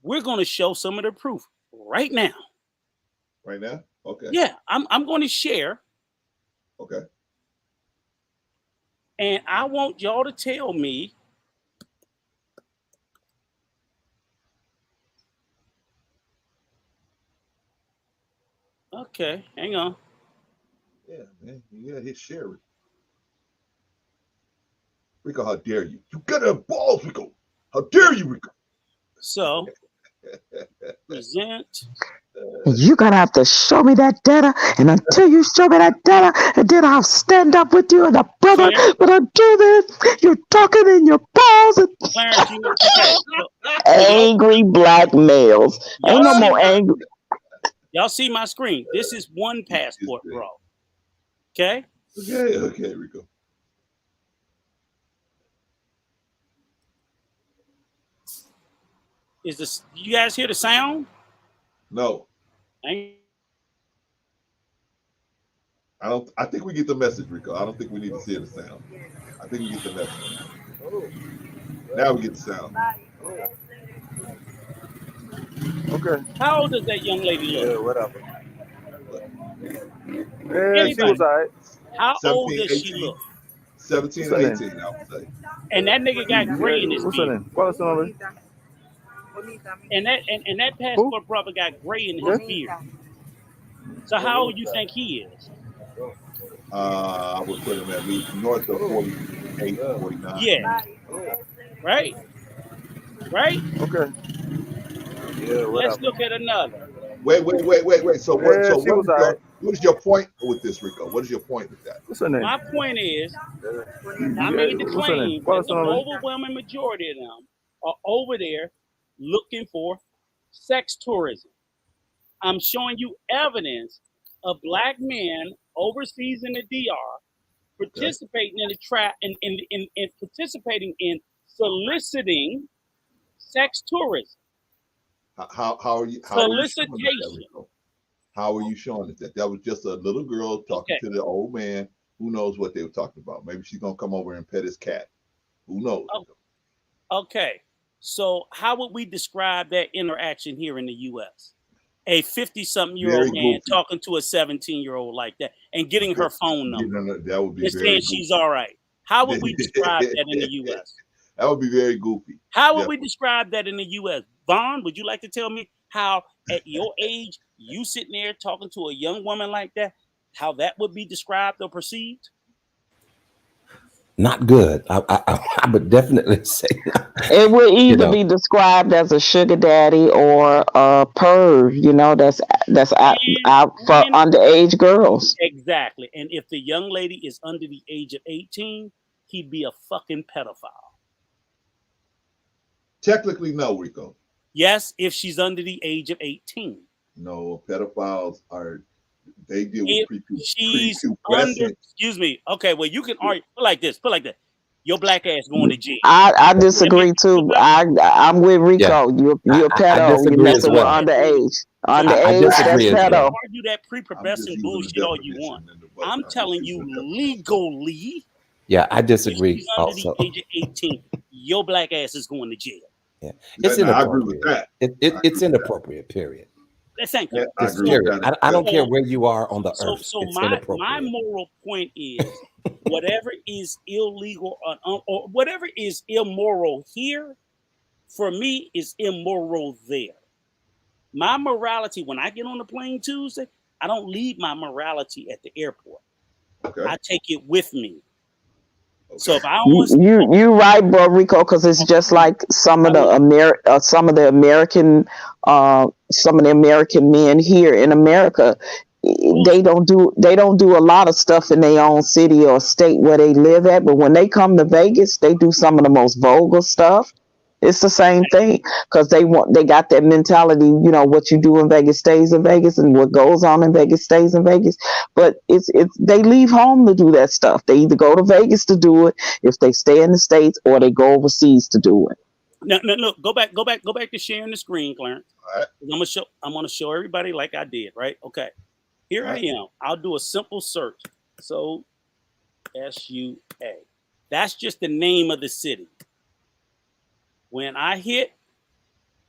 We're gonna show some of the proof right now. Right now? Okay. Yeah, I'm going to share. Okay. And I want y'all to tell me Okay, hang on. Yeah, man. You gotta hit share it. Rico, how dare you? You gotta have balls, Rico. How dare you, Rico? So present. You're gonna have to show me that data, and until you show me that data, and then I'll stand up with you and a brother. But until then, you're talking in your balls and Clarence, you okay? angry black males. Ain't no more angry. Y'all see my screen? This is one passport, bro. Okay. Okay, Rico. Is this? You guys hear the sound? No. I think we get the message, Rico. I don't think we need to see the sound. I think we get the message. Now we get the sound. Okay. How old does that young lady look? Yeah, whatever. Anybody? She was all right. How 17, old does 18, she look? 17 or 18, I would say. And that nigga got gray in his What's her beard. name? ¿Cuál es su nombre? And that passport brother got gray in his beard. So how old you think he is? I would put him at least north of 48, 49. Yeah. Right? Right? Okay. Yeah, whatever. Let's look at another. Wait. So what is your point with this, Rico? What is your point with that? What's her name? My point is, I made the claim that the overwhelming majority of them are over there looking for sex tourism. I'm showing you evidence of black men overseas in the DR participating in the trap and participating in soliciting sex tourism. How are you? Solicitation. How are you showing us that? That was just a little girl talking to the old man. Who knows what they were talking about? Maybe she's gonna come over and pet his cat. Who knows? Okay. So how would we describe that interaction here in the U.S.? A 50-something-year-old man talking to a 17-year-old like that and getting her phone number. That would be and saying she's all right. How would we describe that in the U.S.? That would be very goofy. How would we describe that in the U.S.? Vaughn, would you like to tell me how at your age, you sitting there talking to a young woman like that, how that would be described or perceived? Not good. I would definitely say it would either be described as a sugar daddy or a perv, that's out for underage girls. Exactly. And if the young lady is under the age of 18, he'd be a fucking pedophile. Technically, no, Rico. Yes, if she's under the age of 18. No, pedophiles they deal with she's under, excuse me. Okay, well, you can argue. Put like this. Your black ass going to jail. I disagree too. I'm with Rico. Yeah. You're a pedo. You're messing with underage. Underage, that's pedo. Argue that prepubescent bullshit all you want. I'm telling you legally. Yeah, I disagree. She's under the age of 18. Your black ass is going to jail. Yeah, it's inappropriate. It's inappropriate. Period. Thank you. I don't care where you are on the earth. So it's my moral point is, whatever is illegal or whatever is immoral here, for me, is immoral there. My morality, when I get on the plane Tuesday, I don't leave my morality at the airport. Okay. I take it with me. Okay. So if I you right, bro, Rico, because it's just like some of the American men here in America. They don't do a lot of stuff in their own city or state where they live at, but when they come to Vegas, they do some of the most vulgar stuff. It's the same thing because they got that mentality, what you do in Vegas stays in Vegas and what goes on in Vegas stays in Vegas. But they leave home to do that stuff. They either go to Vegas to do it if they stay in the States, or they go overseas to do it. No, look, go back to sharing the screen, Clarence. All right. I'm gonna show everybody like I did, right? Okay. Here I am. I'll do a simple search. So SUA. That's just the name of the city. When I hit,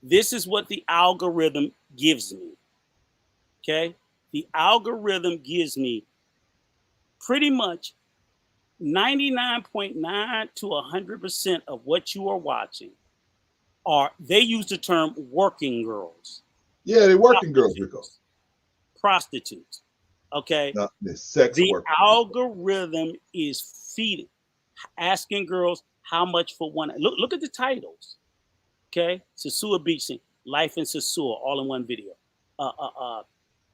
this is what the algorithm gives me. Okay? The algorithm gives me pretty much 99.9 to 100% of what you are watching they use the term working girls. Yeah, they're working girls, Rico. prostitutes. Okay, not the sex work. algorithm is feeding, asking girls how much for one. Look at the titles. Okay, Sasua Beach Scene, Life in Sasua, all in one video.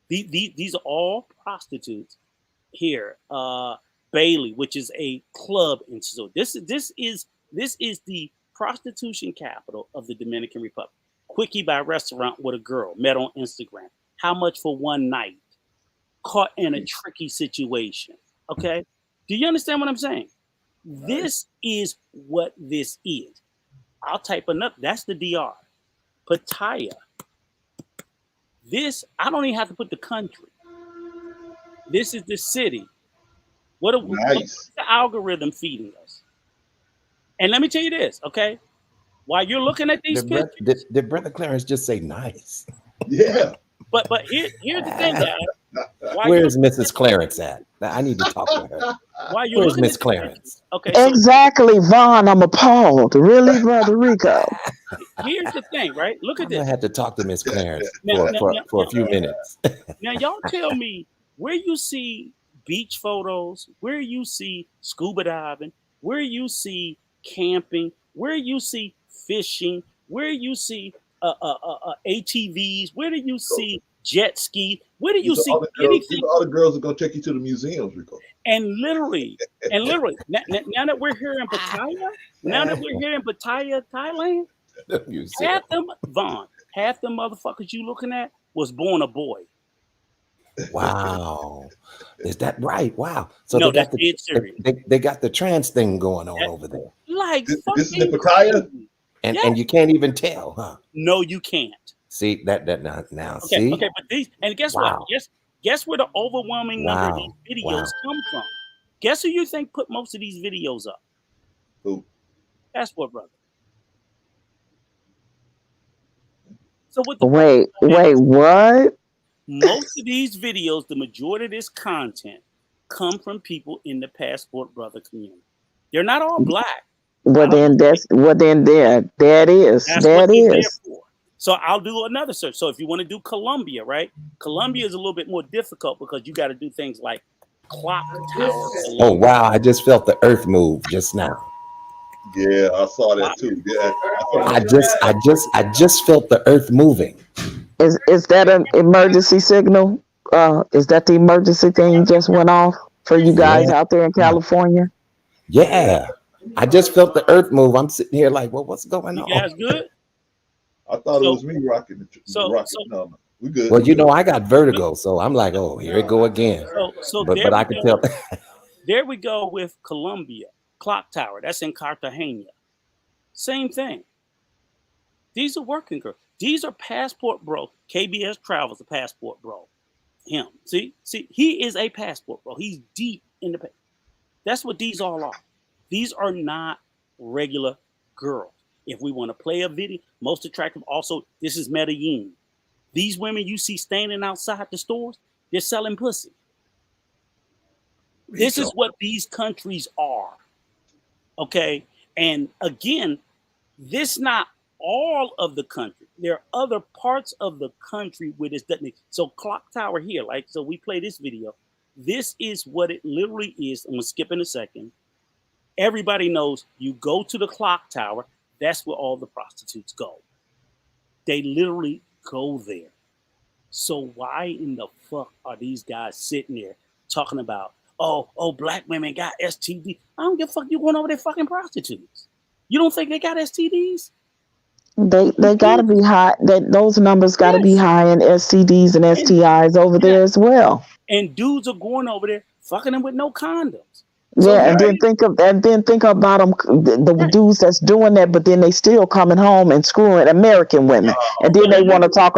These are all prostitutes here. Bailey, which is a club in Sasua. This is the prostitution capital of the Dominican Republic. Quickie by restaurant with a girl, met on Instagram. How much for one night? Caught in a tricky situation. Okay, do you understand what I'm saying? This is what this is. I'll type another. That's the DR. Pattaya. This, I don't even have to put the country. This is the city. What's the algorithm feeding us? And let me tell you this, okay? While you're looking at these pictures, did Brother Clarence just say nice? Yeah. But here's the thing, guys. Where's Mrs. Clarence at? I need to talk to her. Where's Miss Clarence? Okay. So Exactly, Vaughn. I'm appalled. Really, Brother Rico? here's the thing, right? Look at I this. had to talk to Miss Clarence Now, for a few minutes. Now, y'all tell me where you see beach photos, where you see scuba diving, where you see camping, where you see fishing, where you see ATVs, where do you see jet ski? Where do you see anything? All the girls are gonna take you to the museums, Rico. And literally, now that we're here in Pattaya, Thailand, half them motherfuckers you looking at was born a boy. Wow, is that right? Wow. So No, they got that's serious. they got the trans thing going on over there, Like This fucking is in Pattaya? and you can't even tell, huh? No, you can't. See that now. Okay, See, okay, but these, and guess Wow. what? Guess where the overwhelming number of Wow. these videos Wow. come from? Guess who you think put most of these videos up? Who? Passport Brother. So what? Wait, what? Most of these videos, the majority of this content, come from people in the Passport Brother community. They're not all black. There it is. That's There what it they're there is. for. So I'll do another search. So if you want to do Colombia, right? Colombia is a little bit more difficult because you got to do things like clock tower. oh wow, I just felt the earth move just now. Yeah, I saw that too. Yeah, I just felt the earth moving. Is that an emergency signal? Is that the emergency thing just went off for you guys out there in California? Yeah, I just felt the earth move. I'm sitting here like, well, what's going on? You guys good? I thought it was me rocking the rocket. No, we good. Well, you know, I got vertigo, so I'm like, oh, here it go again. But I can tell. There we go with Colombia clock tower. That's in Cartagena. Same thing. These are working girls. These are Passport Bro. KBS Travels, a Passport Bro. Him. See, he is a Passport Bro. He's deep in the. That's what these all are. These are not regular girls. If we want to play a video, most attractive. Also, this is Medellin. These women you see standing outside the stores, they're selling pussy. This is what these countries are. Okay. And again, this not all of the country. There are other parts of the country where this doesn't. So clock tower here, like, so we play this video. This is what it literally is. I'm gonna skip in a second. Everybody knows you go to the clock tower. That's where all the prostitutes go. They literally go there. So why in the fuck are these guys sitting there talking about, oh, black women got STD? I don't give a fuck. You going over there fucking prostitutes. You don't think they got STDs? They gotta be high. Those numbers gotta be high in STDs and STIs over there as well. And dudes are going over there fucking them with no condoms. Yeah, and then think about them, the dudes that's doing that, but then they still coming home and screwing American women, and then they want to talk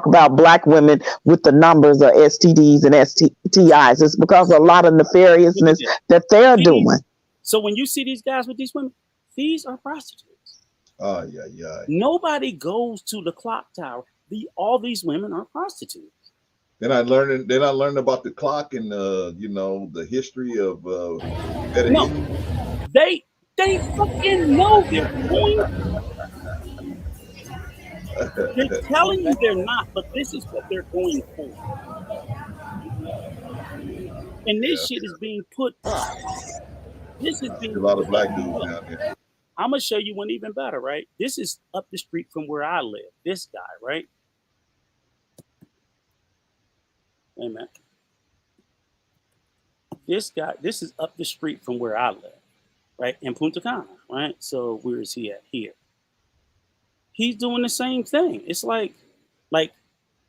about black women with the numbers of STDs and STIs. It's because of a lot of nefariousness that they're doing. So when you see these guys with these women, these are prostitutes. Yeah. Nobody goes to the clock tower. All these women are prostitutes. Then I learned about the clock and the history of they fucking know their point. They're telling you they're not, but this is what they're going for. And this shit is being put up. This is being a lot of put black up. dudes down there. I'm gonna show you one even better, right? This is up the street from where I live. This guy, right? Wait a minute. This guy, this is up the street from where I live, right? In Punta Cana, right? So where is he at? Here. He's doing the same thing. It's like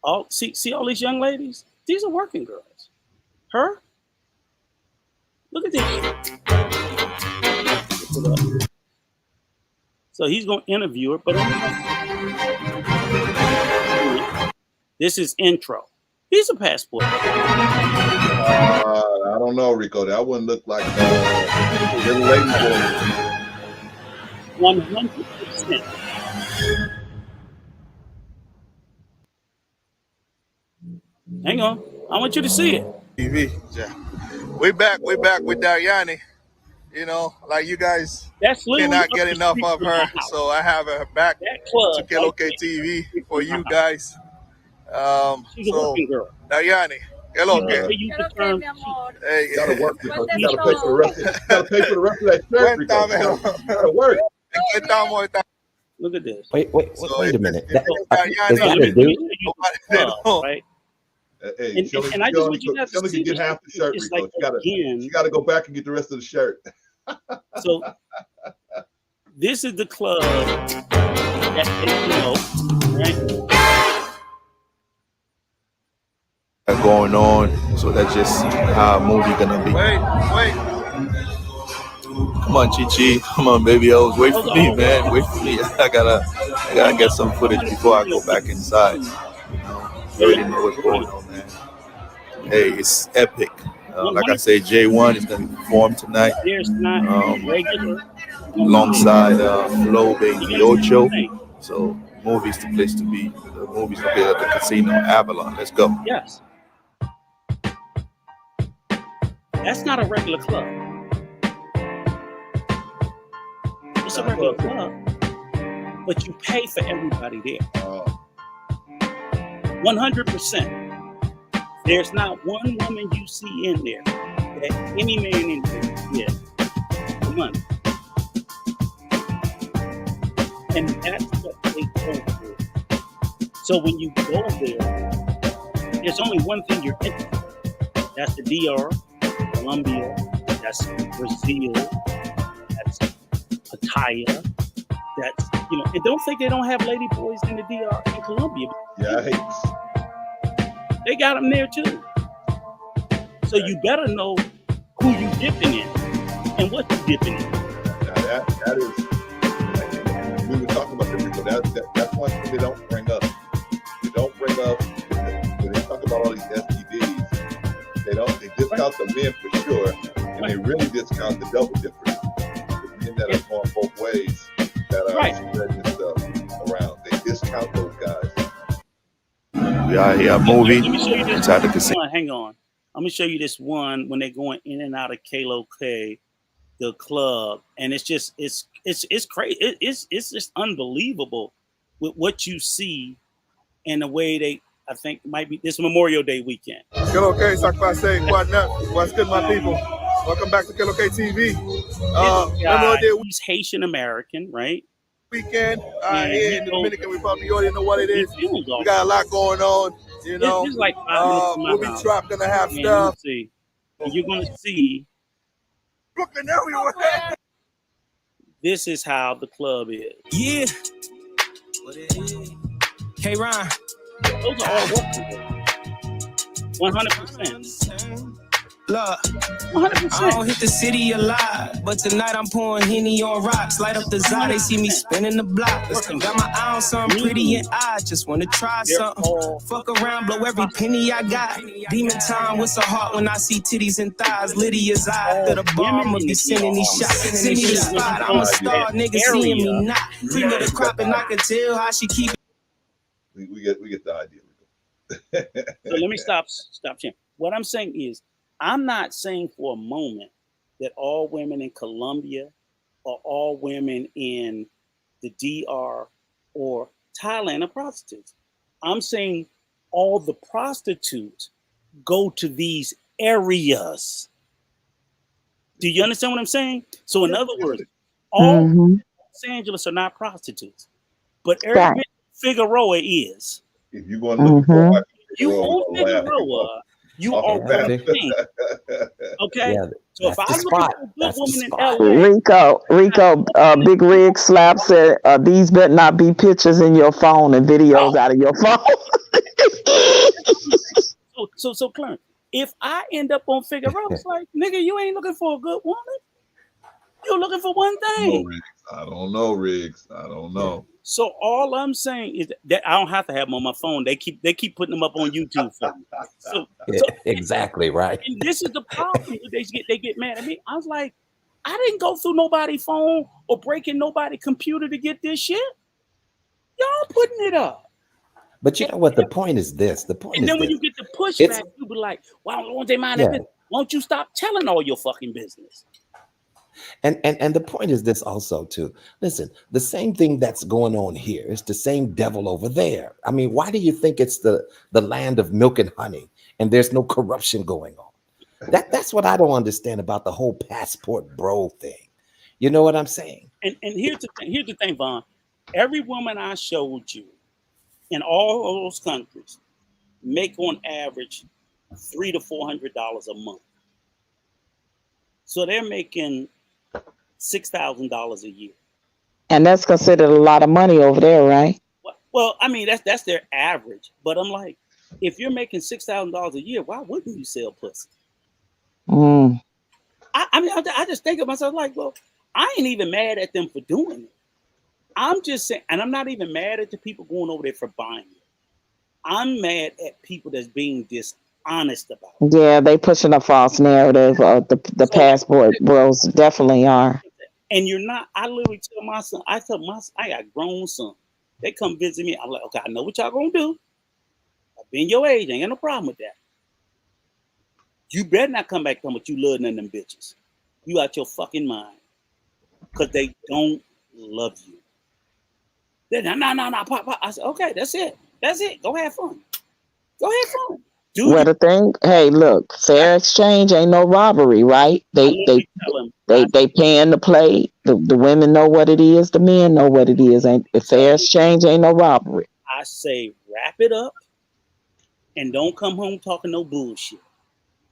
all see all these young ladies? These are working girls. Her? Look at this. So he's gonna interview her, but this is intro. He's a passport. I don't know, Rico. That wouldn't look like little lady boy. 100%. Hang on. I want you to see it. TV. Yeah. We're back with Dariani. You know, like you guys cannot get enough of her. So I have her back to KLOK TV for you guys. So Dariani, KLOK. Hey, gotta work because you gotta pay for the rest. Gotta pay for the rest of that shirt. Rico. Gotta work. Look at this. Wait a minute. Is that a dude? Right? Hey, And I just want you guys to see get half the shirt, Rico. You gotta go back and get the rest of the shirt. So this is the club that right? Going on, so that's just how a movie gonna be. Wait. Come on, Chi. Come on, baby O's. Wait for me, man. Wait for me. I gotta get some footage before I go back inside. You already know what's going on, man. Hey, it's epic. Like I say, J1 is gonna perform tonight. Alongside Flo Baby Ocho. So movies the place to be. The movies will be at the Casino Avalon. Let's go. Yes. That's not a regular club. It's a regular club, but you pay for everybody there. 100%. There's not one woman you see in there that any man in there gets the money. And that's what they go for. So when you go there, there's only one thing you're interested in. That's the DR, Colombia, that's Brazil, that's Pattaya, that's, and don't think they don't have lady boys in the DR in Colombia. Yikes. They got them there too. So you better know who you dipping in and what you dipping in. Now that is, we were talking about this, but that's one thing they don't bring up. They don't bring up, when they talk about all these STDs, they discount the men for sure, and they really discount the double dippers. The men that are going both ways, that are spreading this stuff around. They discount those guys. We are here, a movie Let me show you this inside the casino. one. Hang on. I'm gonna show you this one when they're going in and out of KLOK, the club, and it's crazy. It's just unbelievable with what you see and the way they. I think might be this Memorial Day weekend. KLOK, Sakpase, what's good, my people? Welcome back to KLOK TV. He's Haitian American, right? Weekend here in the Dominican Republic. You already know what it is. We got a lot going on. This is like 5 minutes from my Movie house. Trap gonna have And stuff. you're gonna see. Brooklyn everywhere. This is how the club is. Yeah. Hey, Ron. Those are all working. 100%. Look, 100%. I don't hit the city a lot, but tonight I'm pouring Henny on rocks. Light up the Zod, they see me spinning the block. Got my eye on something pretty and I just wanna try something. Fuck around, blow every penny I got. Demon time, what's a heart when I see titties and thighs? Lydia's eye to the bar, I'ma be sending these shots. Send me the spot, I'm a star, niggas seeing me not. Cream of the crop and I can tell how she keep. We get the idea. So let me stop. Jim. What I'm saying is, I'm not saying for a moment that all women in Colombia or all women in the DR or Thailand are prostitutes. I'm saying all the prostitutes go to these areas. Do you understand what I'm saying? So in other words, all Los Angeles are not prostitutes, but every bit Figueroa is. If you're going to look for a you on Figueroa, you are paying. Okay. Yeah, so if I'm looking for a good woman in Rico, Big Rig Slap said, these better not be pictures in your phone and videos out of your phone. So Clarence, if I end up on Figueroa, it's like, nigga, you ain't looking for a good woman. You're looking for one thing. I don't know, Riggs. I don't know. So all I'm saying is that I don't have to have them on my phone. They keep putting them up on YouTube for me. So exactly right. And this is the problem. They get mad at me. I was like, I didn't go through nobody's phone or breaking nobody's computer to get this shit. Y'all putting it up. But you know what? The point is this. The point and is then when this. you get the pushback, you be like, "Why won't they mind their business? Won't you stop telling all your fucking business?" And the point is this also too. Listen, the same thing that's going on here is the same devil over there. I mean, why do you think it's the land of milk and honey and there's no corruption going on? That's what I don't understand about the whole passport bro thing. You know what I'm saying? And here's the thing, Vaughn. Every woman I showed you in all those countries make on average $300 to $400 a month. So they're making $6,000 a year. And that's considered a lot of money over there, right? Well, I mean, that's their average. But I'm like, if you're making $6,000 a year, why wouldn't you sell pussy? I mean, I just think of myself like, well, I ain't even mad at them for doing it. I'm just saying, and I'm not even mad at the people going over there for buying it. I'm mad at people that's being dishonest about it. Yeah, they pushing a false narrative. The passport bros definitely are. And you're not. I literally tell my son. I got grown son. They come visit me. I'm like, okay, I know what y'all gonna do. I've been your age. Ain't got no problem with that. You better not come back talking about you love none of them bitches. You out your fucking mind. Because they don't love you. They're no, pop. I said, okay, that's it. That's it. Go have fun. Go have fun. Well, the thing, hey, look, fair exchange ain't no robbery, right? They paying to play. The women know what it is. The men know what it is. Ain't fair exchange ain't no robbery. I say wrap it up and don't come home talking no bullshit.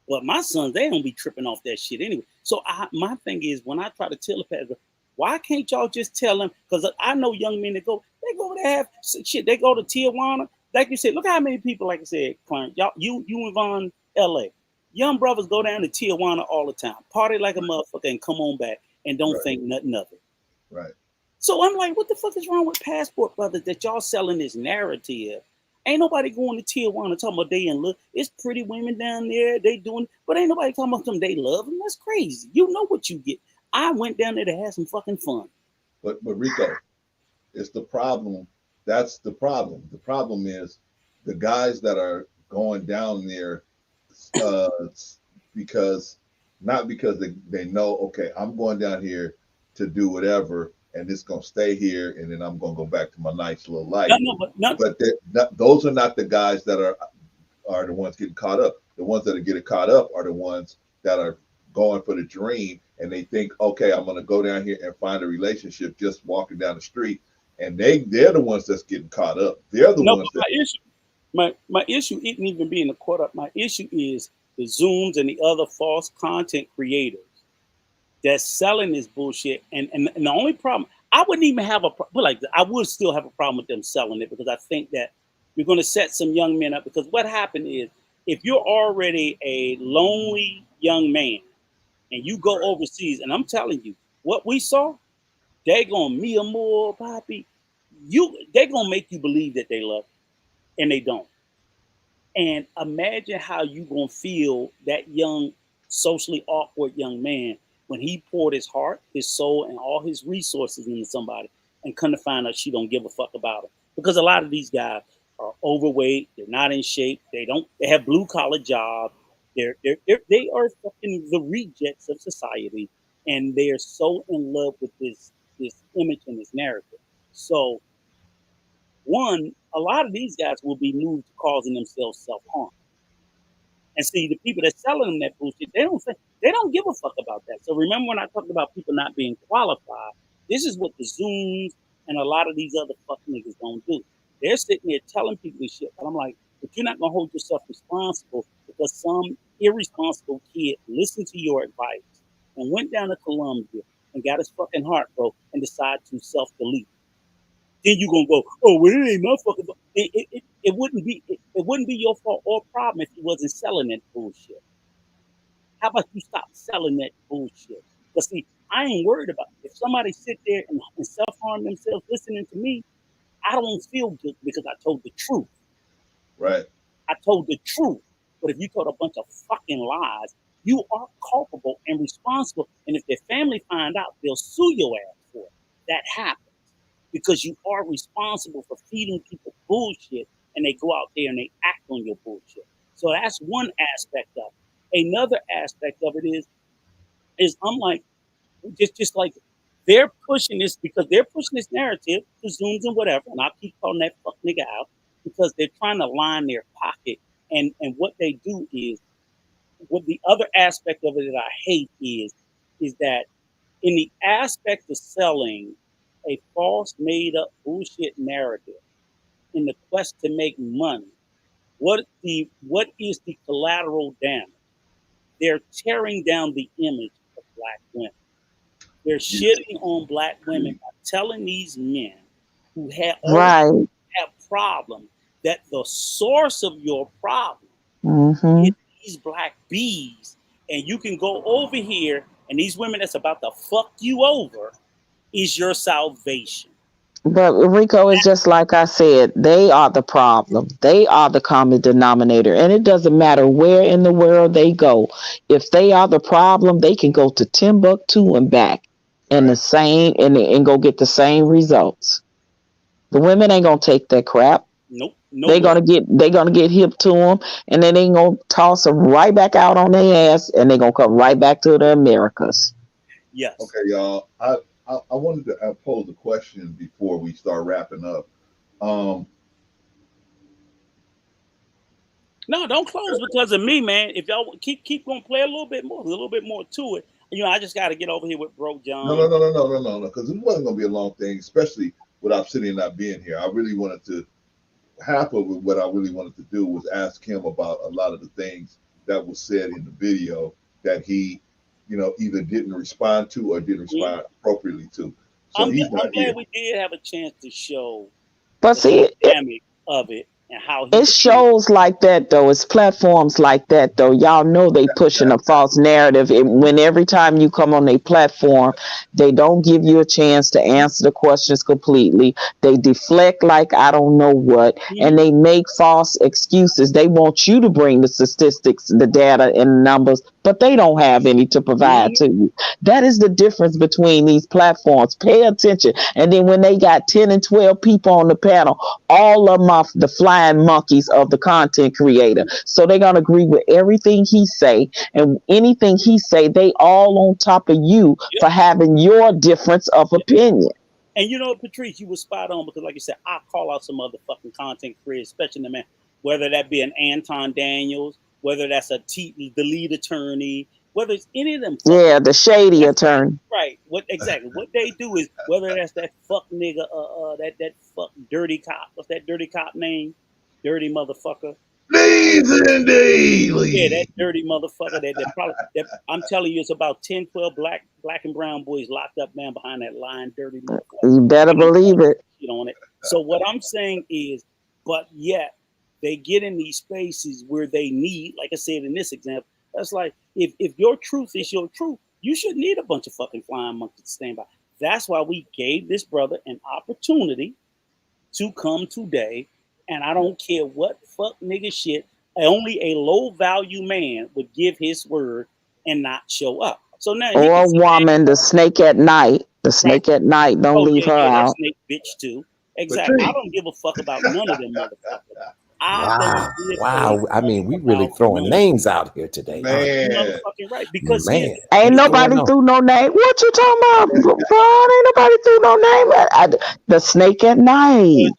But my sons, they don't be tripping off that shit anyway. So my thing is, when I try to tell the pastor, why can't y'all just tell them? Because I know young men that go over there have shit. They go to Tijuana. Like you said, look how many people, like I said, Clarence, y'all, you and Von, LA. Young brothers go down to Tijuana all the time, party like a motherfucker and come on back and don't think nothing of it. Right. So I'm like, what the fuck is wrong with passport brothers that y'all selling this narrative? Ain't nobody going to Tijuana talking about they in love. It's pretty women down there. They doing, but ain't nobody talking about them they love them. That's crazy. You know what you get. I went down there to have some fucking fun. But Rico, it's the problem. That's the problem. The problem is the guys that are going down there because they know, okay, I'm going down here to do whatever, and it's gonna stay here, and then I'm gonna go back to my nice little life. But those are not the guys that are the ones getting caught up. The ones that are getting caught up are the ones that are going for the dream, and they think, okay, I'm gonna go down here and find a relationship just walking down the street, and they're the ones that's getting caught up. They're the ones that my issue isn't even being caught up. My issue is the Zooms and the other false content creators that's selling this bullshit. And the only problem, I wouldn't even have I would still have a problem with them selling it, because I think that you're going to set some young men up. Because what happened is, if you're already a lonely young man and you go overseas, and I'm telling you, what we saw, they gonna me more, Poppy. They gonna make you believe that they love you, and they don't. And imagine how you gonna feel, that young, socially awkward young man, when he poured his heart, his soul, and all his resources into somebody, and come to find out she don't give a fuck about him. Because a lot of these guys are overweight, they're not in shape, they have blue collar jobs, they are fucking the rejects of society, and they are so in love with this image and this narrative. So one, a lot of these guys will be moved to causing themselves self-harm. And see, the people that's selling them that bullshit, they don't give a fuck about that. So remember when I talked about people not being qualified, this is what the Zooms and a lot of these other fuck niggas don't do. They're sitting there telling people this shit, but I'm like, but you're not gonna hold yourself responsible because some irresponsible kid listened to your advice and went down to Columbia and got his fucking heart broke and decided to self-delete. Then you gonna go, oh, well, it ain't my fucking fault. It wouldn't be your fault or problem if you wasn't selling that bullshit. How about you stop selling that bullshit? Because see, I ain't worried about it. If somebody sit there and self-harm themselves listening to me, I don't feel good because I told the truth. Right. I told the truth. But if you told a bunch of fucking lies, you are culpable and responsible. And if their family find out, they'll sue your ass for it. That happens because you are responsible for feeding people bullshit and they go out there and they act on your bullshit. So that's one aspect of it. Another aspect of it is I'm like, just like they're pushing this because they're pushing this narrative to Zooms and whatever. And I'll keep calling that fuck nigga out because they're trying to line their pocket. And what they do is, what the other aspect of it that I hate is that in the aspect of selling a false, made up bullshit narrative in the quest to make money, what is the collateral damage? They're tearing down the image of Black women. They're shitting on Black women by telling these men who have problems that the source of your problem is these Black bees, and you can go over here and these women that's about to fuck you over is your salvation. But Rico, is just like I said, they are the problem. They are the common denominator. And it doesn't matter where in the world they go. If they are the problem, they can go to Timbuktu and back and the same and go get the same results. The women ain't gonna take that crap. Nope. They're gonna get hip to them, and then they gonna toss them right back out on their ass, and they're gonna come right back to the Americas. Yes. Okay, y'all. I wanted to pose a question before we start wrapping up. No, don't close because of me, man. If y'all keep gonna play a little bit more to it. You know, I just got to get over here with Bro John. No, because it wasn't gonna be a long thing, especially with Obsidian not being here. I really wanted to. Half of it, what I really wanted to do was ask him about a lot of the things that was said in the video that he, either didn't respond to or didn't respond appropriately to. So I'm glad we did have a chance to show but see, dynamic of it and how it shows like that though. It's platforms like that though. Y'all know they pushing a false narrative. When every time you come on a platform, they don't give you a chance to answer the questions completely. They deflect like I don't know what, and they make false excuses. They want you to bring the statistics, the data, and numbers, but they don't have any to provide to you. That is the difference between these platforms. Pay attention. And then when they got 10 and 12 people on the panel, all of them are the flying monkeys of the content creator. So they're going to agree with everything he say, and anything he say, they all on top of you for having your difference of opinion. And you know, Patrice, you were spot on because like you said, I call out some other fucking content creators, especially the man, whether that be an Anton Daniels, whether that's the lead attorney, whether it's any of them. The shady attorney. Right. What they do is whether that's that fuck nigga, that fuck dirty cop. What's that dirty cop name? Dirty motherfucker. Yeah, that dirty motherfucker. I'm telling you, it's about 10, 12 black and brown boys locked up, man, behind that line, dirty motherfucker. You better believe it. On it. So what I'm saying is, but yet they get in these spaces where they need, like I said in this example, that's like if your truth is your truth, you shouldn't need a bunch of fucking flying monkeys to stand by. That's why we gave this brother an opportunity to come today. And I don't care what fuck nigga shit, only a low value man would give his word and not show up. So now, or a woman, the snake at night. The snake at night. Don't leave her out. Snake bitch too. Exactly. I don't give a fuck about none of them motherfuckers. Wow. I mean, we really throwing names out here today. Man. Motherfucking right. Because Man. Ain't nobody threw no name. What you talking about, Vaughn? Ain't nobody threw no name. The snake at night.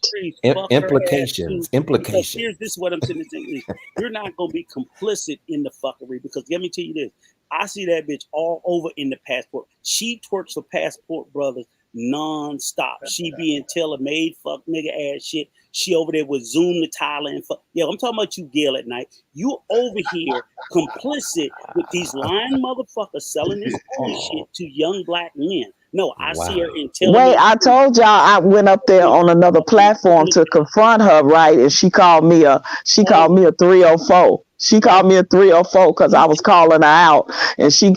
Implications. Because this is what I'm saying. You're not gonna be complicit in the fuckery, because let me tell you this. I see that bitch all over in the passport. She twerks for Passport Brothers non-stop. She being tailor-made fuck nigga ass shit. She over there with Zoom to Thailand. Yeah, I'm talking about you, Gail, at night. You over here complicit with these lying motherfuckers selling this shit to young black men. No, I see her in Wait, I told y'all I went up there on another platform to confront her, right? And she called me a 304. She called me a 304 because I was calling her out, and she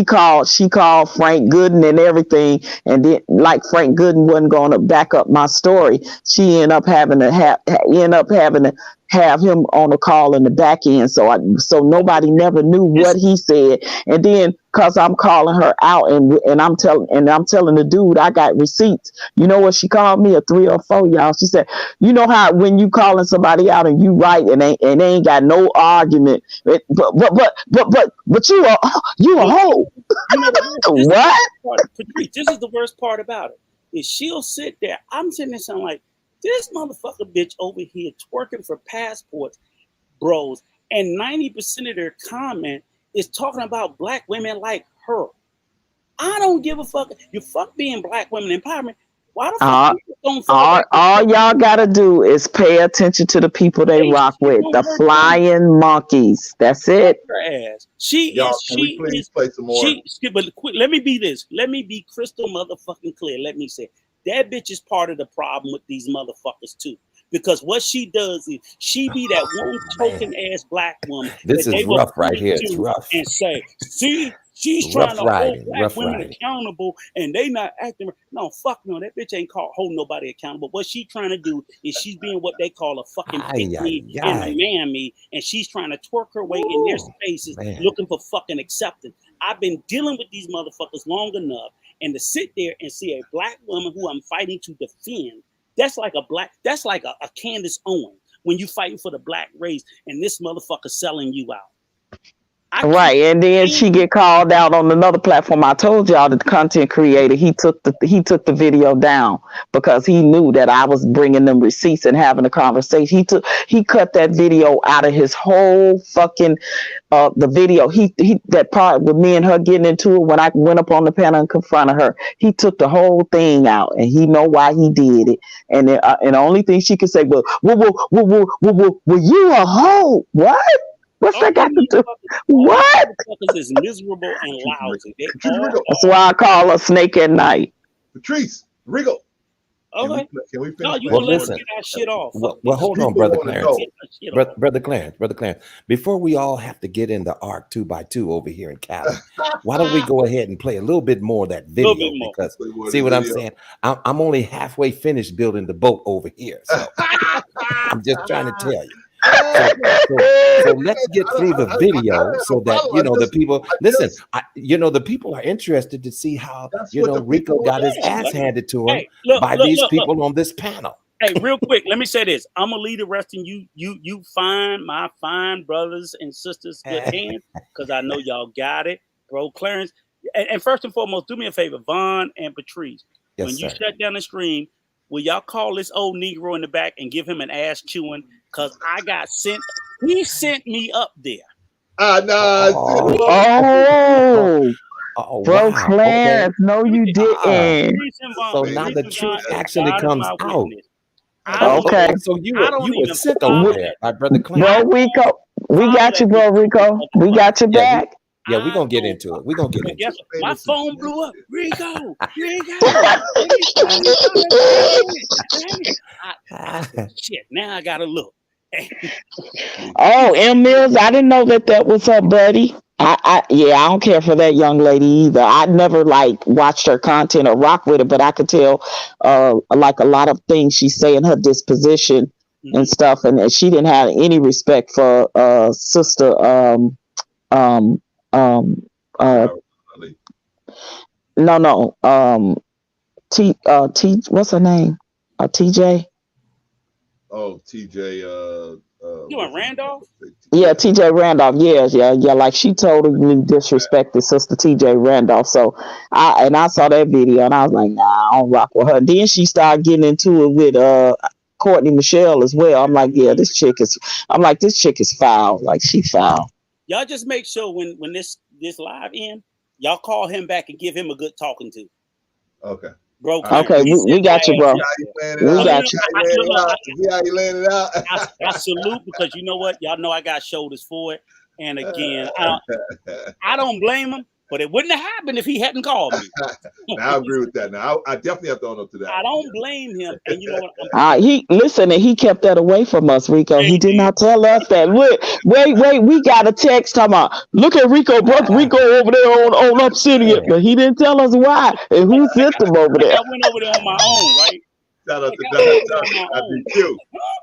called Frank Gooden and everything, and then like Frank Gooden wasn't going to back up my story, she ended up having to have him on a call in the back end, so nobody never knew what he said. And then because I'm calling her out and I'm telling the dude I got receipts. You know what she called me? A 304, y'all. She said, you know how when you calling somebody out and you right and they ain't got no argument, but you a hoe. You know what? This is the worst part about it. Is she'll sit there. I'm sitting there saying like, this motherfucker bitch over here twerking for Passports Bros, and 90% of their comment is talking about black women like her. I don't give a fuck. You fuck being black women empowerment. Why the fuck don't all y'all gotta do is pay attention to the people they rock with. The flying monkeys. That's it. Her ass. She is. Play some more? But let me be this. Let me be crystal motherfucking clear. Let me say that bitch is part of the problem with these motherfuckers too. Because what she does is she be that one token ass black woman. This is rough right here. It's rough. And say, see, she's trying to hold black women accountable, and they not acting. No, fuck no, that bitch ain't holding nobody accountable. What she trying to do is she's being what they call a fucking pick me and a man me, and she's trying to twerk her way in their spaces, looking for fucking acceptance. I've been dealing with these motherfuckers long enough, and to sit there and see a black woman who I'm fighting to defend. That's like a Candace Owens when you fighting for the black race and this motherfucker selling you out. Right, and then she get called out on another platform. I told y'all that the content creator, he took the video down because he knew that I was bringing them receipts and having a conversation. He cut that video out of his whole fucking the video. He that part with me and her getting into it when I went up on the panel and confronted her. He took the whole thing out, and he know why he did it. And the only thing she could say was, "Well, you a hoe? What? What's that got to do? What?" Is miserable and lousy. That's why I call her Snake at Night. Patrice, Rico. Okay. Can we finish? No, you can let us get our shit off. Well, hold on, Brother Clarence. Brother Clarence. Before we all have to get in the ARC 2x2 over here in Cali, why don't we go ahead and play a little bit more of that video? Because see what I'm saying? I'm only halfway finished building the boat over here. So I'm just trying to tell you. So let's get through the video so that the people listen. The people are interested to see how Rico got his ass handed to him by these people on this panel. Hey, real quick, let me say this. I'm gonna leave the rest in you find my fine brothers and sisters good hands, because I know y'all got it, bro. Clarence, and first and foremost, do me a favor, Vaughn and Patrice. Yes, when you sir. shut down the stream, will y'all call this old Negro in the back and give him an ass chewing? Because he sent me up there. Bro, Clarence, no, you didn't. So now the truth actually comes out. Okay. So you were sick over there, my brother Clarence. Bro, Rico, we got you, bro, Rico. We got your back. Yeah, we're gonna get into it. We're gonna get into it. My phone blew up. Rico. Shit, now I gotta look. Oh, M Mills, I didn't know that was her buddy. I don't care for that young lady either. I never watched her content or rock with her, but I could tell like a lot of things she say in her disposition and stuff, and she didn't have any respect for sister T what's her name? TJ. Oh, TJ. You want Randolph? Yeah, TJ Randolph. Yeah. Like she totally disrespected Sister TJ Randolph. So I saw that video and I was like, nah, I don't rock with her. Then she started getting into it with Courtney Michelle as well. I'm like, yeah, this chick is foul. Like she foul. Y'all just make sure when this live in, y'all call him back and give him a good talking to. Okay. Bro, okay, we got you, bro. We got you. See how you laying it out? I salute because you know what? Y'all know I got shoulders for it. And again, I don't blame him, but it wouldn't have happened if he hadn't called me. Now, I agree with that. Now I definitely have to own up to that. I don't blame him. And you know what? He kept that away from us, Rico. He did not tell us that. Wait, we got a text talking about, look at Rico, brother Rico over there on Obsidian. But he didn't tell us why and who sent him over there. I went over there on my own, right? Shout out to GQ.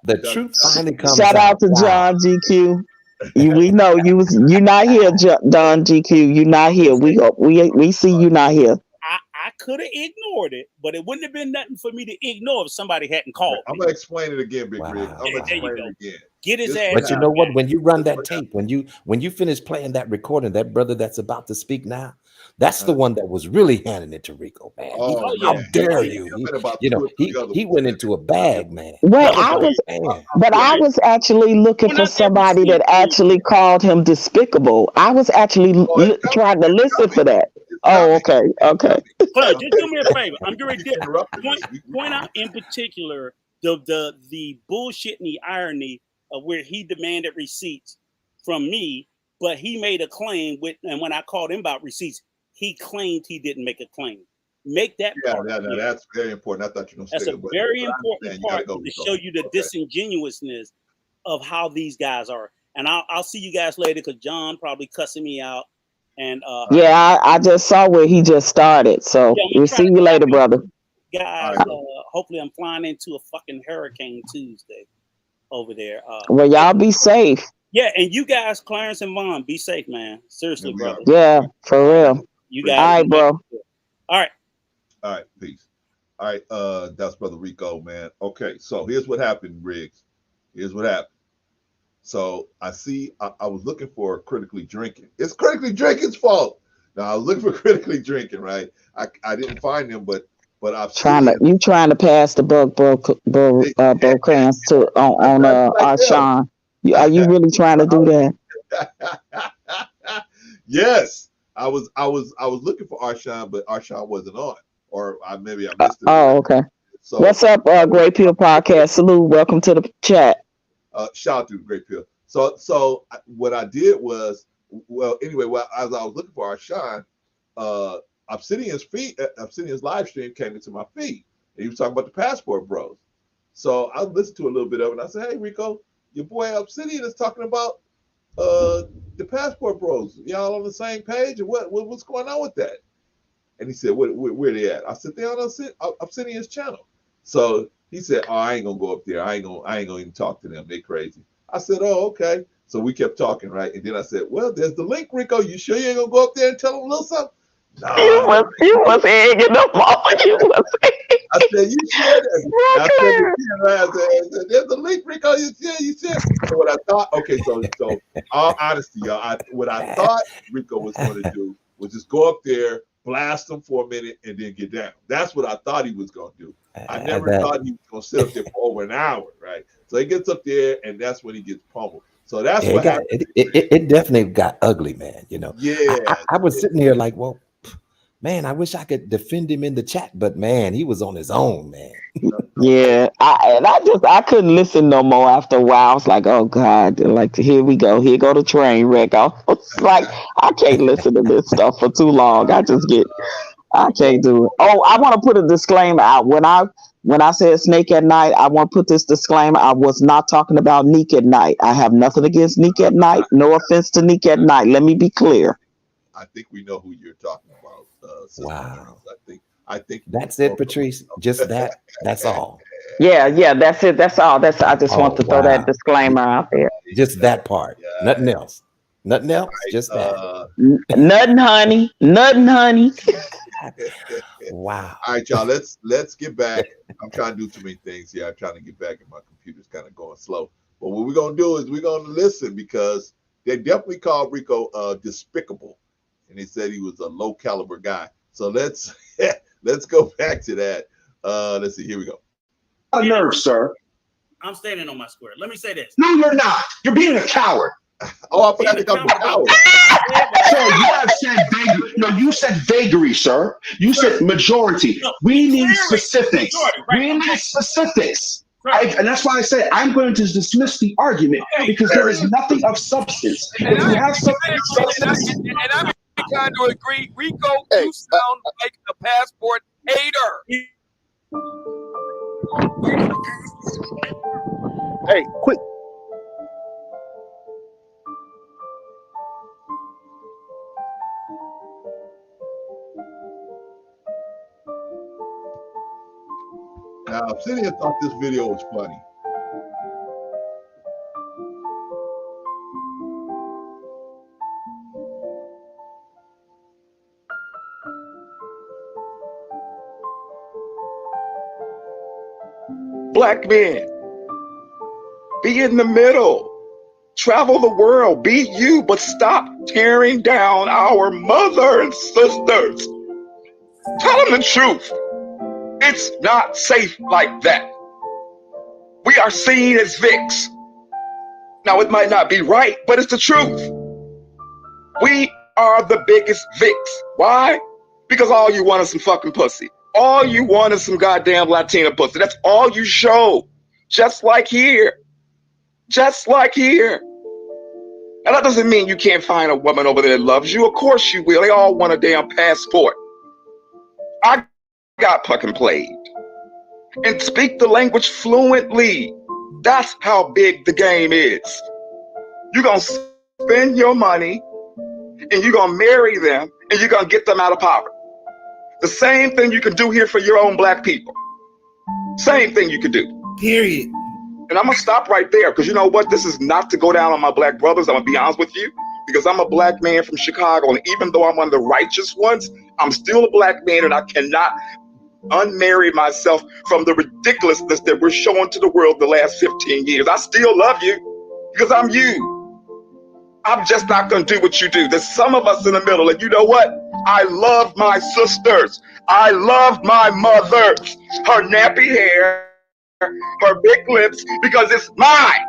The truth finally comes Shout out to John GQ. We know you not here, Don GQ. You not here. We see you not here. I could have ignored it, but it wouldn't have been nothing for me to ignore if somebody hadn't called. I'm gonna explain it again, Big Rig. I'm gonna explain it again. Get his ass. But you know what? When you run that tape, when you finish playing that recording, that brother that's about to speak now, that's the one that was really handing it to Rico, man. How dare you? He went into a bag, man. Wait, I was actually looking for somebody that actually called him despicable. I was actually trying to listen for that. Oh, okay. Hold on, just do me a favor. I'm going to point out in particular the bullshit and the irony of where he demanded receipts from me, but he made a claim and when I called him about receipts, he claimed he didn't make a claim. Make that part. That's very important. I thought you were That's a very important part to show you the disingenuousness of how these guys are. And I'll see you guys later because John probably cussing me out. And I just saw where he just started. So we'll see you later, brother. Guys, hopefully I'm flying into a fucking hurricane Tuesday over there. Well, y'all be safe. Yeah, and you guys, Clarence and Vaughn, be safe, man. Seriously, brother. Yeah, for real. You guys. All right, bro. All right, peace. All right, that's Brother Rico, man. Okay, so here's what happened, Riggs. Here's what happened. So I was looking for Critically Drinking. It's Critically Drinking's fault. Now I was looking for Critically Drinking, right? I didn't find him, but I've trying to pass the buck, bro, Crayons to on Arshawn. Are you really trying to do that? Yes, I was looking for Arshawn, but Arshawn wasn't on, or maybe I missed it. Oh, okay. So what's up, Great Pill Podcast? Salute, welcome to the chat. Shout out to Great Pill. So what I did was, anyway, as I was looking for Arshawn, Obsidian's live stream came into my feed, and he was talking about the Passport Bros. So I listened to a little bit of it, and I said, "Hey, Rico, your boy Obsidian is talking about the Passport Bros. Y'all on the same page, and what's going on with that?" And he said, "Where they at?" I said, "They're on Obsidian's channel." So he said, "Oh, I ain't gonna go up there. I ain't gonna even talk to them. They crazy." I said, "Oh, okay." So we kept talking, right? And then I said, "Well, there's the link, Rico. You sure you ain't gonna go up there and tell them a little something?" No. You was egging them on. I said, "You should." I said, "There's the link, Rico. You should." So what I thought, so all honesty, y'all, what I thought Rico was going to do was just go up there, blast them for a minute, and then get down. That's what I thought he was going to do. I never thought he was going to sit up there for over an hour, right? So he gets up there, and that's when he gets pummeled. So that's what happened. It definitely got ugly, man. Yeah. I was sitting here like, well, man, I wish I could defend him in the chat, but man, he was on his own, man. Yeah, I couldn't listen no more after a while. I was like, oh God, like here we go, here go the train wreck. I was like, I can't listen to this stuff for too long. I can't do it. Oh, I want to put a disclaimer out. When I said Snake at Night, I want to put this disclaimer. I was not talking about Neek at Night. I have nothing against Neek at Night. No offense to Neek at Night. Let me be clear. I think we know who you're talking about. Wow. I think that's it, Patrice. Just that. That's all. Yeah. That's it. That's all. I just want to throw that disclaimer out there. Just that part. Yeah. Nothing else. Nothing else. Just that. Nothing, honey. Wow. All right, y'all. Let's get back. I'm trying to do too many things here. I'm trying to get back, and my computer's kind of going slow. But what we're gonna do is we're gonna listen, because they definitely called Rico despicable, and they said he was a low caliber guy. So let's go back to that. Let's see. Here we go. A nerve, sir. I'm standing on my square. Let me say this. No, you're not. You're being a coward. Oh, I forgot to come to coward. Sir, you have said vagary. No, you said vagary, sir. You said majority. We need specifics. We need specifics. And that's why I said I'm going to dismiss the argument, because there is nothing of substance. If you have something of substance, and I'm inclined to agree. Rico, you sound like a passport hater. Hey, quick. Now, Obsidian thought this video was funny. Black men, be in the middle. Travel the world. Be you, but stop tearing down our mother and sisters. Tell them the truth. It's not safe like that. We are seen as Vicks. Now, it might not be right, but it's the truth. We are the biggest Vicks. Why? Because all you want is some fucking pussy. All you want is some goddamn Latina pussy. That's all you show. Just like here. Just like here. Now, that doesn't mean you can't find a woman over there that loves you. Of course you will. They all want a damn passport. I got fucking played. And speak the language fluently. That's how big the game is. You're going to spend your money, and you're going to marry them, and you're going to get them out of poverty. The same thing you can do here for your own black people. Same thing you can do. Period. And I'm going to stop right there, because you know what? This is not to go down on my black brothers. I'm going to be honest with you, because I'm a black man from Chicago. And even though I'm one of the righteous ones, I'm still a black man, and I cannot unmarry myself from the ridiculousness that we're showing to the world the last 15 years. I still love you because I'm you. I'm just not going to do what you do. There's some of us in the middle, and you know what? I love my sisters. I love my mother. Her nappy hair, her big lips, because it's mine.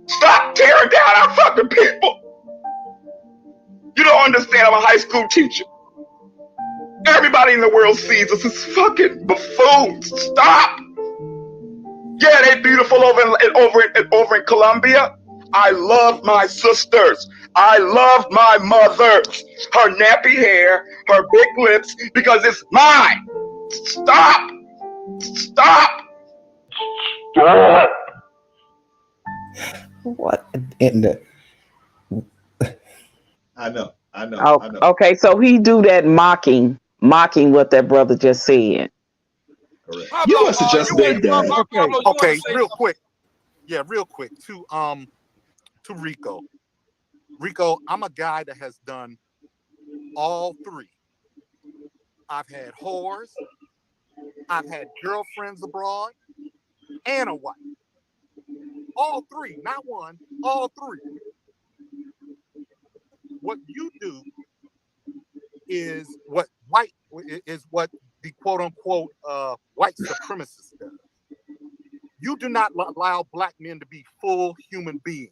Stop tearing down our fucking people. You don't understand. I'm a high school teacher. Everybody in the world sees us as fucking buffoons. Stop. Yeah, they beautiful over in Colombia. I love my sisters. I love my mother. Her nappy hair, her big lips, because it's mine. Stop. Stop. Stop. What in the? I know. Oh, okay, so he do that mocking what that brother just said. Correct. You must have just been dead. Okay, real quick. Yeah, real quick to Rico. Rico, I'm a guy that has done all three. I've had whores, I've had girlfriends abroad, and a wife. All three, not one, all three. What you do is what the quote unquote white supremacist does. You do not allow black men to be full human beings.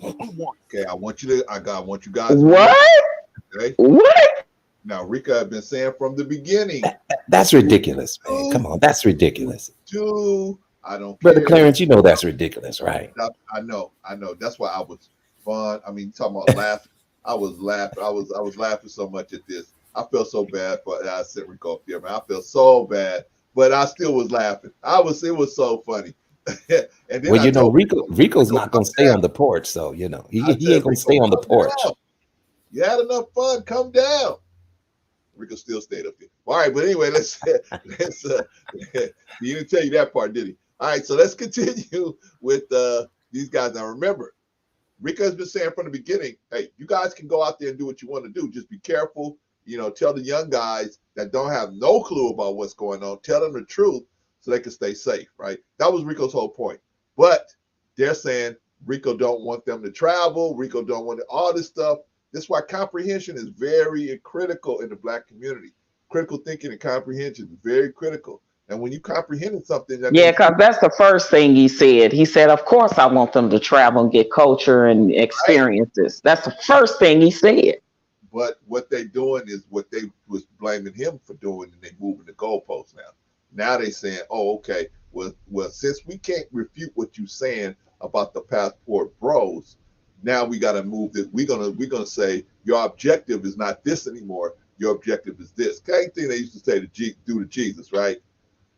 Okay, I want you guys. What? Okay. What? Now, Rico had been saying from the beginning. That's ridiculous, man. Come on, that's ridiculous. I don't Brother care. Clarence, you know that's ridiculous, right? I know. That's why I was fun. I mean, talking about laughing. I was laughing. I was laughing so much at this. I felt so bad for I sent Rico up there, man. I felt so bad, but I still was laughing. It was so funny. And then Well, you know, Rico's not gonna stay on the porch, so you know he ain't gonna stay on the porch. You had enough fun. Come down. Rico still stayed up there. All right, but anyway, he didn't tell you that part, did he? All right, so let's continue with these guys. Now remember, Rico has been saying from the beginning, hey, you guys can go out there and do what you want to do. Just be careful. You know, tell the young guys that don't have no clue about what's going on, tell them the truth so they can stay safe, right? That was Rico's whole point. But they're saying Rico don't want them to travel. Rico don't want all this stuff. This is why comprehension is very critical in the Black community. Critical thinking and comprehension is very critical. And when you comprehend something, that yeah, because that's the first thing he said. He said, of course I want them to travel and get culture and experiences. Right. That's the first thing he said. But what they're doing is what they was blaming him for doing, and they moving the goalposts now. Now they saying, oh, okay, well, since we can't refute what you're saying about the passport bros, now we got to move this. We're gonna say your objective is not this anymore. Your objective is this. Same thing they used to say to do to Jesus, right?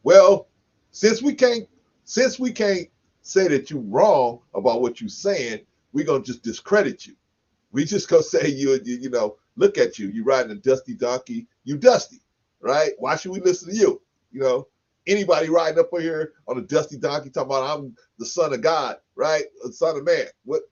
Well, since we can't say that you're wrong about what you're saying, we're gonna just discredit you. We just gonna say you know, look at you. You riding a dusty donkey. You dusty, right? Why should we listen to you? You know, anybody riding up here on a dusty donkey talking about I'm the son of God, right? The son of man. What?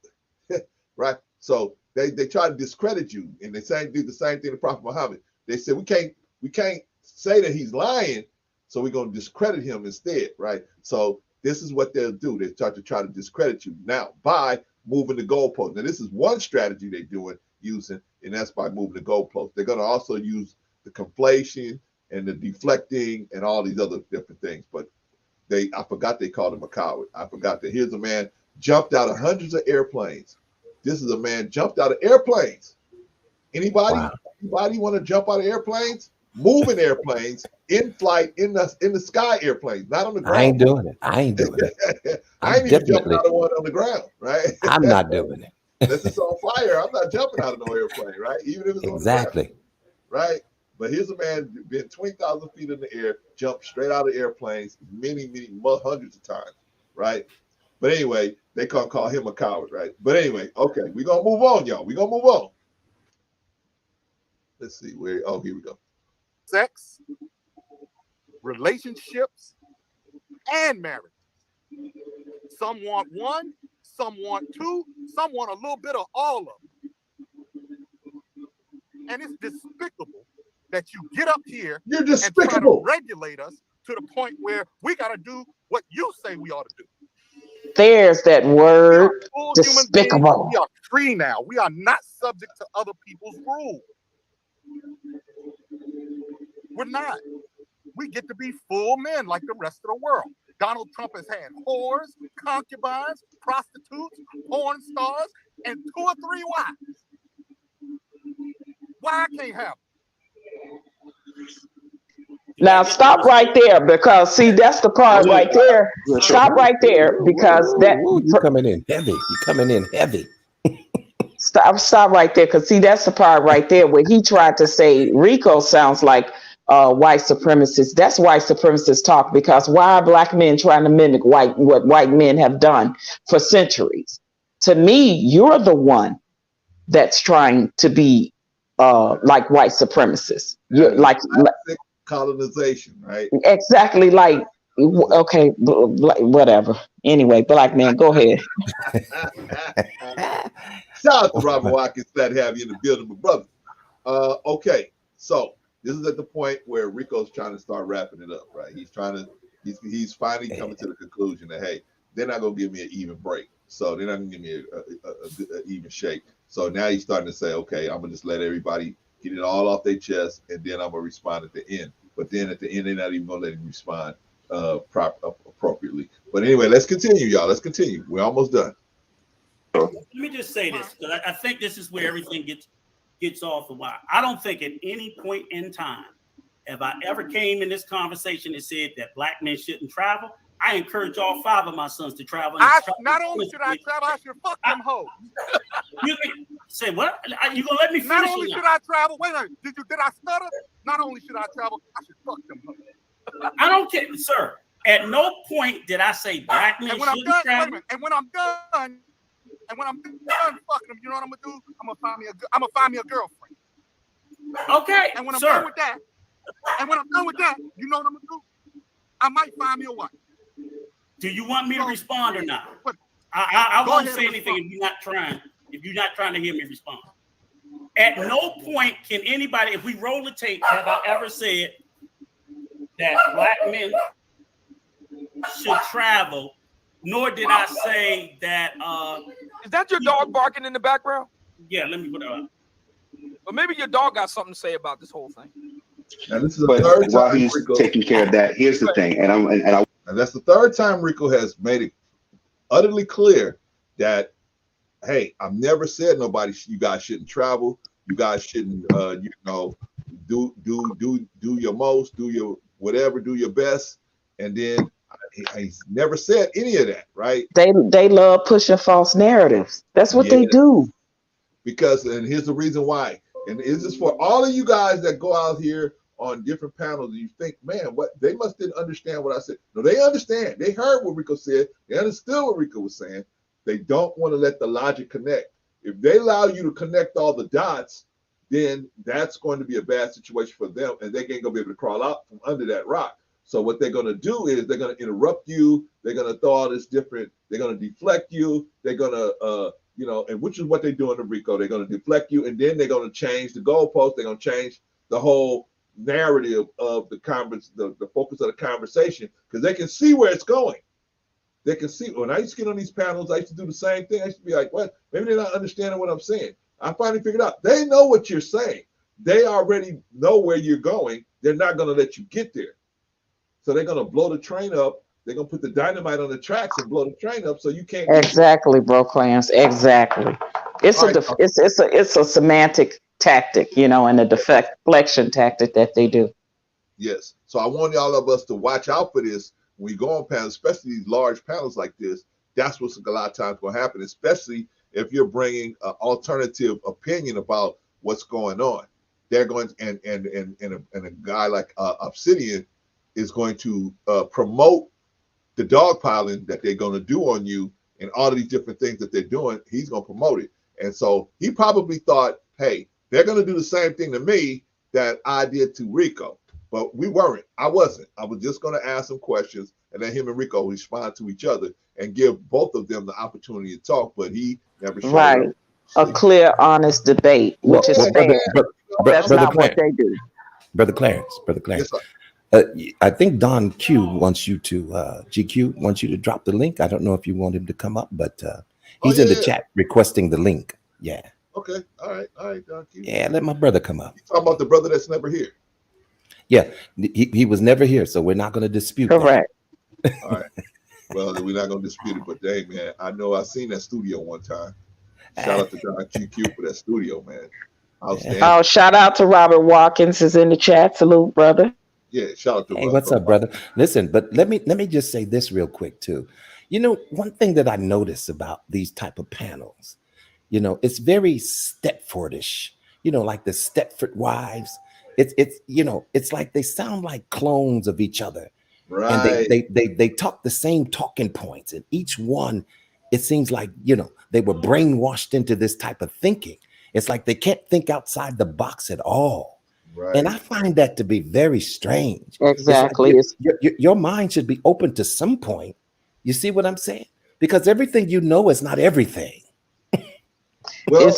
Right? So they try to discredit you, and they do the same thing to Prophet Muhammad. They said we can't say that he's lying, so we're gonna discredit him instead, right? So this is what they'll do. They start to try to discredit you now by moving the goalpost. Now this is one strategy they're using, and that's by moving the goalpost. They're gonna also use the conflation and the deflecting and all these other different things. But I forgot they called him a coward. I forgot that here's a man jumped out of hundreds of airplanes. This is a man jumped out of airplanes. Anybody want to jump out of airplanes? Moving airplanes, in flight, in the sky airplanes, not on the ground. I ain't doing it. I ain't even jumping out of one on the ground, right? I'm not doing it. Unless it's on fire, I'm not jumping out of no airplane, right? Even if it's exactly on the ground, right? But here's a man been 20,000 feet in the air, jumped straight out of airplanes many hundreds of times, right? But anyway, they can't call him a coward, right? But anyway, okay, we're gonna move on, y'all. We're gonna move on. Let's see where. Oh, here we go. Sex, relationships, and marriage. Some want one, some want two, some want a little bit of all of them. And it's despicable that you get up here and try to regulate us to the point where we got to do what you say we ought to do. There's that word, despicable. We are free now. We are not subject to other people's rules. We're not. We get to be full men like the rest of the world. Donald Trump has had whores, concubines, prostitutes, porn stars, and 2 or 3 wives. Why I can't have them? Now stop right there, because see, that's the part right there. Stop right there, because you're coming in heavy. You're coming in heavy. Stop right there, because see, that's the part right there where he tried to say Rico sounds like white supremacists. That's white supremacist talk, because why are Black men trying to mimic what white men have done for centuries? To me, you're the one that's trying to be like white supremacists. You're like colonization, right? Exactly. Like, okay, whatever. Anyway, Black man, go ahead. Shout out to Robert Watkins, glad to have you in the building, my brother. Okay, so this is at the point where Rico's trying to start wrapping it up, right? He's finally coming to the conclusion that, hey, they're not gonna give me an even break, so they're not gonna give me an even shake. So now he's starting to say, okay, I'm gonna just let everybody get it all off their chest, and then I'm gonna respond at the end. But then at the end, they're not even gonna let him respond appropriately. But anyway, let's continue, y'all. Let's continue. We're almost done. Let me just say this, because I think this is where everything gets off the wire. I don't think at any point in time have I ever came in this conversation and said that Black men shouldn't travel. I encourage all 5 of my sons to travel. Not only should I travel, I should fuck them hoes. You say what? You gonna let me finish? Not only should I travel. Wait a minute. Did I stutter? Not only should I travel, I should fuck them hoes. I don't care, sir. At no point did I say Black men shouldn't travel. And when I'm done fucking them, you know what I'm gonna do? I'm gonna find me a girlfriend. Okay, and when I'm done with that, you know what I'm gonna do? I might find me a wife. Do you want me to respond or not? I won't say anything if you're not trying. If you're not trying to hear me respond. At no point can anybody, if we roll the tape, have I ever said that black men should travel, nor did I say that. Is that your dog barking in the background? Yeah, let me put it up. But maybe your dog got something to say about this whole thing. Now this is But the third while time he's Rico, taking care of that, here's the thing, and that's the third time Rico has made it utterly clear that, hey, I've never said you guys shouldn't travel. You guys shouldn't, do your most, do your whatever, do your best, and then he's never said any of that, right? They love pushing false narratives. That's what they do. Because, and here's the reason why, and this is for all of you guys that go out here on different panels and you think, man, what they must didn't understand what I said. No, they understand. They heard what Rico said. They understood what Rico was saying. They don't want to let the logic connect. If they allow you to connect all the dots, then that's going to be a bad situation for them, and they ain't gonna be able to crawl out from under that rock. So what they're gonna do is they're gonna interrupt you. They're gonna throw all this different. They're gonna deflect you. They're gonna, and which is what they're doing to Rico. They're gonna deflect you, and then they're gonna change the goalpost. They're gonna change the whole narrative of the focus of the conversation, because they can see where it's going. They can see. When I used to get on these panels, I used to do the same thing. I used to be like, what? Maybe they're not understanding what I'm saying. I finally figured out they know what you're saying. They already know where you're going. They're not going to let you get there. So they're going to blow the train up. They're going to put the dynamite on the tracks and blow the train up so you can't. Exactly, bro, Clarence. Exactly. It's a semantic tactic, and a deflection tactic that they do. Yes. So I want all of us to watch out for this when we go on panels, especially these large panels like this. That's what's a lot of times going to happen, especially if you're bringing an alternative opinion about what's going on. They're going to, and a guy like Obsidian is going to promote the dogpiling that they're going to do on you and all of these different things that they're doing. He's going to promote it. And so he probably thought, hey, they're going to do the same thing to me that I did to Rico. But we weren't. I wasn't. I was just going to ask some questions and let him and Rico respond to each other and give both of them the opportunity to talk. But he never showed up. A clear, honest debate, which is fair. That's not what they do. Brother Clarence. Yes, I think Don Q wants you to, GQ wants you to drop the link. I don't know if you want him to come up, but he's in the chat requesting the link. Yeah. Okay. All right, Don Q. Yeah, let my brother come up. You talking about the brother that's never here? Yeah, he was never here, so we're not going to dispute Correct. That. All right. Well, we're not going to dispute it, but dang, man, I know I seen that studio one time. Shout out to Don GQ for that studio, man. Outstanding. Oh, shout out to Robert Watkins is in the chat. Salute, brother. Yeah, shout out to Hey, what's up, brother? Listen, but let me just say this real quick too. One thing that I notice about these type of panels, it's very Stepfordish. Like the Stepford wives. It's like they sound like clones of each other. Right. And they talk the same talking points, and each one, it seems like they were brainwashed into this type of thinking. It's like they can't think outside the box at all. Right. And I find that to be very strange. Exactly. Like your mind should be open to some point. You see what I'm saying? Because everything is not everything. Well,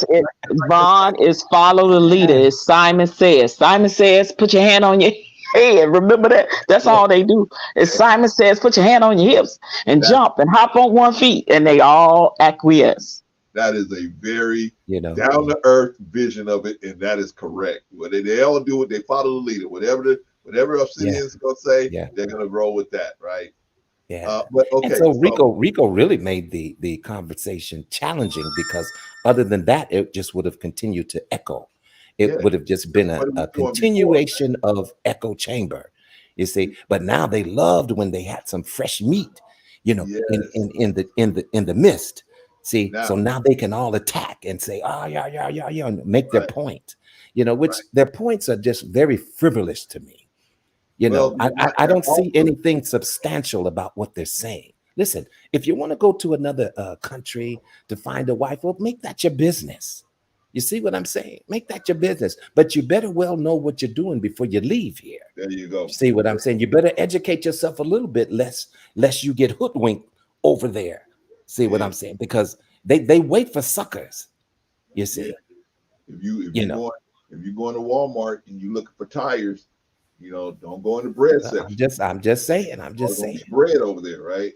Vaughn is follow the leader. As Simon says. Simon says, put your hand on your head. Remember that? That's all they do. As Simon says, put your hand on your hips and jump and hop on 1 foot, and they all acquiesce. That is a very down to earth vision of it, and that is correct. What they all do, they follow the leader. Whatever Obsidian's gonna say, they're gonna roll with that, right? Yeah. But okay. And so Rico really made the conversation challenging, because other than that, it just would have continued to echo. It would have just been a continuation of echo chamber, you see. But now they loved when they had some fresh meat, in the midst. See, so now they can all attack and say, yeah, and make their point, which their points are just very frivolous to me. I don't see anything substantial about what they're saying. Listen, if you want to go to another country to find a wife, well, make that your business. You see what I'm saying? Make that your business. But you better well know what you're doing before you leave here. There you go. See what I'm saying? You better educate yourself a little bit, lest you get hoodwinked over there. See what I'm saying? Because they wait for suckers. You see. If you going to Walmart and you looking for tires, don't go in the bread section. I'm just saying. Bread over there, right?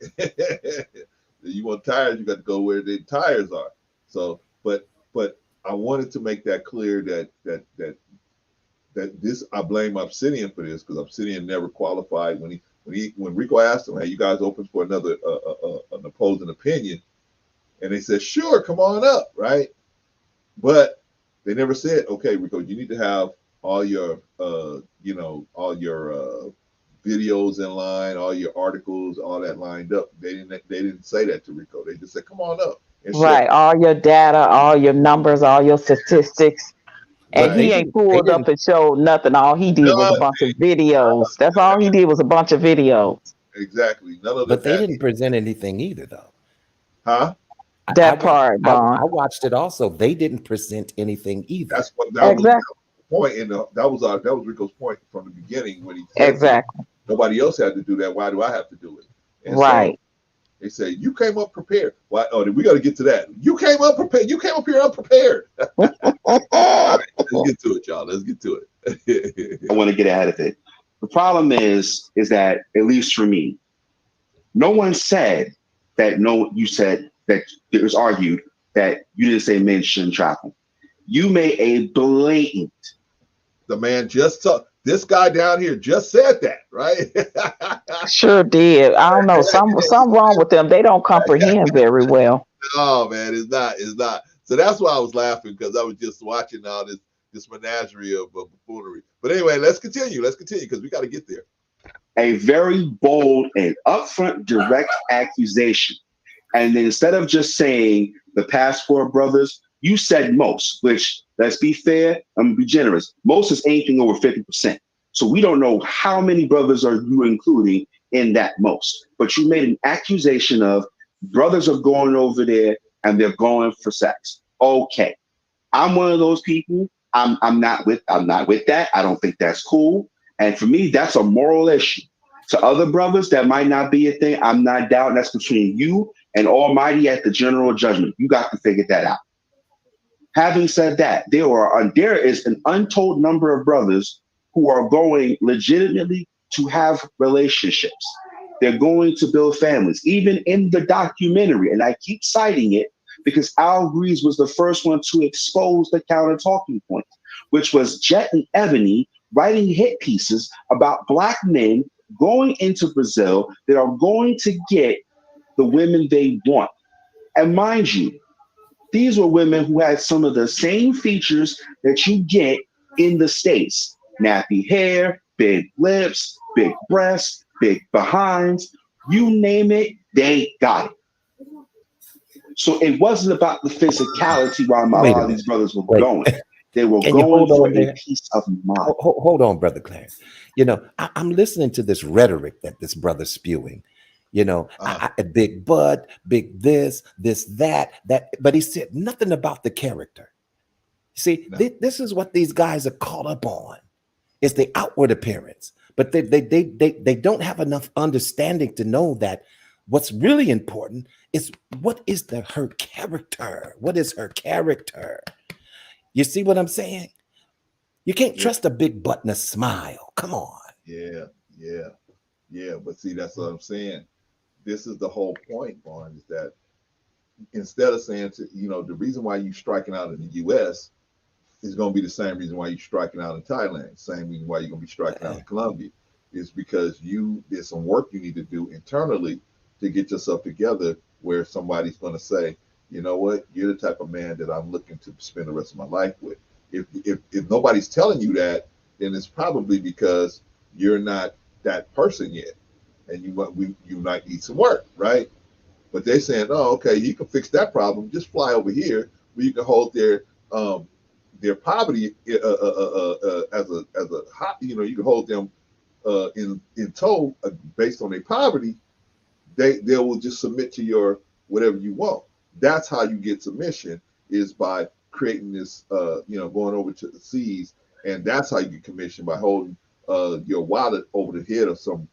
You want tires, you got to go where the tires are. So, but I wanted to make that clear that this, I blame Obsidian for this, because Obsidian never qualified when Rico asked him, "Hey, you guys open for another an opposing opinion?" And they said, "Sure, come on up," right? But they never said, "Okay, Rico, you need to have all your all your videos in line, all your articles, all that lined up." They didn't say that to Rico. They just said, "Come on up and Right, all your data, all your numbers, all your statistics. And he ain't pulled up and showed nothing. All he did was a bunch of videos. That's all he did was a bunch of videos. Exactly. None of But they didn't present anything either, though. Huh? That part, Bond. I watched it also. They didn't present anything either. That's what that was the point, and that was Rico's point from the beginning when he said nobody else had to do that. Why do I have to do it? And right. So they say, you came up prepared. Why? Oh, we got to get to that. You came up prepared. You came up here unprepared. All right, let's get to it, y'all. Let's get to it. I want to get ahead of it. The problem is that, at least for me, no one said that. No, you said that it was argued that you didn't say men shouldn't travel. You made a blatant. The man just talked. This guy down here just said that, right? Sure did. I don't know. Something wrong with them. They don't comprehend very well. No, man, it's not. It's not. So that's why I was laughing, because I was just watching all this menagerie of buffoonery. But anyway, let's continue. Let's continue, because we got to get there. A very bold and upfront, direct accusation. And then instead of just saying the Passport Brothers, you said most, which, let's be fair, I'm going to be generous. Most is anything over 50%. So we don't know how many brothers are you including in that most. But you made an accusation of brothers are going over there and they're going for sex. Okay. I'm one of those people. I'm not with that. I don't think that's cool. And for me, that's a moral issue. To other brothers, that might not be a thing. I'm not doubting. That's between you and Almighty at the general judgment. You got to figure that out. Having said that, there is an untold number of brothers who are going legitimately to have relationships. They're going to build families, even in the documentary. And I keep citing it because Al Grease was the first one to expose the counter talking point, which was Jet and Ebony writing hit pieces about Black men going into Brazil that are going to get the women they want. And mind you, these were women who had some of the same features that you get in the States. Nappy hair, big lips, big breasts, big behinds, you name it, they got it. So it wasn't about the physicality while a lot of these brothers were going. They were going for a peace of mind. Hold on, Brother Clarence. I'm listening to this rhetoric that this brother's spewing. A big butt, big this, that. But he said nothing about the character. See, this is what these guys are caught up on. It's the outward appearance, but they don't have enough understanding to know that what's really important is what is her character. What is her character? You see what I'm saying? You can't trust a big butt and a smile. Come on. Yeah. But see, that's what I'm saying. This is the whole point, Vaughn, is that instead of saying, the reason why you're striking out in the U.S. is going to be the same reason why you're striking out in Thailand, same reason why you're going to be striking out in Colombia, is because there's some work you need to do internally to get yourself together where somebody's going to say, you know what, you're the type of man that I'm looking to spend the rest of my life with. If nobody's telling you that, then it's probably because you're not that person yet, and you might need some work, right? But they're saying, oh, okay, you can fix that problem. Just fly over here where you can hold their poverty as a hot. You can hold them in tow based on their poverty. They will just submit to your whatever you want. That's how you get submission, is by creating this, going over to the seas, and that's how you get commission, by holding your wallet over the head of some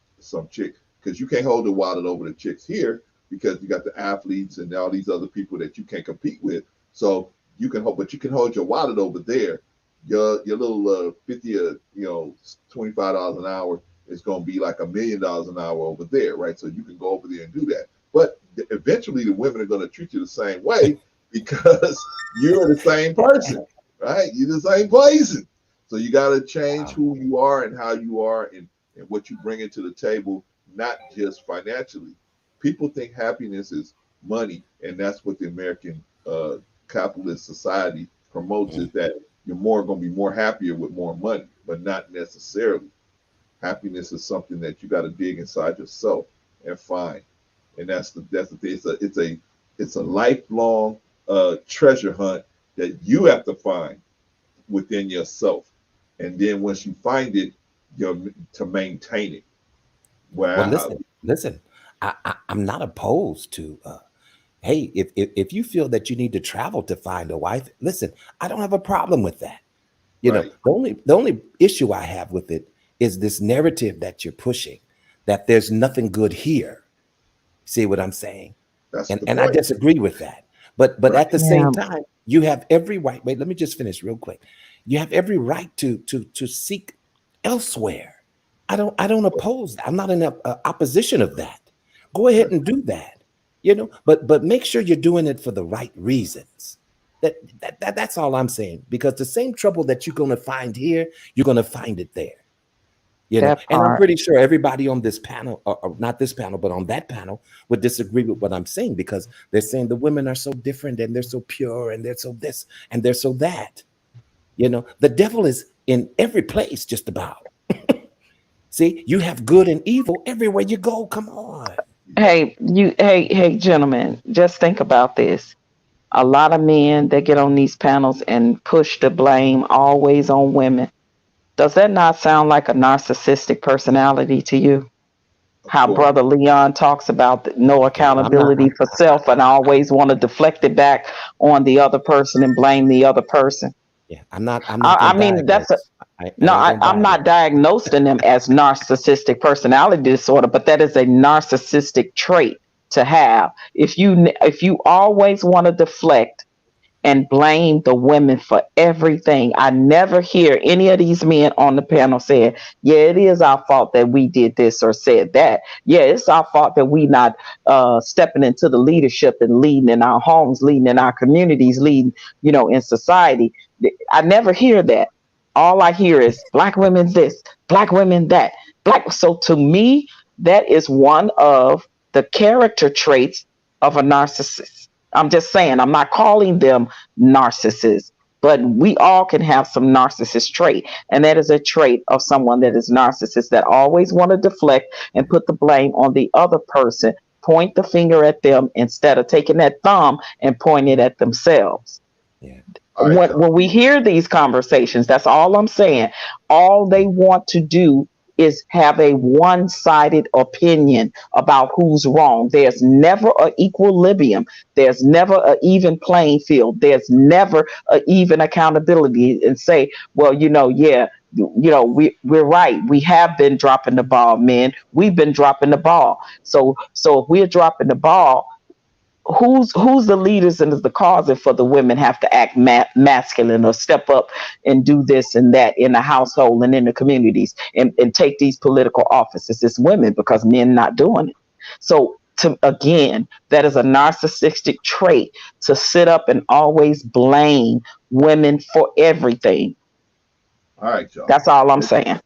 chick, because you can't hold the wallet over the chicks here, because you got the athletes and all these other people that you can't compete with. So you can hold, but you can hold your wallet over there. Your little 50 $25 an hour is going to be like $1 million an hour over there, right? So you can go over there and do that. But eventually the women are going to treat you the same way because you're the same person, right? You're the same person. So you got to change who you are and how you are and what you bring into the table, not just financially. People think happiness is money, and that's what the American capitalist society promotes, is that you're going to be more happier with more money, but not necessarily. Happiness is something that you got to dig inside yourself and find, and that's the thing. It's a lifelong treasure hunt that you have to find within yourself, and then once you find it, you're to maintain it. Well, listen. I'm not opposed to. Hey, if you feel that you need to travel to find a wife, listen, I don't have a problem with that. You know, the only issue I have with it is this narrative that you're pushing, that there's nothing good here. See what I'm saying? And I disagree with that. But at the same time, you have every right. Wait, let me just finish real quick. You have every right to seek elsewhere. I don't oppose that. I'm not in opposition of that. Go ahead and do that. You know, but make sure you're doing it for the right reasons. That's all I'm saying. Because the same trouble that you're going to find here, you're going to find it there. You know, and I'm pretty sure everybody on this panel, or not this panel, but on that panel, would disagree with what I'm saying, because they're saying the women are so different and they're so pure and they're so this and they're so that. You know, the devil is in every place, just about. See, you have good and evil everywhere you go. Come on. Hey, gentlemen, just think about this. A lot of men that get on these panels and push the blame always on women. Does that not sound like a narcissistic personality to you? How Brother Leon talks about no accountability for self and always want to deflect it back on the other person and blame the other person. Yeah, I'm not. I mean, that's I'm not diagnosing them as narcissistic personality disorder, but that is a narcissistic trait to have. If you always want to deflect and blame the women for everything, I never hear any of these men on the panel saying, yeah, it is our fault that we did this or said that. Yeah, it's our fault that we not stepping into the leadership and leading in our homes, leading in our communities, leading, in society. I never hear that. All I hear is black women this, black women that. So to me, that is one of the character traits of a narcissist. I'm just saying, I'm not calling them narcissists, but we all can have some narcissist trait. And that is a trait of someone that is narcissist, that always want to deflect and put the blame on the other person, point the finger at them instead of taking that thumb and pointing it at themselves. Yeah. When we hear these conversations, that's all I'm saying. All they want to do is have a one-sided opinion about who's wrong. There's never an equilibrium. There's never an even playing field. There's never an even accountability and say, well, we're right. We have been dropping the ball, men. We've been dropping the ball. So if we're dropping the ball, who's the leaders and the cause for the women have to act masculine or step up and do this and that in the household and in the communities and take these political offices? It's women, because men not doing it. So again, that is a narcissistic trait, to sit up and always blame women for everything. All right, y'all. That's all I'm saying.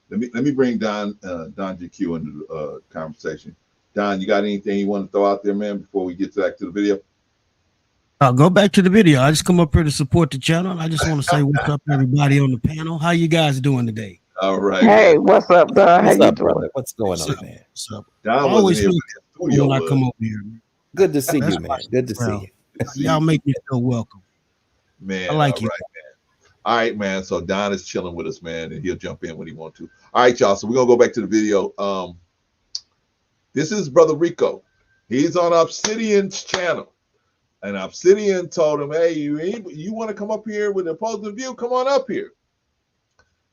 Let me bring Don GQ into the conversation. Don, you got anything you want to throw out there, man, before we get back to the video? I'll go back to the video. I just come up here to support the channel. I just want to say what's up, everybody on the panel. How you guys doing today? All right. Hey, what's up, Don? How you doing? What's going on, man? What's up? Don always wasn't here when I come over here. Good to see you, man. Good to see you. Y'all make me feel welcome. Man, I like you. Right, man. All right, man. So Don is chilling with us, man, and he'll jump in when he wants to. All right, y'all. So we're gonna go back to the video. This is Brother Rico. He's on Obsidian's channel. And Obsidian told him, hey, you want to come up here with an opposing view? Come on up here.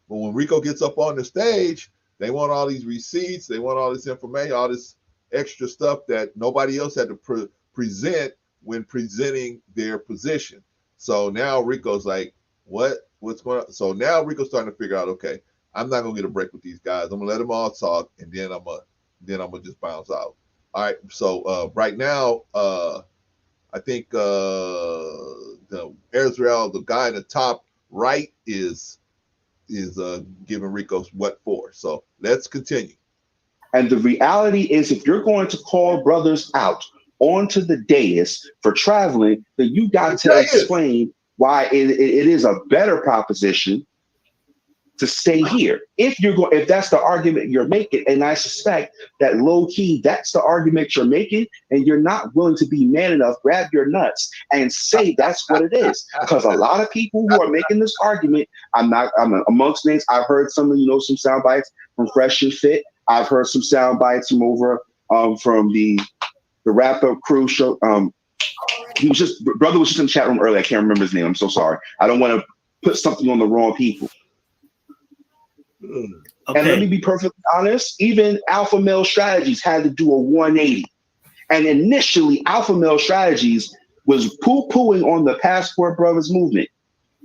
But when Rico gets up on the stage, they want all these receipts. They want all this information, all this extra stuff that nobody else had to present when presenting their position. So now Rico's like, what's going on? So now Rico's starting to figure out, okay, I'm not gonna get a break with these guys. I'm gonna let them all talk, and then I'm gonna just bounce out. All right. So right now, I think the Israel, the guy in the top right, is giving Rico's what for. So let's continue. And the reality is, if you're going to call brothers out onto the dais for traveling, then you got to explain why it is a better proposition to stay here. If that's the argument you're making, and I suspect that low key, that's the argument you're making, and you're not willing to be man enough, grab your nuts and say that's what it is. Because a lot of people who are making this argument, I'm amongst names. I've heard some sound bites from Fresh and Fit. I've heard some sound bites from over from the Wrap Up Crew show. Brother was just in the chat room earlier. I can't remember his name. I'm so sorry. I don't want to put something on the wrong people. Okay. And let me be perfectly honest, even Alpha Male Strategies had to do a 180. And initially, Alpha Male Strategies was poo-pooing on the Passport Brothers movement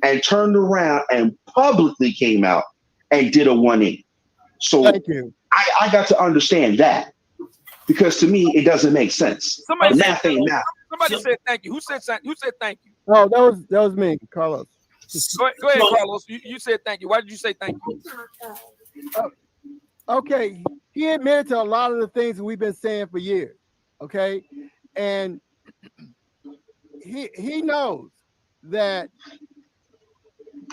and turned around and publicly came out and did a 180. So thank you. I got to understand that, because to me, it doesn't make sense. Somebody said thank you. Who said thank you? Oh, that was me, Carlos. Go ahead, Carlos. You said thank you. Why did you say thank you? Okay, he admitted to a lot of the things that we've been saying for years. Okay, and he knows that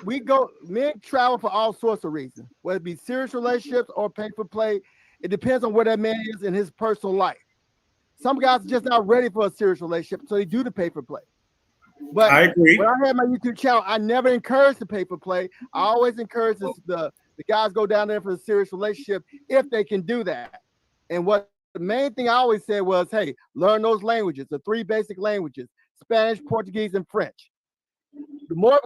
men travel for all sorts of reasons, whether it be serious relationships or pay for play. It depends on where that man is in his personal life. Some guys are just not ready for a serious relationship, so they do the pay for play. But I agree. When I had my YouTube channel, I never encouraged the pay for play. I always encourage the guys go down there for a serious relationship if they can do that. And what the main thing I always said was, hey, learn those languages, the 3 basic languages: Spanish, Portuguese, and French. The more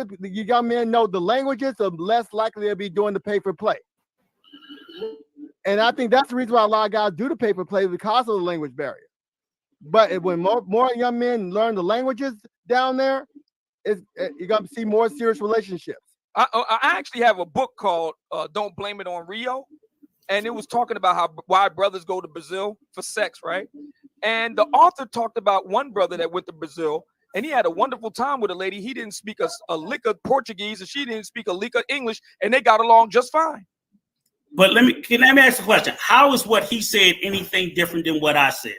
the young men know the languages, the less likely they'll be doing the pay for play. And I think that's the reason why a lot of guys do the pay for play, because of the language barrier. But when more young men learn the languages down there, you're gonna see more serious relationships. I actually have a book called "Don't Blame It on Rio," and it was talking about why brothers go to Brazil for sex, right? And the author talked about one brother that went to Brazil, and he had a wonderful time with a lady. He didn't speak a lick of Portuguese, and she didn't speak a lick of English, and they got along just fine. But let me ask a question. How is what he said anything different than what I said?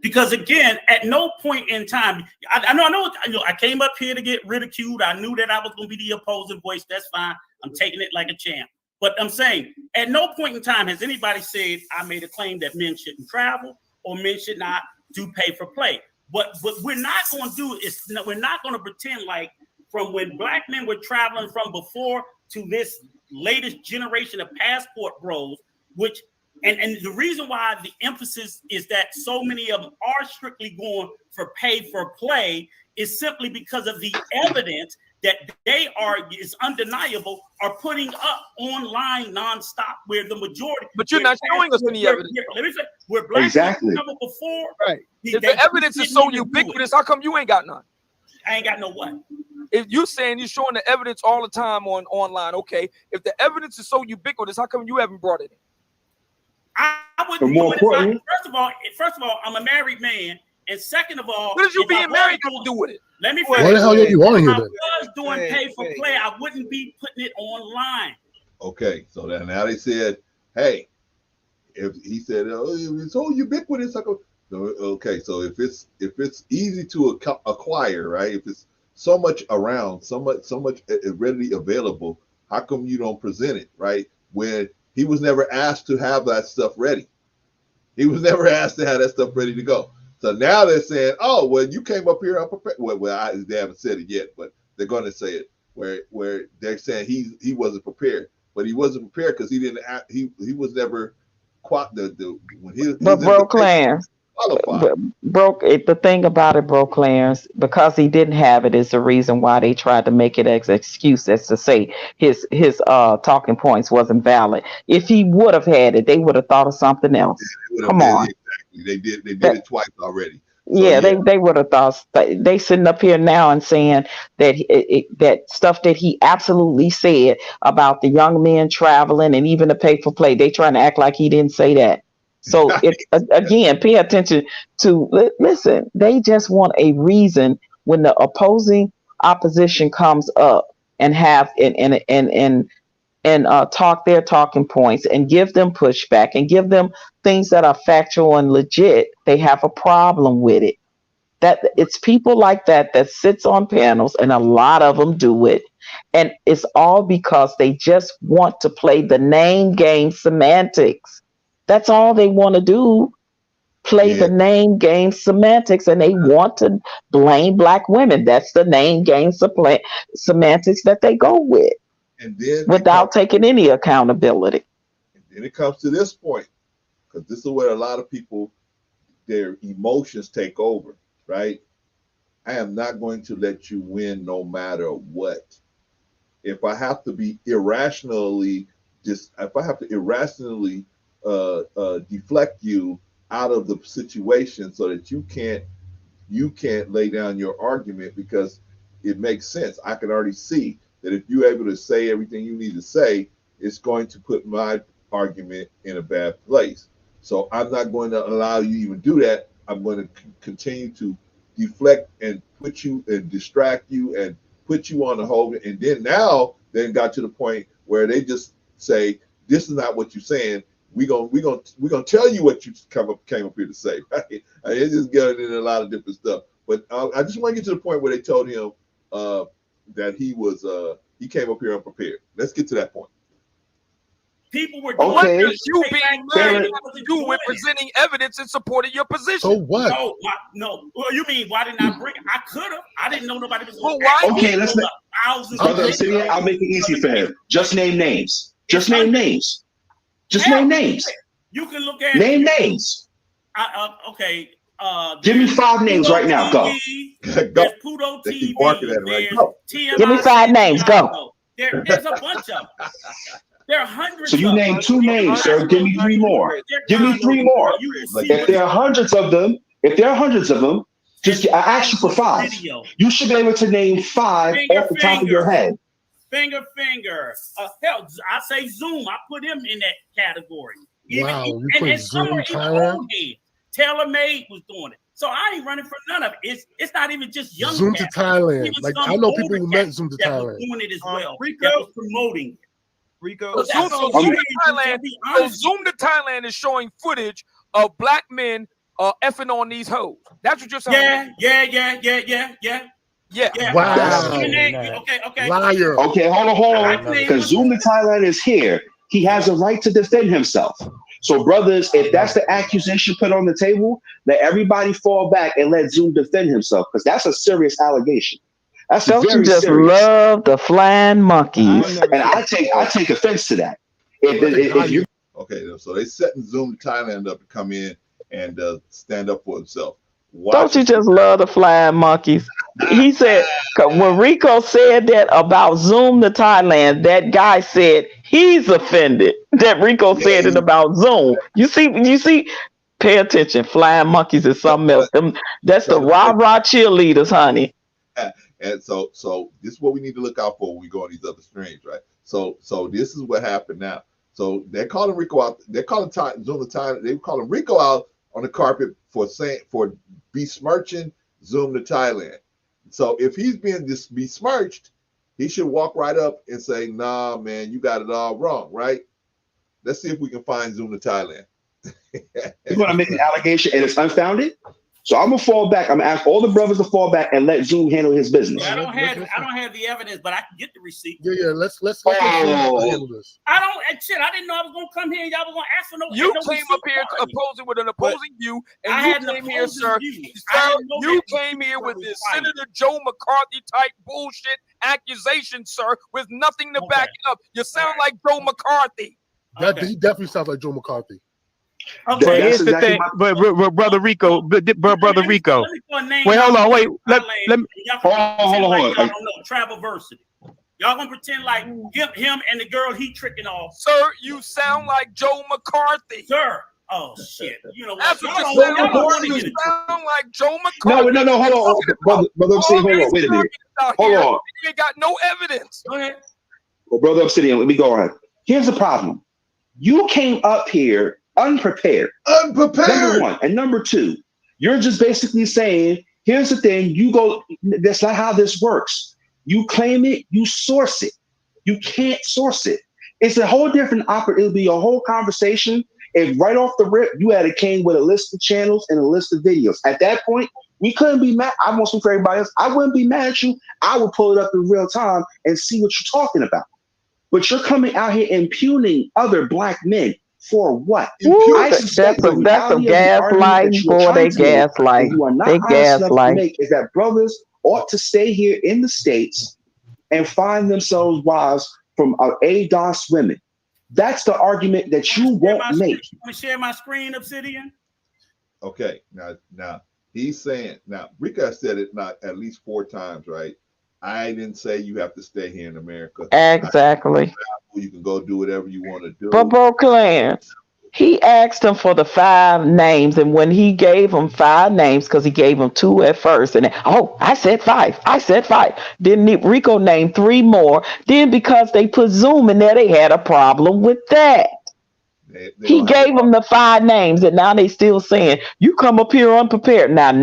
Because again, at no point in time, I know I came up here to get ridiculed. I knew that I was going to be the opposing voice. That's fine. I'm taking it like a champ. But I'm saying, at no point in time has anybody said I made a claim that men shouldn't travel or men should not do pay for play. What we're not going to do is we're not going to pretend like from when black men were traveling from before to this latest generation of passport bros, which and the reason why the emphasis is that so many of them are strictly going for pay for play is simply because of the evidence that they is undeniable, are putting up online nonstop, where the majority. But you're not showing us any evidence. Let me say, where black exactly people before, right? If the evidence is so ubiquitous, how come you ain't got none? I ain't got no what? If you're saying you're showing the evidence all the time online, okay. If the evidence is so ubiquitous, how come you haven't brought it in? I wouldn't do it. First of all, I'm a married man, and second of all, what is you being married to do with it? Let me. Why the hell are you on here? If I was doing pay for play, I wouldn't be putting it online. Okay, so now they said, hey, if he said, oh, it's so ubiquitous, I go. Okay, so if it's easy to acquire, right? If it's so much around, so much readily available, how come you don't present it, right? When he was never asked to have that stuff ready. He was never asked to have that stuff ready to go. So now they're saying, oh, well, you came up here unprepared. Well, they haven't said it yet, but they're going to say it. Where they're saying he wasn't prepared, but he wasn't prepared because he didn't. He was never quite when he. But bro, Clarence, broke it. The thing about it, bro, Clarence, because he didn't have it is the reason why they tried to make it as excuse as to say his talking points wasn't valid. If he would have had it, they would have thought of something else. Come on. Exactly. They did it twice already. So, yeah, they would have thought they sitting up here now and saying that that stuff that he absolutely said about the young men traveling and even the pay for play. They trying to act like he didn't say that. So it again, pay attention to listen. They just want a reason when the opposition comes up and have and talk their talking points and give them pushback and give them things that are factual and legit. They have a problem with it. That it's people like that sits on panels, and a lot of them do it, and it's all because they just want to play the name game semantics. That's all they want to do. Play the name game semantics, and they want to blame black women. That's the name game semantics that they go with. And then without taking any accountability. And then it comes to this point, because this is where a lot of people, their emotions take over, right? I am not going to let you win no matter what. If I have to be irrationally, deflect you out of the situation so that you can't lay down your argument, because it makes sense. I can already see that if you're able to say everything you need to say, it's going to put my argument in a bad place. So I'm not going to allow you to even do that. I'm going to continue to deflect and put you and distract you and put you on the hold. And then got to the point where they just say, this is not what you're saying. We're gonna tell you what you came up here to say, right? It's just getting into a lot of different stuff. But I just want to get to the point where they told him that he came up here unprepared. Let's get to that point. People were doing what does you being mad to do with presenting evidence in support of your position? So what? No. Well, you mean why didn't I bring it? I could have. I didn't know nobody was. Well, why? Okay, let's make Brother Obsidian, I'll make it easy for him. Just name names. Just name names. Just name names. You can look at name names. Okay. Give me 5 names right now. Go. There's Pluto TV. Give me 5 names. Go. There's a bunch of them. There are hundreds. So you named 2 names, sir. Give me 3 more. Give me 3 more. If there are hundreds of them, just I asked you for 5. You should be able to name 5 off the top of your head. Finger. Hell, I say Zoom. I put him in that category. Wow, you put Zoom in Thailand? Taylor Made was doing it. So I ain't running for none of it. It's not even just young. Zoom to Thailand. Like I know people who met Zoom to Thailand. Doing it as well. Rico was promoting it. Rico. Zoom to Thailand is showing footage of black men effing on these hoes. That's what you're saying. Yeah. Wow. Okay. Liar. Okay, hold on. Because Zoom to Thailand is here. He has a right to defend himself. So, brothers, if that's the accusation put on the table, let everybody fall back and let Zoom defend himself, because that's a serious allegation. That's Don't very you just serious. love the flying monkeys? And I take offense to that. If you okay, so they setting Zoom to Thailand up to come in and stand up for himself. Don't you just love the flying monkeys? He said when Rico said that about Zoom to Thailand, that guy said he's offended that Rico said it about Zoom. You see, pay attention. Flying monkeys is something else. That's the rah-rah cheerleaders, honey. And so this is what we need to look out for when we go on these other streams, right? So this is what happened now. So they're calling Rico out. They're calling Zoom to Thailand. They calling Rico out on the carpet for besmirching Zoom to Thailand. So if he's being besmirched, he should walk right up and say, nah, man, you got it all wrong, right? Let's see if we can find Zoom to Thailand. You're going to make an allegation and it's unfounded? So I'm going to fall back. I'm going to ask all the brothers to fall back and let Zoom handle his business. I don't have the evidence, but I can get the receipt. Yeah. Let's handle this. I didn't know I was going to come here and y'all was going to ask for no. You came up here opposing with an opposing view, and you came here, sir. You came here with this Senator Joe McCarthy type bullshit accusation, sir, with nothing to back it up. You sound like Joe McCarthy. He definitely sounds like Joe McCarthy. But here's the thing, but brother Rico, brother Rico. Wait, hold on, wait. Let me. Hold on. Travelversity. Y'all gonna pretend like him and the girl he tricking off. Sir, you sound like Joe McCarthy. Sir. Oh shit. You know what? That's what you sound like Joe McCarthy. No, hold on. Brother Obsidian, hold on. Wait a minute. Hold on. You ain't got no evidence. Go ahead. Well, Brother Obsidian, let me go on. Here's the problem. You came up here unprepared. Number one. And number two, you're just basically saying, here's the thing, that's not how this works. You claim it, you source it. You can't source it. It's a whole different it'll be a whole conversation if right off the rip you came with a list of channels and a list of videos. At that point, we couldn't be mad. I won't speak for everybody else. I wouldn't be mad at you. I would pull it up in real time and see what you're talking about. But you're coming out here impugning other black men for what? That's some gaslighting, boy. They gaslight. You are not they gaslight. Is that brothers ought to stay here in the States and find themselves wives from ADOS women. That's the argument that you won't make. Want to share my screen, Obsidian? Okay, now he's saying, Rico said it not at least 4 times, right? I didn't say you have to stay here in America. Exactly. You can go do whatever you want to do. But Bro Clarence, he asked him for the 5 names, and when he gave him 5 names, because he gave him 2 at first, and then, I said 5. Then Rico named 3 more. Then because they put Zoom in there, they had a problem with that. He gave them the 5 names, and now they still saying you come up here unprepared. Now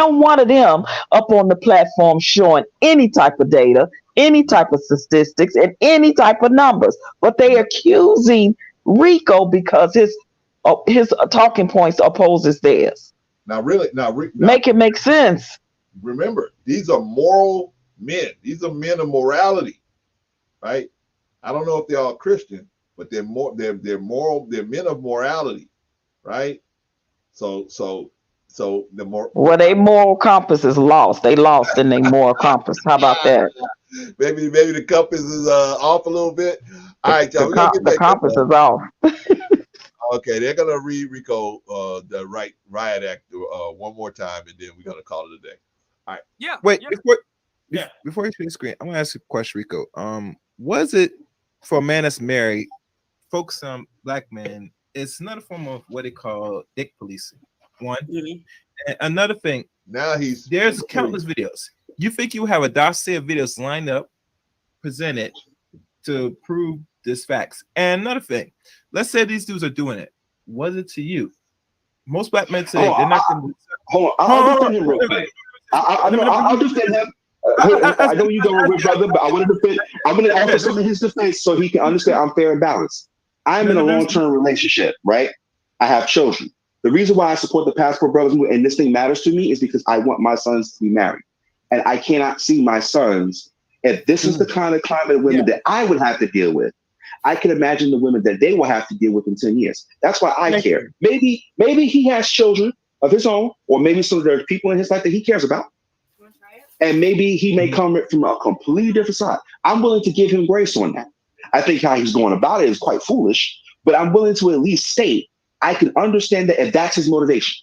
one of them up on the platform showing any type of data, any type of statistics, and any type of numbers, but they accusing Rico because his talking points opposes theirs. Make it make sense. Remember, these are moral men. These are men of morality, right? I don't know if they're all Christian, but they're moral. They're men of morality, right? So the more their moral compass is lost. They lost in their moral compass. How about that? Maybe the compass is off a little bit. All right, y'all. The compass is off. Okay, they're gonna read Rico the riot act one more time, and then we're gonna call it a day. All right. Yeah. Wait, before you share the screen, I want to ask you a question, Rico. Was it for a man that's married, focus on black men? It's another form of what they call dick policing. One. And another thing. Now there's countless videos. You think you have a dossier of videos lined up, presented to prove this facts. And another thing, let's say these dudes are doing it. Was it to you? Most black men say they're not going to. Hold on. I'll defend him real quick. I'll defend him. I know you going with brother, but I want to defend. I'm going to offer some of his defense so he can understand I'm fair and balanced. I'm in a long-term relationship, right? I have children. The reason why I support the Passport Brothers and this thing matters to me is because I want my sons to be married. And I cannot see my sons, if this is the kind of climate of women that I would have to deal with, I can imagine the women that they will have to deal with in 10 years. That's why I care. Maybe he has children of his own, or maybe there's people in his life that he cares about. And maybe he may come from a completely different side. I'm willing to give him grace on that. I think how he's going about it is quite foolish, but I'm willing to at least state I can understand that if that's his motivation.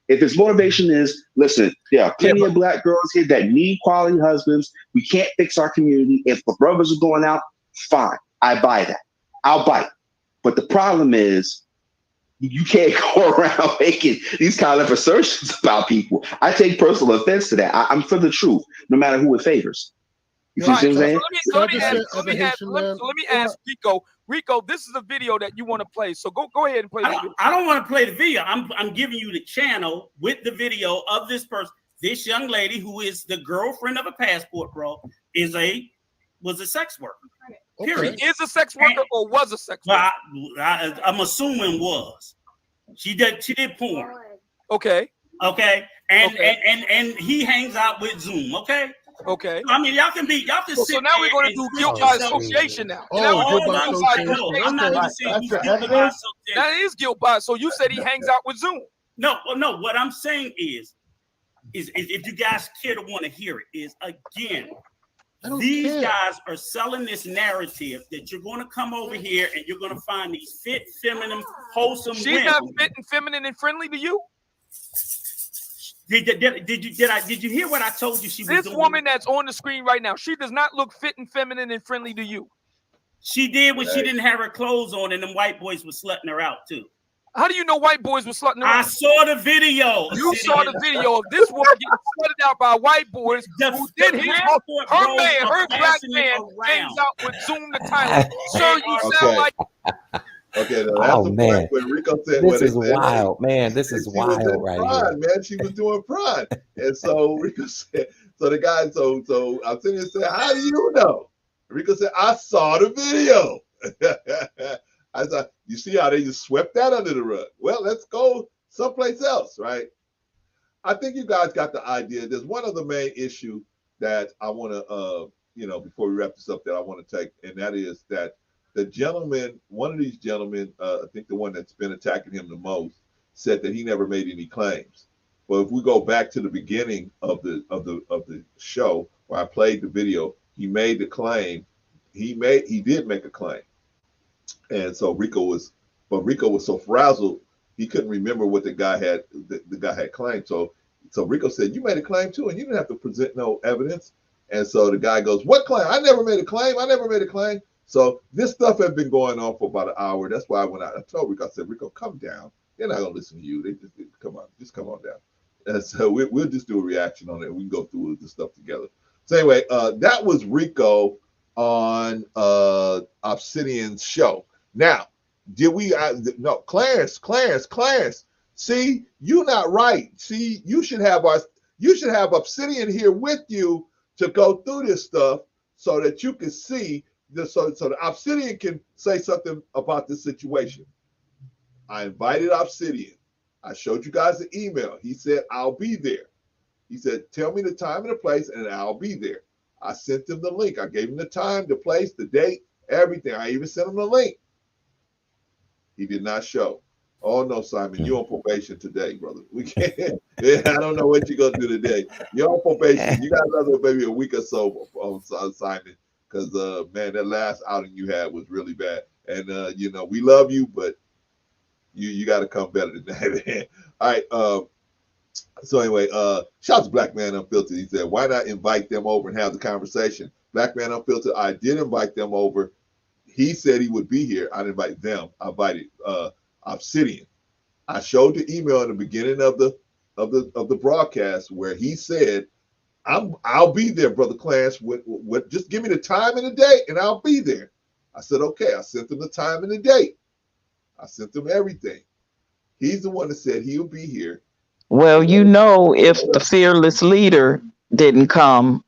If his motivation is, listen, there are plenty of black girls here that need quality husbands. We can't fix our community. If the brothers are going out, fine. I buy that. I'll bite. But the problem is you can't go around making these kind of assertions about people. I take personal offense to that. I'm for the truth, no matter who it favors. You see what I'm saying? Let me ask Rico. Rico, this is a video that you want to play. So go ahead and play the video. I don't want to play the video. I'm giving you the channel with the video of this person. This young lady who is the girlfriend of a passport bro was a sex worker. Period. Is a sex worker or was a sex worker? I'm assuming was. She did porn. Okay. And he hangs out with Zoom. Okay. I mean, y'all can sit. So now we're going to do guilt by association now. Guilt by association. I'm not even saying he's guilty by association. That is guilt by. So you said he hangs out with Zoom. No. What I'm saying is if you guys care to want to hear it, is again, These guys are selling this narrative that you're going to come over here and you're going to find these fit, feminine, wholesome She's women. not fit and feminine and friendly to you. Did you hear what I told you she was doing? This woman that's on the screen right now, she does not look fit and feminine and friendly to you. She did when she didn't have her clothes on, and them white boys were slutting her out too. How do you know white boys were slutting her out? I saw the video. You saw the video of this woman getting slutted out by white boys who did his her man, her black man hangs out with Zoom the Tyrant. Sir, you sound like Okay, now Oh, that's the man. point where Rico said, This what is they said, wild, man. This is she was wild in right pride, here. man. She was doing pride. And so Rico said, so the guy, so Obsidian said, how do you know? Rico said, I saw the video. I thought, you see how they just swept that under the rug. Well, let's go someplace else, right? I think you guys got the idea. There's one other main issue that I want to, before we wrap this up, that I want to take, and that is that the gentleman, one of these gentlemen, I think the one that's been attacking him the most, said that he never made any claims. Well, if we go back to the beginning of the show where I played the video, he made the claim. He did make a claim, and so Rico was so frazzled he couldn't remember what the guy had claimed. So Rico said, "You made a claim too, and you didn't have to present no evidence." And so the guy goes, "What claim? I never made a claim. I never made a claim." So this stuff had been going on for about an hour. That's why when I told Rico, I said, "Rico, come down. They're not gonna listen to you. They just come on down." And so we'll just do a reaction on it. We can go through the stuff together. So anyway, that was Rico on Obsidian's show. Now, did we? No, Clarence. See, you're not right. See, you should have Obsidian here with you to go through this stuff so that you can see this, so the Obsidian can say something about this situation. I invited Obsidian. I showed you guys the email. He said, I'll be there. He said, tell me the time and the place, and I'll be there. I sent him the link. I gave him the time, the place, the date, everything. I even sent him the link. He did not show. Oh, no, Simon, you're on probation today, brother. We can't. I don't know what you're going to do today. You're on probation. You got another maybe a week or so on Simon, because, man, that last outing you had was really bad. And, we love you, but you got to come better than that, man. All right. So anyway, shout out to Black Man Unfiltered. He said, why not invite them over and have the conversation? Black Man Unfiltered, I did invite them over. He said he would be here. I didn't invite them. I invited Obsidian. I showed the email in the beginning of the broadcast where he said, I'll be there, Brother Clarence. Just give me the time and the date, and I'll be there. I said, okay. I sent him the time and the date. I sent him everything. He's the one that said he'll be here. Well, if the fearless leader didn't come,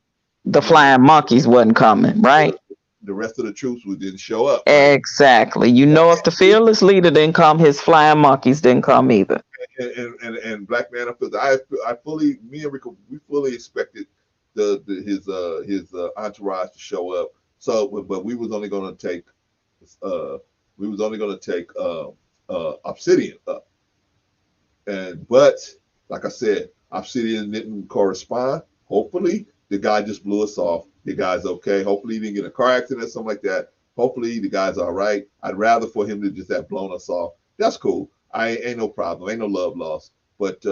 the flying monkeys wasn't coming, right? The rest of the troops didn't show up. Right? Exactly. If the fearless leader didn't come, his flying monkeys didn't come either. And Black Man, me and Rico, we fully expected his entourage to show up. So, but we was only going to take Obsidian up. But like I said, Obsidian didn't correspond. Hopefully, the guy just blew us off. The guy's okay. Hopefully, he didn't get in a car accident or something like that. Hopefully, the guy's all right. I'd rather for him to just have blown us off. That's cool. Ain't no problem. Ain't no love lost. But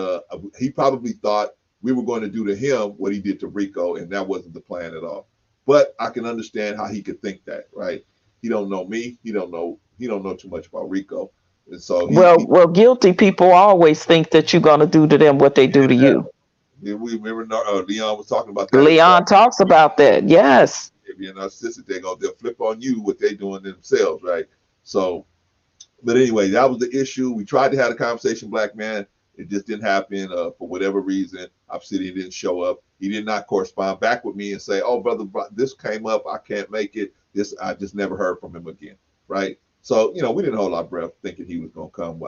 he probably thought we were going to do to him what he did to Rico, and that wasn't the plan at all. But I can understand how he could think that, right? He don't know me. He don't know too much about Rico. And so guilty people always think that you're going to do to them what they do to you. We remember Leon was talking about that. Leon talks about that. Yes. If you're narcissistic, they'll flip on you what they're doing themselves, right? So, but anyway, that was the issue. We tried to have a conversation, Black Man. It just didn't happen for whatever reason. Obsidian didn't show up. He did not correspond back with me and say, "Oh, brother, this came up. I can't make it." I just never heard from him again, right? So, we didn't hold our breath thinking he was going to come.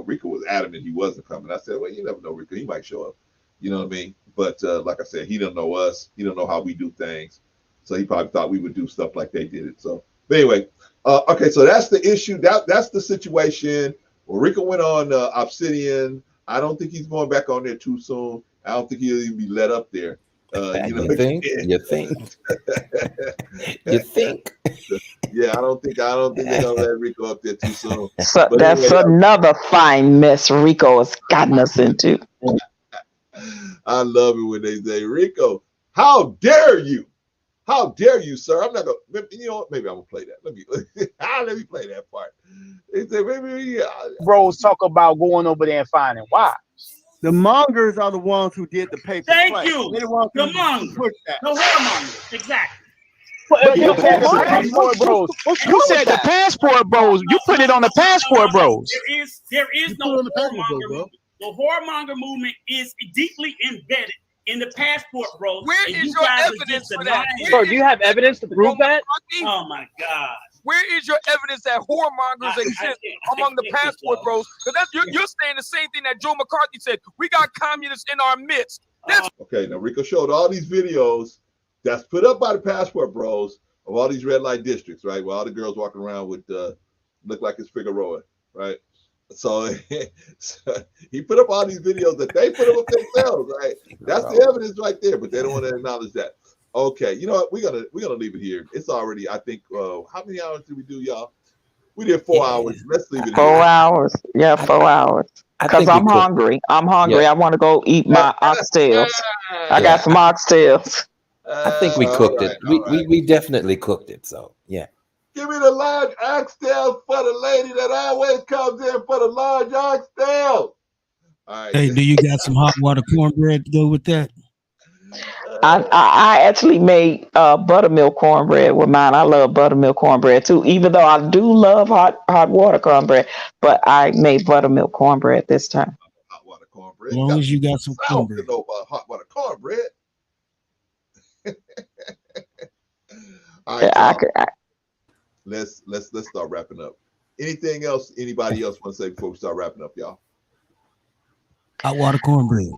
Rico was adamant he wasn't coming. I said, well, you never know, Rico. He might show up. You know what I mean? But like I said, he don't know us. He don't know how we do things. So he probably thought we would do stuff like they did it. So, but anyway, okay, so that's the issue. That's the situation. Well, Rico went on Obsidian. I don't think he's going back on there too soon. I don't think he'll even be let up there. You think? You think? You think? Yeah, I don't think they're gonna let Rico up there too soon. So But that's anyway, another fine mess Rico has gotten us into. I love it when they say, Rico, how dare you? How dare you, sir? I'm not gonna. You know what? Maybe I'm gonna play that. Let me play that part. They say, maybe bros talk about going over there and finding wives. The mongers are the ones who did the paper. Thank you. They're the ones The who monger. pushed that. The whoremongers. Exactly. But You the passport bros. You said the passport bros. You put it on the passport bros. There is no whoremonger movement. The whoremonger movement is deeply embedded in the passport bros. Where and is you your guys are evidence just for that? denying Bro, it. do you have evidence to prove that? Oh my God. Where is your evidence that whoremongers exist among the passport bros? Because you're saying the same thing that Joe McCarthy said. We got communists in our midst. Okay, now Rico showed all these videos that's put up by the passport bros of all these red light districts, right? Where all the girls walking around with look like it's Figueroa, right? So, he put up all these videos that they put up themselves, right? That's the evidence right there, but they don't want to acknowledge that. Okay, you know what? We're gonna leave it here. It's already, I think, how many hours did we do, y'all? We did 4 hours. Let's leave it 4 here. hours. Yeah, 4 hours. Because I'm hungry. I'm hungry. Yeah. I want to go eat my oxtails. I got some oxtails. I think we cooked it. We definitely cooked it. So yeah. Give me the large oxtail for the lady that always comes in for the large oxtail. All right. Hey, do you got some hot water cornbread to go with that? I actually made buttermilk cornbread with mine. I love buttermilk cornbread too, even though I do love hot water cornbread. But I made buttermilk cornbread this time. Hot water cornbread. As long as you got some I don't cornbread. know about hot water cornbread. All right, y'all. Let's start wrapping up. Anything else? Anybody else want to say before we start wrapping up, y'all? Hot water cornbread.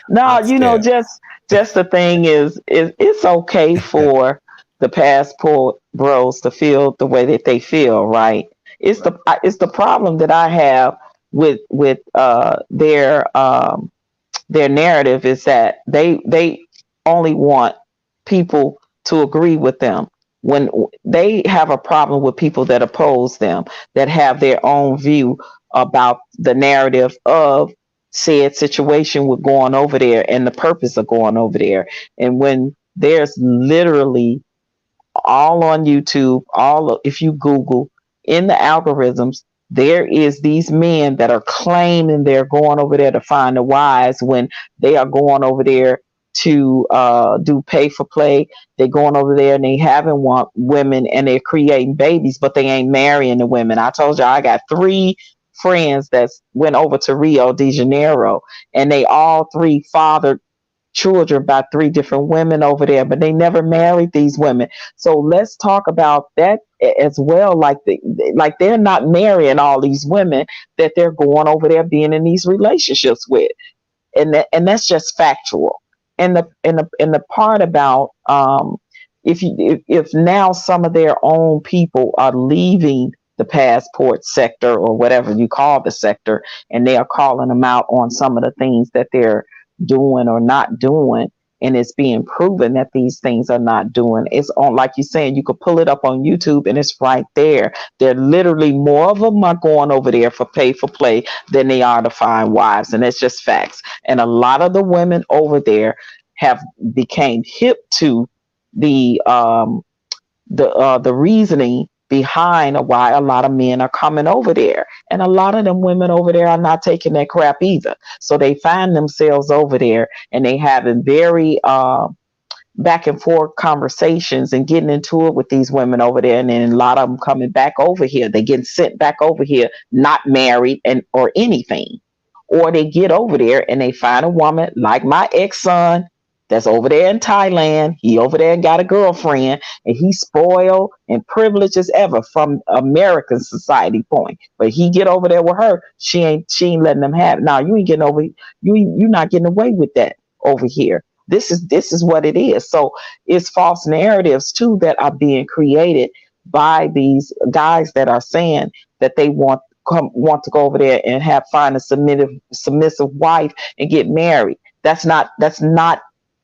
No, you know, just the thing is it's okay for the passport bros to feel the way that they feel, right? It's the problem that I have with their narrative is that they only want people to agree with them when they have a problem with people that oppose them, that have their own view about the narrative of said situation with going over there and the purpose of going over there. And when there's literally all on YouTube, if you Google in the algorithms, there is these men that are claiming they're going over there to find the wives when they are going over there to do pay for play. They're going over there and they having women and they're creating babies, but they ain't marrying the women. I told you I got 3 friends that went over to Rio de Janeiro and they all 3 fathered children by 3 different women over there, but they never married these women. So let's talk about that as well. Like they're not marrying all these women that they're going over there being in these relationships with, and that's just factual. And the part about if now some of their own people are leaving the passport sector or whatever you call the sector, and they are calling them out on some of the things that they're doing or not doing, and it's being proven that these things are not doing. It's on, like you're saying, you could pull it up on YouTube and it's right there. They're literally more of them are going over there for pay for play than they are to find wives, and it's just facts. And a lot of the women over there have became hip to the reasoning behind why a lot of men are coming over there. And a lot of them women over there are not taking that crap either. So they find themselves over there and they having very back and forth conversations and getting into it with these women over there. And then a lot of them coming back over here. They getting sent back over here, not married or anything. Or they get over there and they find a woman like my ex-son that's over there in Thailand. He over there and got a girlfriend, and he's spoiled and privileged as ever from American society point. But he get over there with her, she ain't letting them have it. Now you ain't getting over, you're not getting away with that over here. This is what it is. So it's false narratives too that are being created by these guys that are saying that they want to go over there and find a submissive wife and get married. That's not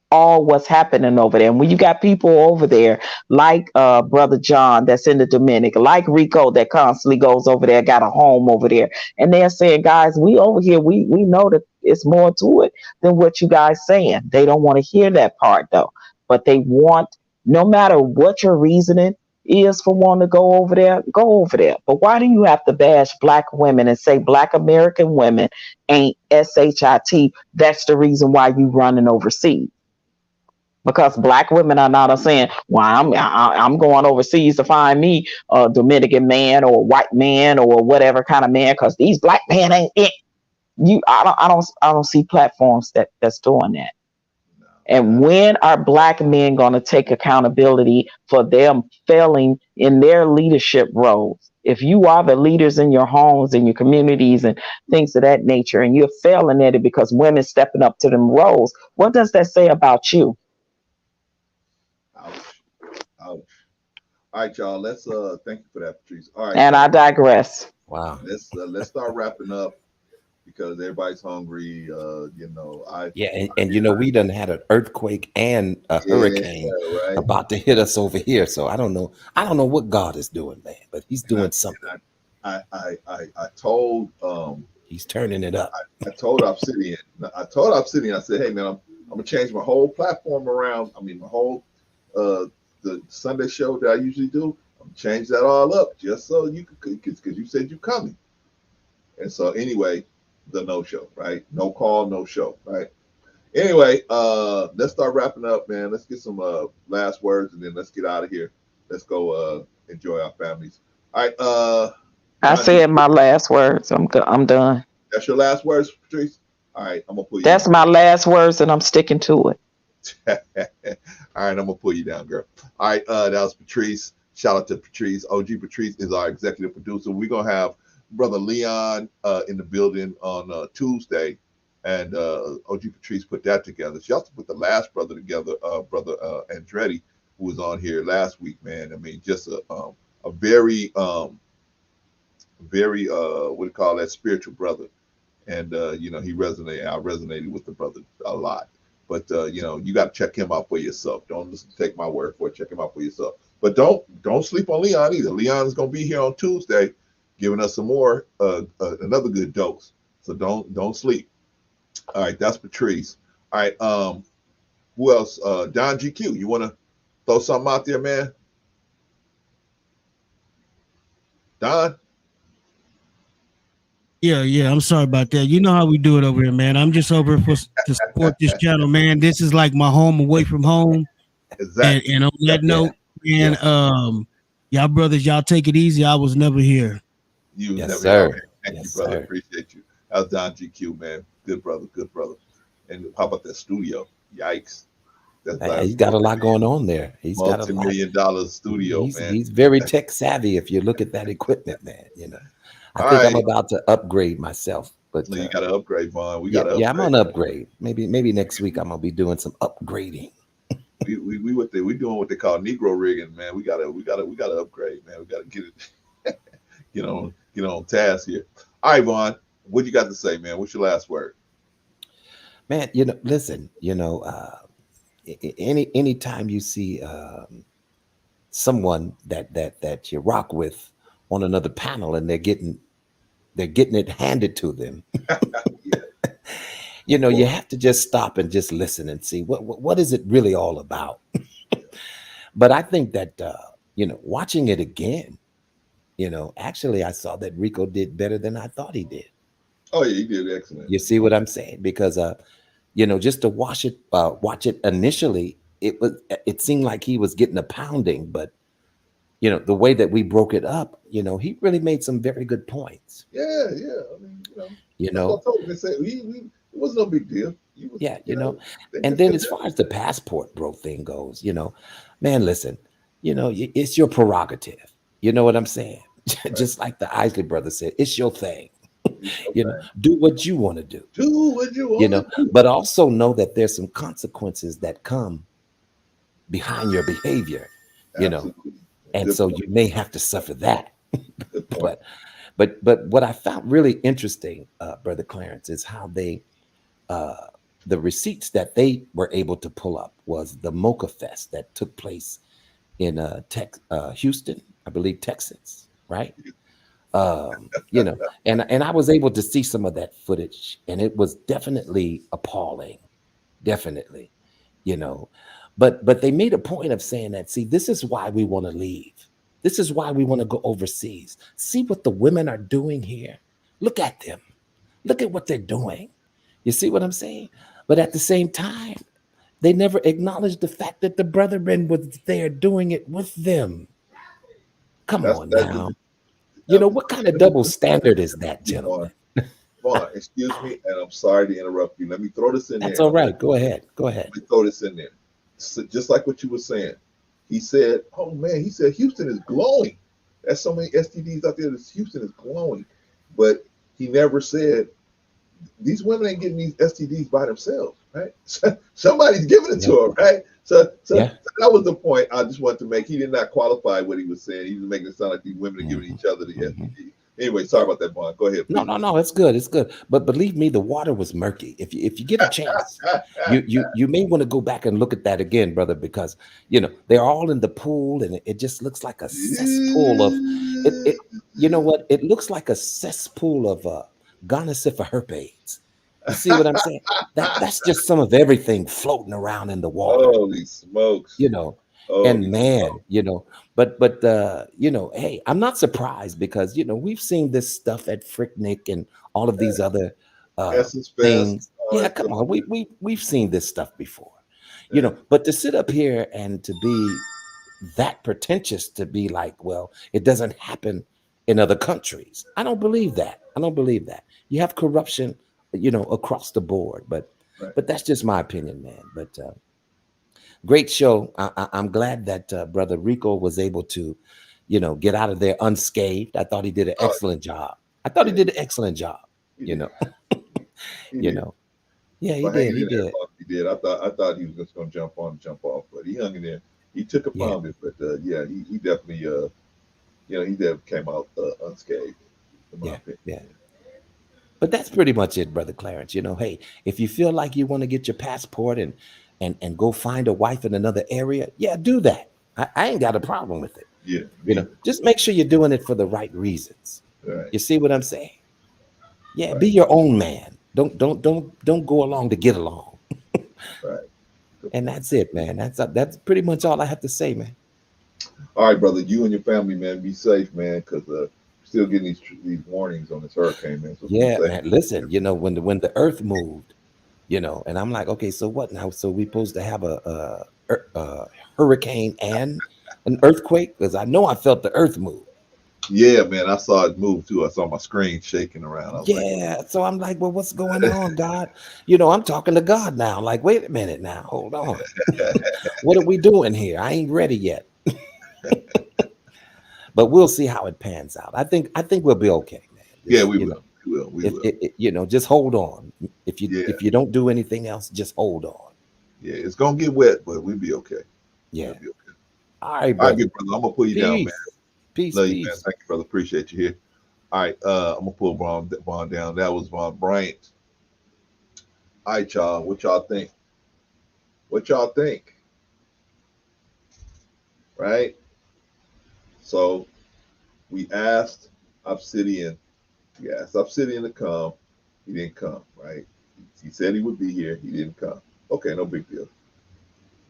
all what's happening over there. And when you got people over there like Brother John that's in the Dominican, like Rico that constantly goes over there, got a home over there, and they're saying, guys, we over here, we know that it's more to it than what you guys saying. They don't want to hear that part though, but they want, no matter what your reasoning is for wanting to go over there, go over there. But why do you have to bash black women and say black American women ain't SHIT? That's the reason why you running overseas. Because black women are not saying, well, I'm going overseas to find me a Dominican man or a white man or whatever kind of man, because these black men ain't it. I don't see platforms that's doing that. And when are black men going to take accountability for them failing in their leadership roles? If you are the leaders in your homes and your communities and things of that nature, and you're failing at it because women stepping up to them roles, what does that say about you? Ouch. Ouch. All right, y'all. Let's thank you for that, Patrice. All right. And I digress. Wow. Let's start wrapping up because everybody's hungry. We done had an earthquake and a hurricane about to hit us over here. So I don't know what God is doing, man, but He's doing something. I told He's turning it up. I told Obsidian. I said, hey man, I'm gonna change my whole platform around. I mean, my whole the Sunday show that I usually do. I'm change that all up just so you could, because you said you coming. And so anyway, the no show, right? No call, no show, right? Anyway, let's start wrapping up, man. Let's get some last words and then let's get out of here. Let's go enjoy our families. All right. I said my last words. I'm done. That's your last words, Patrice? All right, I'm gonna pull you. That's down. my last words, and I'm sticking to it. All right, I'm gonna pull you down, girl. All right, that was Patrice. Shout out to Patrice. OG Patrice is our executive producer. We're gonna have Brother Leon in the building on Tuesday, and OG Patrice put that together. She also put the last brother together, Brother Andretti, who was on here last week. Man, I mean, just a very what do you call that, spiritual brother. And he resonated. I resonated with the brother a lot. But you got to check him out for yourself. Don't just take my word for it. Check him out for yourself. But don't sleep on Leon either. Leon is going to be here on Tuesday, giving us some more another good dose. So don't sleep. All right, that's Patrice. All right, who else? Don GQ. You want to throw something out there, man? Don. Yeah. I'm sorry about that. You know how we do it over here, man. I'm just over to support this channel, man. This is like my home away from home. Exactly. And on that note, man, y'all brothers, y'all take it easy. I was never here. Yes, sir. Thank you, brother. Sir. Appreciate you. That was Don GQ, man. Good brother. And how about that studio? Yikes. He's got a lot going on there. He's got a multi-million-dollar studio, man. He's very tech savvy. If you look at that equipment, man, I think I'm about to upgrade myself. But you got to upgrade, Vaughn. I'm on upgrade. Maybe next week I'm gonna be doing some upgrading. we doing what they call Negro rigging, man. We gotta upgrade, man. We gotta get it get on task here. All right, Vaughn, what you got to say, man? What's your last word? Man, listen, anytime you see someone that you rock with on another panel and they're getting it handed to them, you have to just stop and just listen and see what is it really all about. But I think that watching it again, actually I saw that Rico did better than I thought he did. Oh yeah, he did excellent. You see what I'm saying? Because just to watch it initially, it seemed like he was getting a pounding, but the way that we broke it up, he really made some very good points. Yeah. I mean, I told him, it was no big deal. And then as far as the passport bro thing goes, man, listen, it's your prerogative. You know what I'm saying? Right. Just like the Isley brother said, it's your thing. Do what you want to do. Do what you want to do. But also know that there's some consequences that come behind your behavior, and so you may have to suffer that. But what I found really interesting, Brother Clarence, is how they the receipts that they were able to pull up was the Mocha Fest that took place in Houston, I believe, Texas, right? You know, and I was able to see some of that footage, and it was definitely appalling, definitely, you know. But they made a point of saying that, see, this is why we want to leave. This is why we want to go overseas. See what the women are doing here. Look at them. Look at what they're doing. You see what I'm saying? But at the same time, they never acknowledged the fact that the brethren was there doing it with them. Come on now. You know, what kind of double standard is that, gentlemen? Vaughn, excuse me, and I'm sorry to interrupt you. Let me throw this in there. That's all right. Go ahead. Go ahead. Let me throw this in there. So just like what you were saying. He said, oh man, he said Houston is glowing. There's so many STDs out there that Houston is glowing. But he never said these women ain't getting these STDs by themselves, right? Somebody's giving it to them, right? So that was the point I just wanted to make. He did not qualify what he was saying. He was making it sound like these women are giving each other the STDs. Anyway, sorry about that, Vaughn. Go ahead. No, it's good. It's good. But believe me, the water was murky. If you get a chance, you may want to go back and look at that again, brother, because you know they're all in the pool, and it just looks like a cesspool of it. You know what? It looks like a cesspool of gonorrhea herpes. You see what I'm saying? That's just some of everything floating around in the water. Holy smokes! You know. And man, you know, but you know, hey, I'm not surprised because you know we've seen this stuff at Fricknick and all of these other things. Yeah, come on, we've seen this stuff before, you know. But to sit up here and to be that pretentious, to be like, well, it doesn't happen in other countries. I don't believe that. I don't believe that. You have corruption, you know, across the board. But that's just my opinion, man. But great show. I'm glad that Brother Rico was able to, you know, get out of there unscathed. I thought he did an excellent job. He did an excellent job. You know, you know, yeah, he did. He did. He did. I thought he was just going to jump off, but he hung in there. He took a pound, but yeah, he definitely, you know, he definitely came out unscathed. Yeah. But that's pretty much it, Brother Clarence. You know, hey, if you feel like you want to get your passport and go find a wife in another area, yeah, do that. I ain't got a problem with it. Yeah. You know, just make sure you're doing it for the right reasons. Right. You see what I'm saying? Yeah, be your own man. Don't go along to get along. Right. And that's it, man. That's pretty much all I have to say, man. All right, brother. You and your family, man, be safe, man, because still getting these warnings on this hurricane, man. So yeah, man. Listen, you know, when the earth moved, you know, and I'm like, okay, so what now? So we supposed to have a hurricane and an earthquake? Because I know I felt the earth move. Yeah, man, I saw it move too. I saw my screen shaking around. So I'm like, well, what's going on, God? You know, I'm talking to God now. Like, wait a minute now, hold on. What are we doing here? I ain't ready yet. But we'll see how it pans out. I think we'll be okay, man. Yeah, we will. We will. You know, just hold on. If you don't do anything else, just hold on. Yeah, it's gonna get wet, but we'll be okay. Yeah. We'll be okay. All right, brother. Good brother. I'm gonna pull you down, man. Peace. Love you, man. Thank you, brother. Appreciate you here. All right, I'm gonna pull Vaughn down. That was Vaughn Bryant. All right, y'all. What y'all think? Right? So we asked Obsidian. We asked Obsidian to come. He didn't come, right? He said he would be here. He didn't come. Okay, no big deal.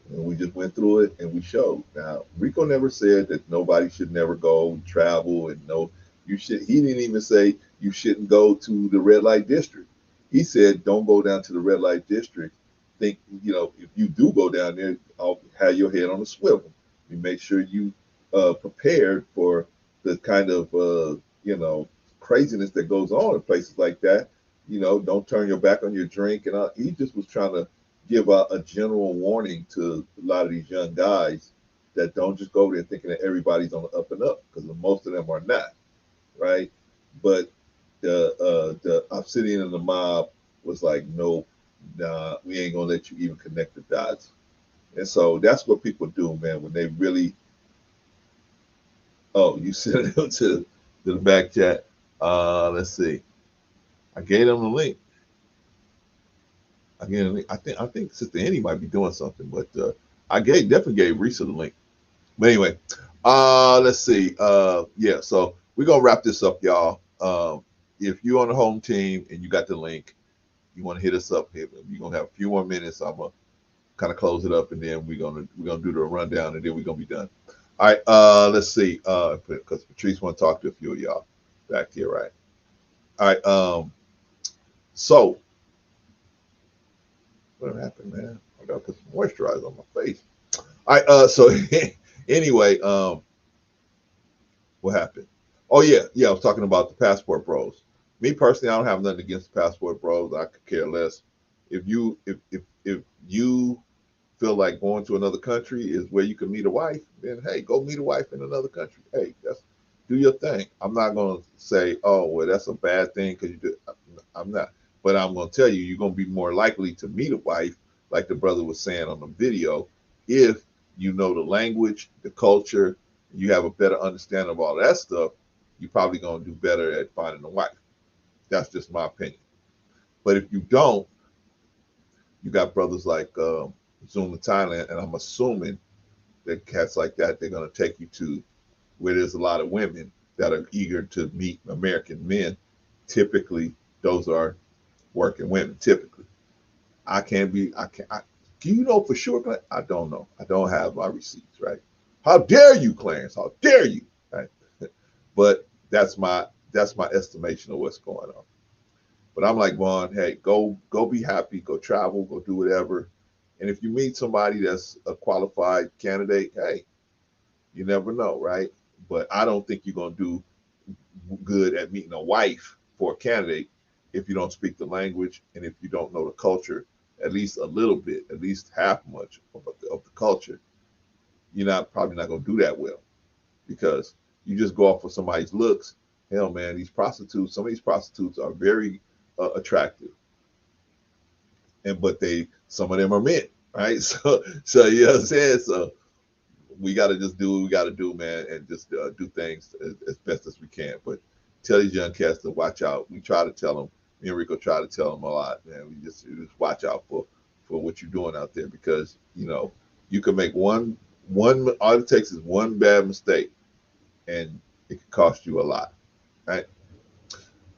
And we just went through it and we showed. Now, Rico never said that nobody should never go travel and you should. He didn't even say you shouldn't go to the red light district. He said, don't go down to the red light district. Think, you know, if you do go down there, I'll have your head on a swivel. You make sure you prepared for the kind of, you know, craziness that goes on in places like that. You know, don't turn your back on your drink. And he just was trying to give a general warning to a lot of these young guys that don't just go over there thinking that everybody's on the up and up, because most of them are not, right? But the Obsidian and the mob was like, nope, nah, we ain't gonna let you even connect the dots. And so that's what people do, man, when they really. Oh, you sent it to the back chat. Let's see. I gave them the link. Again, I think Sister Annie might be doing something, but I definitely gave Risa the link. But anyway, let's see. Yeah, so we're gonna wrap this up, y'all. If you're on the home team and you got the link, you want to hit us up here. We're gonna have a few more minutes. I'm gonna kind of close it up, and then we're gonna do the rundown, and then we're gonna be done. All right. Let's see. Because Patrice want to talk to a few of y'all back here, right? All right. So what happened, man? I gotta put some moisturizer on my face. All right. So anyway, what happened? Oh yeah, I was talking about the passport bros. Me personally, I don't have nothing against the passport bros. I could care less. If you feel like going to another country is where you can meet a wife, then hey, go meet a wife in another country. Hey, do your thing. I'm not gonna say, oh well, that's a bad thing because you do. I'm not. But I'm gonna tell you, you're gonna be more likely to meet a wife, like the brother was saying on the video, if you know the language, the culture, you have a better understanding of all that stuff. You're probably gonna do better at finding a wife. That's just my opinion. But if you don't, you got brothers like Zoom in Thailand, and I'm assuming that cats like that, they're going to take you to where there's a lot of women that are eager to meet American men. Typically, those are working women. Typically, do you know for sure, Clarence? I don't know. I don't have my receipts, right? How dare you, Clarence? How dare you? Right? But that's my estimation of what's going on. But I'm like, Vaughn, hey, go be happy, go travel, go do whatever. And if you meet somebody that's a qualified candidate, hey, you never know, right? But I don't think you're going to do good at meeting a wife for a candidate if you don't speak the language and if you don't know the culture, at least a little bit, at least half much of the culture. You're probably not going to do that well because you just go off of somebody's looks. Hell, man, some of these prostitutes are very attractive, but some of them are men, right? So you know what I'm saying? So we got to just do what we got to do, man, and just do things as best as we can. But tell these young cats to watch out. We try to tell them. Me and Rico try to tell them a lot, man. We just watch out for what you're doing out there because you can make one. All it takes is one bad mistake, and it can cost you a lot, right?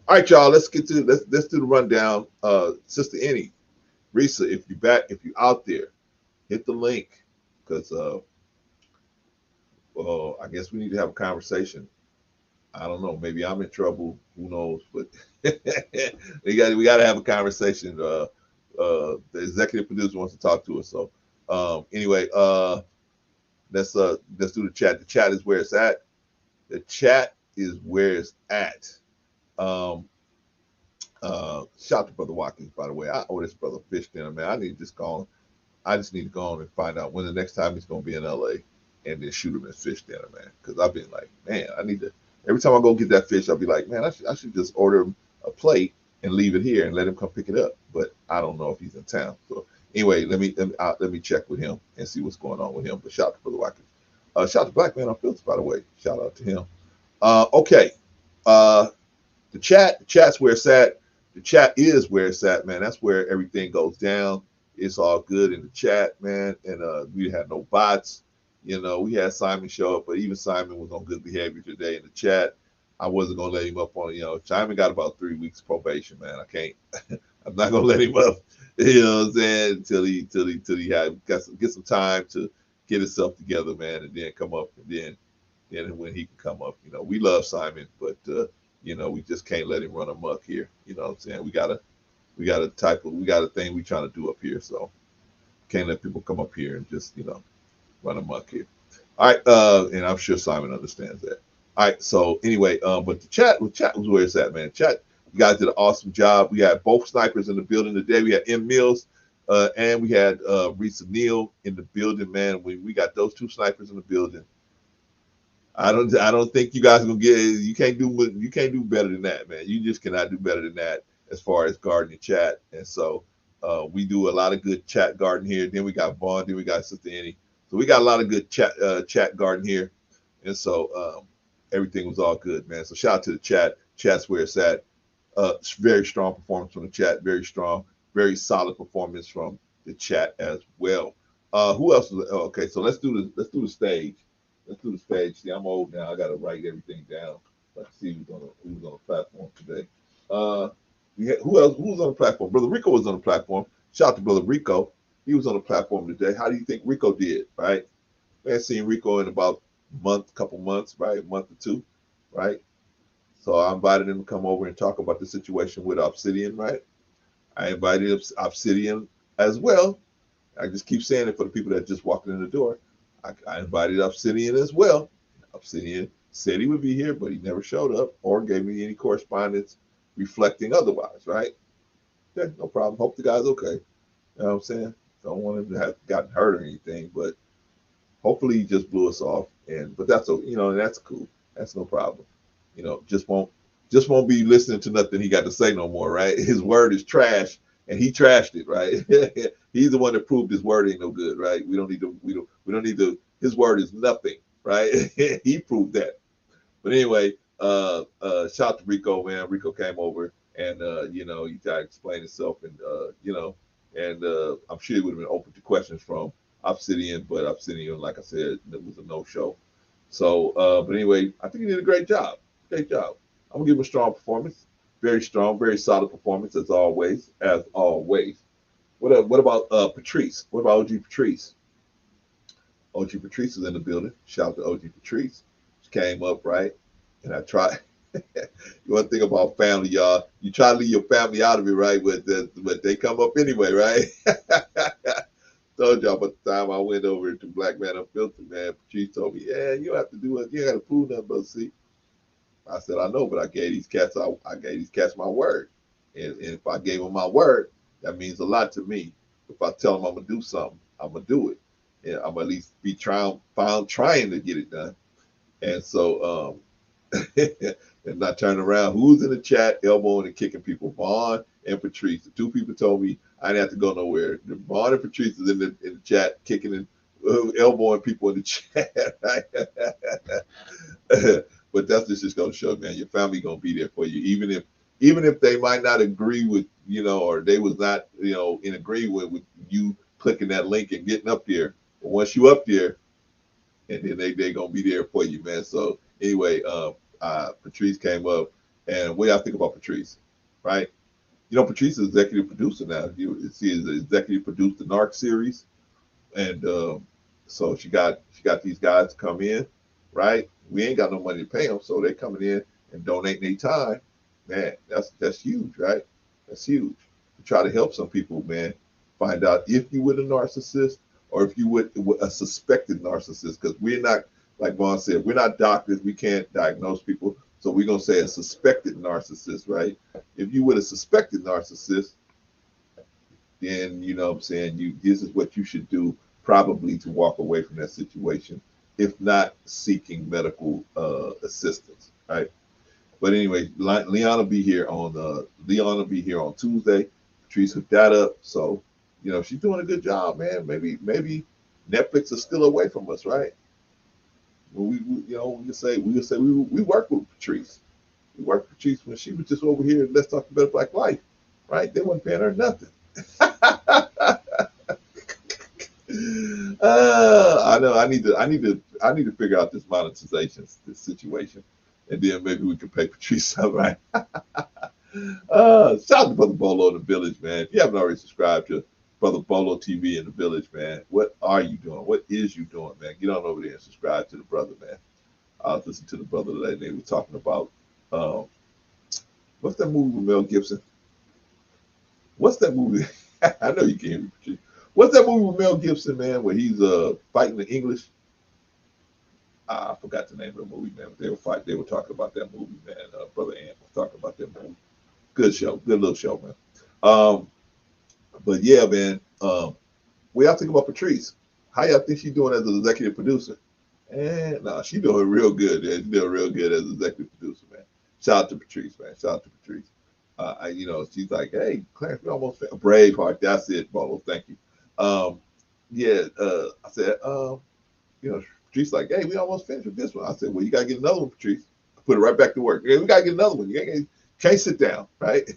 All right, y'all. Let's do the rundown. Sister Annie, Risa, if you're out there, hit the link because I guess we need to have a conversation. I don't know. Maybe I'm in trouble. Who knows? But we got to have a conversation. The executive producer wants to talk to us. So anyway, let's do the chat. The chat is where it's at. The chat is where it's at. Shout out to Brother Watkins, by the way. I owe this brother fish dinner, man. I just need to go on and find out when the next time he's going to be in LA and then shoot him his fish dinner, man. Because I've been like, man, I need to. Every time I go get that fish, I'll be like, man, I should just order him a plate and leave it here and let him come pick it up. But I don't know if he's in town. So anyway, let me check with him and see what's going on with him. But shout out to Brother Watkins. Shout out to Black Man on Filters, by the way. Shout out to him. Okay. The chat's where it's at. The chat is where it's at, man. That's where everything goes down. It's all good in the chat, man. And we had no bots. We had Simon show up, but even Simon was on good behavior today in the chat. I wasn't gonna let him up on, Simon got about 3 weeks probation, man. I can't. I'm not gonna let him up. You know what I'm saying? Until he get some time to get himself together, man, and then come up, and then when he can come up, we love Simon, but we just can't let him run amok here. You know what I'm saying? We got a thing we trying to do up here, so can't let people come up here and just run amok here. All right, and I'm sure Simon understands that. All right, so anyway, but the chat was where it's at, man. Chat, you guys did an awesome job. We had both snipers in the building today. We had M Mills and we had Risa Neal in the building, man. We got those two snipers in the building. I don't think you guys are gonna you can't do better than that, man. You just cannot do better than that as far as guarding the chat. And so we do a lot of good chat guarding here. Then we got Vaughn, then we got Sister Annie. So we got a lot of good chat guarding here. And so everything was all good, man. So shout out to the chat. Chat's where it's at. Very strong performance from the chat. Very strong. very solid performance from the chat as well. Who else? Okay, so let's do the stage. Let's do the stage. See, I'm old now. I got to write everything down. Let's see who's on the platform today. Who else? Who was on the platform? Brother Rico was on the platform. Shout out to Brother Rico. He was on the platform today. How do you think Rico did? Right? We haven't seen Rico in about couple months, right? A month or two, right? So I invited him to come over and talk about the situation with Obsidian, right? I invited Obsidian as well. I just keep saying it for the people that just walked in the door. I invited Obsidian as well. Obsidian said he would be here, but he never showed up or gave me any correspondence reflecting otherwise, right? Okay, no problem. Hope the guy's okay. You know what I'm saying? Don't want him to have gotten hurt or anything, but hopefully he just blew us off. But that's that's cool. That's no problem. Just won't be listening to nothing he got to say no more, right? His word is trash, and he trashed it, right? He's the one that proved his word ain't no good, right? We don't need to. His word is nothing, right? He proved that. But anyway, shout out to Rico, man. Rico came over and he tried to explain himself, and I'm sure he would have been open to questions from Obsidian, but Obsidian, like I said, it was a no-show. So, but anyway, I think he did a great job. Great job. I'm gonna give him a strong performance. Very strong, very solid performance as always. What about Patrice? What about OG Patrice? OG Patrice is in the building. Shout out to OG Patrice. She came up, right? And I tried. You want to think about family, y'all. You try to leave your family out of it, right? But they come up anyway, right? Told y'all about the time I went over to Black Man Unfiltered, man. Patrice told me, yeah, you don't have to do it. You ain't got to prove nothing, but see. I said, I know, but I gave these cats my word. And if I gave them my word, that means a lot to me. If I tell them I'm gonna do something, I'm gonna do it. And I'm at least be trying to get it done. And so and not turn around. Who's in the chat elbowing and kicking people? Vaughn and Patrice. The two people told me I didn't have to go nowhere. Vaughn and Patrice is in the chat kicking and elbowing people in the chat. But that's just going to show, man, your family going to be there for you, even if they might not agree with, or they was not, in agreement with you clicking that link and getting up there. But once you up there, and then they going to be there for you, man. So anyway, Patrice came up, and what y'all think about Patrice, right? Patrice is executive producer now. She is executive produced the NARC series, and so she got these guys to come in, right? We ain't got no money to pay them, so they coming in and donating their time. Man, that's huge, right? That's huge. To try to help some people, man, find out if you were a narcissist or if you were a suspected narcissist, because we're not, like Vaughn said, we're not doctors. We can't diagnose people, so we're gonna say a suspected narcissist, right? If you were a suspected narcissist, then what I'm saying, this is what you should do probably to walk away from that situation, if not seeking medical assistance, right? But anyway, Leon will be here on Tuesday. Patrice hooked that up, so she's doing a good job, man. Maybe Netflix is still away from us, right? Well, we can say we worked with Patrice. We worked with Patrice when she was just over here. Let's Talk About Black Life, right? They weren't paying her nothing. I know. I need to figure out this monetization situation, and then maybe we can pay Patrice something, right? Shout out to Brother Bolo in the Village, man. If you haven't already subscribed to Brother Bolo TV in the Village, man, what are you doing? What is you doing, man? Get on over there and subscribe to the brother, man. I was listening to the brother today. They were talking about what's that movie with Mel Gibson? What's that movie? I know you can't hear me, Patrice. What's that movie with Mel Gibson, man, where he's fighting the English? I forgot the name of the movie, man. They were talking about that movie, man. Brother Ant was talking about that movie. Good show, good little show, man. But yeah, man. What y'all think about Patrice? How y'all think she's doing as an executive producer? And she's doing real good. Man. She's doing real good as an executive producer, man. Shout out to Patrice, man. Shout out to Patrice. She's like, hey, Clarence, we almost finished. Braveheart. That's it, Bolo. Thank you. I said, Patrice like, hey, we almost finished with this one. I said, well, you gotta get another one, Patrice. I put it right back to work. Hey, we gotta get another one. You can't sit down, right?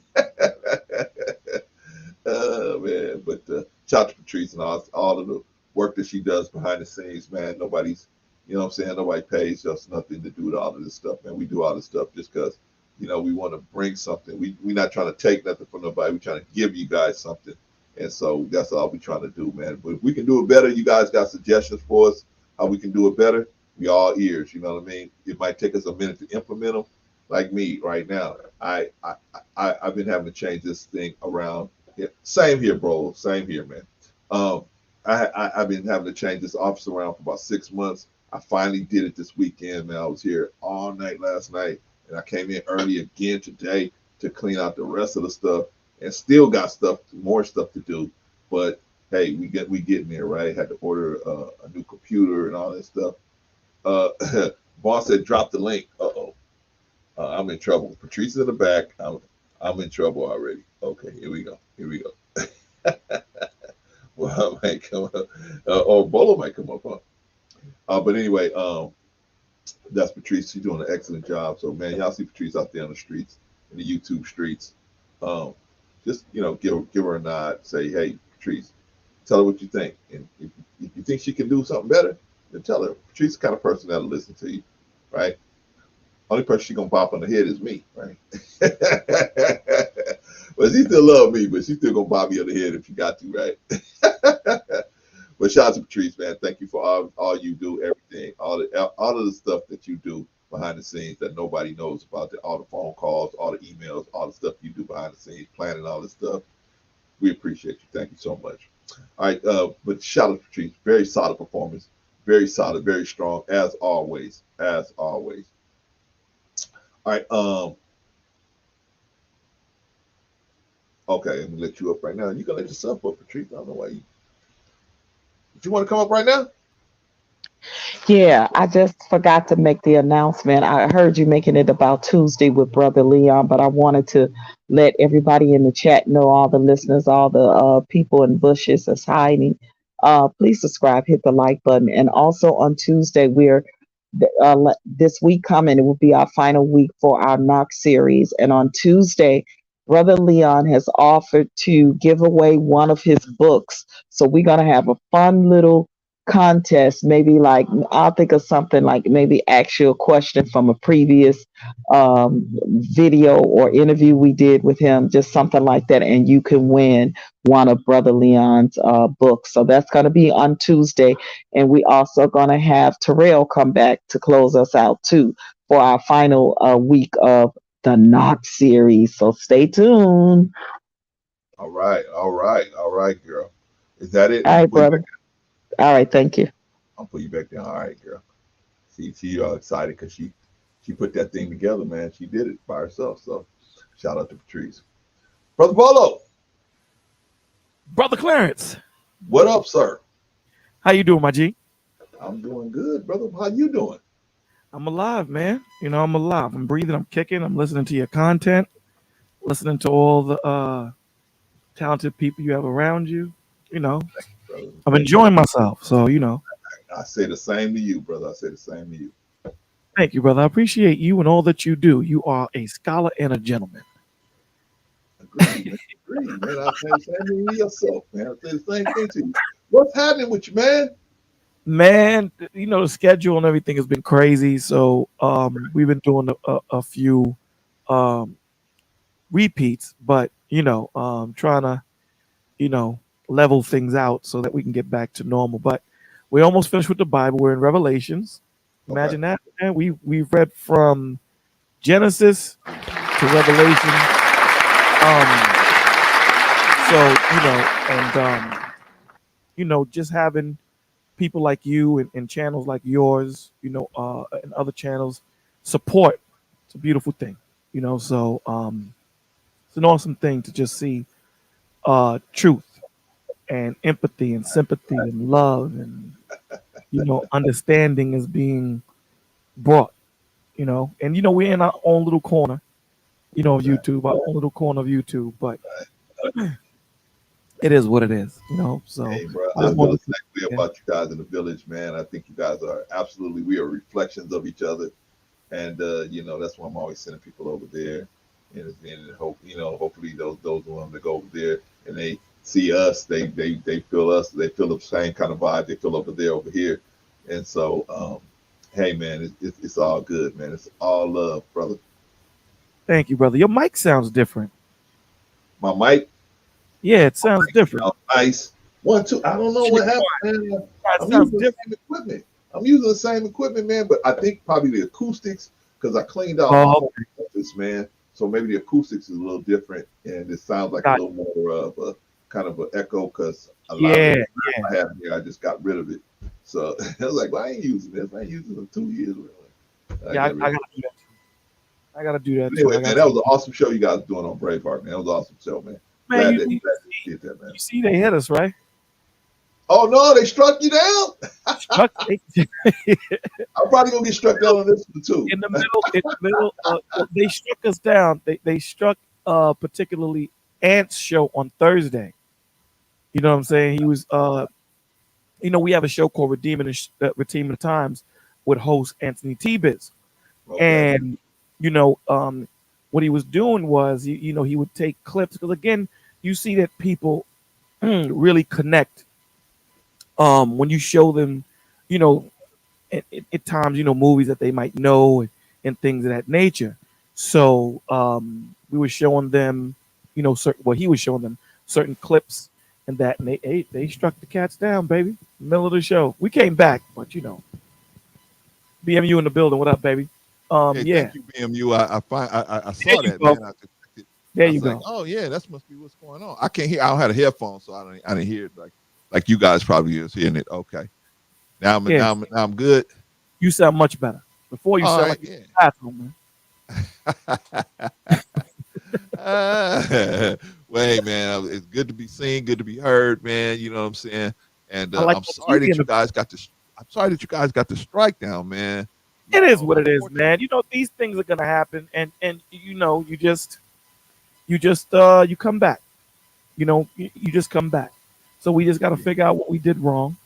Man, but shout out to Patrice and all of the work that she does behind the scenes, man. Nobody's, you know what I'm saying? Nobody pays us nothing to do all of this stuff, man. We do all this stuff just because, you know, we want to bring something. We're not trying to take nothing from nobody. We're trying to give you guys something. And so that's all we're trying to do, man. But if we can do it better, you guys got suggestions for us, how we can do it better, we all ears, you know what I mean? It might take us a minute to implement them. Like me right now, I've been having to change this thing around. Yeah, same here, bro. Same here, man. I've been having to change this office around for about 6 months. I finally did it this weekend, man. I was here all night last night, and I came in early again today to clean out the rest of the stuff, and still got more stuff to do. But hey, we getting there, right? Had to order a new computer and all that stuff. Boss said drop the link. I'm in trouble. Patrice is in the back. I'm in trouble already. Okay, here we go. Well, I might come up. Or Bolo might come up, huh? But anyway, that's Patrice. She's doing an excellent job. So, man, y'all see Patrice out there on the streets, in the YouTube streets. Just, you know, give her a nod. Say, hey, Patrice, tell her what you think. And if you think she can do something better, then tell her. Patrice is the kind of person that'll listen to you, right? Only person she gonna pop on the head is me, right? But she still love me, but she still gonna pop me on the head if she got to, right? But shout out to Patrice, man. Thank you for all you do, everything, all of the stuff that you do behind the scenes that nobody knows about, all the phone calls, all the emails, all the stuff you do behind the scenes, planning all this stuff. We appreciate you. Thank you so much. All right, but shout out to Patrice. Very solid performance. Very solid, very strong, as always. As always. All right. Okay, I'm gonna let you up right now. You can let yourself up, Patrice. I don't know why you. Do you want to come up right now? Yeah, I just forgot to make the announcement. I heard you making it about Tuesday with Brother Leon, but I wanted to let everybody in the chat know, all the listeners, all the people in bushes that's hiding. Please subscribe, hit the like button. And also on Tuesday, we're this week coming, it will be our final week for our Knox series. And on Tuesday, Brother Leon has offered to give away one of his books. So we're going to have a fun little contest, maybe like, I'll think of something like maybe ask you a question from a previous video or interview we did with him, just something like that, and you can win one of Brother Leon's books. So that's going to be on Tuesday, and we also going to have Terrell come back to close us out too for our final week of the Knox series. So stay tuned. All right, girl. Is that it? All right, brother. All right, thank you. I'll put you back down. All right, girl. She all excited because she put that thing together, man. She did it by herself. So shout out to Patrice. Brother Polo. Brother Clarence. What up, sir? How you doing, my G? I'm doing good, brother. How you doing? I'm alive, man. You know, I'm alive. I'm breathing. I'm kicking. I'm listening to your content, listening to all the talented people you have around you. You know, I'm enjoying myself. So, you know. I say the same to you, brother. I say the same to you. Thank you, brother. I appreciate you and all that you do. You are a scholar and a gentleman. Agreed, man. I say the same thing to yourself, man. I say the same thing to you. What's happening with you, man? Man, you know, the schedule and everything has been crazy. So we've been doing a few repeats, but, you know, trying to, you know, level things out so that we can get back to normal. But we almost finished with the Bible. We're in Revelations. Imagine that. And we've read from Genesis to Revelation. So, you know, and you know, just having people like you and channels like yours, you know, and other channels support, it's a beautiful thing, you know. So it's an awesome thing to just see truth and empathy and sympathy and love and, you know, understanding is being brought, you know. And, you know, we're in our own little corner, you know, of YouTube, our own little corner of YouTube, but it is what it is, you know. So hey, bro, I feel exactly about you guys in the village, man. I think you guys are absolutely, we are reflections of each other. And, you know, that's why I'm always sending people over there. and hope hopefully those ones that go over there and they see us, they feel us, they feel the same kind of vibe they feel over here, and so hey man, it's all good, man. It's all love, brother. Thank you, brother. Your mic sounds different. My mic? Yeah, it sounds different. Nice. 1, 2. I don't know what happened, man. I'm using the same equipment. Man, but I think probably the acoustics, because I cleaned out my whole office, man. So maybe the acoustics is a little different, and it sounds like a little more of a kind of an echo, because a lot of it I have here, I just got rid of it. So I was like, well, I ain't using this. I ain't using it in 2 years. Yeah, I gotta do that. I gotta do that too. Anyway, man, that was an awesome show you guys doing on Braveheart, man. That was an awesome show, man. Man, Glad that you did that, man. You see, they hit us, right? Oh no, they struck you down. I'm probably gonna get struck down on this one too. In the middle, they struck us down. They struck particularly Ant's show on Thursday. You know what I'm saying? He was we have a show called Redeeming the Times with host Anthony T-Biz. Okay. And what he was doing was he would take clips, because again, you see that people really connect when you show them, at times, movies that they might know and things of that nature. So we were showing them, he was showing them certain clips and that, and they struck the cats down, baby. Middle of the show. We came back, but BMU in the building. What up, baby? Thank you, BMU. I saw that, man. There you go. Like, oh yeah, that must be what's going on. I can't hear. I don't have a headphone, so I didn't hear it like you guys probably is hearing it. Okay, now I'm good. You sound much better. Before you sound like yeah. bathroom, man. Wait, man, it's good to be seen, good to be heard, man. You know what I'm saying? And I'm sorry that you guys got this. I'm sorry that you guys got the strike down, man. It is what it is, man. These things are gonna happen, and you come back. You just come back. So we just got to figure out what we did wrong.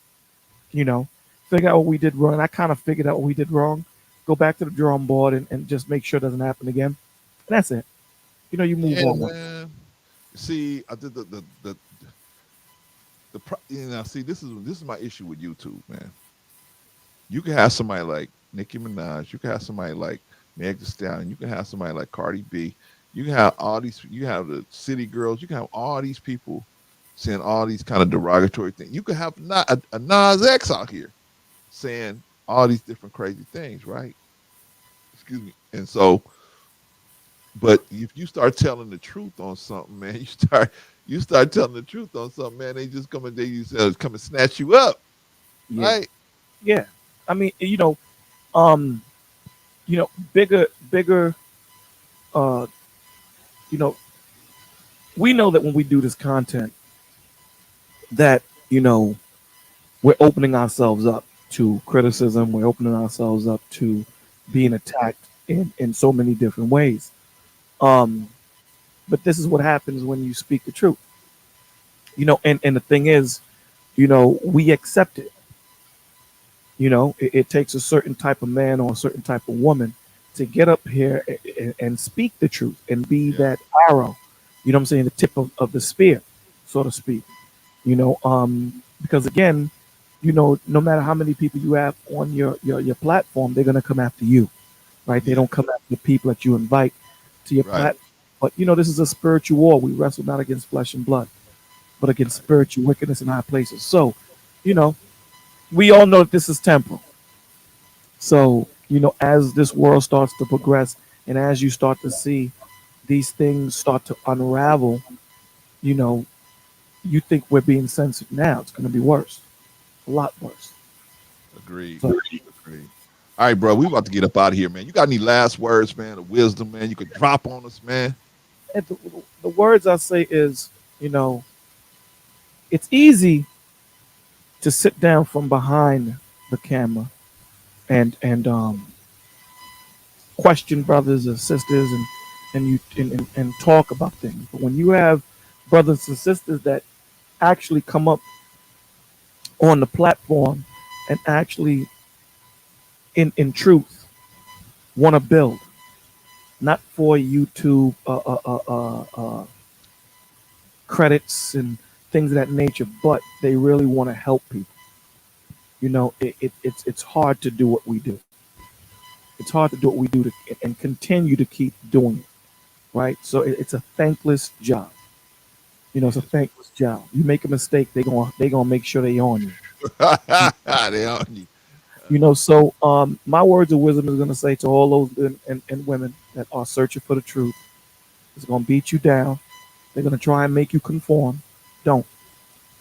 Figure out what we did wrong. I kind of figured out what we did wrong. Go back to the drawing board and just make sure it doesn't happen again. And that's it. You move on. Man. See, I did see, this is my issue with YouTube, man. You can have somebody like Nicki Minaj, you can have somebody like Meg Thee Stallion, you can have somebody like Cardi B, you can have all these, you have the City Girls, you can have all these people saying all these kind of derogatory things. You can have a Nas X out here saying all these different crazy things, right? Excuse me. And so, but if you start telling the truth on something, man, you start telling the truth on something, man, they just come and snatch you up, right? Yeah. I mean, bigger, we know that when we do this content that, we're opening ourselves up to criticism. We're opening ourselves up to being attacked in so many different ways. But this is what happens when you speak the truth, and the thing is, we accept it. It takes a certain type of man or a certain type of woman to get up here and speak the truth and be that arrow, I'm saying, the tip of the spear, so to speak, because again, no matter how many people you have on your platform, they're going to come after you, right? They don't come after the people that you invite to your platform. But, this is a spiritual war. We wrestle not against flesh and blood, but against spiritual wickedness in high places. So, we all know that this is temporal. So, as this world starts to progress and as you start to see these things start to unravel, you think we're being censored now. It's going to be worse, a lot worse. Agreed. Agreed. All right, bro, we about to get up out of here, man. You got any last words, man, of wisdom, man, you could drop on us, man? And the words I say is, it's easy to sit down from behind the camera and question brothers and sisters and talk about things. But when you have brothers and sisters that actually come up on the platform and actually in truth want to build, not for YouTube credits and things of that nature, but they really want to help people. You know, it's hard to do what we do. It's hard to do what we do and continue to keep doing it, right? So it's a thankless job. You know, it's a thankless job. You make a mistake, they gonna make sure they on you. They on you. You know, so my words of wisdom is gonna say to all those men and women that are searching for the truth, it's gonna beat you down. They're gonna try and make you conform. Don't.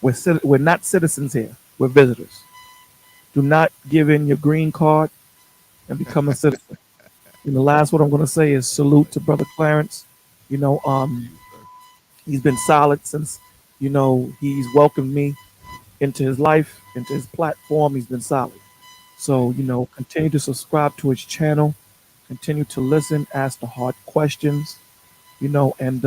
We're not citizens here. We're visitors. Do not give in your green card and become a citizen. And the last what I'm going to say is salute to Brother Clarence. You know, he's been solid since, you know, he's welcomed me into his life, into his platform. He's been solid. So, you know, continue to subscribe to his channel, continue to listen, ask the hard questions, you know, and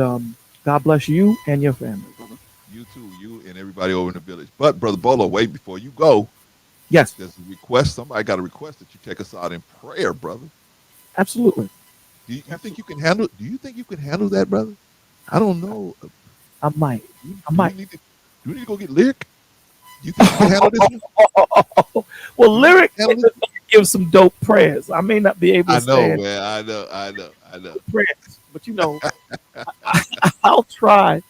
God bless you and your family, brother. You too, you and everybody over in the village. But Brother Bolo, wait, before you go, yes, there's a request. Somebody got a request that you take us out in prayer, brother. Absolutely. Do you think you can handle? Do you think you can handle that, brother? I don't know. I might. Do we need to go get Lyric? Do you think you can handle this one? Well, Lyric give some dope prayers. I may not be able to I know, stand man. I know. prayers, but you know, I'll try,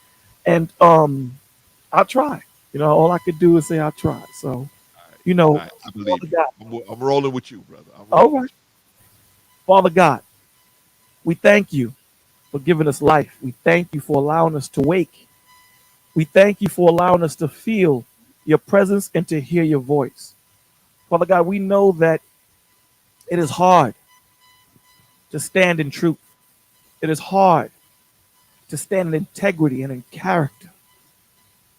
and I'll try. You know, all I could do is say I'll try. So, you know, I believe Father you. I'm rolling with you, brother. all right, Father God, we thank you for giving us life. We thank you for allowing us to wake. We thank you for allowing us to feel your presence and to hear your voice. Father God, we know that it is hard to stand in truth. It is hard to stand in integrity and in character.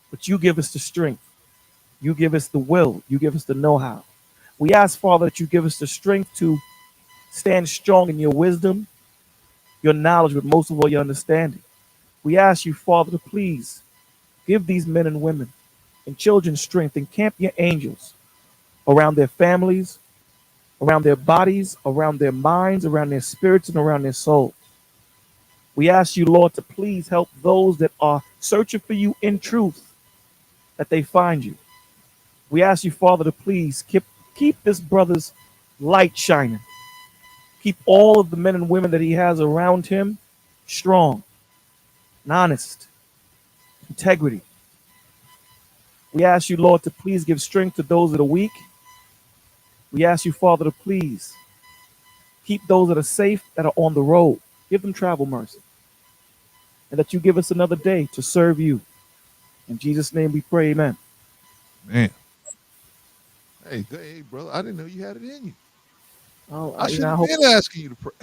But you give us the strength. You give us the will. You give us the know how. We ask, Father, that you give us the strength to stand strong in your wisdom, your knowledge, but most of all, your understanding. We ask you, Father, to please give these men and women and children strength and camp your angels around their families, around their bodies, around their minds, around their spirits, and around their souls. We ask you, Lord, to please help those that are searching for you in truth, that they find you. We ask you, Father, to please keep this brother's light shining. Keep all of the men and women that he has around him strong and honest, integrity. We ask you, Lord, to please give strength to those that are weak. We ask you, Father, to please keep those that are safe, that are on the road. Give them travel mercy. And that you give us another day to serve you. In Jesus' name we pray, amen. Man. Hey, brother, I didn't know you had it in you. Oh, I should have been asking you to pray.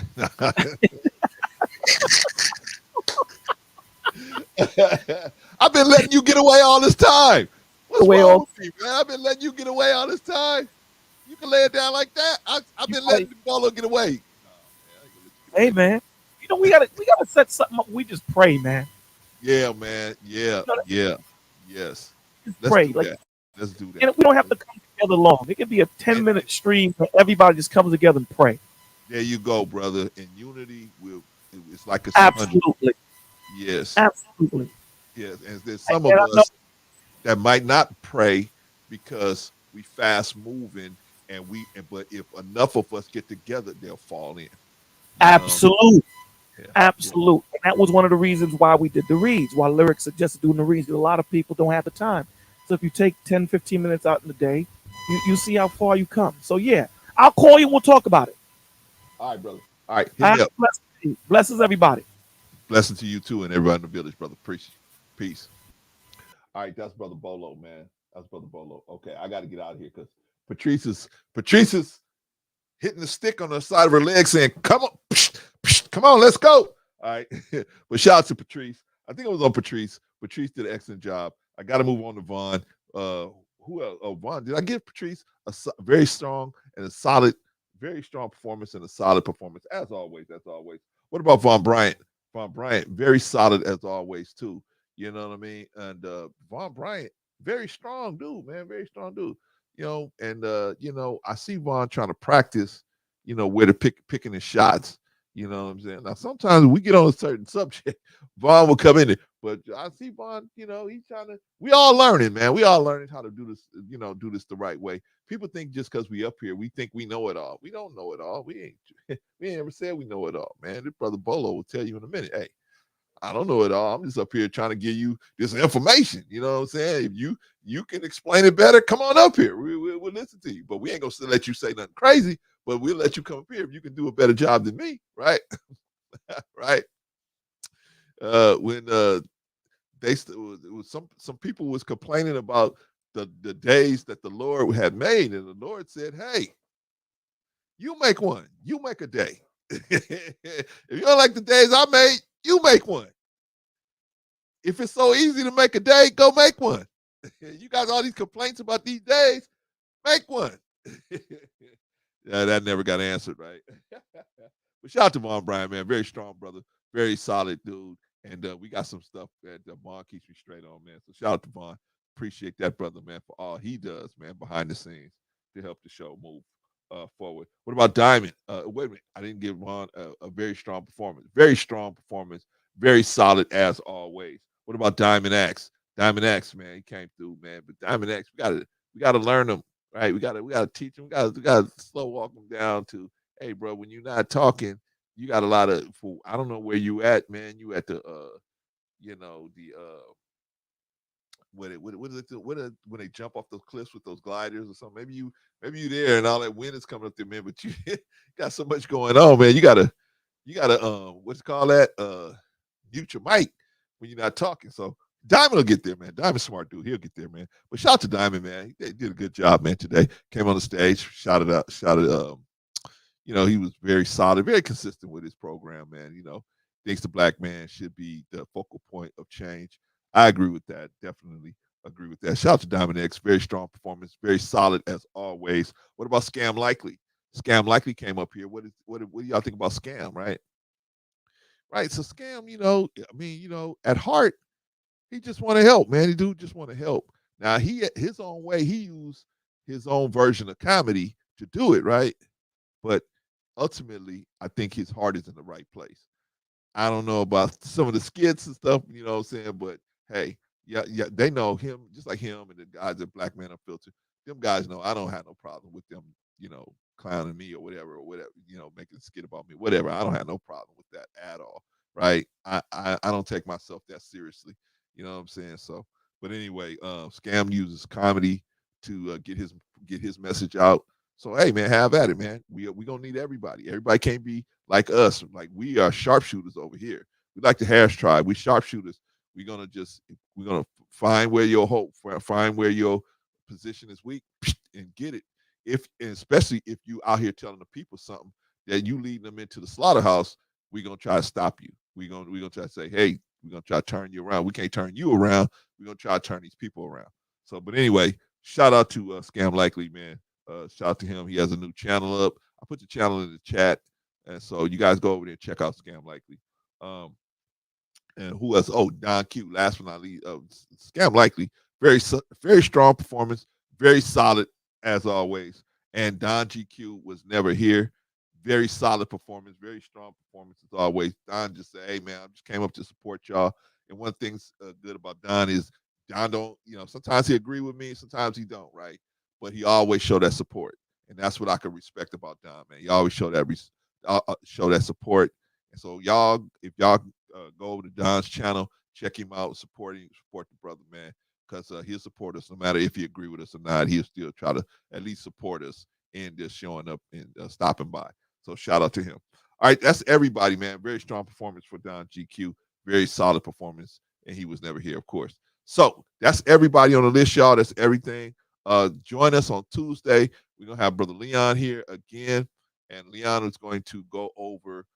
I've been letting you get away all this time. What's wrong with me, man? I've been letting you get away all this time. You can lay it down like that. I've been letting the Bolo get away. Hey, man. You know, we gotta set something up. We just pray, man. Yeah, man. Yeah. Yes. Just Let's pray. do Like, that. Let's do that. and we don't have to come together long. It could be a 10-minute stream where everybody just comes together and pray. There you go, brother. In unity, it's like a Absolutely. Yes. Absolutely. Yes. And there's some of us that might not pray because we fast moving but if enough of us get together, they'll fall in. Absolute. Absolute. And that was one of the reasons why we did the reads, why Lyric suggested doing the reads. A lot of people don't have the time. So if you take 10, 15 minutes out in the day, you see how far you come. So yeah, I'll call you and we'll talk about it. All right, brother. All right. Hit me up. Blesses everybody. Blessing to you too and everybody in the village, brother. Appreciate you. Peace. All right, that's Brother Bolo, man. That's Brother Bolo. Okay, I got to get out of here because Patrice is hitting the stick on the side of her leg saying, come on, psh, psh, come on, let's go. All right. But shout out to Patrice. I think it was on Patrice. Patrice did an excellent job. I got to move on to Vaughn. Who else? Oh, Vaughn. Did I give Patrice a very strong and a solid, very strong performance and a solid performance as always? What about Von Bryant? Von Bryant, very solid as always too. You know what I mean? And Von Bryant, very strong dude, man. Very strong dude. You know, and I see Von trying to practice, where to picking his shots. You know what I'm saying? Now sometimes we get on a certain subject, Vaughn will come in there. But I see Vaughn, you know, he's trying to, we all learning, man. We all learning how to do this, you know, do this the right way. People think just because we up here, we think we know it all. We don't know it all. We ain't ever said we know it all, man. This brother Bolo will tell you in a minute, hey, I don't know it all. I'm just up here trying to give you this information. You know what I'm saying? If you can explain it better, come on up here. We'll listen to you. But we ain't gonna let you say nothing crazy. But we'll let you come up here if you can do a better job than me, right? Right? When it was some people was complaining about the days that the Lord had made, and the Lord said, "Hey, you make one. You make a day. If you don't like the days I made, you make one. If it's so easy to make a day, go make one. You got all these complaints about these days, make one." Yeah, that never got answered, right? But shout out to Vaughn Bryan, man. Very strong brother, very solid dude. And we got some stuff that Vaughn keeps me straight on, man. So shout out to Vaughn. Appreciate that brother, man, for all he does, man, behind the scenes to help the show move forward. What about Diamond? Wait a minute. I didn't give Vaughn a very strong performance. Very strong performance. Very solid as always. What about Diamond X? Diamond X, man, he came through, man. But Diamond X, we gotta learn him, right? We gotta teach him. We gotta slow walk him down to, hey, bro, when you're not talking, you got a lot of. I don't know where you at, man. You at the, you know, the what is it? When they jump off those cliffs with those gliders or something? Maybe you there and all that wind is coming up there, man. But you got so much going on, man. You gotta what's it called that? Mute your mic when you're not talking. So Diamond will get there, man. Diamond's smart dude. He'll get there, man. But shout out to Diamond, man. He did a good job, man, today. Came on the stage, shouted, you know, he was very solid, very consistent with his program, man. You know, thinks the black man should be the focal point of change. I agree with that. Definitely agree with that. Shout out to Diamond X. Very strong performance. Very solid as always. What about Scam Likely? Scam Likely came up here. What do y'all think about Scam, right? Right. So Scam, you know, I mean, you know, at heart, he just want to help, man. The dude just want to help. Now, his own way, he used his own version of comedy to do it, right? But ultimately, I think his heart is in the right place. I don't know about some of the skits and stuff, you know what I'm saying? But hey, yeah, they know him, just like him and the guys at Black Man Unfiltered. Them guys know I don't have no problem with them, you know, clowning me or whatever, you know, making a skit about me, whatever. I don't have no problem with that at all, right? I don't take myself that seriously, you know what I'm saying? So, but anyway, Scam uses comedy to get his message out. So hey, man, have at it, man. We gonna need everybody. Everybody can't be like us. Like we are sharpshooters over here. We like the Harris tribe. We sharpshooters. We're gonna find where your hope, find where your position is weak, and get it. Especially if you out here telling the people something that you leading them into the slaughterhouse, we're gonna try to stop you. We're gonna try to say, hey, we're gonna try to turn you around. We can't turn you around. We're gonna try to turn these people around. So, but anyway, shout out to Scam Likely, man. Shout out to him. He has a new channel up. I put the channel in the chat, and so you guys go over there and check out Scam Likely. And who else? Oh, Don Q. Last but not least, Scam Likely. Very strong performance. Very solid as always. And Don GQ was never here. Very solid performance. Very strong performance as always. Don just said, "Hey man, I just came up to support y'all." And one thing's good about Don is Don don't, you know, sometimes he agree with me, sometimes he don't, right? But he always show that support, and that's what I can respect about Don, man. He always show that support. And so y'all, if y'all go over to Don's channel, check him out, support the brother, man, because he'll support us no matter if he agree with us or not. He'll still try to at least support us and just showing up and stopping by. So shout out to him. All right, that's everybody, man. Very strong performance for Don GQ. Very solid performance, and he was never here, of course. So that's everybody on the list, y'all. That's everything. Join us on Tuesday. We're going to have Brother Leon here again, and Leon is going to go over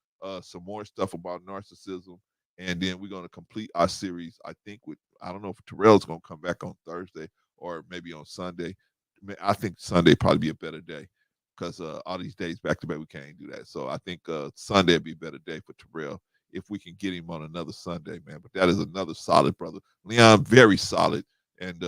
some more stuff about narcissism, and then we're going to complete our series, I think, I don't know if Terrell's going to come back on Thursday or maybe on Sunday. I think Sunday probably be a better day because all these days back to back, we can't do that. So I think Sunday would be a better day for Terrell if we can get him on another Sunday, man. But that is another solid brother. Leon, very solid. And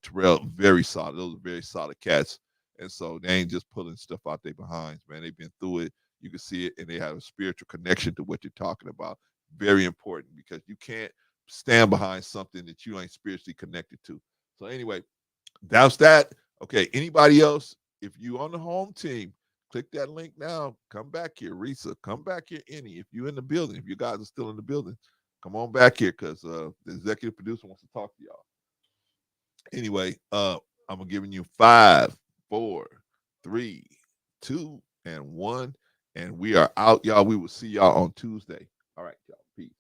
Terrell, very solid. Those are very solid cats. And so they ain't just pulling stuff out their behinds, man. They've been through it. you can see it, and they have a spiritual connection to what you're talking about. Very important, because you can't stand behind something that you ain't spiritually connected to. So anyway, that's that. Okay, anybody else? If you on the home team, click that link now. Come back here, Risa. Come back here, any. If you're in the building, if you guys are still in the building, come on back here, because the executive producer wants to talk to y'all. Anyway, I'm giving you 5, 4, 3, 2, and 1, and we are out, y'all. We will see y'all on Tuesday. All right, y'all. Peace.